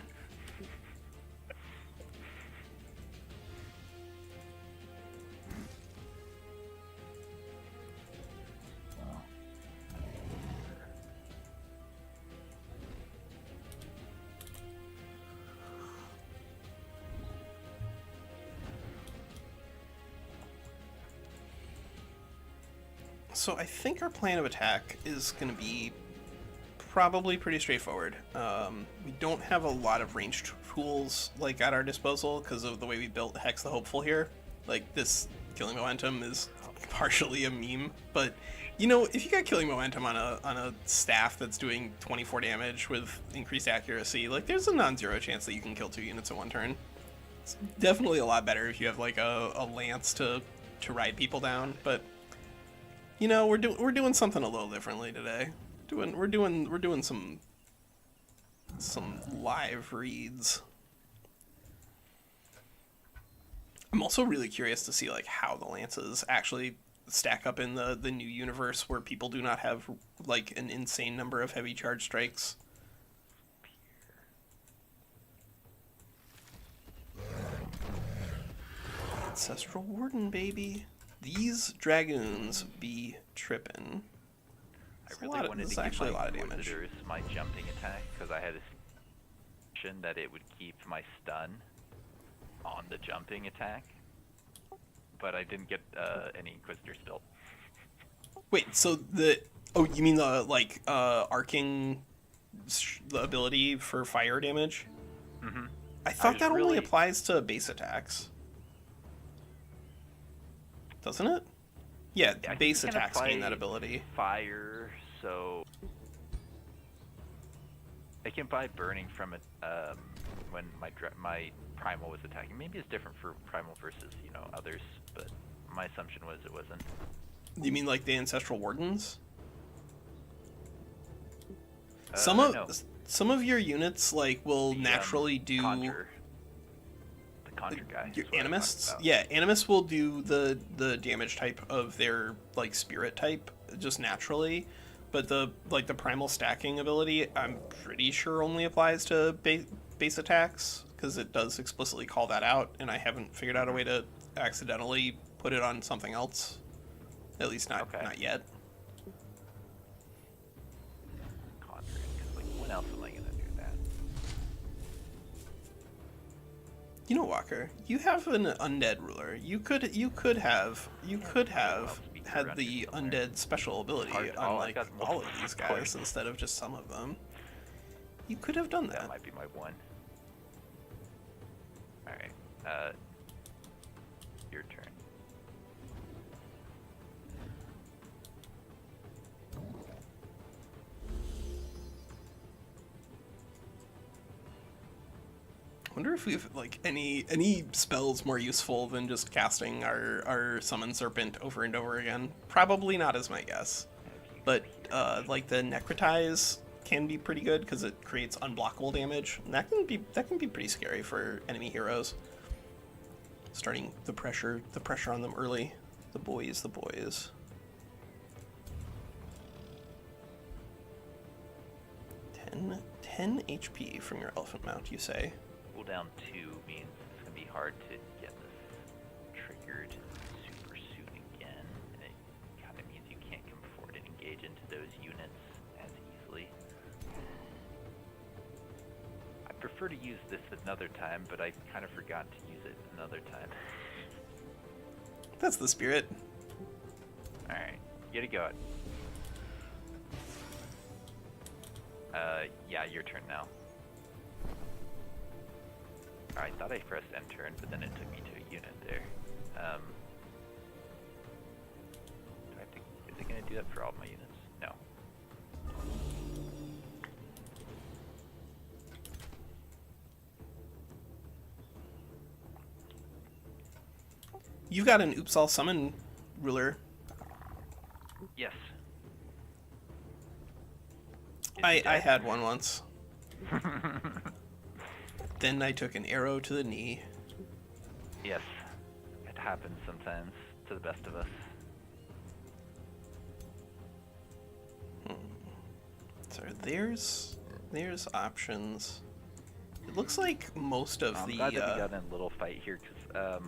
So I think our plan of attack is going to be probably pretty straightforward. We don't have a lot of ranged tools like at our disposal because of the way we built Hex the Hopeful here. Like, this Killing Momentum is partially a meme, but you know, if you got Killing Momentum on a staff that's doing 24 damage with increased accuracy, like, there's a non-zero chance that you can kill 2 units in one turn. It's definitely a lot better if you have like a lance to ride people down, but you know, we're doing something a little differently today. We're doing some live reads. I'm also really curious to see like how the lances actually stack up in the new universe where people do not have like an insane number of heavy charge strikes. Ancestral Warden, baby. These dragoons be trippin'. I really wanted to give my Inquisitors my jumping attack because I had a suspicion that it would keep my stun on the jumping attack, but I didn't get any Inquisitors built. Wait, so you mean the like arcing the ability for fire damage? Mm-hmm. I thought that only applies to base attacks. Doesn't it? Yeah, base attacks gain that ability. Fire, so I can buy burning from it when my Primal was attacking. Maybe it's different for Primal versus others, but my assumption was it wasn't. You mean like the Ancestral Wardens? No. Some of your units like will naturally do. Conjure guy. Your animists? Yeah, animists will do the damage type of their like spirit type just naturally, but the primal stacking ability I'm pretty sure only applies to base attacks because it does explicitly call that out, and I haven't figured out a way to accidentally put it on something else. At least not yet. Conjuring, because like when else am I gonna do that? You know, Walker, you have an undead ruler. You could have had the undead special ability on like all of these guys instead of just some of them. You could have done that. That might be my one. All right, your turn. I wonder if we have like any spells more useful than just casting our Summon Serpent over and over again. Probably not, is my guess. But like the Necrotize can be pretty good because it creates unblockable damage. And that can be pretty scary for enemy heroes. Starting the pressure on them early. The boys. 10 HP from your elephant mount, you say? Cooldown 2 means it's going to be hard to get this triggered super soon again, and it kind of means you can't come forward and engage into those units as easily. I prefer to use this another time, but I kind of forgot to use it another time. That's the spirit. Alright, get it going. Yeah, your turn now. I thought I pressed end turn, but then it took me to a unit there. Do I have to, is it going to do that for all my units? No. You've got an Oops All Summon ruler. Yes. I had one once. Then I took an arrow to the knee. Yes. It happens sometimes to the best of us. So there's options. It looks like most of I'm the glad that we got in a little fight here, because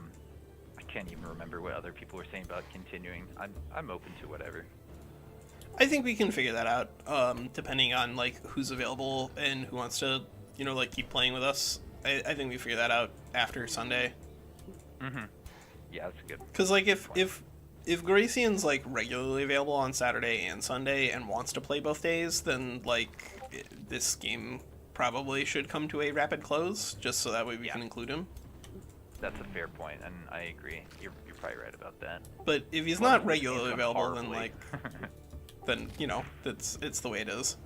I can't even remember what other people were saying about continuing. I'm open to whatever. I think we can figure that out, depending on like who's available and who wants to, you know, like keep playing with us. I think we figure that out after Sunday. Mm-hmm. Yeah, that's good. Because like if Garacian's like regularly available on Saturday and Sunday and wants to play both days, then like this game probably should come to a rapid close, just so that way we can include him. That's a fair point, and I agree. You're probably right about that. But if he's Well, not this regularly game's available, gone then horribly. then you know it's the way it is.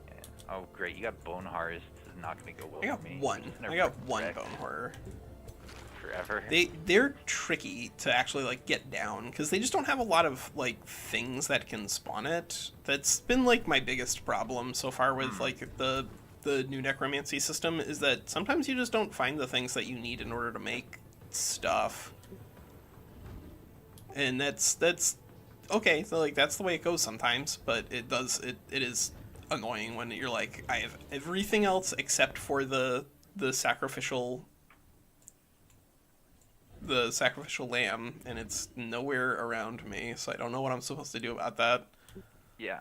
Yeah. Oh, great! You got Bone Horrors. This is not going to go well I got for me. one. It's gonna I got one wreck bone horror. forever. They're tricky to actually like get down because they just don't have a lot of like things that can spawn it. That's been like my biggest problem so far with like the new necromancy system, is that sometimes you just don't find the things that you need in order to make stuff. And that's okay, so like that's the way it goes sometimes, but it is annoying when you're like, I have everything else except for the sacrificial lamb, and it's nowhere around me, so I don't know what I'm supposed to do about that. Yeah.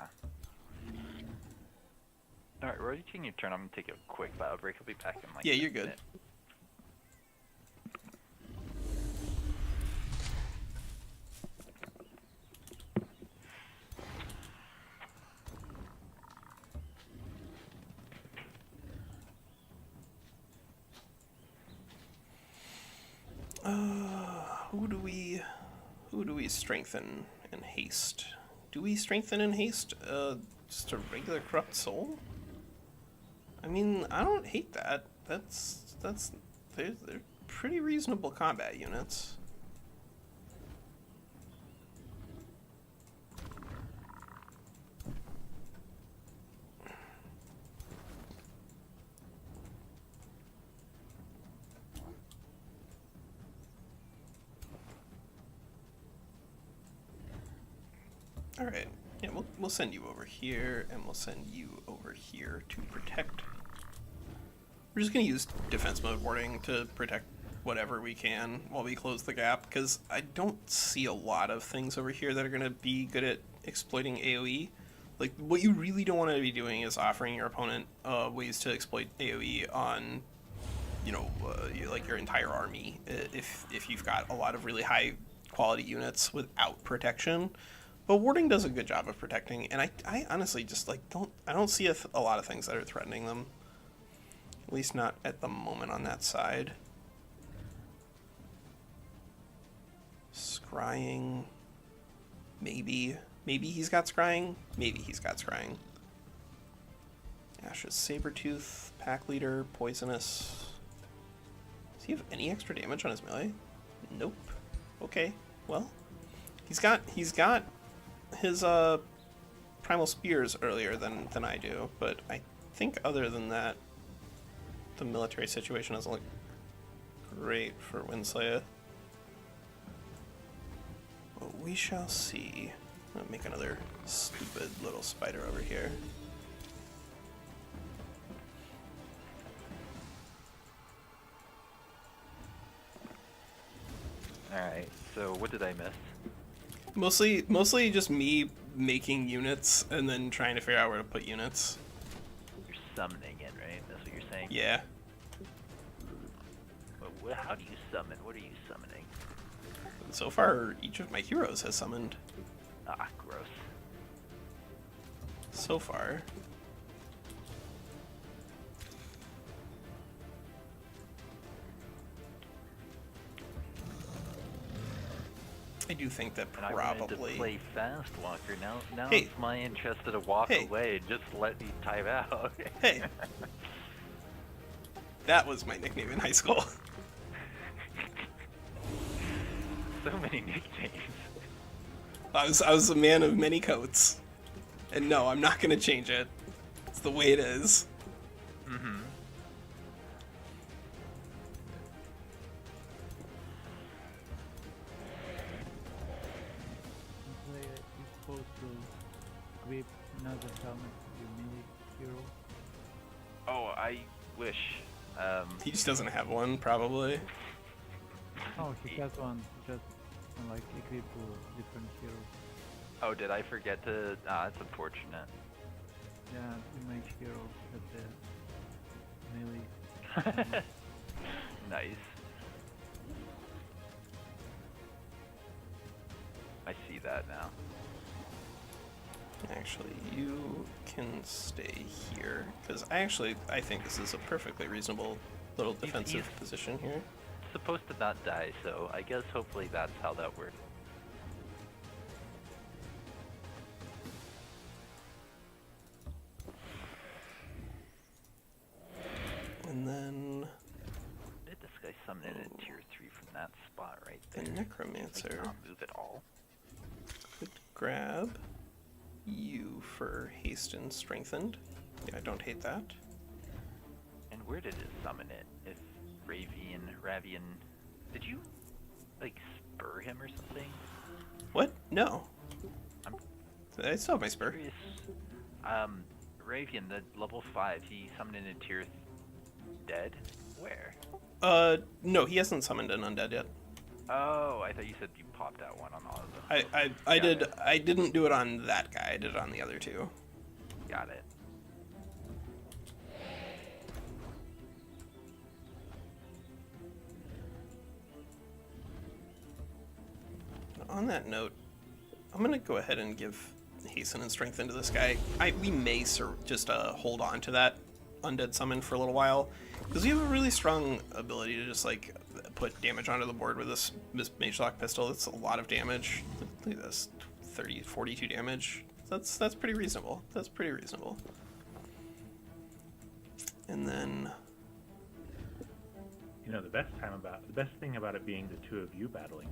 Alright, we're already taking your turn. I'm going to take a quick bio break. I'll be back in like Yeah, a you're good. minute. Who do we strengthen and haste? Do we strengthen and haste just a regular corrupt soul? I mean, I don't hate that. They're pretty reasonable combat units. All right. Yeah, we'll send you over here, and we'll send you over here to protect. We're just gonna use defense mode warding to protect whatever we can while we close the gap, because I don't see a lot of things over here that are gonna be good at exploiting AoE. Like, what you really don't want to be doing is offering your opponent ways to exploit AoE on, you know, like your entire army. If you've got a lot of really high quality units without protection. But warding does a good job of protecting, and I honestly just like don't see a lot of things that are threatening them. At least not at the moment on that side. Scrying. Maybe he's got scrying. Maybe he's got scrying. Ash's Sabertooth, Pack Leader, Poisonous. Does he have any extra damage on his melee? Nope. Okay, well, he's got his Primal Spears earlier than I do, but I think other than that, the military situation doesn't look great for WinSlaya. Well, we shall see. I'm gonna make another stupid little spider over here. Alright, so what did I miss? Mostly just me making units and then trying to figure out where to put units. You're summoning it, right? That's what Yeah. How do you summon? What are you summoning? So far, each of my heroes has summoned. Ah, gross. So far. I do think that And I wanted to probably... play Fast Walker. Now Hey. it's my interest to walk Hey. away and just let me time out. Hey! That was my nickname in high school. So many nicknames. I was a man of many coats. And no, I'm not gonna change it. It's the way it is. Mm-hmm. WinSlaya is supposed to equip another helmet to your melee hero. Oh, I wish. He just doesn't have one, probably. Oh, he has one. He just like equipped to different heroes. Oh, did I forget to? That's unfortunate. Yeah, the mage hero has the melee. Nice. I see that now. Actually, you can stay here, because I think this is a perfectly reasonable little defensive he's- position here. Supposed to not die, so I guess hopefully that's how that works. And then Did this guy summon in a tier 3 from that spot right the there? Necromancer Like, not move at all. could grab you for haste and strengthened. Yeah, I don't hate that. And where did it summon it? If Ravian, did you like spur him or something? What? No. I'm I still have my spur. curious. Ravian, the level 5, he summoned in a tier dead? Where? No, he hasn't summoned an undead yet. Oh, I thought you said you popped out one on all of them. I Got did. it. I didn't do it on that guy. I did it on the other two. Got it. On that note, I'm gonna go ahead and give hasten and strength into this guy. We may just hold on to that undead summon for a little while, because we have a really strong ability to just like put damage onto the board with this mage lock pistol. That's a lot of damage. Look at this, 42 damage. That's pretty reasonable. That's pretty reasonable. And then You know, the best thing about it being the two of you battling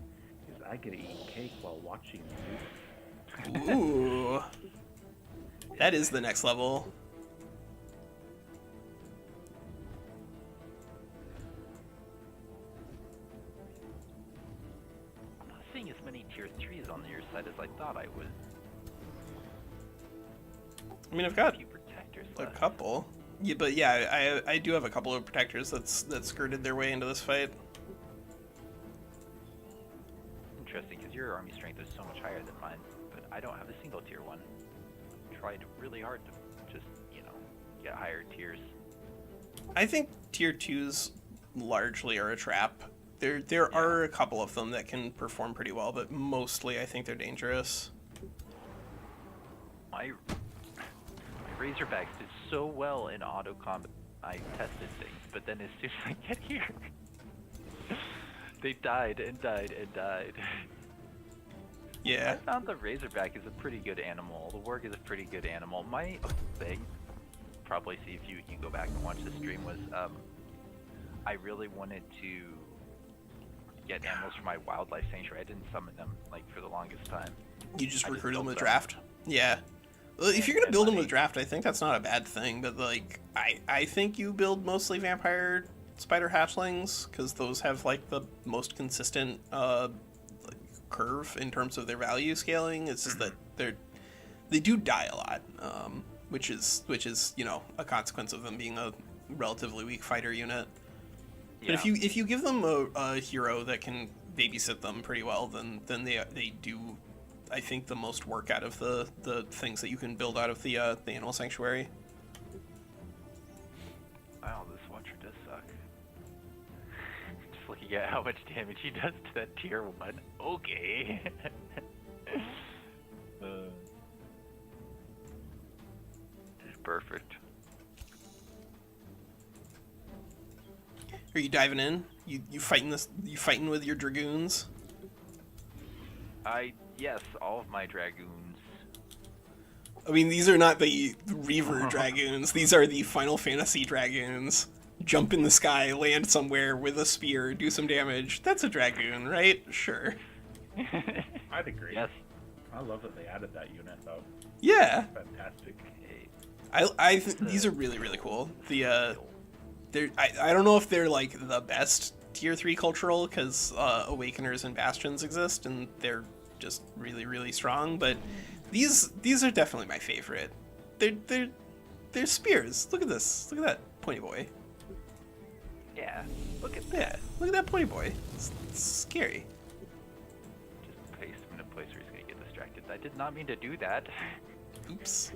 is I get to eat cake while watching you. ooh, that is the next level. I'm not seeing as many tier 3s on your side as I thought I would. I mean, I've got A few protectors a left. couple. Yeah, but yeah, I do have a couple of protectors that skirted their way into this fight. Interesting, because your army strength is so much higher than mine, but I don't have a single tier 1. Tried really hard to just, get higher tiers. I think tier 2s largely are a trap. There are a couple of them that can perform pretty well, but mostly I think they're dangerous. My Razorbacks did so well in auto combat. I tested things, but then as soon as I get here, they died and died and died. Yeah. I found the Razorback is a pretty good animal. The Warg is a pretty good animal. My thing, probably see if you go back and watch the stream, was I really wanted to get animals for my wildlife sanctuary. I didn't summon them for the longest time. You just I recruit them built with them. draft. Yeah. Well, if you're gonna And build them money. with draft, I think that's not a bad thing. But I think you build mostly vampire spider hatchlings because those have the most consistent curve in terms of their value scaling. It's just that they do die a lot, which is a consequence of them being a relatively weak fighter unit. But if you give them a hero that can babysit them pretty well, then they do, I think, the most work out of the things that you can build out of the animal sanctuary. Wow, this forget how much damage he does to that tier 1. Okay. Perfect. Are you diving in? You fighting this? You fighting with your dragoons? Yes, all of my dragoons. I mean, these are not the Reaver dragoons. These are the Final Fantasy dragoons. Jump in the sky, land somewhere with a spear, do some damage. That's a dragoon, right? Sure. I'd agree. Yes. I love that they added that unit, though. Yeah. Fantastic. I think these are really, really cool. I don't know if they're like the best tier 3 cultural, because Awakeners and Bastions exist, and they're just really, really strong, but these are definitely my favorite. They're spears. Look at this. Look at that pointy boy. Yeah, look at that. Yeah, look at that pointy boy. It's scary. Just paste him in a place where he's gonna get distracted. I did not mean to do that. Oops.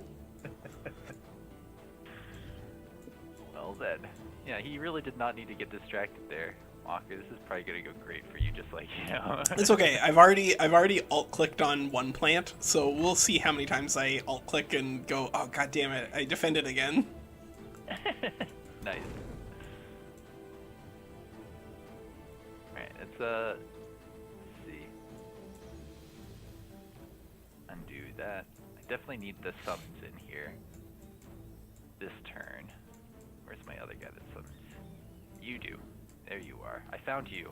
Well then. Yeah, he really did not need to get distracted there. Maka, this is probably gonna go great for you, just like, you know. It's okay. I've already alt-clicked on one plant, so we'll see how many times I alt-click and go, oh god damn it, I defended again. Nice. Alright, let's see. Undo that. I definitely need the summons in here. This turn. Where's my other guy that summons? You do. There you are. I found you.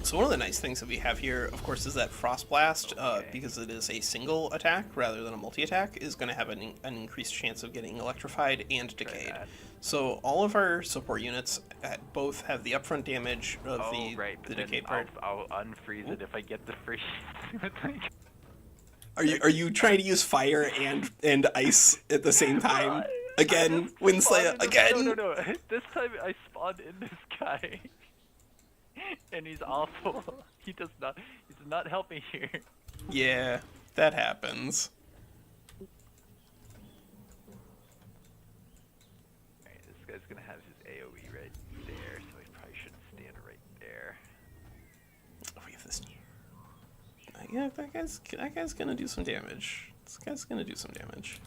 So one of the nice things that we have here, of course, is that Frost Blast, Okay. because it is a single attack rather than a multi-attack, is going to have an increased chance of getting electrified and decayed. that. So all of our support units both have the upfront damage of Oh, right, but the then decay part. I'll unfreeze it if I get the freeze. Are you trying to use fire and ice at the same time? Again, WinSlaya, again! No. This time I spawned in this guy. And he's awful. He does not help me here. Yeah, that happens. Alright, this guy's gonna have his AoE right there, so he probably shouldn't stand right there. Oh, we have this. Yeah, that guy's gonna do some damage. This guy's gonna do some damage.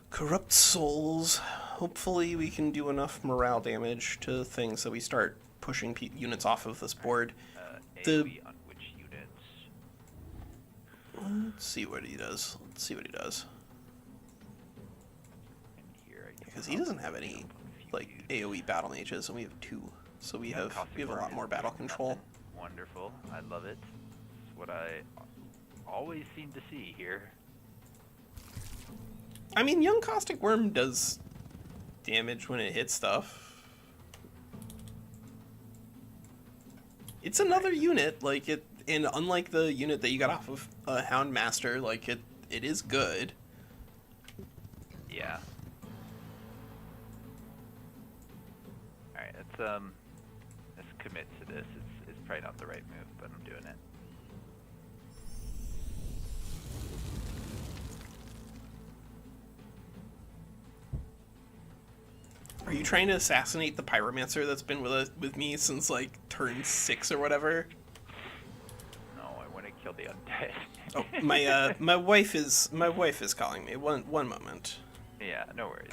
Corrupt souls. Hopefully we can do enough morale damage to things that we start pushing units off of this board. AoE on which units? Let's see what he does. In here, I guess Because he doesn't have any like AoE battle mages, and we have 2, so we have a lot more battle control. Wonderful. I love it. It's what I always seem to see here. I mean, Young Caustic Worm does damage when it hits stuff. It's another unit, like it, and unlike the unit that you got off of Houndmaster, like it is good. Yeah. Alright, let's commit to this. It's probably not the right move, but I'm doing it. Are you trying to assassinate the Pyromancer that's been with me since like turn 6 or whatever? No, I want to kill the undead. Oh, my wife is calling me. One moment. Yeah, no worries.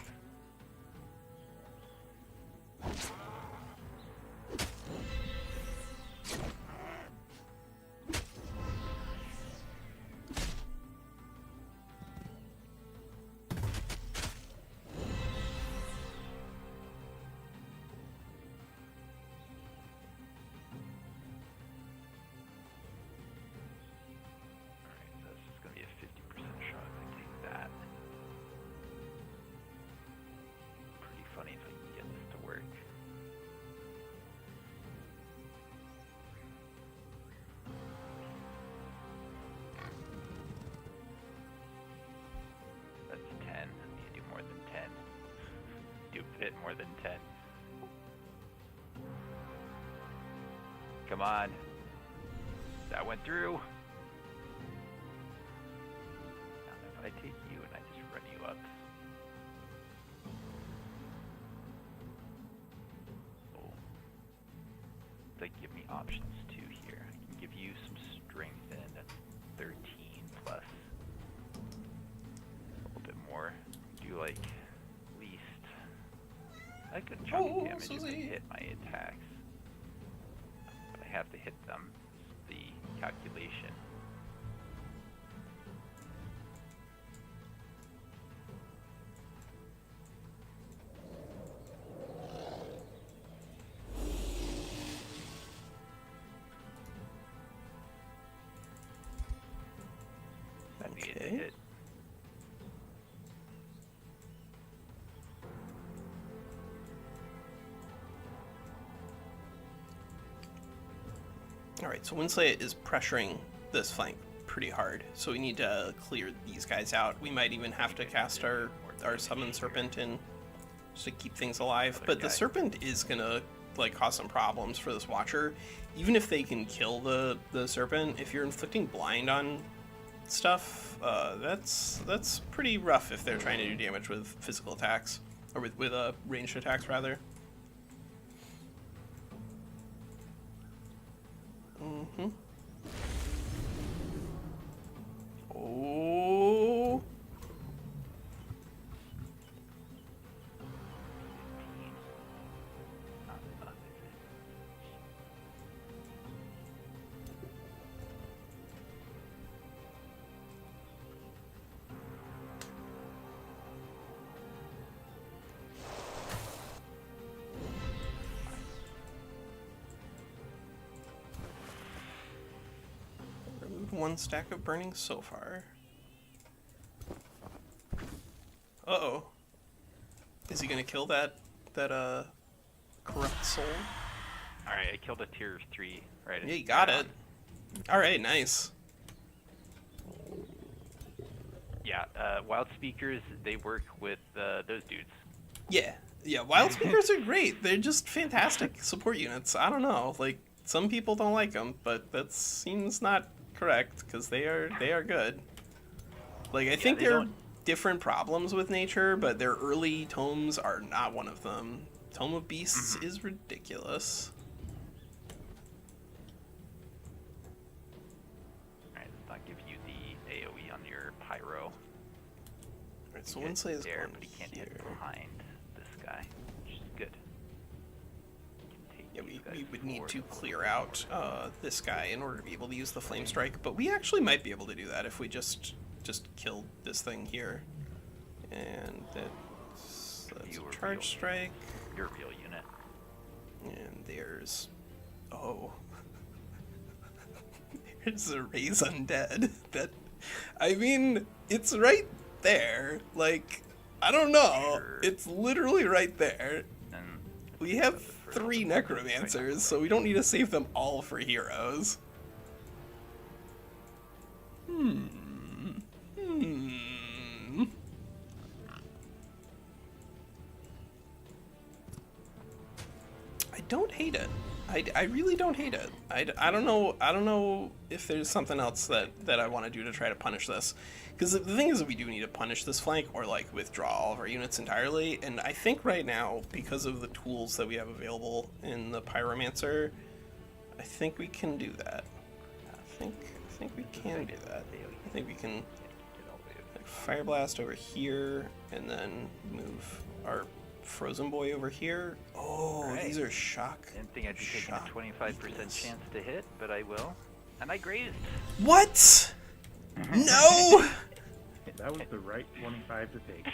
Hit more than 10. Come on. That went through. If I they give me options too here. I can give you some strength in, that's 13 plus a little bit more. Do like at least a good chunk of damage if I hit my attacks. But I have to hit them. It's the calculation. Okay. Alright, so WinSlaya is pressuring this flank pretty hard, so we need to clear these guys out. We might even have to cast our Summon Serpent in just to keep things alive, but the Serpent is gonna like cause some problems for this Watcher. Even if they can kill the Serpent, if you're inflicting blind on stuff, that's pretty rough if they're trying to do damage with physical attacks, or with ranged attacks rather. Oh. One stack of burning so far. Uh-oh. Is he gonna kill that corrupt soul? Alright, I killed a tier 3 right. Yeah, you got it. Alright, nice. Yeah, Wild Speakers, they work with those dudes. Yeah, Wild Speakers are great. They're just fantastic support units. I don't know, like, some people don't like them, but that seems not correct, because they are good. Like, I think there are different problems with nature, but their early tomes are not one of them. Tome of Beasts is ridiculous. Alright, let's not give you the AoE on your pyro. Alright, so WinSlaya is there, going but he can't here. hit behind this guy, which is good. Yeah, we would need to clear out this guy in order to be able to use the Flame Strike, but we actually might be able to do that if we just killed this thing here. And that's a Charge Strike. Your real unit. And there's... oh. There's a Raise Undead. That... I mean, it's right there. Like, I don't know. Sure. It's literally right there. And We have 3 Necromancers, so we don't need to save them all for heroes. I don't hate it. I really don't hate it. I don't know if there's something else that I want to do to try to punish this. Because the thing is that we do need to punish this flank, or like withdraw all of our units entirely, and I think right now, because of the tools that we have available in the Pyromancer, I think we can do that. I think we can do that. I think we can like, Fire Blast over here, and then move our Frozen Boy over here. Oh, right. These are shock. didn't think I'd be taking a 25% weakness. chance to hit, but I will. And I grazed. What? No! That was the right 25 to take.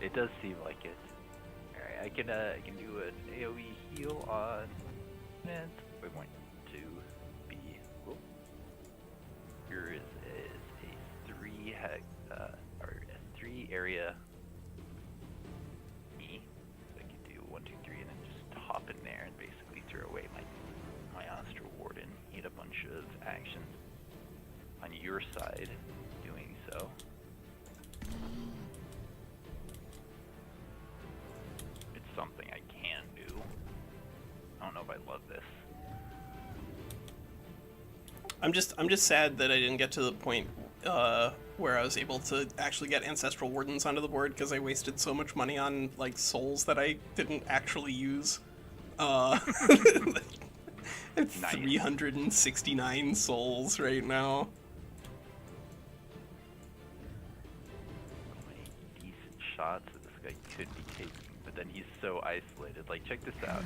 It does seem like it. Alright, I can do an AoE heal on, and we're going to be. Whoop. Here is a 3 area E. So I can do 1, 2, 3, and then just hop in there and basically throw away my Astral Warden. Eat a bunch of actions on your side doing so. It's something I can do. I don't know if I love this. I'm just sad that I didn't get to the point where I was able to actually get Ancestral Wardens onto the board, because I wasted so much money on like souls that I didn't actually use. I have 369 souls right now. How many decent shots that this guy could be taking, but then he's so isolated. Like, check this out.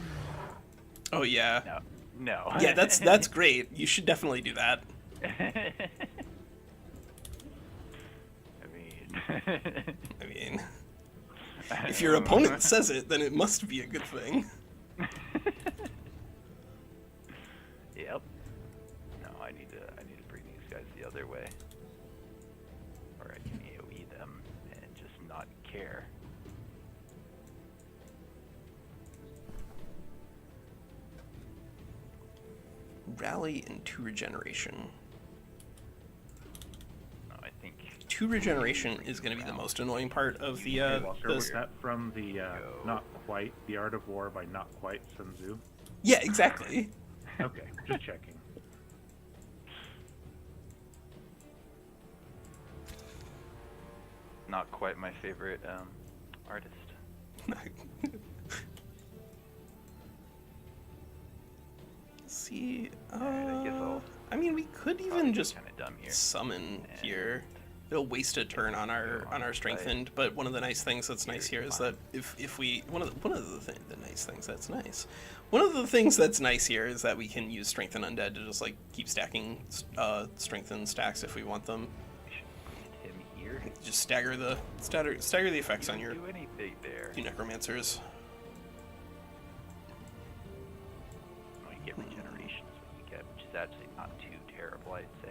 Oh yeah. No. No. Yeah, that's great. You should definitely do that. I mean... I mean, if your opponent says it, then it must be a good thing. Yep. No, I need to bring these guys the other way. Or I can AoE them and just not care. Rally and 2 regeneration. No, I think 2 regeneration is going to be the most annoying part of the Hey, Walker, was that from the Not Quite, The Art of War by Not Quite Sun Tzu? Yeah, exactly. Okay, just checking. not quite my favorite artist. See, I guess I'll I mean, we could even probably just kind of dumb here. summon here. It'll waste a turn on our strengthened, but one of the nice things that's nice here is that if we one of the nice things that's nice. One of the things that's nice here is that we can use strength and undead to just like keep stacking strengthened stacks if we want them. We should put him here. Just stagger the effects on your Do anything there. necromancers. Oh, you get regeneration is what you get, which is actually not too terrible, I'd say.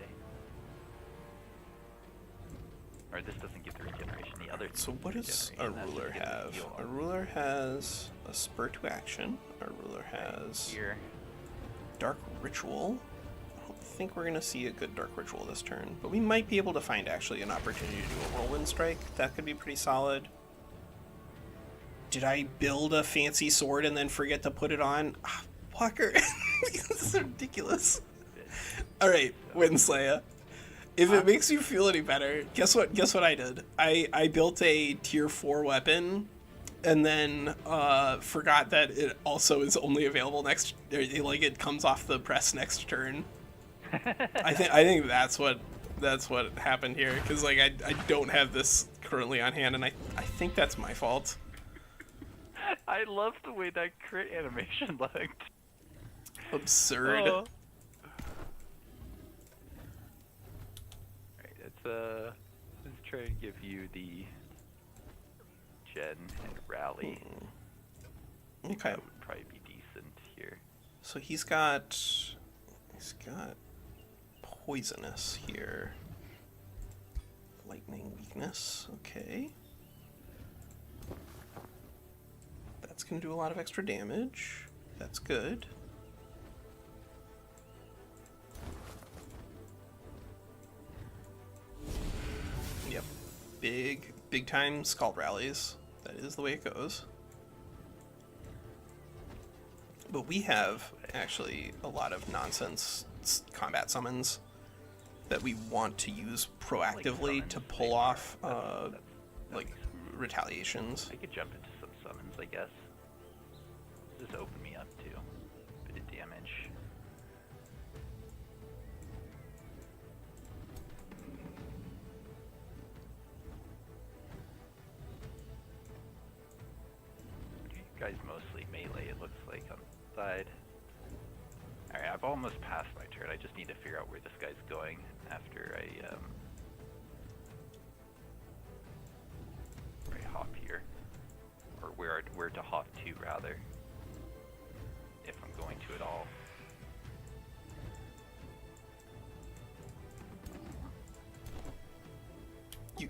Or this doesn't get the regeneration. The other. So what does a regeneration, that's ruler just gonna have? heal A ruler has a spur to action. A ruler has here. dark ritual. I don't think we're gonna see a good dark ritual this turn, but we might be able to find actually an opportunity to do a whirlwind strike. That could be pretty solid. Did I build a fancy sword and then forget to put it on? Ah, Walker, this is ridiculous. All right, WinSlaya. If it makes you feel any better, guess what? Guess what I did? I built a tier 4 weapon, and then forgot that it also is only available next. Like it comes off the press next turn. I think that's what happened here, because like I don't have this currently on hand, and I think that's my fault. I love the way that crit animation looked. Absurd. Oh. Let's try and give you the gen and rally. Okay. That would probably be decent here. So he's got poisonous here. Lightning weakness. Okay. That's gonna do a lot of extra damage. That's good. Yep. Big time scald rallies. That is the way it goes. But we have actually a lot of nonsense combat summons that we want to use proactively to pull off like retaliations. I could jump into some summons, I guess. Just open me up to a bit of damage. You guys mostly melee, it looks like, on the side. Alright, I've almost passed my turn. I just need to figure out where this guy's going after I hop here. Or where to hop to, rather. If I'm going to at all.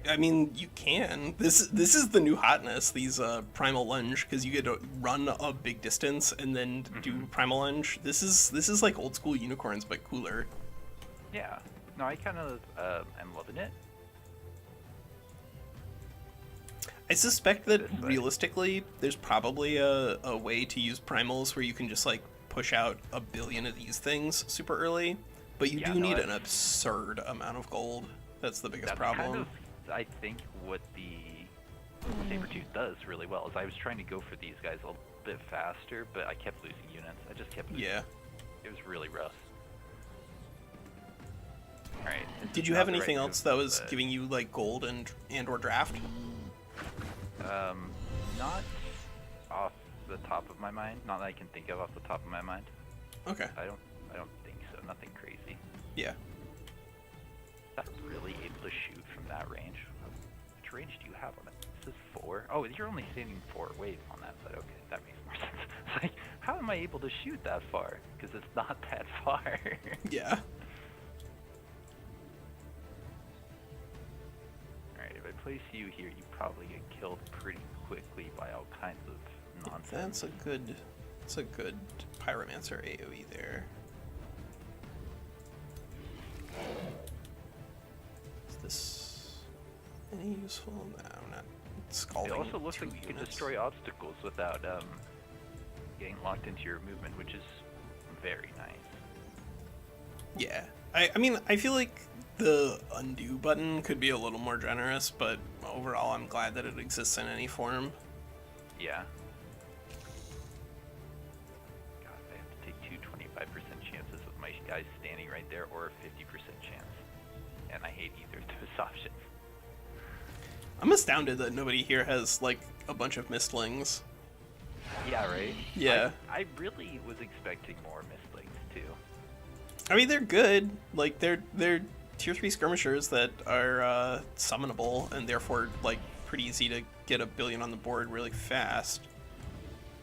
I mean, you can. This is the new hotness. These primal lunge, because you get to run a big distance and then do primal lunge. This is like old school unicorns, but cooler. Yeah. No, I kind of am loving it. I suspect that realistically, there's probably a way to use primals where you can just like push out a billion of these things super early, but you do need an absurd amount of gold. That's the biggest problem. Kind of, I think what the Sabertooth does really well is I was trying to go for these guys bit faster, but I kept losing units. I just kept losing. Yeah. It was really rough. Alright. Did you have anything else that was giving you like gold and or draft? Not off the top of my mind. Not that I can think of off the top of my mind. Okay. I don't think so. Nothing crazy. Yeah. Is that really able to shoot from that range? Which range do you have on it? This is 4. Oh, you're only standing 4 ways on that side. Okay, that makes more sense. It's like, how am I able to shoot that far? Because it's not that far. Yeah. Alright, if I place you here, you probably get killed pretty quickly by all kinds of nonsense. That's a good Pyromancer AoE there. Is this any useful? No, not scalding. It also looks like you can units. destroy obstacles without getting locked into your movement, which is very nice. Yeah. I mean, I feel like the undo button could be a little more generous, but overall I'm glad that it exists in any form. Yeah. God, I have to take two 25% chances with my guys standing right there, or a 50% chance. And I hate either of those options. I'm astounded that nobody here has like a bunch of mistlings. Yeah, right? Yeah. I really was expecting more mistlings too. I mean, they're good. Like they're tier 3 skirmishers that are summonable and therefore like pretty easy to get a billion on the board really fast.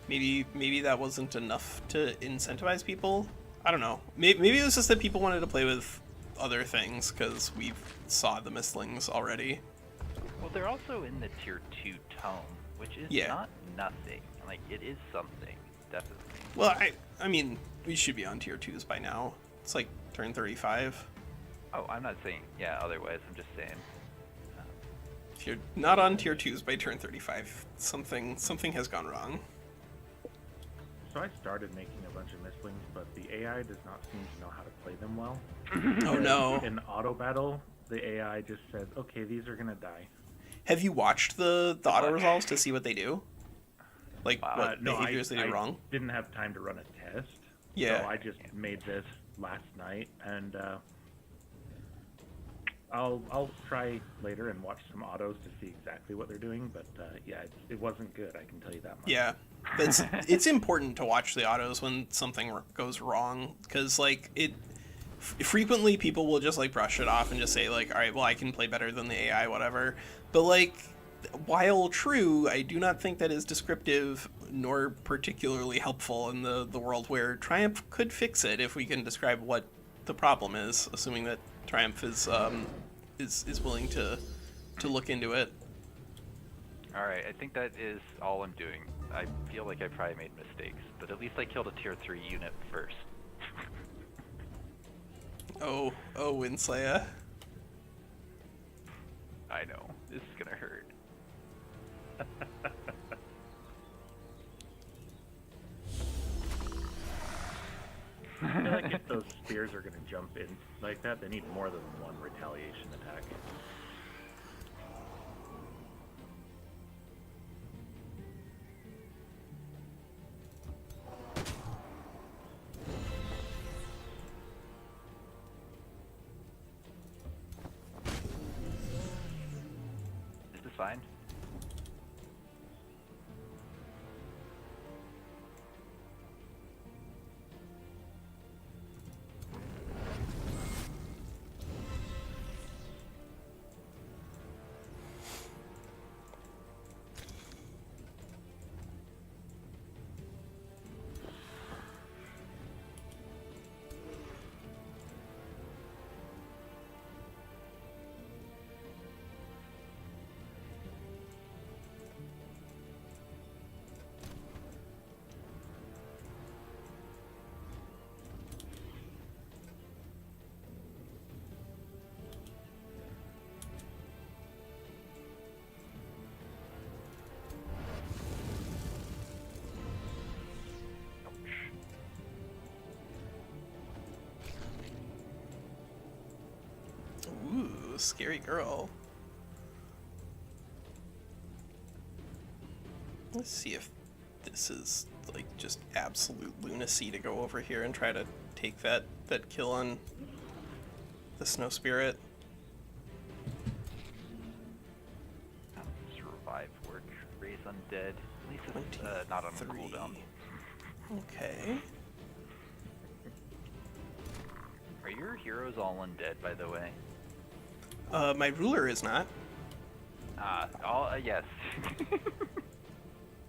Maybe that wasn't enough to incentivize people. I don't know. Maybe it was just that people wanted to play with other things because we saw the mistlings already. Well, they're also in the tier 2 tome, which is not nothing. Like, it is something, definitely. Well, I mean, we should be on tier 2s by now. It's like turn 35. Oh, I'm not saying, otherwise, I'm just saying. If you're not on tier 2s by turn 35, something has gone wrong. So I started making a bunch of mistlings, but the AI does not seem to know how to play them well. Oh no. In auto battle, the AI just says, okay, these are gonna die. Have you watched the auto resolves to see what they do? Like what no, behaviors they do wrong? Didn't have time to run a test. Yeah. So I just made this last night, and I'll try later and watch some autos to see exactly what they're doing. But it wasn't good. I can tell you that much. Yeah, it's important to watch the autos when something goes wrong, because like frequently people will just like brush it off and just say like, all right, well I can play better than the AI, whatever. But like, while true, I do not think that is descriptive nor particularly helpful in the world where Triumph could fix it if we can describe what the problem is, assuming that Triumph is willing to look into it. Alright, I think that is all I'm doing. I feel like I probably made mistakes, but at least I killed a tier 3 unit first. Oh, WinSlaya. I know, this is gonna hurt. I feel like if those spears are gonna jump in like that, they need more than one retaliation attack. Is this fine? Ooh, scary girl. Let's see if this is like just absolute lunacy to go over here and try to take that kill on the Snow Spirit. Survive work. Raise undead. At least it's not on cooldown. Okay. Are your heroes all undead, by the way? My ruler is not. Yes.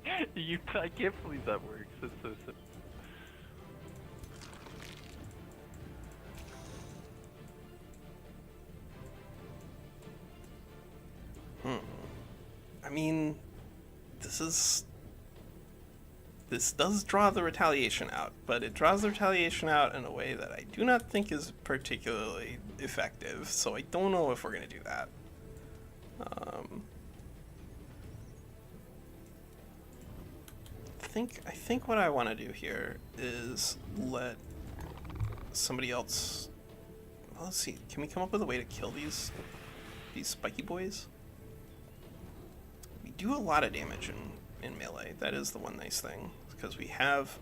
I can't believe that works. That's so simple. I mean, this does draw the retaliation out, but it draws the retaliation out in a way that I do not think is particularly effective, so I don't know if we're going to do that. I think what I want to do here is let somebody else... Well, let's see. Can we come up with a way to kill these spiky boys? We do a lot of damage in melee. That is the one nice thing, because we have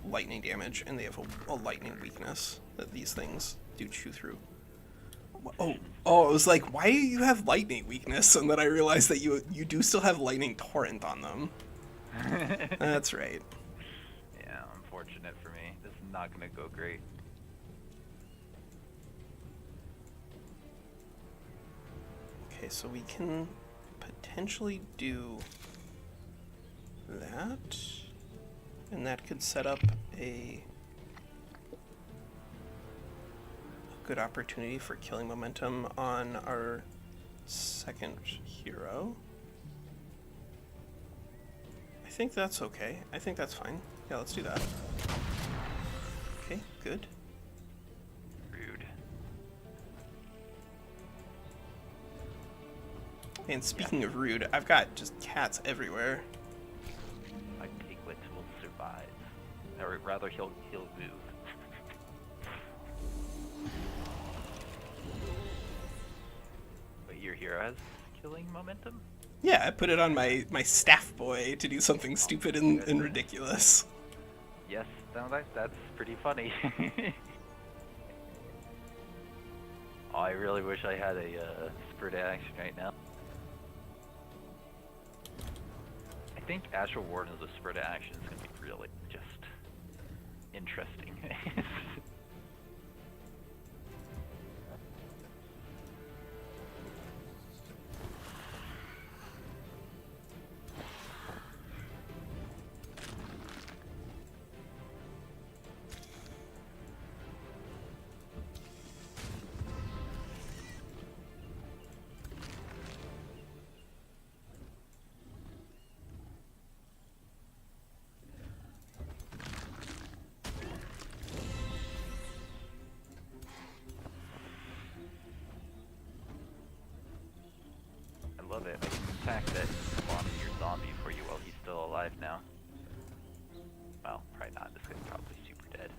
lightning damage, and they have a lightning weakness that these things do chew through. Oh, I was like, why do you have lightning weakness? And then I realized that you do still have lightning torrent on them. That's right. Yeah, unfortunate for me. This is not gonna go great. Okay, so we can potentially do that, and that could set up a good opportunity for killing momentum on our second hero. I think that's okay. I think that's fine. Yeah, let's do that. Okay, good. Rude. And speaking of rude, I've got just cats everywhere. My piglet will survive. Or rather, he'll move. But your hero has killing momentum? Yeah, I put it on my staff boy to do something stupid and ridiculous. Yes, no, that's pretty funny. Oh, I really wish I had a spurt action right now. I think Astral Warden as a spurt action is going to be really just interesting. I love it. I can attack that spawn in your zombie for you while he's still alive now. Well, probably not. This guy's probably super dead.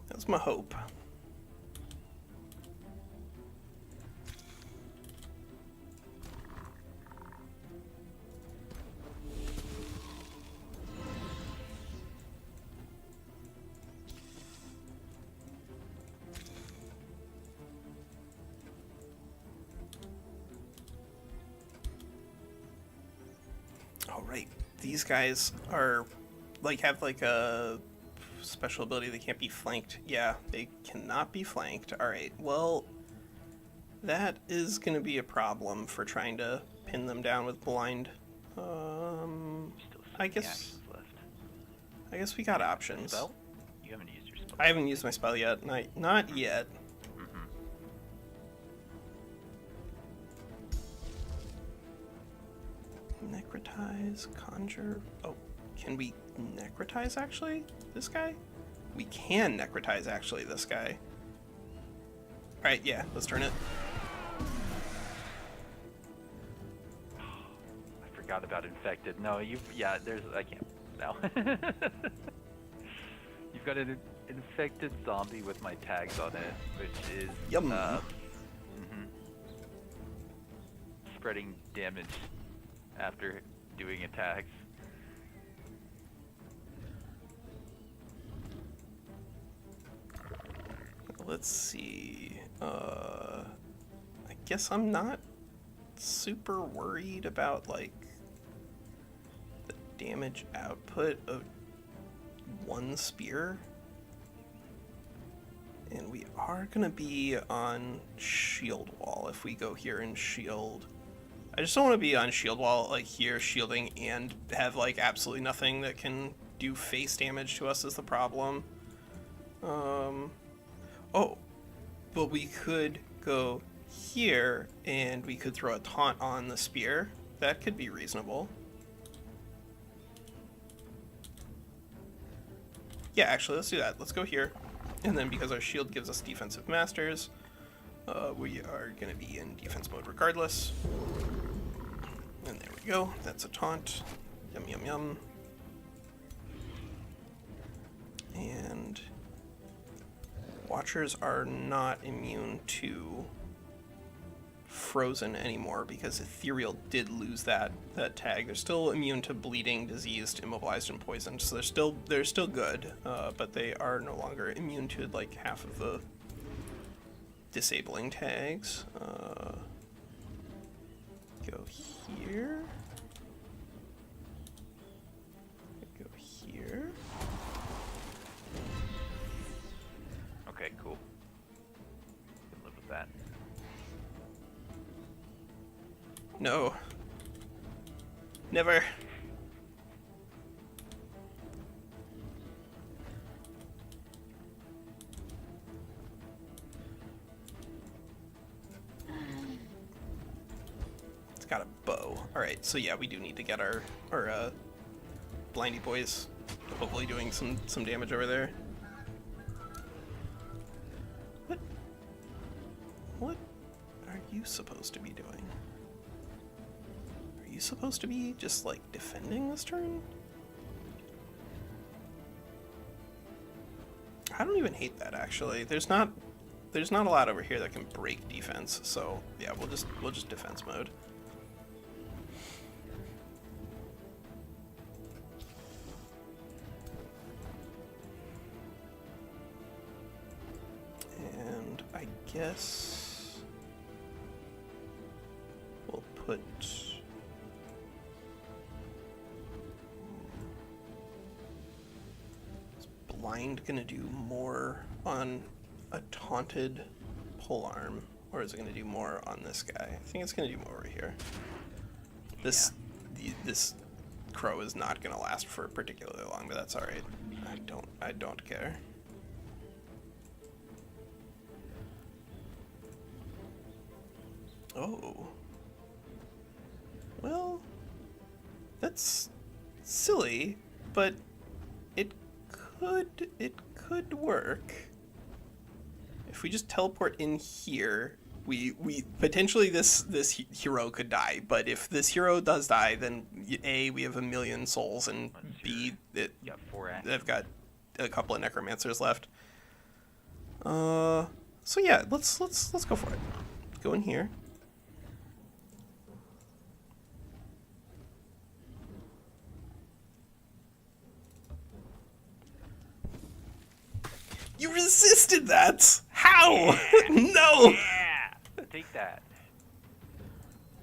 That's my hope. All right, these guys are have a special ability. They can't be flanked. Yeah, they cannot be flanked. All right, well, that is going to be a problem for trying to pin them down with blind. I guess we got options. Spell? You haven't used your spell. I haven't used my spell yet. Not yet. Necrotize, conjure. Oh, can we necrotize actually this guy? We can necrotize actually this guy. Alright, yeah, let's turn it. I forgot about infected. No, I can't. now. You've got an infected zombie with my tags on it, which is Yum. Spreading damage after doing attacks. Let's see. I guess I'm not super worried about like the damage output of one spear. And we are gonna be on shield wall if we go here and shield. I just don't want to be on shield wall like here shielding and have like absolutely nothing that can do face damage to us is the problem. Oh, but we could go here and we could throw a taunt on the spear. That could be reasonable. Yeah, actually, let's do that. Let's go here. And then because our shield gives us defensive masters, we are going to be in defense mode regardless. And there we go. That's a taunt. Yum, yum, yum. And Watchers are not immune to Frozen anymore because Ethereal did lose that tag. They're still immune to bleeding, diseased, immobilized, and poisoned, so they're still good, but they are no longer immune to like half of the disabling tags. Go here. Go here. Okay, cool. Can live with that. No. Never. It's got a bow. Alright, so yeah, we do need to get our blindy boys hopefully doing some damage over there. What are you supposed to be doing? Are you supposed to be just like defending this turn? I don't even hate that actually. There's not a lot over here that can break defense, so yeah, we'll just defense mode. And I guess we'll put blind gonna do more on a taunted polearm, or is it gonna do more on this guy? I think it's gonna do more over here. This crow is not gonna last for particularly long, but that's all right. I don't care. Oh. Well, that's silly, but it could work. If we just teleport in here, we potentially this hero could die, but if this hero does die, then A, we have 1,000,000 souls, and B, they've got a couple of necromancers left. So yeah, let's go for it. Go in here. You resisted that! How? Yeah. No! Yeah! Take that.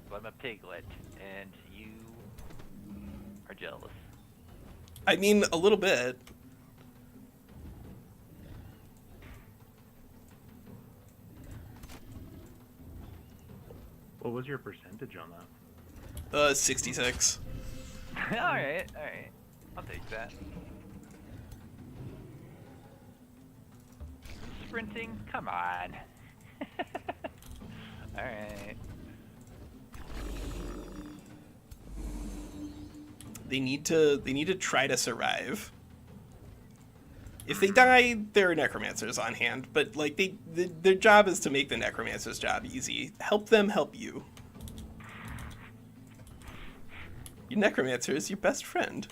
So I'm a piglet, and you are jealous. I mean, a little bit. What was your percentage on that? 66. Alright. I'll take that. Sprinting? Come on. Alright. They need to try to survive. If they die, there are necromancers on hand, but like their job is to make the necromancer's job easy. Help them help you. Your necromancer is your best friend.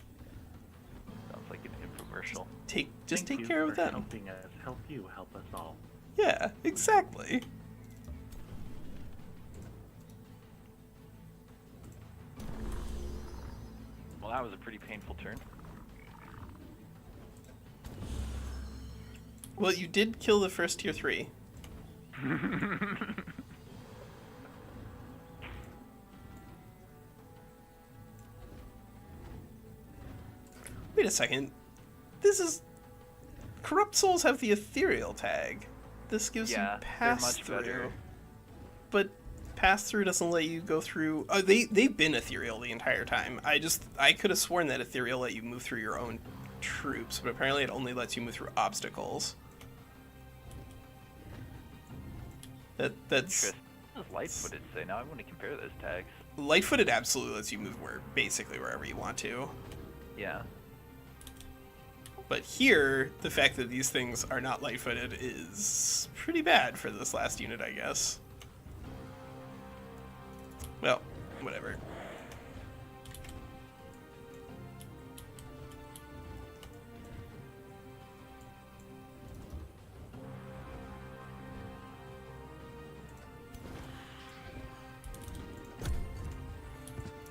just Thank take you care of for them. Helping us help you help us all. Yeah, exactly. Well, that was a pretty painful turn. Well, you did kill the first tier 3. Wait a second. This is... Corrupt Souls have the Ethereal tag. This gives you Yeah, they're pass much through. better. But pass through doesn't let you go through... Oh, they've been Ethereal the entire time. I could have sworn that Ethereal let you move through your own troops, but apparently it only lets you move through obstacles. That's... Interesting. What does Lightfooted say? Now I want to compare those tags. Lightfooted absolutely lets you move basically wherever you want to. Yeah. But here, the fact that these things are not light-footed is pretty bad for this last unit, I guess. Well, whatever.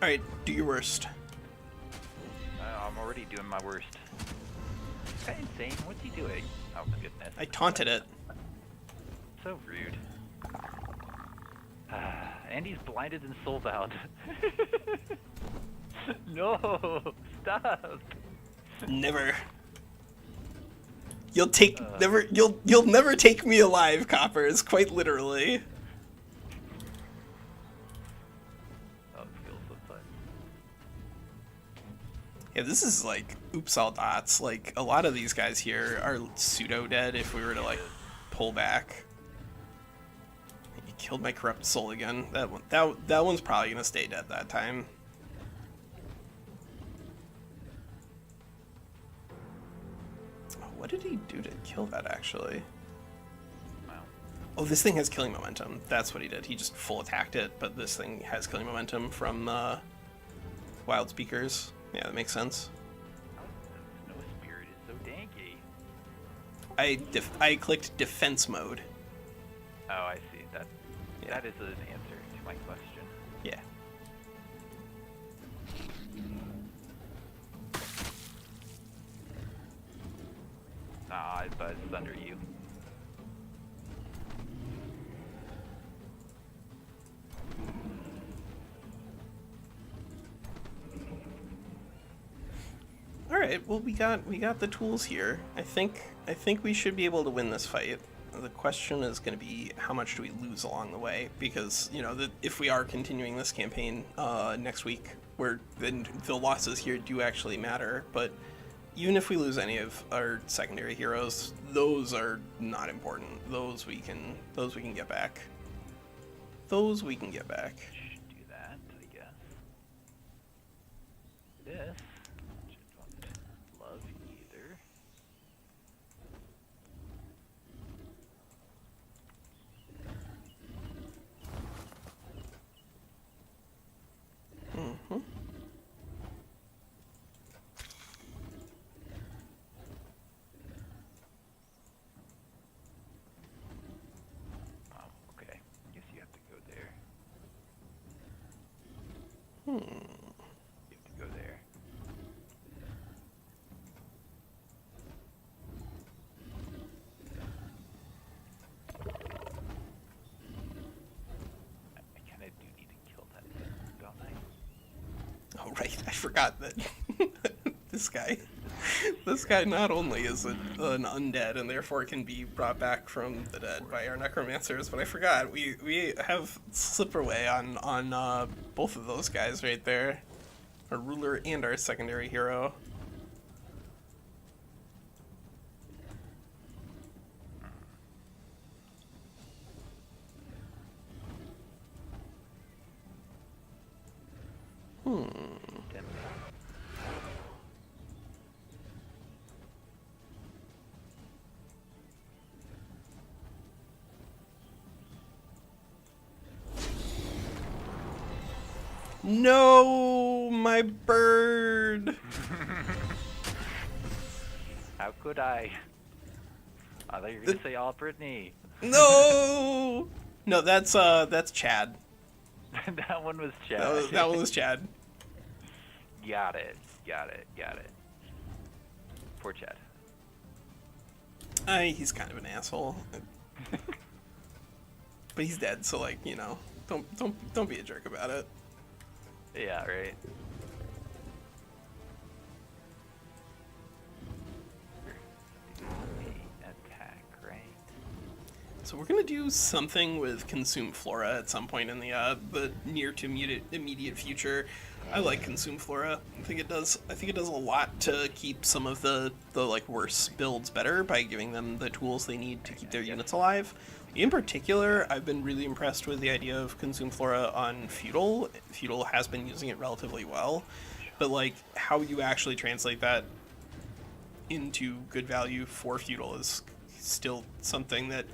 Alright, do your worst. I'm already doing my worst. Is that insane? What's he doing? Oh my goodness. I taunted it. So rude. Andy's blinded and soul-bound. No! Stop! Never. You'll never take me alive, Coppers, quite literally. Oh, it feels so fun. Yeah, this is like oops all dots. Like a lot of these guys here are pseudo dead if we were to like pull back. You killed my corrupt soul again. That one's probably gonna stay dead that time. Oh, what did he do to kill that actually? Wow. Oh, this thing has killing momentum. That's what he did. He just full attacked it, but this thing has killing momentum from Wild Speakers. Yeah, that makes sense. No spirit is so danky. I clicked defense mode. Oh, I see. Yeah. That is an answer to my question. Yeah. Nah, but it's under you. All right. Well, we got the tools here. I think we should be able to win this fight. The question is going to be how much do we lose along the way? Because if we are continuing this campaign next week, then the losses here do actually matter. But even if we lose any of our secondary heroes, those are not important. Those we can get back. Those we can get back. Should do that, I guess. This, which I don't love either. Mm-hmm. Oh, okay. Guess you have to go there. Hmm. You have to go there. I kind of do need to kill that thing, don't I? Oh right, I forgot that this guy not only is an undead and therefore can be brought back from the dead by our necromancers, but I forgot we have slipperway on both of those guys right there, our ruler and our secondary hero. Damn. No, my bird. How could I? I thought you were gonna say all Brittany. No! No, that's Chad. That one was Chad. That one was Chad. Got it. Poor Chad. He's kind of an asshole. But he's dead, so like, you know, don't be a jerk about it. Yeah, right. Attack, right? So we're gonna do something with Consume Flora at some point in the near to immediate future. I like Consume Flora. I think it does a lot to keep some of the like worse builds better by giving them the tools they need to keep their units alive. In particular, I've been really impressed with the idea of Consume Flora on Feudal. Feudal has been using it relatively well, but like how you actually translate that into good value for Feudal is still something that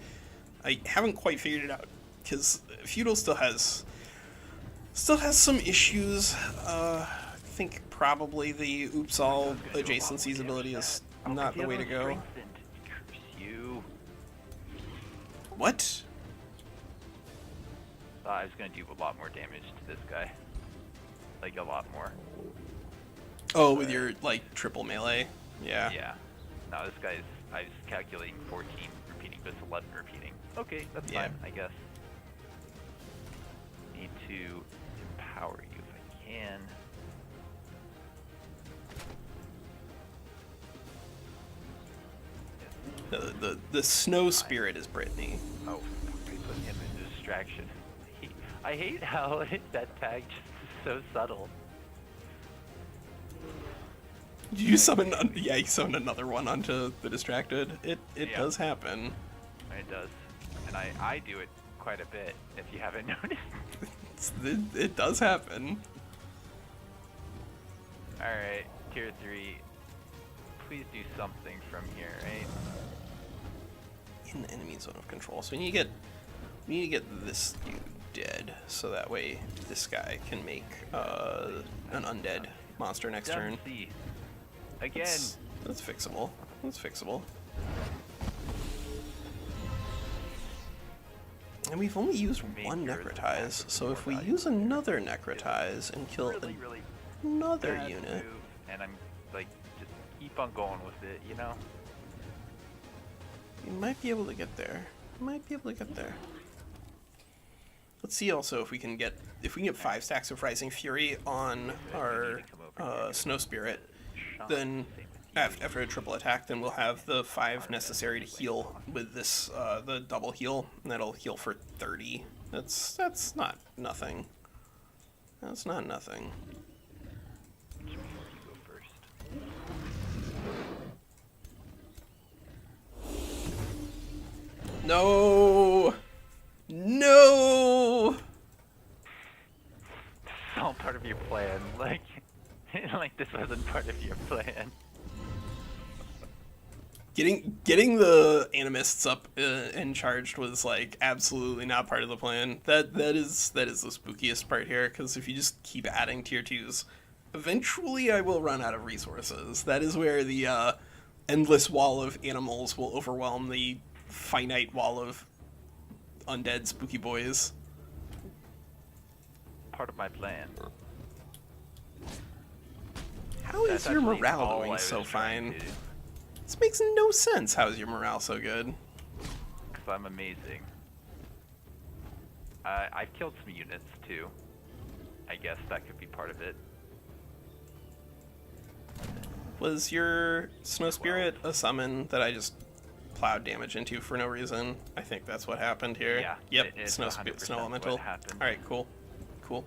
I haven't quite figured it out, because Feudal still has some issues. I think probably the Oops All adjacencies ability is not the way to go. Curse you. What? I was gonna do a lot more damage to this guy. Like a lot more. Oh, with your like triple melee? Yeah. Yeah. No, this guy's. I was calculating 14 repeating, but it's 11 repeating. Okay, that's Yeah. fine, I guess. Need to empower you if I can. The snow spirit is Brittany. Oh, we put him in distraction. I hate how that tag just is so subtle. Did you summon? Yeah, you summoned another one onto the distracted. It Yeah. does happen. It does. And I do it quite a bit, if you haven't noticed. It does happen. Alright, tier 3. Please do something from here, right? In the enemy zone of control. So we need to get this dude dead, so that way this guy can make an undead monster next turn. C. Again. That's fixable. That's fixable. And we've only used one Necrotize, so if we use another Necrotize and kill really another bad unit... move, and I'm like, just keep on going with it, you know? We might be able to get there. Let's see also if we can get 5 stacks of Rising Fury on our Snow Spirit, then after a triple attack, then we'll have the 5 necessary to heal with this the double heal, and that'll heal for 30. That's not nothing. That's not nothing. You go first. No! No! It's all part of your plan. Like, like this wasn't part of your plan. Getting the animists up and charged was like absolutely not part of the plan. That is the spookiest part here, because if you just keep adding tier 2s, eventually I will run out of resources. That is where the endless wall of animals will overwhelm the finite wall of undead spooky boys. Part of my plan. How is That's your actually morale all I doing was so trying fine? to do, This makes no sense. How is your morale so good? 'cause I'm amazing. I've killed some units too. I guess that could be part of it. Was your Snow Spirit a summon that I just plowed damage into for no reason? I think that's what happened here. Yeah, Yep, it's Snow 100% Elemental. what happened. Alright, cool. Cool.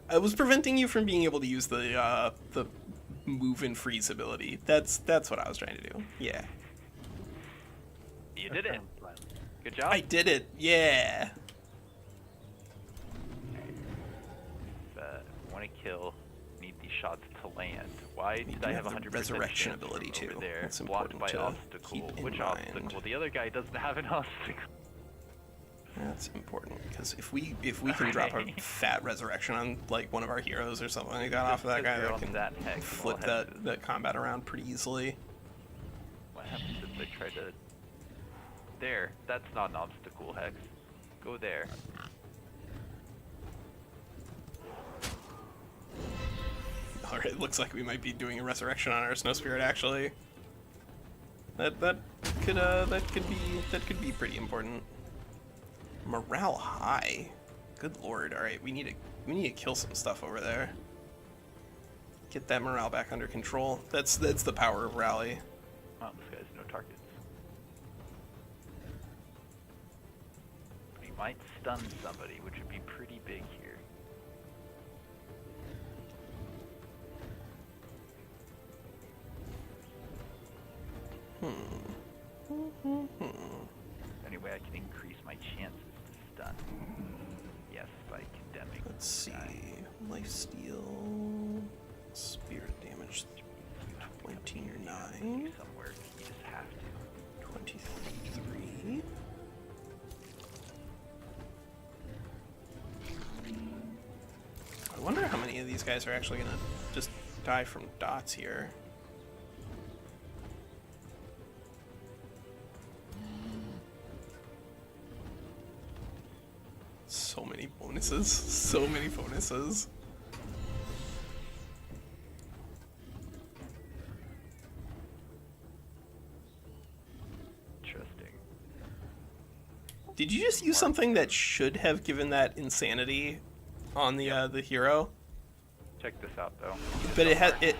I was preventing you from being able to use the move and freeze ability. That's what I was trying to do. Yeah. You did it. Good job. I did it. Yeah. Want to kill, need these shots to land. Why You did do I have have the 100% resurrection chance ability from over too. there? That's Blocked important by to obstacle. keep in Which mind. obstacle? The other guy doesn't have an obstacle. That's important, because if we can drop a fat resurrection on like one of our heroes or something like that off of that guy, that can flip that combat around pretty easily. what happens if I try to... There, that's not an obstacle, Hex. Go there. Alright, looks like we might be doing a resurrection on our Snow Spirit actually. That could be pretty important. Morale high. Good lord. Alright, we need to kill some stuff over there. Get that morale back under control. That's the power of rally. Oh, this guy has no targets. He might stun somebody, which would be pretty big here. Anyway, I can increase my chances to stun. Yes, by condemning. Let's see. Lifesteal. Spirit damage. 29. Somewhere, you just have to. 23. I wonder how many of these guys are actually gonna just die from dots here. So many bonuses. So many bonuses. Interesting. Did you just use something that should have given that insanity on the hero? Check this out, though. But it had it,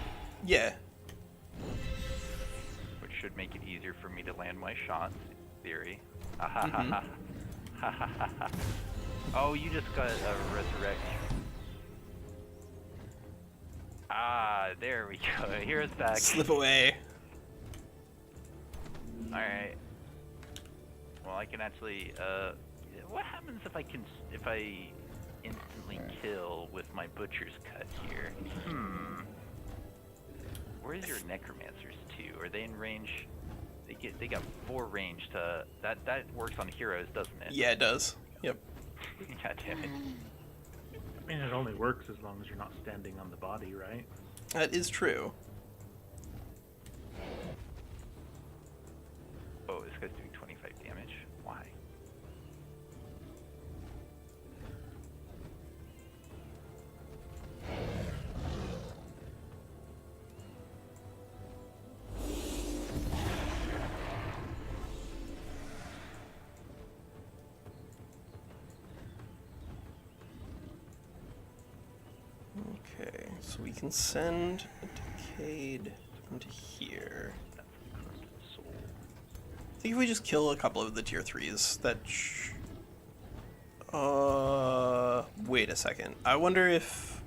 yeah. Which should make it easier for me to land my shots, in theory. Ha ha ha ha. Ha ha ha ha. Oh, you just got a resurrection. Ah, there we go. Here's back. Slip away. Alright. Well, I can actually, what happens if I instantly kill with my butcher's cut here? Where's your necromancers too? Are they in range? They got 4 range to, that works on heroes, doesn't it? Yeah, it does. Yep. God damn it. I mean, it only works as long as you're not standing on the body, right? That is true. Oh, this guy's doing 25 damage? Why? Okay, so we can send a Decayed into here. Soul. I think if we just kill a couple of the tier 3s, that wait a second. I wonder if...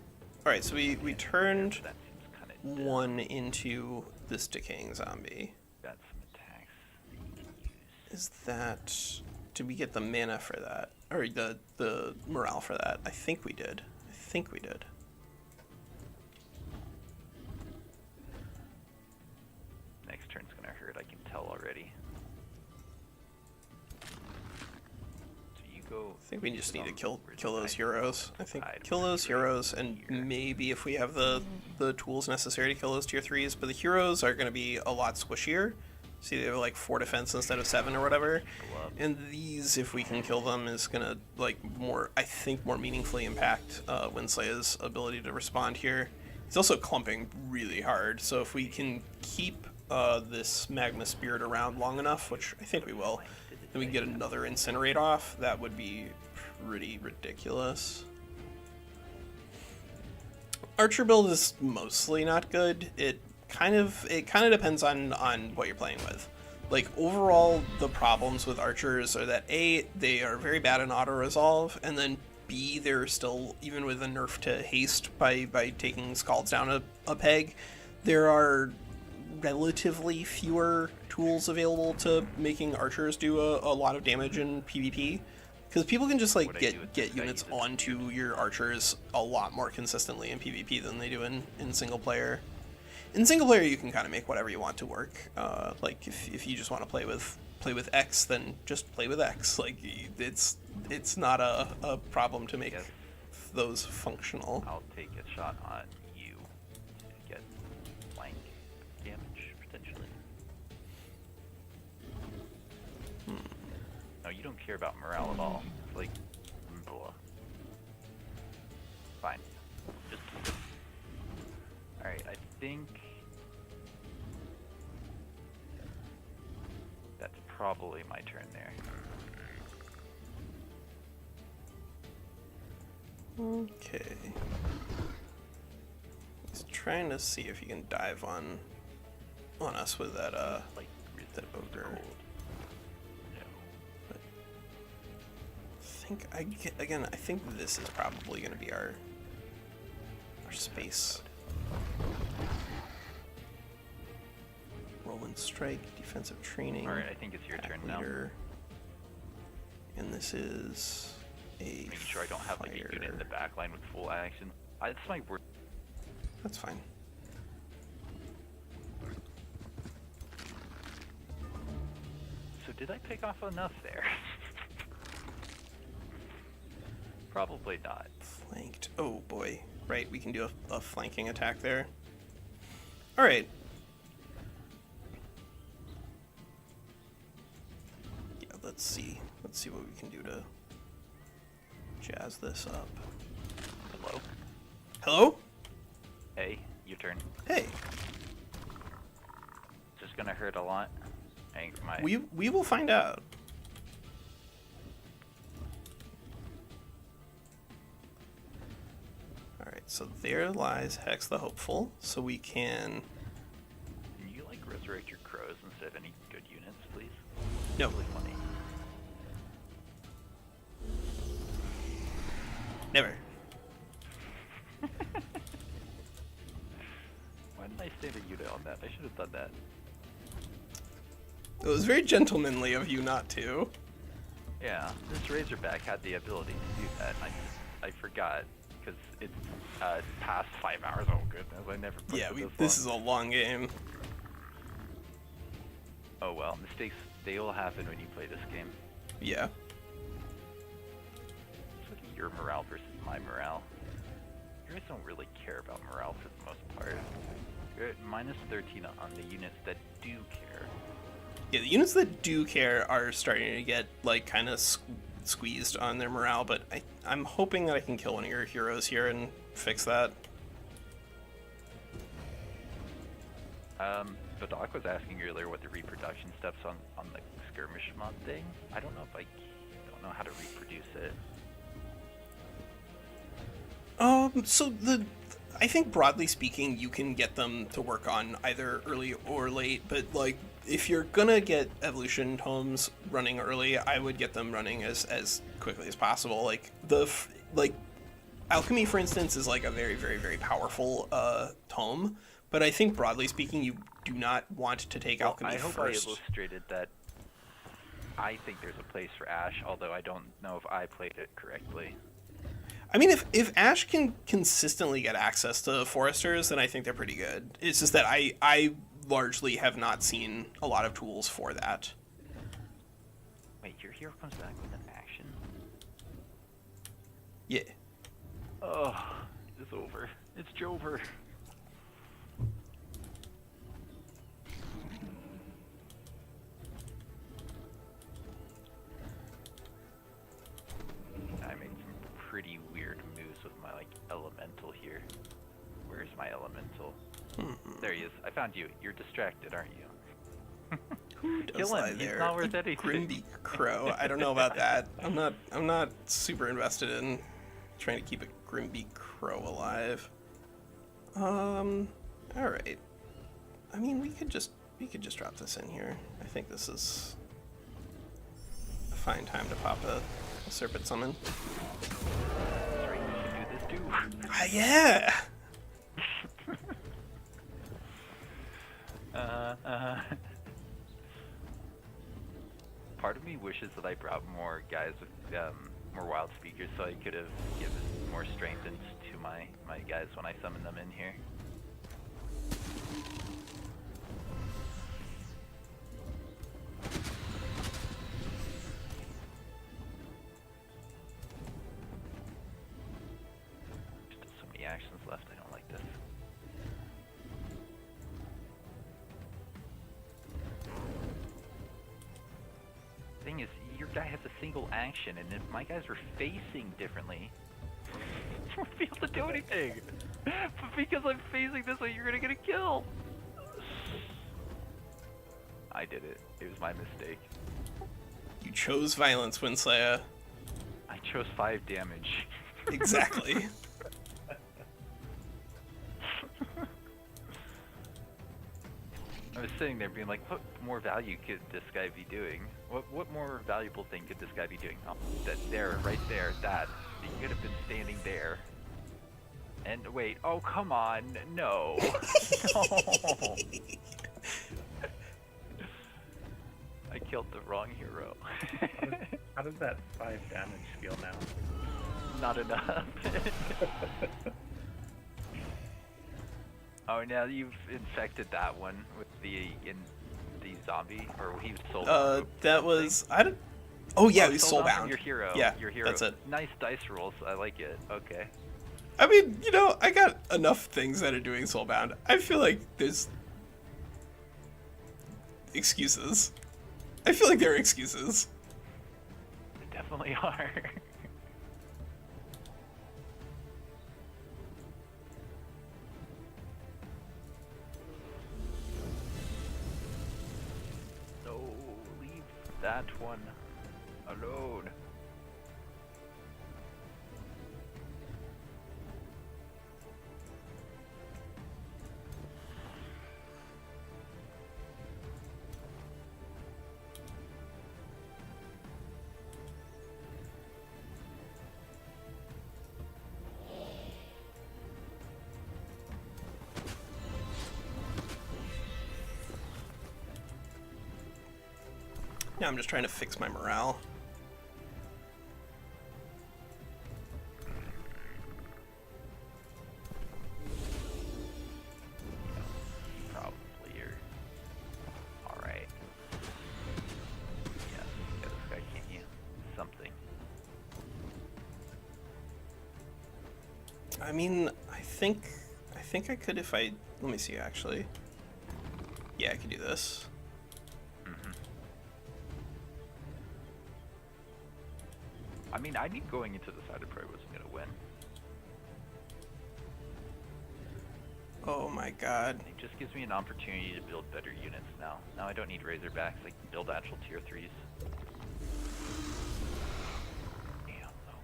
Alright, so we turned That seems kind of one into this decaying zombie. got some attacks that you can use. Is that... Did we get the mana for that? Or the morale for that? I think we did. I think we did. Next turn's gonna hurt, I can tell already. So you go. I think we just need to kill Where's those the heroes. I think item kill those tree heroes, and here. maybe if we have the tools necessary to kill those tier 3s. But the heroes are going to be a lot squishier. See, they have like 4 defense instead of 7 or whatever. And these, if we can kill them, is going to like I think more meaningfully impact WinSlaya's ability to respond here. He's also clumping really hard, so if we can keep this magma spirit around long enough, which I think we will, then we can get another incinerate off. That would be pretty ridiculous. Archer build is mostly not good. It kind of depends on what you're playing with. Like overall, the problems with archers are that A, they are very bad in auto resolve, and then B, they're still, even with a nerf to haste by taking scalds down a peg, there are relatively fewer tools available to making archers do a lot of damage in PvP. Because people can just like What I do with get this guy, units use it to onto your archers a lot more consistently in PvP than they do in single player. In single player, you can kind of make whatever you want to work. Like if you just want to play with X, then just play with X. Like it's not a problem to make Yes. those functional. I'll take a shot on you to get flank damage potentially. No, you don't care about morale at all. It's like, blah. Fine. Just keep it. Alright, I think that's probably my turn there. Okay. He's trying to see if he can dive on us with that Like, that ogre. cold. But I think this is probably going to be our space. Roll and strike, defensive training. Alright, I think it's your turn now. leader. And this is a Making sure I don't have like a unit in the back line with full action. That's my word. That's fine. So did I pick off enough there? Probably not. Flanked. Oh boy. Right, we can do a flanking attack there. Alright. Yeah, let's see. Let's see what we can do to jazz this up. Hello? Hello? Hey, your turn. Hey. Is this gonna hurt a lot? I think my We will find out. Alright, so there lies Hex the Hopeful, so we can... Can you like resurrect your crows instead of any good units, please? No. Really funny. Never. Why didn't I save a unit on that? I should have done that. It was very gentlemanly of you not to. Yeah, this Razorback had the ability to do that, and I forgot because it's past 5 hours. Oh goodness, I never played Yeah, it this is a long game. Oh well, mistakes, they will happen when you play this game. Yeah. Let's look at your morale versus my morale. You guys don't really care about morale for the most part. You're at minus 13 on the units that do care. Yeah, the units that do care are starting to get, like, kind of squeezed on their morale, but I'm hoping that I can kill one of your heroes here and fix that. But Doc was asking earlier what the reproduction steps on the skirmish mod thing. I don't know if I don't know how to reproduce it. So I think broadly speaking, you can get them to work on either early or late, but like if you're gonna get evolution tomes running early, I would get them running as quickly as possible. Like like alchemy, for instance, is like a very, very, very powerful tome, but I think broadly speaking, you do not want to take alchemy I hope first. I illustrated that. I think there's a place for Ash, although I don't know if I played it correctly. I mean, if Ash can consistently get access to foresters, then I think they're pretty good. It's just that I largely have not seen a lot of tools for that. Wait, your hero comes back with an action? Yeah. Oh, it's over. It's Jover. I made some pretty weird moves with my like elemental here. Where's my elemental? There he is. I found you. You're distracted, aren't you? Who does Kill him. lie He's there? not worth A anything. Grimbeak crow. I don't know about that. I'm not super invested in trying to keep a Grimbeak crow alive. All right. I mean, we could just drop this in here. I think this is a fine time to pop a Serpent Summon. That's right, you can do this too. Yeah. Part of me wishes that I brought more guys with more wild speakers so I could have given more strength to my guys when I summon them in here. Still so many actions left, I don't like this. guy has a single action, and if my guys were facing differently, I wouldn't be able to do anything. But because I'm facing this way, you're gonna get a kill. I did it. It was my mistake. You chose violence, WinSlaya. I chose 5 damage. Exactly. I was sitting there being like, what more value could this guy be doing? What more valuable thing could this guy be doing? Oh, that there, right there, that. You could have been standing there. And wait, oh come on, no. No. I killed the wrong hero. How does that 5 damage feel now? Not enough. Oh, now you've infected that one with the zombie, or he was soulbound. That was Oh yeah, he's soulbound. Your hero. Yeah, your hero. that's it. Nice dice rolls. I like it. Okay. I mean, you know, I got enough things that are doing soulbound. I feel like there's excuses. I feel like there are excuses. There definitely are. No, leave that one alone. Now I'm just trying to fix my morale. Probably you're alright. Yeah, get this guy, can't you? Something. I mean, I think I could if I, let me see actually. Yeah, I could do this. I mean, I knew going into this I probably wasn't gonna win. Oh my god. It just gives me an opportunity to build better units now. Now I don't need Razorbacks, I can build actual tier 3s. Damn, though.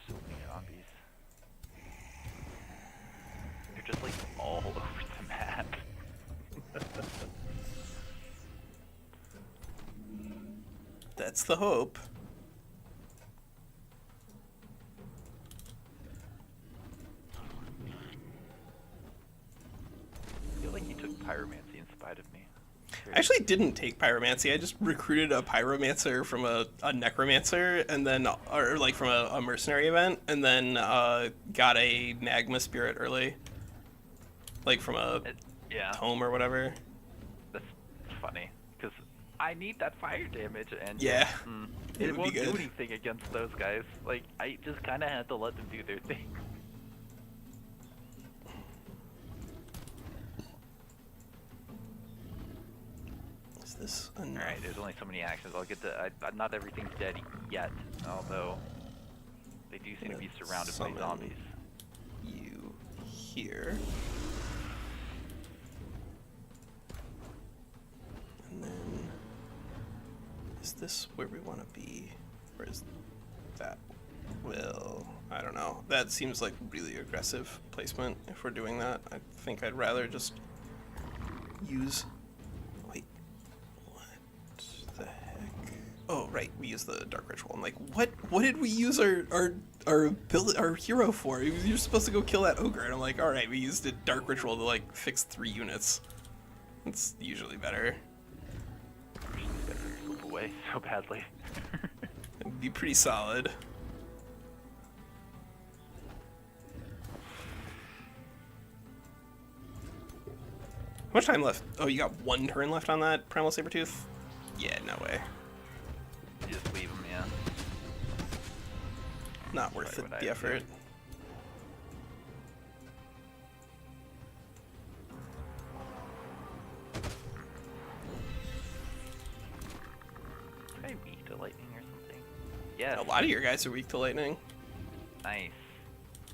So many zombies. They're just like all over the map. That's the hope. I feel like you took Pyromancy in spite of me. I actually didn't take Pyromancy. I just recruited a Pyromancer from a Necromancer, and then, or like from a mercenary event, and then got a Magma Spirit early. Like from a Yeah, tome or whatever. that's funny, because I need that fire damage, and Yeah, it would be won't do good. anything against those guys. Like, I just kind of had to let them do their thing. Is this enough? Alright, there's only so many actions. I'll get to... not everything's dead yet, although they do seem to be surrounded by Summon zombies. You here. And then, is this where we want to be? Or is that? Well, I don't know. That seems like really aggressive placement if we're doing that. I think I'd rather just use... Wait, what the heck? Oh, right, we used the Dark Ritual. I'm like, what did we use our hero for? You're supposed to go kill that ogre. And I'm like, alright, we used a Dark Ritual to like fix 3 units. It's usually better. Just gotta move away so badly. It'd be pretty solid. How much time left? Oh, you got 1 turn left on that Primal Sabertooth? Yeah, no way. Just leave them, yeah. Not worth Probably what the I'd effort. do. lot of your guys are weak to lightning. Nice.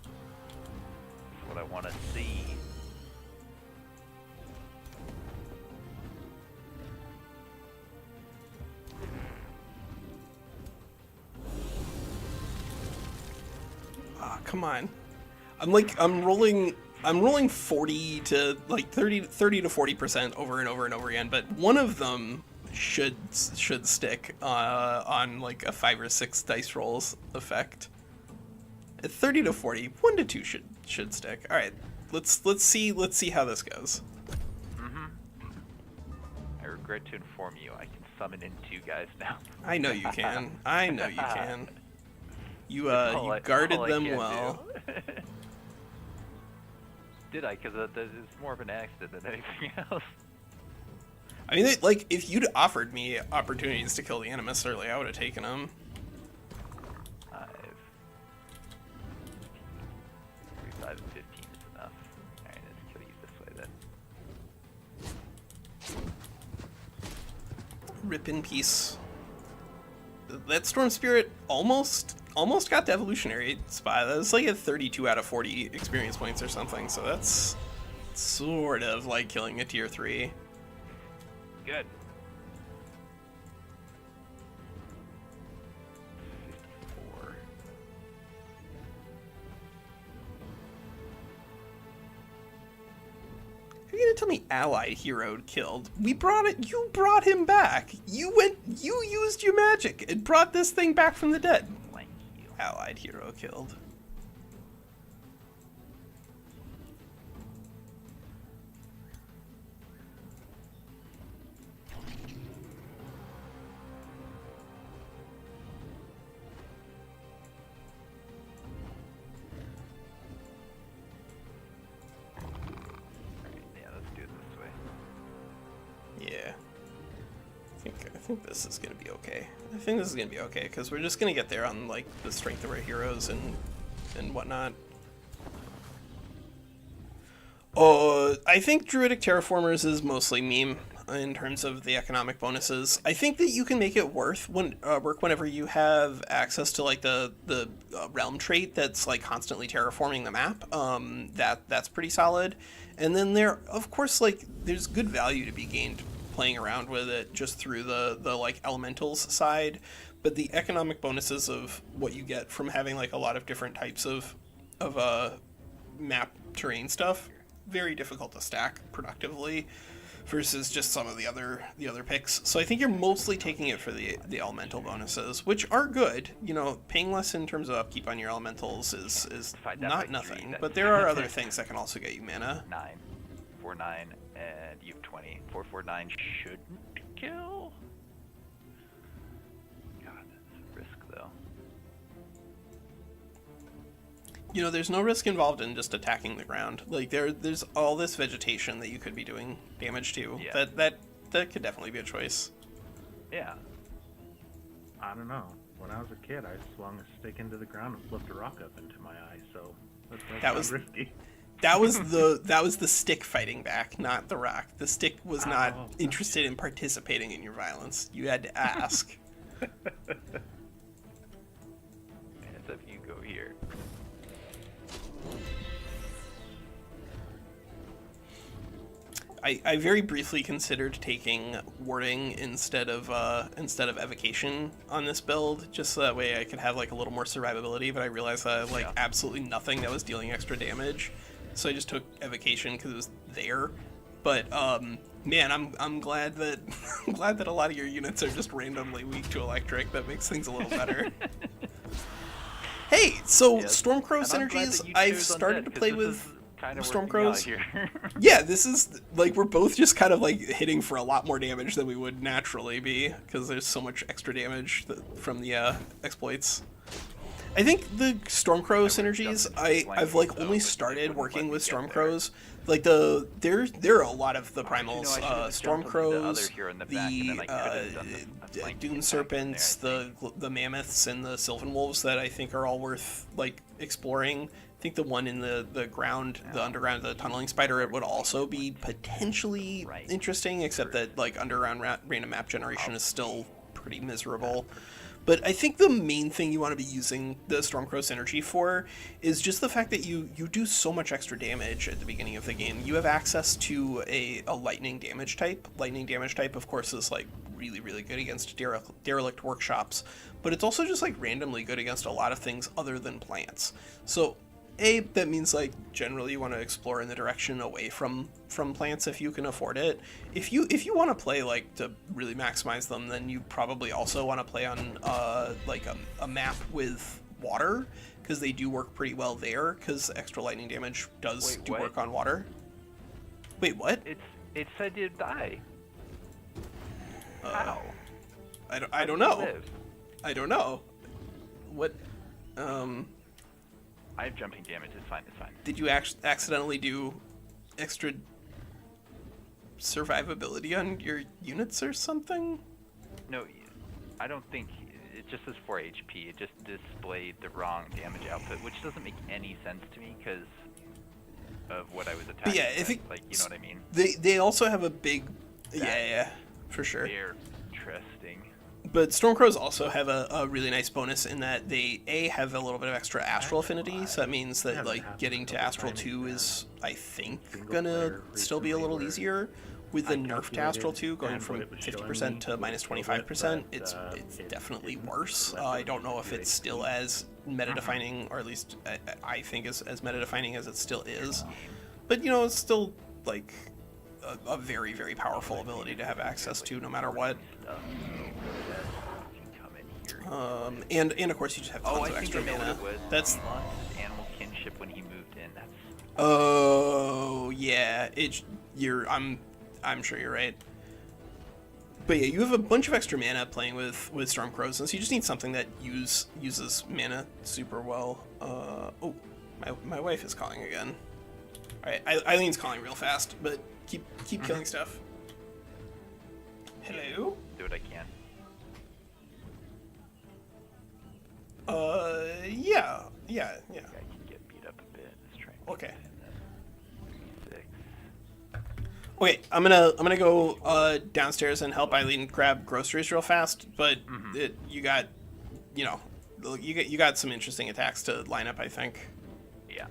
That's what I want to see. Ah, come on. I'm rolling 40 to like 30 to 40% over and over and over again, but one of them should stick on like a 5 or 6 dice rolls effect. At 30 to 40, 1 to 2 should stick. All right, let's see how this goes. I regret to inform you, I can summon in 2 guys now. I know you can. I know you can. You All guarded I them can well. do. Did I? Because it's more of an accident than anything else. I mean, like, if you'd offered me opportunities to kill the Animus early, I would have taken them. 5, 5, and 15 is enough. Alright, let's kill you this way then. Rip in peace. That Storm Spirit almost got the evolutionary spot. That was like a 32 out of 40 experience points or something, so that's sort of like killing a tier 3. Good. 54. Are you gonna tell me allied hero killed? You brought him back. You used your magic and brought this thing back from the dead. Thank you. Allied hero killed. Yeah, let's do it this way. Yeah. I think this is gonna be okay. I think this is gonna be okay because we're just gonna get there on like the strength of our heroes and whatnot. I think Druidic Terraformers is mostly meme in terms of the economic bonuses. I think that you can make it work whenever you have access to like the realm trait that's like constantly terraforming the map. That's pretty solid. And then of course, like there's good value to be gained playing around with it just through the like elementals side, but the economic bonuses of what you get from having like a lot of different types of map terrain stuff, very difficult to stack productively versus just some of the other picks. So I think you're mostly taking it for the elemental bonuses, which are good. You know, paying less in terms of upkeep on your elementals is not nothing, but there are other things that can also get you mana. 9, 4, 9, and you have 20. 4, 4, 9 shouldn't kill. God, that's a risk though. You know, there's no risk involved in just attacking the ground. Like there's all this vegetation that you could be doing damage to. Yeah. That could definitely be a choice. Yeah. I don't know. When I was a kid, I swung a stick into the ground and flipped a rock up into my eye, so that was risky. That was the stick fighting back, not the rock. The stick was not interested in participating in your violence. You had to ask. As if you go here. I very briefly considered taking warding instead of evocation on this build, just so that way I could have like a little more survivability. But I realized that I had like absolutely nothing that was dealing extra damage, so I just took evocation because it was there. But man, I'm glad that I'm glad that a lot of your units are just randomly weak to electric. That makes things a little better. Hey, so Stormcrow synergies. I've started to play with kind of Stormcrows. Here. Yeah, this is like we're both just kind of like hitting for a lot more damage than we would naturally be because there's so much extra damage from the exploits. I think the Stormcrow synergies. I've like only started working with Stormcrows. Like there are a lot of the primals, Stormcrows, the Dune Serpents, the Mammoths, and the Sylvan Wolves that I think are all worth like exploring. I think the one in the ground, the underground, the tunneling spider, it would also be potentially interesting, except that like underground random map generation is still pretty miserable. But I think the main thing you want to be using the Stormcrow synergy for is just the fact that you do so much extra damage at the beginning of the game. You have access to a lightning damage type. Lightning damage type, of course, is like really, really good against derelict workshops, but it's also just like randomly good against a lot of things other than plants. So that means like generally you want to explore in the direction away from plants if you can afford it. If you want to play like to really maximize them, then you probably also want to play on like a map with water, because they do work pretty well there, because extra lightning damage does work on water. Wait, what? It said you'd die. How? I don't know. I don't know. What? I have jumping damage. It's fine. It's fine. Did you accidentally do extra survivability on your units or something? No, I don't think it just says 4 HP. It just displayed the wrong damage output, which doesn't make any sense to me because of what I was attacking. But yeah, if like, you know what I mean. They also have a big yeah, for sure. They're interesting. But Stormcrows also have a really nice bonus in that they have a little bit of extra astral affinity, so that means that like getting to astral 2 is, I think, gonna still be a little easier. With the nerf to astral 2 going from 50% to minus 25%, it's definitely worse. I don't know if it's still as meta-defining, or at least I think as meta-defining as it still is. But, you know, it's still like a very, very powerful ability to have access to no matter what. And of course you just have tons of extra mana. That's animal kinship when he moved in. That's oh yeah, I'm sure you're right. But yeah, you have a bunch of extra mana playing with Stormcrows, and so you just need something that uses mana super well. Oh, my wife is calling again. All right, Eileen's calling real fast, but keep killing stuff. Hello. Do what I can. Yeah. I can get beat up a bit. Let's try. Okay. 6. Okay, I'm gonna go downstairs and help Eileen grab groceries real fast. But you got some interesting attacks to line up, I think. Yeah.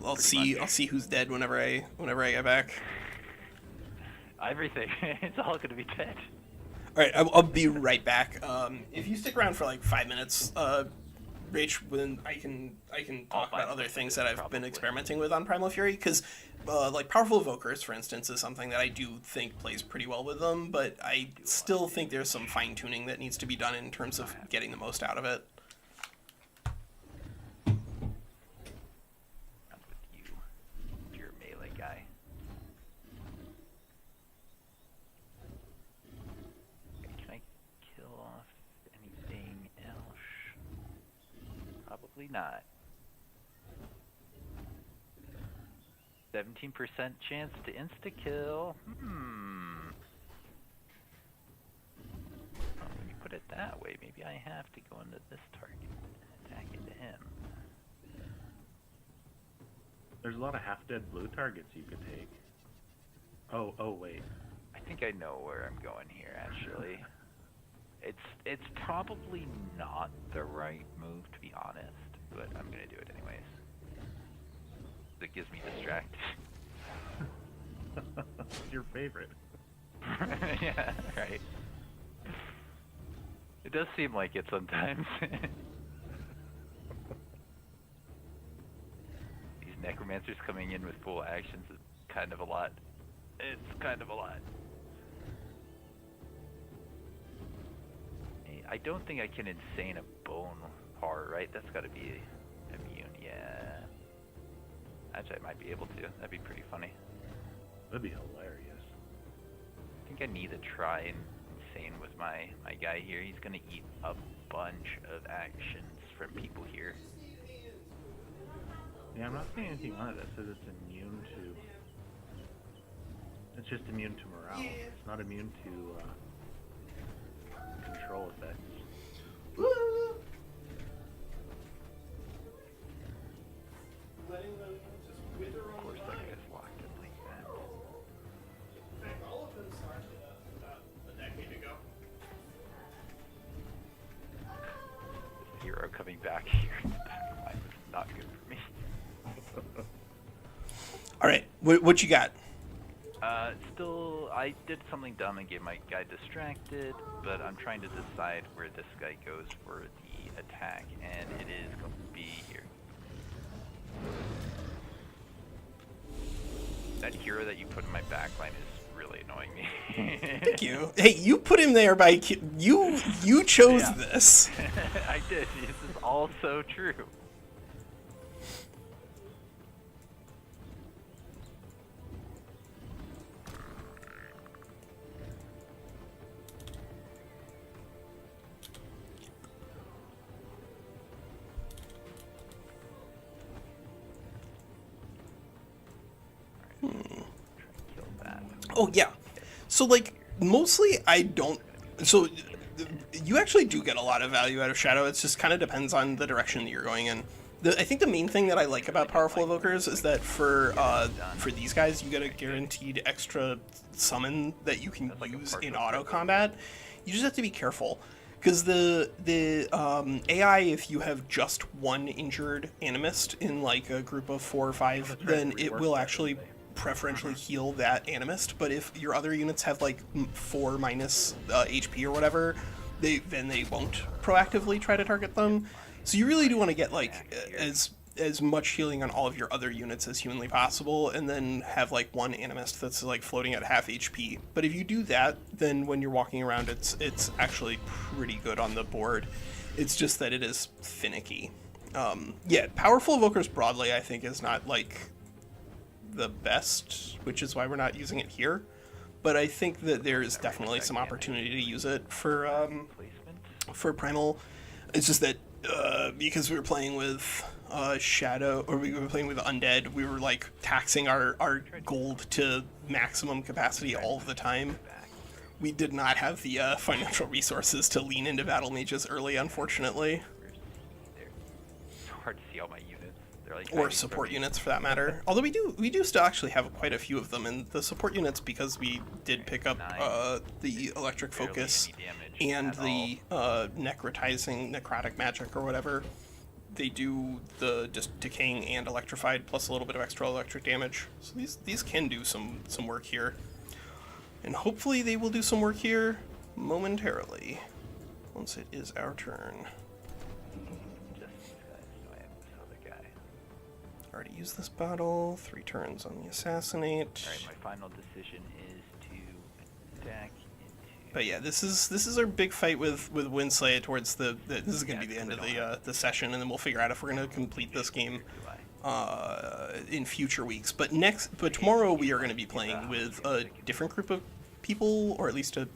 I'll see who's dead whenever I get back. Everything. It's all gonna be dead. All right, I'll be right back. If you stick around for like 5 minutes, Rach, when I can talk about other things that I've been experimenting with on Primal Fury, because like powerful evokers, for instance, is something that I do think plays pretty well with them, but I still think there's some fine tuning that needs to be done in terms of getting the most out of it. I'm with you. You're a melee guy. Can I kill off anything else? Probably not. 17% chance to insta-kill. Well, when you put it that way, maybe I have to go into this target and attack into him. There's a lot of half-dead blue targets you could take. Oh wait. I think I know where I'm going here, actually. It's probably not the right move, to be honest, but I'm gonna do it anyways. It gives me distracted. Your favorite. Yeah, right. It does seem like it sometimes. These necromancers coming in with full actions is kind of a lot. It's kind of a lot. Hey, I don't think I can insane a bone horror, right? That's gotta be immune, yeah. Actually, I might be able to. That'd be pretty funny. That'd be hilarious. I think I need to try and insane with my guy here. He's gonna eat a bunch of actions from people here. Yeah, I'm not seeing anything on it that says it's immune to... It's just immune to morale. It's not immune to control effects. Of course, like I just locked it like that. In fact, all of them started about a decade ago. coming back here in the back line was not good for me. All right, what you got? Still, I did something dumb and gave my guy distracted, but I'm trying to decide where this guy goes for the attack, and it is going to be here. That hero that you put in my backline is really annoying me. Thank you. Hey, you put him there by you chose this. I did. This is all so true. Oh yeah. So like mostly I don't. So you actually do get a lot of value out of Shadow. It just kind of depends on the direction that you're going in. I think the main thing that I like about powerful evokers is that for these guys you get a guaranteed extra summon that you can use in auto combat. You just have to be careful because the AI, if you have just one injured animist in like a group of 4 or 5, then it will actually preferentially heal that animist. But if your other units have like 4 minus HP or whatever, then they won't proactively try to target them. So you really do want to get like as much healing on all of your other units as humanly possible, and then have like one animist that's like floating at half HP. But if you do that, then when you're walking around, it's actually pretty good on the board. It's just that it is finicky. Yeah, powerful evokers broadly I think is not like the best, which is why we're not using it here. But I think that there is definitely some opportunity to use it for Primal. It's just that because we were playing with Shadow, or we were playing with Undead, we were like taxing our gold to maximum capacity all of the time. We did not have the financial resources to lean into battle mages early, unfortunately. It's hard to see all my units. They're like Or support units for that matter. Although we do still actually have quite a few of them, and the support units, because we did pick up the electric focus and the necrotic magic or whatever, they do the just decaying and electrified plus a little bit of extra electric damage. So these can do some work here. And hopefully they will do some work here momentarily, once it is our turn. Already used this battle, 3 turns on the assassinate. Alright, my final decision is to attack into... But yeah, this is our big fight with WinSlaya towards this is going to be the end of the session, and then we'll figure out if we're going to complete this game in future weeks. But tomorrow we are going to be playing with a different group of people, or at least a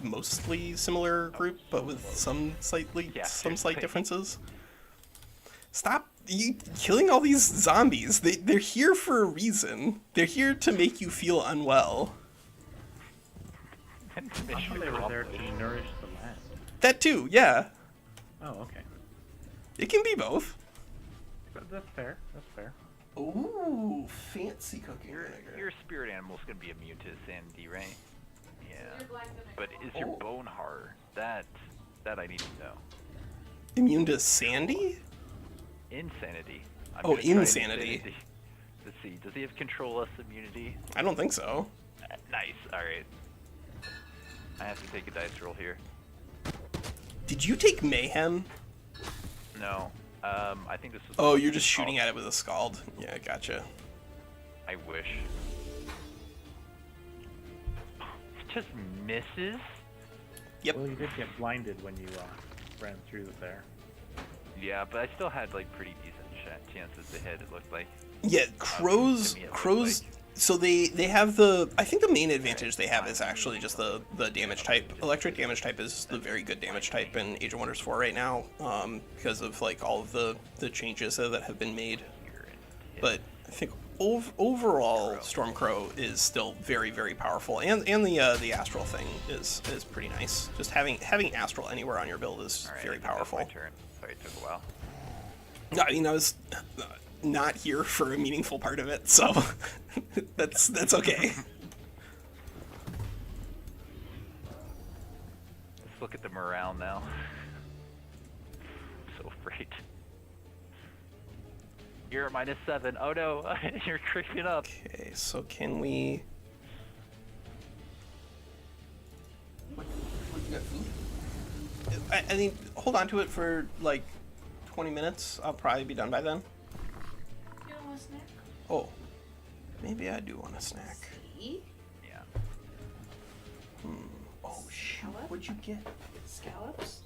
mostly similar group, but with some slight differences. Stop killing all these zombies. They're here for a reason. They're here to make you feel unwell. I thought they were there to nourish the land. That too, yeah. Oh, okay. It can be both. But that's fair. That's fair. Ooh, fancy cooking Your spirit animal's gonna be immune to insanity, right? Yeah. But is your bone horror? That I need to know. Immune to Sandy? Insanity. Insanity. Let's see. Does he have control-less immunity? I don't think so. Nice. All right. I have to take a dice roll here. Did you take Mayhem? No. I think this was... Oh, you're just shooting at it with a Scald. Yeah, gotcha. I wish. It just misses? Yep. Well, you did get blinded when you ran through there. Yeah, but I still had like pretty decent chances to hit, it looked like. Yeah, crows. So they have the... I think the main advantage they have is actually just the damage type. Electric damage type is the very good damage type in Age of Wonders 4 right now, because of like all of the changes that have been made. But I think overall Stormcrow is still very, very powerful, and the Astral thing is pretty nice. Just having Astral anywhere on your build is very powerful. That's my turn. Sorry, it took a while. I mean, I was not here for a meaningful part of it, so that's okay. Let's look at the morale now. rate. You're at -7. Oh no, you're creeping up. Okay, so can we... I mean, hold on to it for like 20 minutes. I'll probably be done by then. You don't want a snack? Oh, maybe I do want a snack. See? Yeah. Oh shoot, Scallop? what'd you get? Scallops?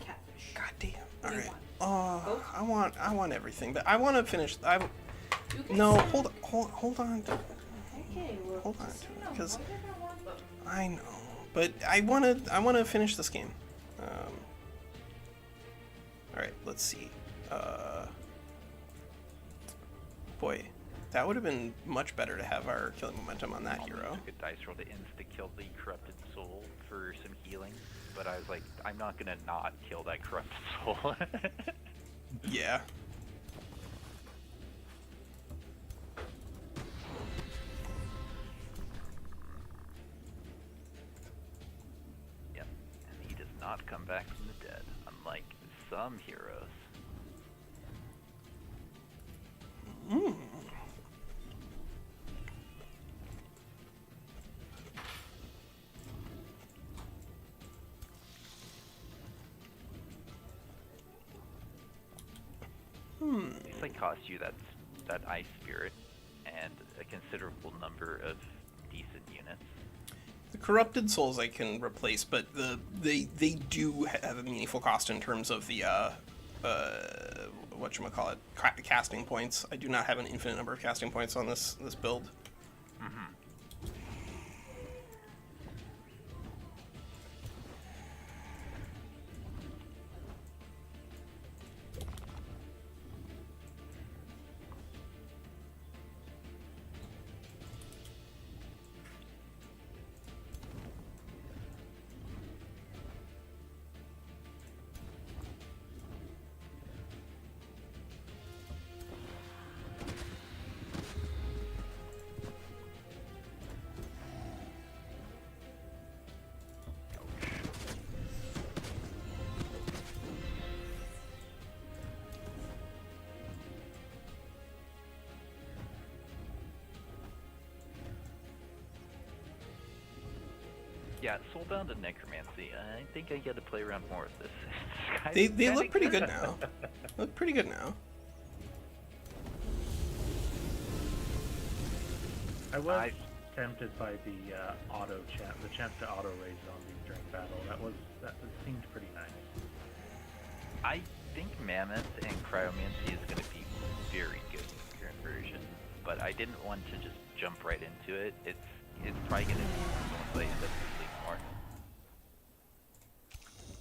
Catfish. God damn. What do you Alright. want? I want everything, but I want to finish. You can No, say- hold on. Okay, well, Hold on just to say it, no. 'cause- Whatever I want, but I know, but I want to finish this game. All right, let's see. Boy, that would have been much better to have our killing momentum on that Almost hero. took a dice roll to insta-kill the corrupted soul for some healing, but I was like, I'm not gonna not kill that corrupted soul. Yeah. Yep, and he does not come back from the dead, unlike some heroes. At least I cost you that ice spirit and a considerable number of decent units. The corrupted souls I can replace, but they do have a meaningful cost in terms of the whatchamacallit, casting points. I do not have an infinite number of casting points on this build. Yeah, Soulbound and Necromancy. I think I gotta play around more with this. They Kinda look pretty good now. Look pretty good now. I was tempted by the the chance to auto raise zombies during battle. That seemed pretty nice. I think Mammoth and Cryomancy is gonna be very good in the current version, but I didn't want to just jump right into it. It's probably gonna be once I end up using more.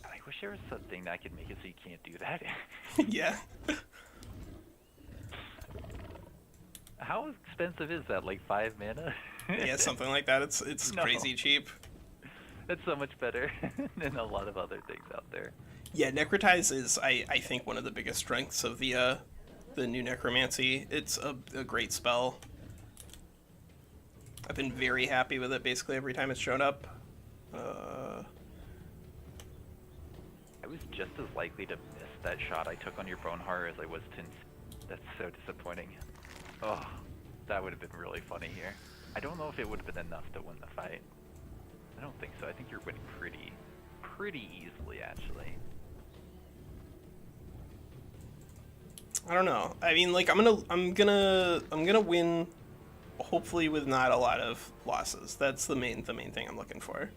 I wish there was something that could make it so you can't do that. Yeah. How expensive is that? Like 5 mana? Yeah, something like that. It's No. crazy cheap. That's so much better than a lot of other things out there. Yeah, Necrotize is I think one of the biggest strengths of the new Necromancy. It's a great spell. I've been very happy with it basically every time it's shown up. I was just as likely to miss that shot I took on your Boneheart as I was to... That's so disappointing. Oh, that would have been really funny here. I don't know if it would have been enough to win the fight. I don't think so. I think you're winning pretty easily, actually. I don't know. I mean, like I'm gonna win, hopefully with not a lot of losses. That's the main thing I'm looking for.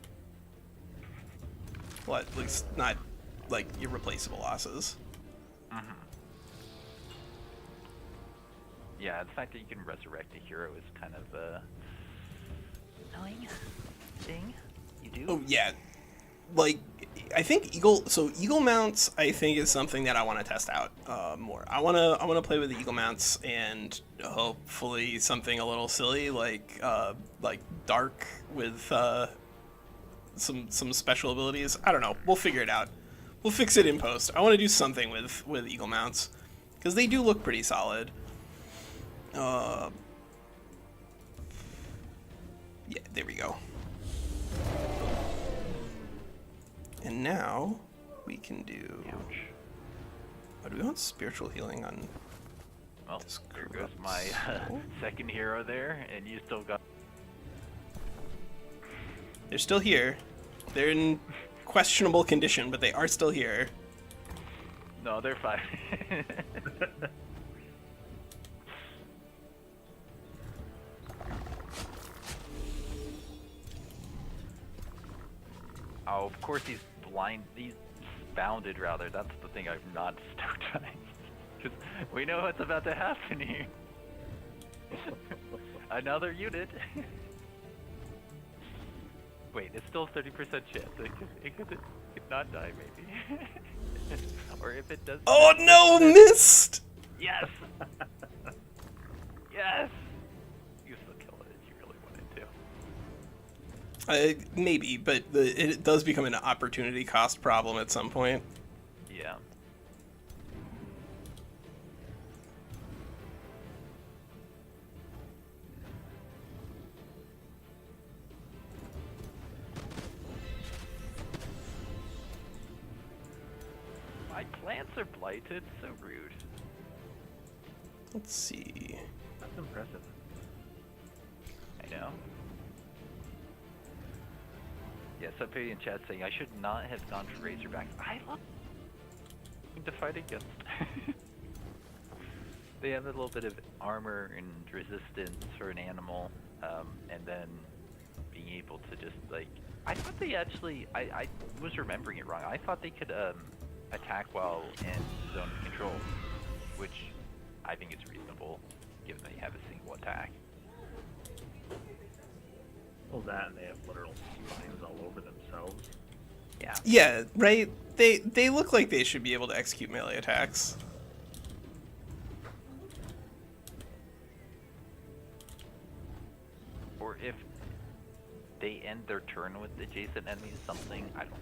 Well, at least not like irreplaceable losses. Yeah, the fact that you can resurrect a hero is kind of a annoying thing. You do? Oh yeah, like I think eagle mounts I think is something that I want to test out more. I want to play with the eagle mounts and hopefully something a little silly like dark with some special abilities. I don't know. We'll figure it out. We'll fix it in post. I want to do something with eagle mounts because they do look pretty solid. Yeah, there we go. And now we can do Ouch. a do we want spiritual healing on? Well, This there goes corrupts my soul? second hero there, and you still got. They're still here. They're in questionable condition, but they are still here. No, they're fine. Oh, of course he's blind. He's bounded, rather. That's the thing I'm not stoked on. Because we know what's about to happen here. Another unit. Wait, it's still 30% chance. It could not die, maybe. Or if it does. Oh no, missed! Yes! Yes! You still kill it if you really wanted to. Maybe, but it does become an opportunity cost problem at some point. Yeah. My plants are blighted, so rude. Let's see. That's impressive. I know. Yeah, somebody in chat saying I should not have gone for Razorbacks. I love to fight against. They have a little bit of armor and resistance for an animal, and then being able to just like. I thought they actually. I was remembering it wrong. I thought they could attack while in zone of control, which I think is reasonable, given that you have a single attack. Well, that and they have literal spines all over themselves. Yeah. Yeah, right? They look like they should be able to execute melee attacks. Or if they end their turn with adjacent enemies, something, I don't know.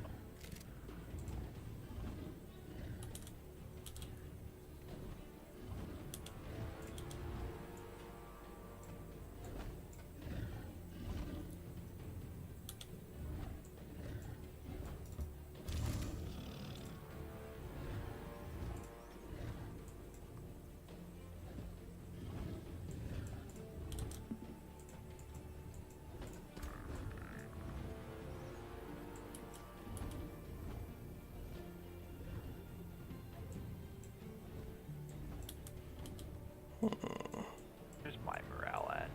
Where's my morale at?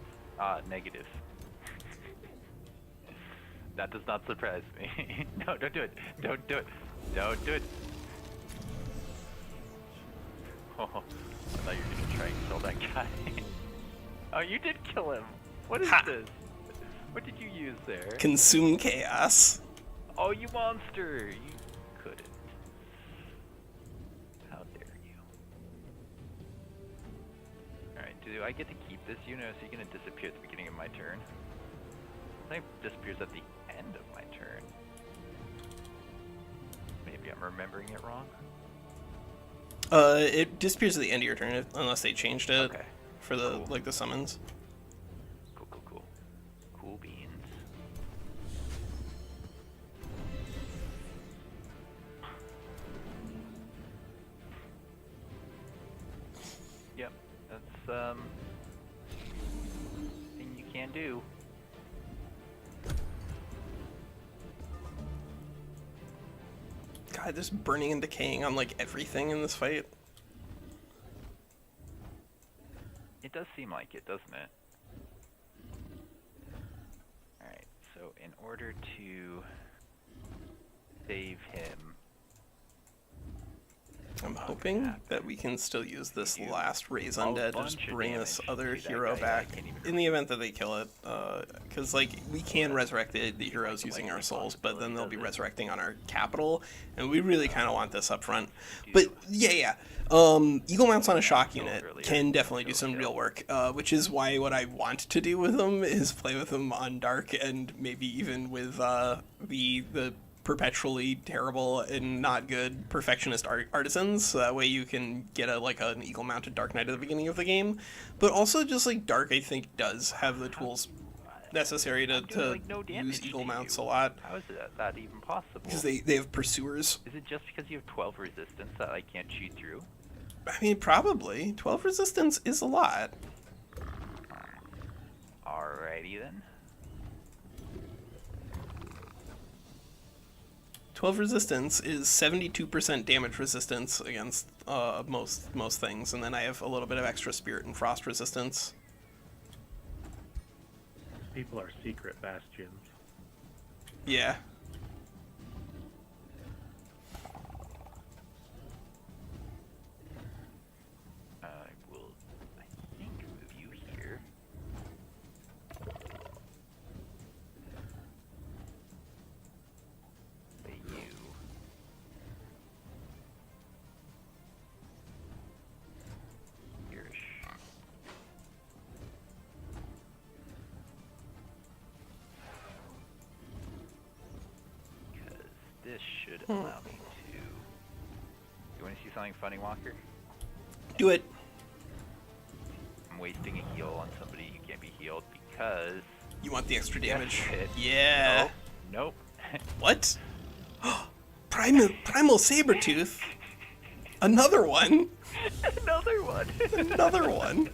Negative. That does not surprise me. No, don't do it. Don't do it. Don't do it. Oh, I thought you were gonna try and kill that guy. Oh, you did kill him. What is Ha! this? What did you use there? Consume chaos. Oh, you monster! You couldn't. How dare you? Alright, do I get to keep this unit, or is he gonna disappear at the beginning of my turn? I think it disappears at the end of my turn. Maybe I'm remembering it wrong? It disappears at the end of your turn unless they changed it Okay. for the Cool. like the summons. Cool, cool, cool. Cool beans. Yep, that's thing you can do. God, there's burning and decaying on like everything in this fight. It does seem like it, doesn't it? Alright, so in order to save him, I'm hoping that we can still use this You do last raise a undead to bunch just of bring this damage other to that hero guy. back I can't even in the event that they kill it. Because like we can resurrect the heroes like, using the our souls, but then they'll be possibility, does it? resurrecting on our capital, and we really kind of want this up front. do. But yeah. Eagle Mounts on a shock Killed unit earlier. can definitely do Killed, some real killed. work, which is why what I want to do with them is play with them on Dark and maybe even with the perpetually terrible and not good perfectionist artisans, so that way you can get an eagle mounted Dark Knight at the beginning of the game. But also just like Dark, I think, does have the tools necessary to, I'm doing, like, no damage use eagle to mounts you. a lot, How is that even possible? because they have pursuers. Is it just because you have 12 resistance that I can't cheat through? I mean, probably. 12 resistance is a lot. Alrighty then. 12 resistance is 72% damage resistance against most things, and then I have a little bit of extra spirit and frost resistance. People are secret bastions. Yeah. I will, I think, move you here. But you. Here. Because this should allow me to. You want to see something funny, Walker? Do it. I'm wasting a heal on somebody who can't be healed because. You want the extra damage? It. Yeah. Nope. What? Primal Sabertooth? Another one? Another one. Another one?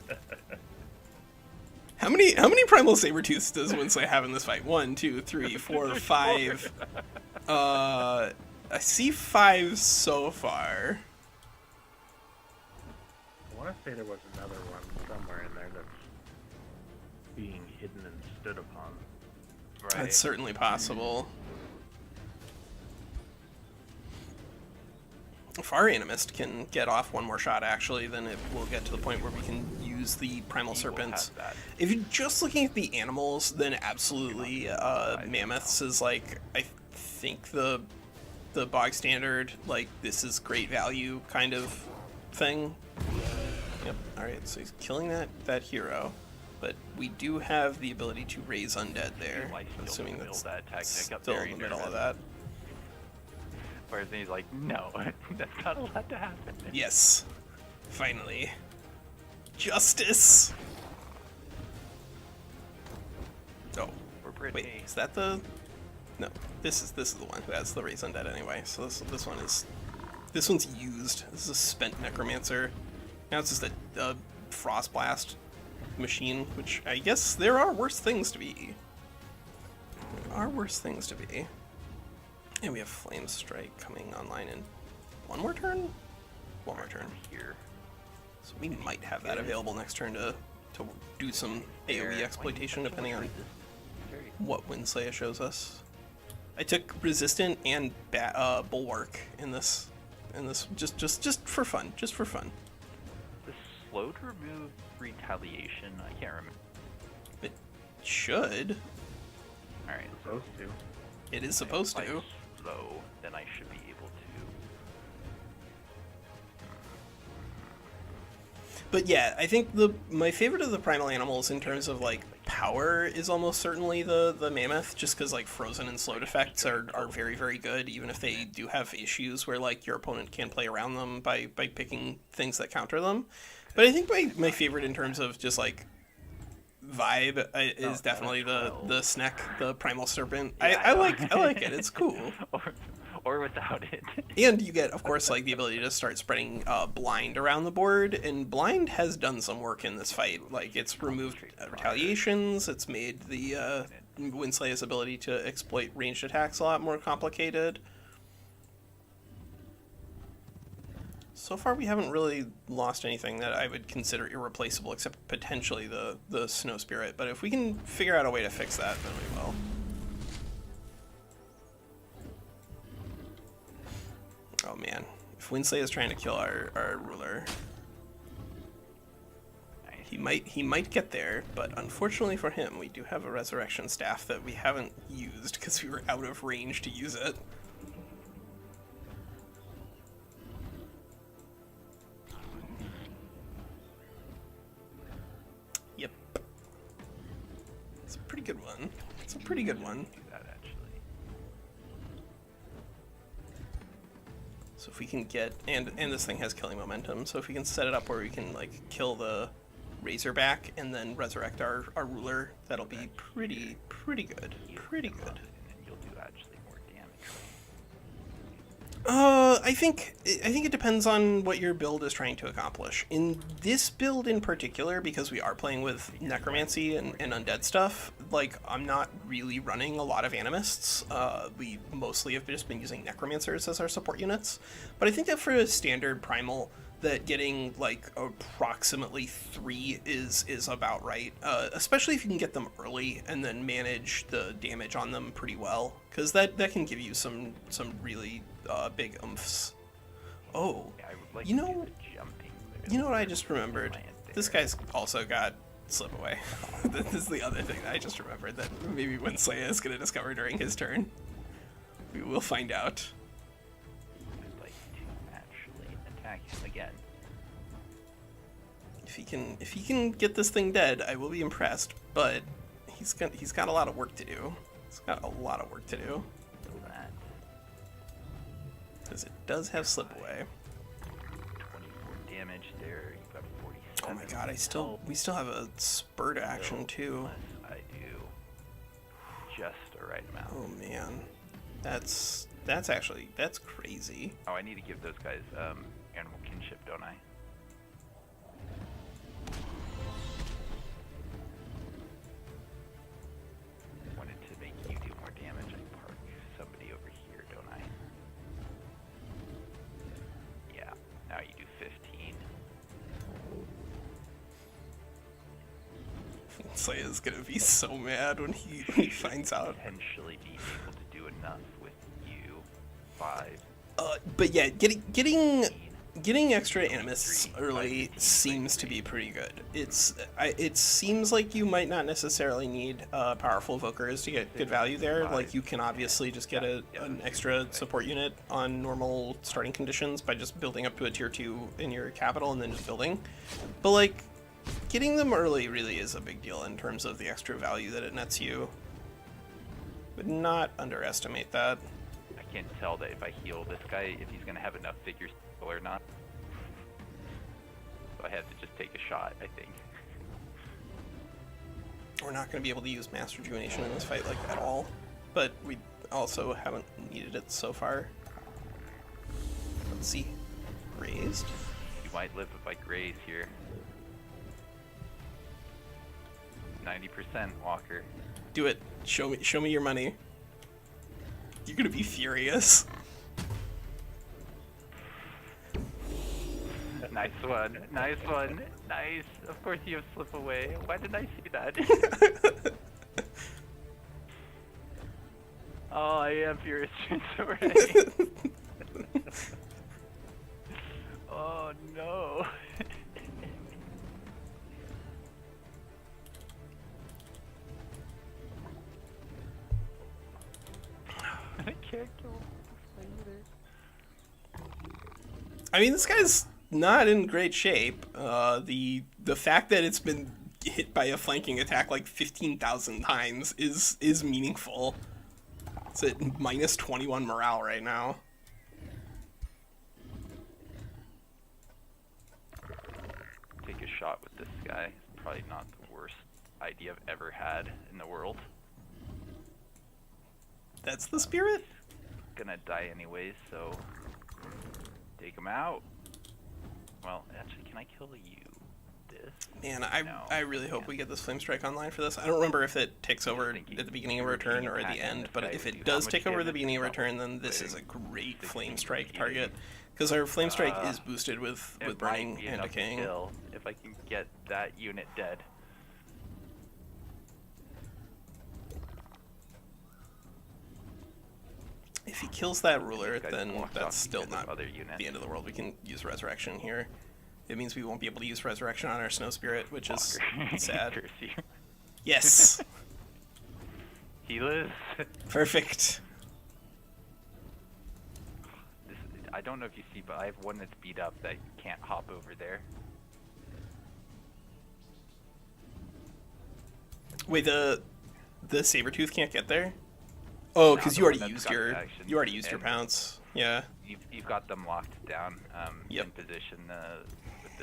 How many Primal Sabertooths does WinSlaya have in this fight? 1, 2, 3, 4, 5. I see 5 so far. I want to say there was another one somewhere in there that's being hidden and stood upon. Right. That's certainly possible. If our Animist can get off one more shot, actually, then it will get to the point where we can use the Primal Serpents. If you're just looking at the animals, then absolutely Mammoths is, like, I think the bog standard, like, this is great value kind of thing. Yep, alright, so he's killing that hero. But we do have the ability to raise undead there, assuming that's still in the middle of that. Whereas he's like, no, that's not allowed to happen. Yes, finally. Justice! Oh, We're Brittany. wait, is that the... No, this is the one who has the raise undead anyway, so this one's used. This is a spent Necromancer. Now it's just a Frost Blast machine, which I guess there are worse things to be. There are worse things to be. And we have Flame Strike coming online in one more turn? One more turn. Here. So we might have that available next turn to do some AoE exploitation depending on what WinSlaya shows us. I took Resistant and Bulwark in this just for fun. Just for fun. The slow to remove retaliation, I can't remember. It should. Alright, Supposed to. It is supposed if I to. slow, then I should be able to. But yeah, I think my favorite of the primal animals in terms of like power is almost certainly the mammoth, just because like frozen and slowed effects are very, very good, even if they do have issues where like your opponent can play around them by picking things that counter them. But I think my favorite in terms of just like vibe is definitely the Snek, the Primal Serpent. Yeah, I like it. It's cool. or without it. And you get, of course, like the ability to start spreading blind around the board, and blind has done some work in this fight. Like it's removed retaliations. It's made the WinSlaya's ability to exploit ranged attacks a lot more complicated. So far, we haven't really lost anything that I would consider irreplaceable, except potentially the Snow Spirit. But if we can figure out a way to fix that, then we will. Oh man, if WinSlaya is trying to kill our ruler, he might get there. But unfortunately for him, we do have a resurrection staff that we haven't used because we were out of range to use it. Yep. It's a pretty good one. It's a pretty good one. Do that actually. So if we can get, and this thing has killing momentum, so if we can set it up where we can like kill the Razorback and then resurrect our ruler, that'll be pretty good. Pretty good. And then you'll do actually more damage. I think it depends on what your build is trying to accomplish. In this build in particular, because we are playing with necromancy and undead stuff, like I'm not really running a lot of animists. We mostly have just been using necromancers as our support units. But I think that for a standard primal, that getting like approximately 3 is about right. Especially if you can get them early and then manage the damage on them pretty well, because that can give you some really big umphs. Oh, Yeah, I would like you to do know, the jumping. you know what I just remembered? Land This there. guy's also got slip away. This is the other thing that I just remembered that maybe WinSlaya is going to discover during his turn. We will find out. I'd like to actually attack him again. If he can get this thing dead, I will be impressed. But he's got a lot of work to do. He's got a lot of work to do. So that Because it does have slip away. 24 damage there. You've got 47. Oh my god, we still have a spurt action too. Unless I do just the right amount. Oh man. That's crazy. Oh, I need to give those guys animal kinship, don't I? Wanted to make you do more damage. I park somebody over here, don't I? Yeah. Now you do 15. Slaya's gonna be so mad when he finds out. Potentially being able to do enough with you. 5. But yeah, getting extra animists early seems to be pretty good. It seems like you might not necessarily need powerful evokers to get good value there. Like you can obviously just get an extra support unit on normal starting conditions by just building up to a tier 2 in your capital and then just building. But like getting them early really is a big deal in terms of the extra value that it nets you. Would not underestimate that. I can't tell that if I heal this guy, if he's going to have enough figures or not. So I have to just take a shot, I think. We're not going to be able to use Mass Rejuvenation in this fight like at all, but we also haven't needed it so far. Let's see. Raised. You might live if I graze here. 90% Walker. Do it. Show me your money. You're gonna be furious. Nice one. Nice one. Nice. Of course you have slip away. Why didn't I see that? Oh, I am furious already. Oh no. I can't kill this guy either. I mean, this guy's not in great shape. The fact that it's been hit by a flanking attack like 15,000 times is meaningful. It's at minus 21 morale right now. Take a shot with this guy. It's probably not the worst idea I've ever had in the world. That's the spirit? Gonna die anyways, so take him out. Well, actually, can I kill you? This? Man, No, I really hope can't. we get this Flame Strike online for this. I don't remember if it takes over thinking at the beginning of you're our turn being or at the attacked on end, this but side if with it you. does How much take over at the damage? beginning of our About turn, then this is a 16, great Flame 16, Strike 18. target. Because our Flame Strike Uh, is boosted with It might Burning be and enough to Decaying. kill if I can get that unit dead. If he kills that ruler, These guys then walked that's off still because of not other units. the end of the world. We can use Resurrection here. It means we won't be able to use Resurrection on our Snow Spirit, which is Walker. sad. Curse you. Yes! He lives. Perfect. This, I don't know if you see, but I have one that's beat up that can't hop over there. Wait, the Sabertooth can't get there? Oh, because No, you the already one that's used got your the action, your and pounce. Yeah. You've got them locked down Yep. in position with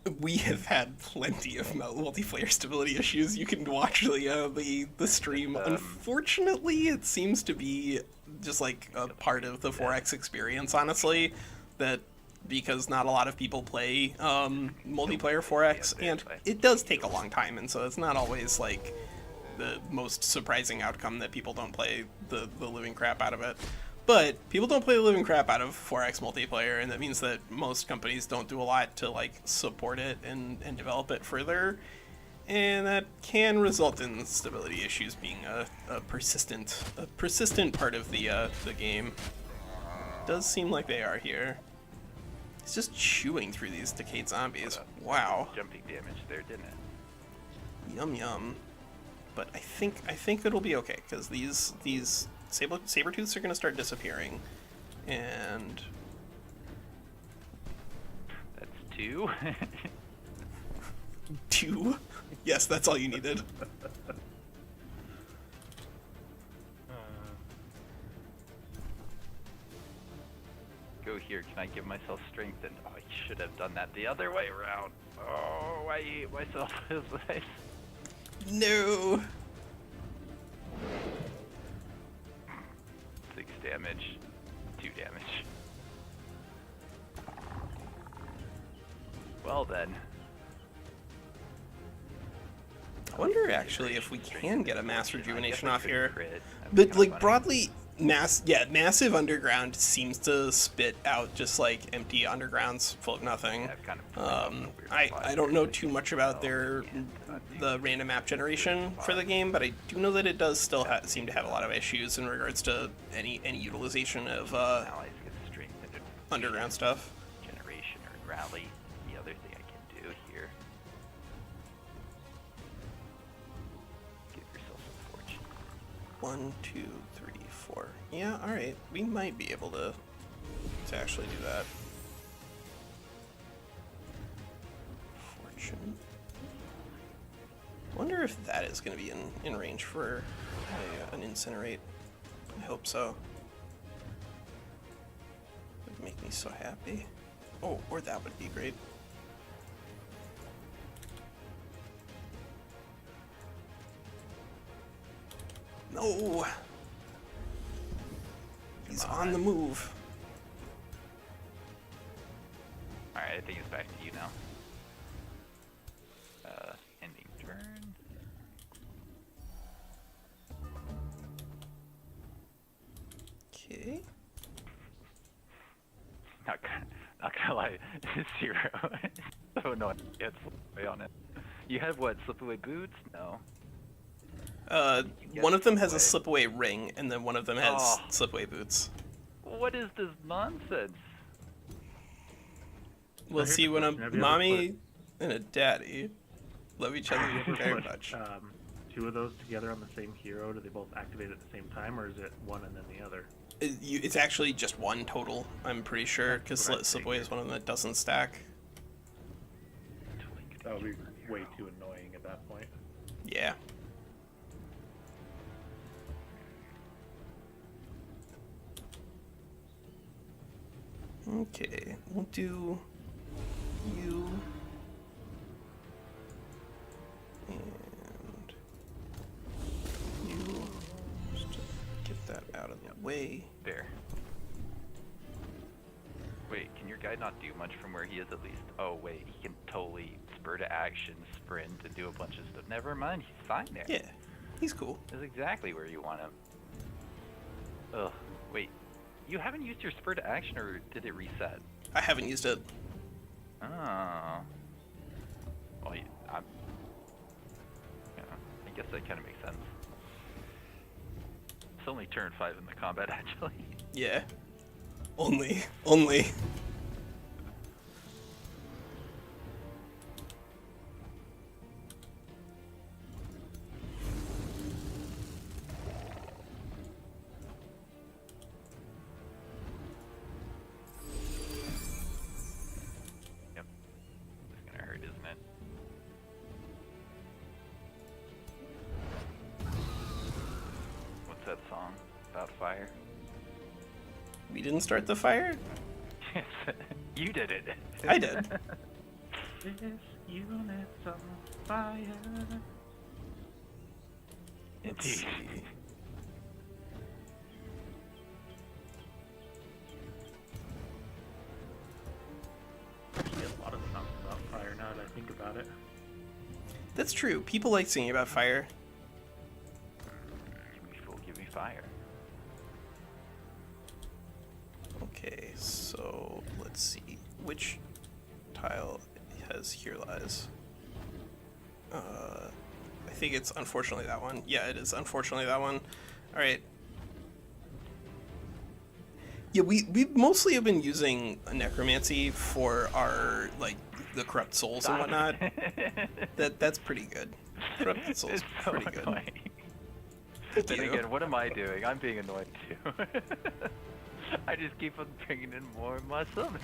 the. We have had plenty of multiplayer stability issues. You can watch the stream. Unfortunately, it seems to be just like a part of the 4X experience, honestly, that because not a lot of people play multiplayer 4X, and it does take a long time, and so it's not always like the most surprising outcome that people don't play the living crap out of it. But people don't play the living crap out of 4X multiplayer, and that means that most companies don't do a lot to like support it and develop it further, and that can result in stability issues being a persistent part of the game. Does seem like they are here. It's just chewing through these decayed zombies. Wow. Jumping damage there, didn't it? Yum yum. But I think it'll be okay, because these saber-tooths are going to start disappearing. And... That's 2. 2? Yes, that's all you needed. Go here. Can I give myself strength? And oh, I should have done that the other way around. Oh, I ate myself. No. 6 damage, 2 damage. Well then. I wonder actually if we can get a mass rejuvenation off here. But like broadly, massive underground seems to spit out just like empty undergrounds full of nothing. I don't know too much about the random map generation for the game, but I do know that it does still seem to have a lot of issues in regards to any utilization of underground stuff. Generation or rally. The other thing I can do here. Give yourself some fortune. 1, 2, 3, 4. Yeah, alright. We might be able to actually do that. Fortune. Wonder if that is going to be in range for an incinerate. I hope so. Would make me so happy. Oh, or that would be great. No! He's on the move. Alright, I think it's back to you now. Ending turn. Okay. Not gonna lie, 0. So annoying. It's way on it. You have what? Slipaway boots? No. One of them has a slipaway ring, and then one of them has slipaway boots. What is this nonsense? We'll see when a mommy and a daddy love each other very Put, much. 2 of those together on the same hero, do they both activate at the same time, or is it one and then the other? It's actually just one total, I'm pretty sure, because slipaway is one of them that doesn't stack. That would be way too annoying at that point. Yeah. Okay, we'll do you and you, just to get that out of the way. There. Wait, can your guy not do much from where he is at least? Oh wait, he can totally spur to action, sprint, and do a bunch of stuff. Never mind, he's fine there. Yeah, he's cool. That's exactly where you want him. Ugh, wait. You haven't used your spur to action, or did it reset? I haven't used it. Oh. Well, I guess that kind of makes sense. It's only turn 5 in the combat, actually. Yeah. Only. That song about fire? We didn't start the fire? You did it. I did. This unit's on fire. Let's Indeed. see. Actually, a lot of songs about fire now that I think about it. That's true. People like singing about fire. Give me fuel, give me fire. Okay, so let's see. Which tile has Here Lies? I think it's unfortunately that one. Yeah, it is unfortunately that one. Alright. Yeah, we mostly have been using Necromancy for our, like, the Corrupt Souls and whatnot. That's pretty good. Corrupted Souls It's so pretty good. annoying. Thank Then you. again, what am I doing? I'm being annoyed too. I just keep on bringing in more of my summons.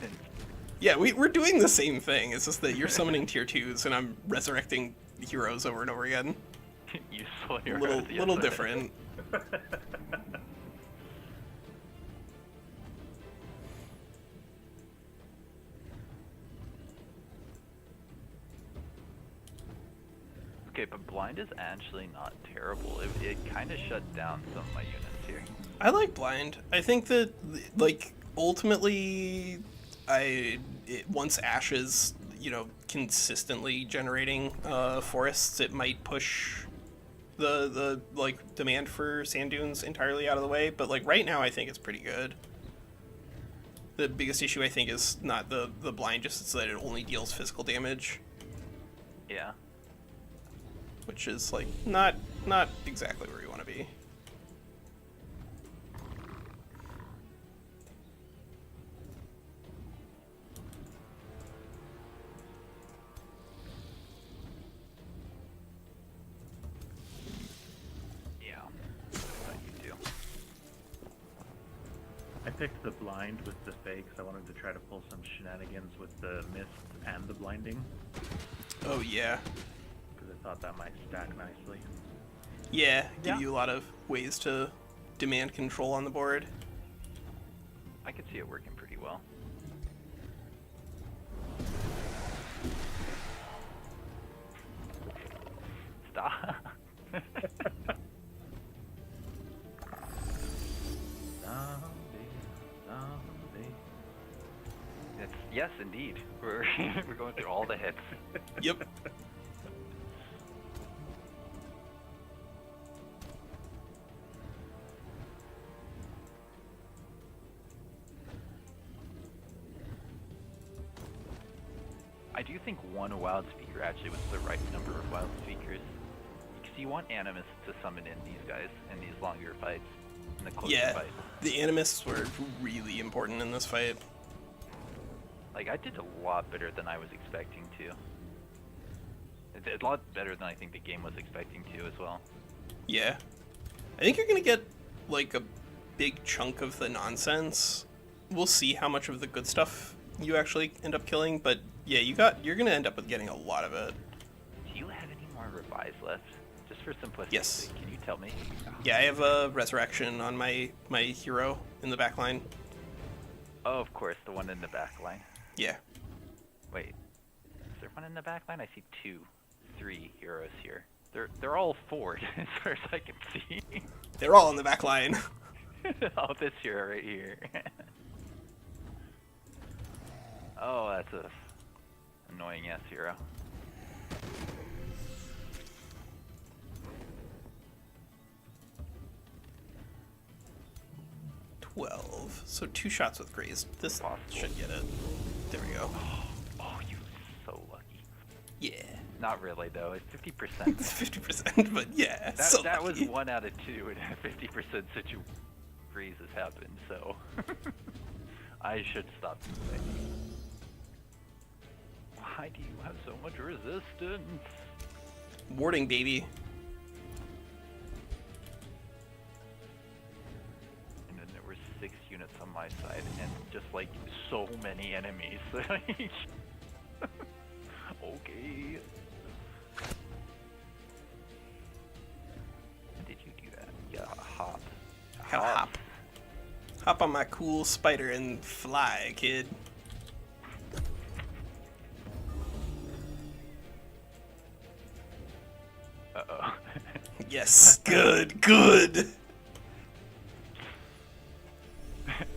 Yeah, we're doing the same thing. It's just that you're summoning tier 2s and I'm resurrecting heroes over and over again. Useful A heroes. little, yes, little I- different. Okay, but blind is actually not terrible. It kind of shut down some of my units here. I like blind. I think that, like, ultimately, once Ash is, you know, consistently generating forests, it might push the like demand for sand dunes entirely out of the way. But like right now, I think it's pretty good. The biggest issue I think is not the blind, just it's that it only deals physical damage, Yeah. which is like not exactly where you want to be. Yeah. I thought you do. I picked the blind with the fakes. I wanted to try to pull some shenanigans with the mist and the blinding, Oh yeah, because I thought that might stack nicely. yeah, give Yeah. you a lot of ways to demand control on the board. I could see it working pretty well. Stop. Zombie, zombie. Yes, indeed. We're we're going through all the hits. Yep. I do think one wild speaker actually was the right number of wild speakers. Because you want Animus to summon in these guys in these longer fights, in the closer Yeah, fights. the animists were really important in this fight. Like, I did a lot better than I was expecting to. A lot better than I think the game was expecting to as well. Yeah. I think you're gonna get, like, a big chunk of the nonsense. We'll see how much of the good stuff you actually end up killing, but yeah, you're gonna end up with getting a lot of it. Do you have any more revives left? Just for simplicity's Yes. sake, can you tell me? Yeah, I have a resurrection on my hero in the back line. Oh, of course, the one in the back line. Yeah. Wait, is there one in the back line? I see 2, 3 heroes here. They're all forward as far as I can see. They're all in the back line. Oh, this hero right here. Oh, that's a annoying ass hero. So 2 shots with Graze. This Possible. should get it. There we go. Oh, you so lucky. Yeah. Not really though. It's 50%. It's 50%, but yeah. That, so that was lucky. 1 out of 2, and a 50% situation freeze has happened, so I should stop complaining. Why do you have so much resistance? Warding, baby. And then there were 6 units on my side, and just like so many enemies. Okay. When did you do that? Yeah, hop. Gotta hop. Hop on my cool spider and fly, kid. Yes, good.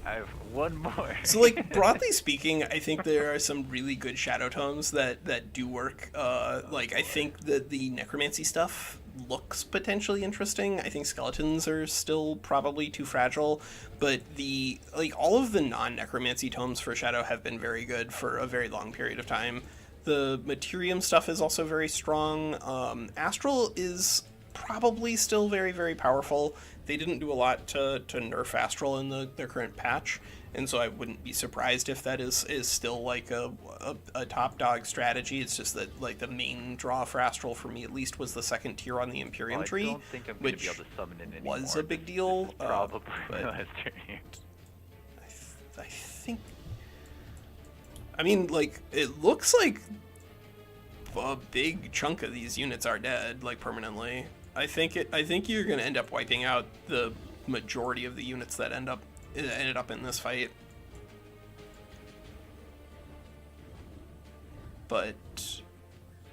I have one more. So, like, broadly speaking, I think there are some really good shadow tomes that do work. Like, I think that the necromancy stuff looks potentially interesting. I think skeletons are still probably too fragile, but all of the non-necromancy tomes for shadow have been very good for a very long period of time. The Materium stuff is also very strong. Astral is probably still very, very powerful. They didn't do a lot to nerf Astral in their current patch, and so I wouldn't be surprised if that is still like a top dog strategy. It's just that like the main draw for Astral for me at least was the second tier on the Imperium Well, I tree, don't think I'm going to be which able to summon it anymore. was a big deal. Probably but the last turn here. I think. I mean, like, it looks like a big chunk of these units are dead, like, permanently. I think you're going to end up wiping out the majority of the units that ended up in this fight. But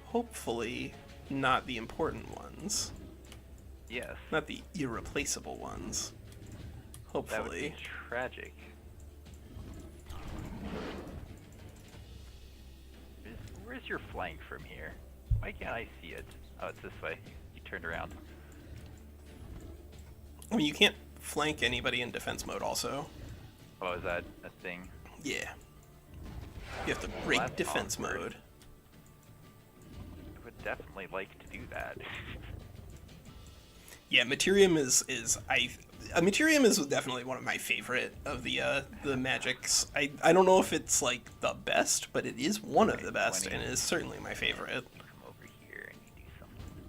hopefully not the important ones. Yes. Not the irreplaceable ones. That would Hopefully. be tragic. Where's your flank from here? Why can't I see it? Oh, it's this way. You turned around. I mean, you can't flank anybody in defense mode also. Oh, is that a thing? Yeah. You have to break that's defense awkward. mode. I would definitely like to do that. Yeah, Materium is Materium is definitely one of my favorite of the magics. I don't know if it's like the best, but it is one of the best, 20. and it is certainly my favorite. Come over here and you do something.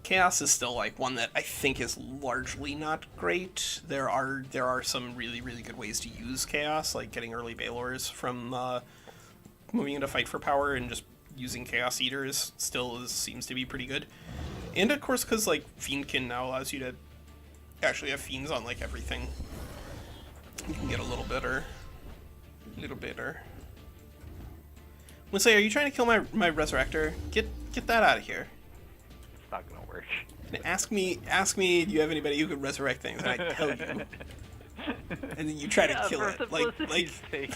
Chaos is still like one that I think is largely not great. There are some really, really good ways to use Chaos, like getting early Balors from moving into Fight for Power and just using Chaos Eaters seems to be pretty good. And of course, because like Fiendkin now allows you to actually have Fiends on like everything. You can get a little bitter. WinSlaya, are you trying to kill my Resurrector? Get that out of here. It's not gonna work. Ask me, do you have anybody who could resurrect things? And I tell you. And then you try to kill for it. Like simplicity's sake.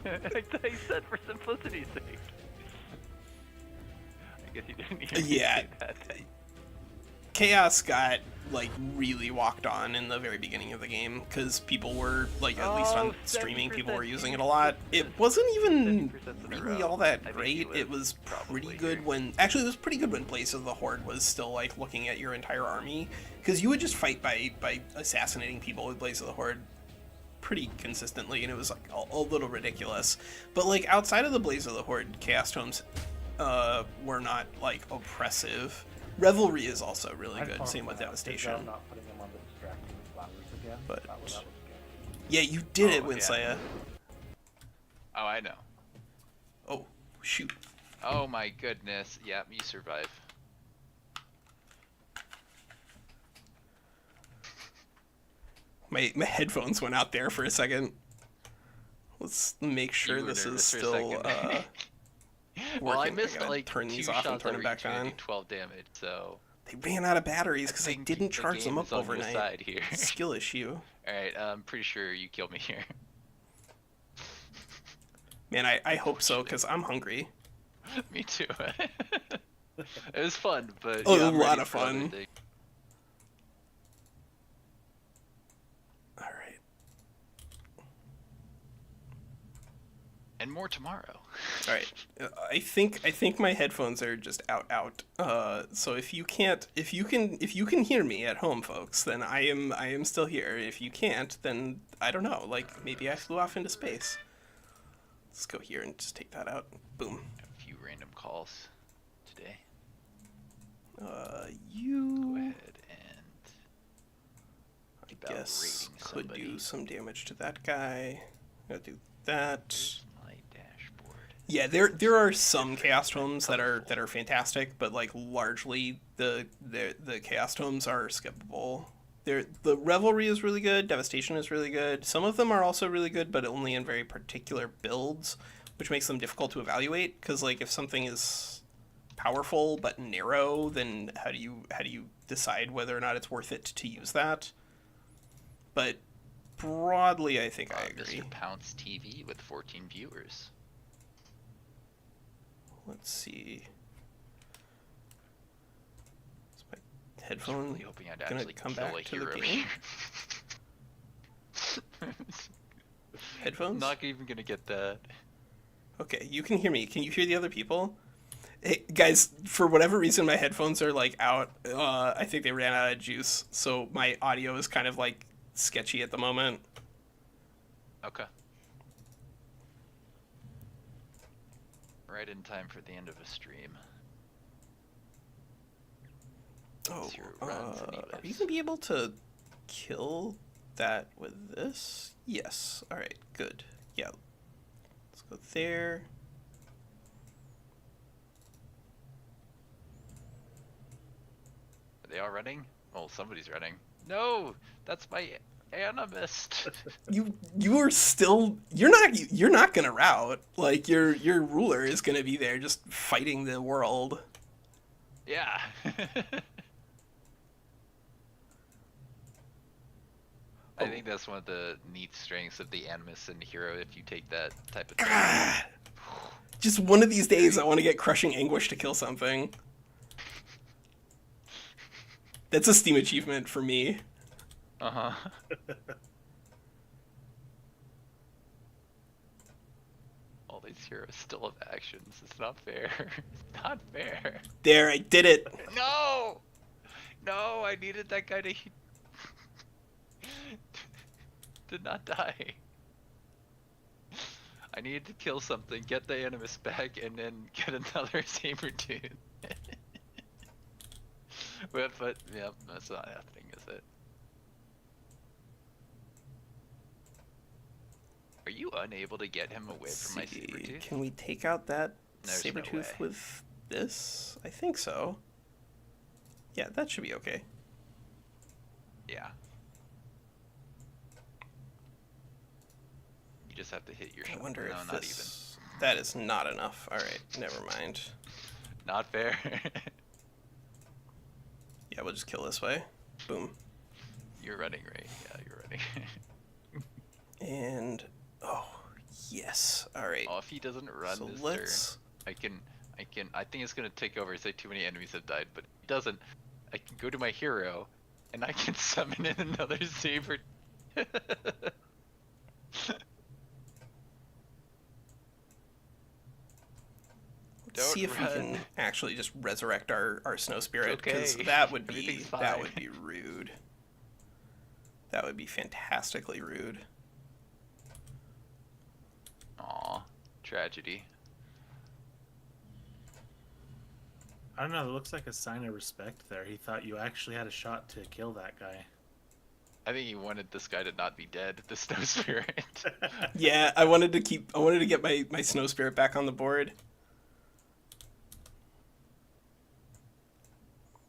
I said for simplicity's sake. I guess you didn't hear me Yeah. say that. Chaos got like really walked on in the very beginning of the game because people were like, at least on streaming, people were using it a lot. It wasn't even 70% in a really row. all that I think great. it It was probably pretty good here. when actually it was pretty good when Blaze of the Horde was still like looking at your entire army, because you would just fight by assassinating people with Blaze of the Horde pretty consistently, and it was like a little ridiculous. But like outside of the Blaze of the Horde, Chaos Tomes were not like oppressive. Revelry is also really good. Same with Devastation. I'm not putting them on the distracting flowers again. But- that was good. Yeah, you did it, Oh, yeah. WinSlaya. Oh, I know. Oh, shoot. Oh my goodness. Yep, you survive. My headphones went out there for a second. Let's make sure You were this is nervous for a still second. Well, I working. missed gotta like turn 2 these off and shots turn them every back turn, on. do 12 damage, so... They ran out of batteries because I think didn't the charge them game up is on your overnight. side here. Skill issue. Alright, I'm pretty sure you killed me here. Man, I hope so, because I'm hungry. Me too. It was fun, but Oh, yeah, a I'm lot ready of for other fun. things. Alright. And more tomorrow. Alright. I think my headphones are just out. So if you can hear me at home, folks, then I am still here. If you can't, then I don't know, like maybe I flew off into space. Let's go here and just take that out. Boom. A few random calls today. Go You ahead and... I about guess rating could somebody. do some damage to that guy. Gotta do that. My dashboard. Yeah, there are some Chaos Tomes that are fantastic, but like largely the Chaos Tomes are skippable. The Revelry is really good, Devastation is really good. Some of them are also really good, but only in very particular builds, which makes them difficult to evaluate. Because like if something is powerful but narrow, then how do you decide whether or not it's worth it to use that? But broadly, I think I agree. Mr. Pounce TV with 14 viewers. Let's see. Is my I was headphone really hoping I'd gonna actually come kill back a to hero the game? here. Headphones? Not even gonna get that. Okay, you can hear me. Can you hear the other people? Hey, guys, for whatever reason, my headphones are, like, out. I think they ran out of juice, so my audio is kind of, like, sketchy at the moment. Okay. Right in time for the end of a stream. Oh, It's your runs are you anyways. gonna be able to kill that with this? Yes. All right, good. Yeah. Let's go there. Are they all running? Oh, somebody's running. No, that's my animist. You are still you're not gonna rout. Like your ruler is gonna be there just fighting the world. Yeah. I think that's one of the neat strengths of the animus and hero if you take that type of thing. God. Just one of these days, I want to get crushing anguish to kill something. That's a Steam achievement for me. Uh-huh. All these heroes still have actions. It's not fair. It's not fair. There, I did it. No! No, I needed that guy to did not die. I needed to kill something, get the animus back, and then get another saber tooth. but yeah, that's not happening, is it? Are you unable to get him away from my See, saber tooth? can we take out that There's saber no tooth way. with this? I think so. Yeah, that should be okay. Yeah. You just have to hit your I shot. wonder No, if not this... That is not enough. All right, never mind. even. Not fair. Yeah, we'll just kill this way. Boom. You're running, right? Yeah, you're running. And oh, yes. All right. Oh, if he doesn't run So this let's. turn, I think it's gonna take over. Say too many enemies have died, but if he doesn't, I can go to my hero, and I can summon in another saber. Let's see Don't if we can run. actually just resurrect our snow spirit, because okay. that would be Everything's that fine. would be rude. That would be fantastically rude. Aw, tragedy. I don't know, it looks like a sign of respect there. He thought you actually had a shot to kill that guy. I think he wanted this guy to not be dead, the snow spirit. Yeah, I wanted to get my snow spirit back on the board.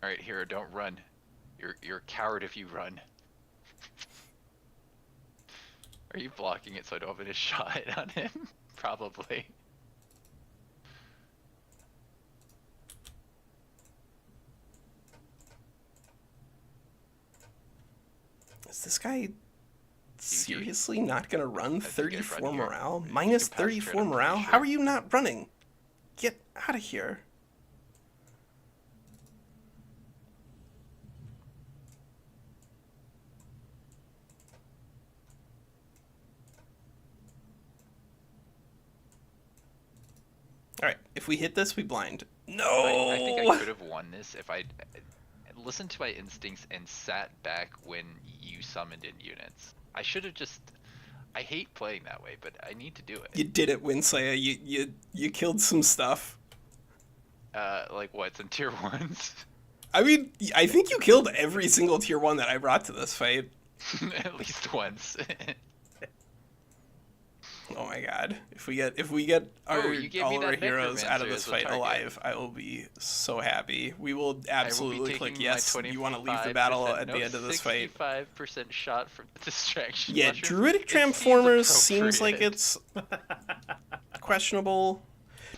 Alright, hero, don't run. You're a coward if you run. Are you blocking it so I don't have a shot on him? Probably. Is this guy seriously not gonna run? think I'd 34 run here. morale? You Minus can pass straight 34 up, I'm morale? pretty How sure. are you not running? Get out of here. Alright, if we hit this, we blind. No! I think I could have won this if I listened to my instincts and sat back when you summoned in units. I should have just... I hate playing that way, but I need to do it. You did it, WinSlaya. You killed some stuff. Like what, some tier 1s? I mean, I think you killed every single tier 1 that I brought to this fight. At least once. Oh my god. If we get our, you gave me all our that heroes out of Necromancer this as a fight target. alive, I will be so happy. We will absolutely click taking yes. my You want to leave the battle 25%, at the end of this fight. 65% shot from the distraction. Yeah, mushrooms. Druidic It seems Transformers seems like appropriate. it's questionable.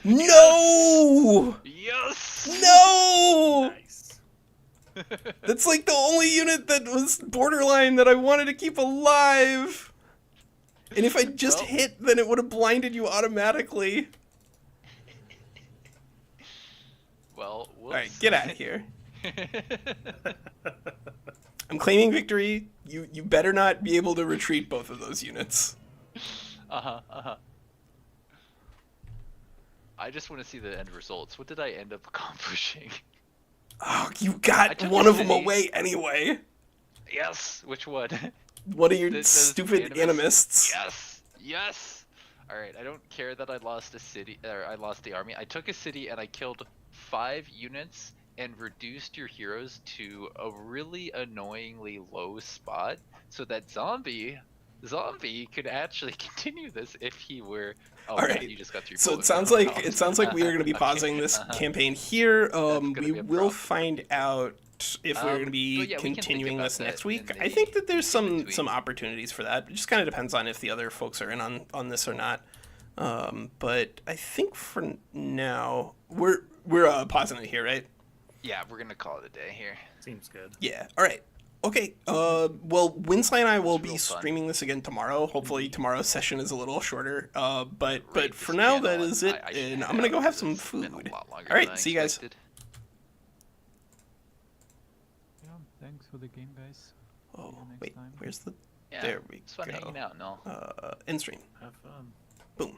No! Yes! No! Nice. That's like the only unit that was borderline that I wanted to keep alive. And if I just Well- hit, then it would have blinded you automatically. Well, whoops. Alright, get out of here. I'm claiming victory. You better not be able to retreat both of those units. I just want to see the end results. What did I end up accomplishing? Oh, you I got took one a of them city. away anyway. Yes! Which one? One of your Those stupid animists. Yes! Yes! Alright, I don't care that I lost a city, or I lost the army. I took a city and I killed 5 units and reduced your heroes to a really annoyingly low spot so that zombie could actually continue this if he were. Oh, All man, right. you just got 3 So it bullets sounds out of like my it sounds like we are going to be Okay. pausing this campaign here. gonna We be a will problem. find out if we're going to be but yeah, we can think continuing about this that next in week. the I think that there's some in-between. opportunities for that. It just kind of depends on if the other folks are in on this or not. But I think for now we're pausing it here, right? Yeah, we're gonna call it a day here. Seems good. Yeah. All right. Okay. Well, WinSlaya and I will It's be real fun. streaming this again tomorrow. Hopefully tomorrow's session is a little shorter. But Great for this now channel, that is it, I should and I'm head gonna go out have 'cause some it's been a food. lot longer All right. than I See you guys. expected. Yeah, thanks for the game, guys. Oh you next wait, time. where's the? Yeah, There we it's fun go. hanging out and all. End stream. Have fun. Boom.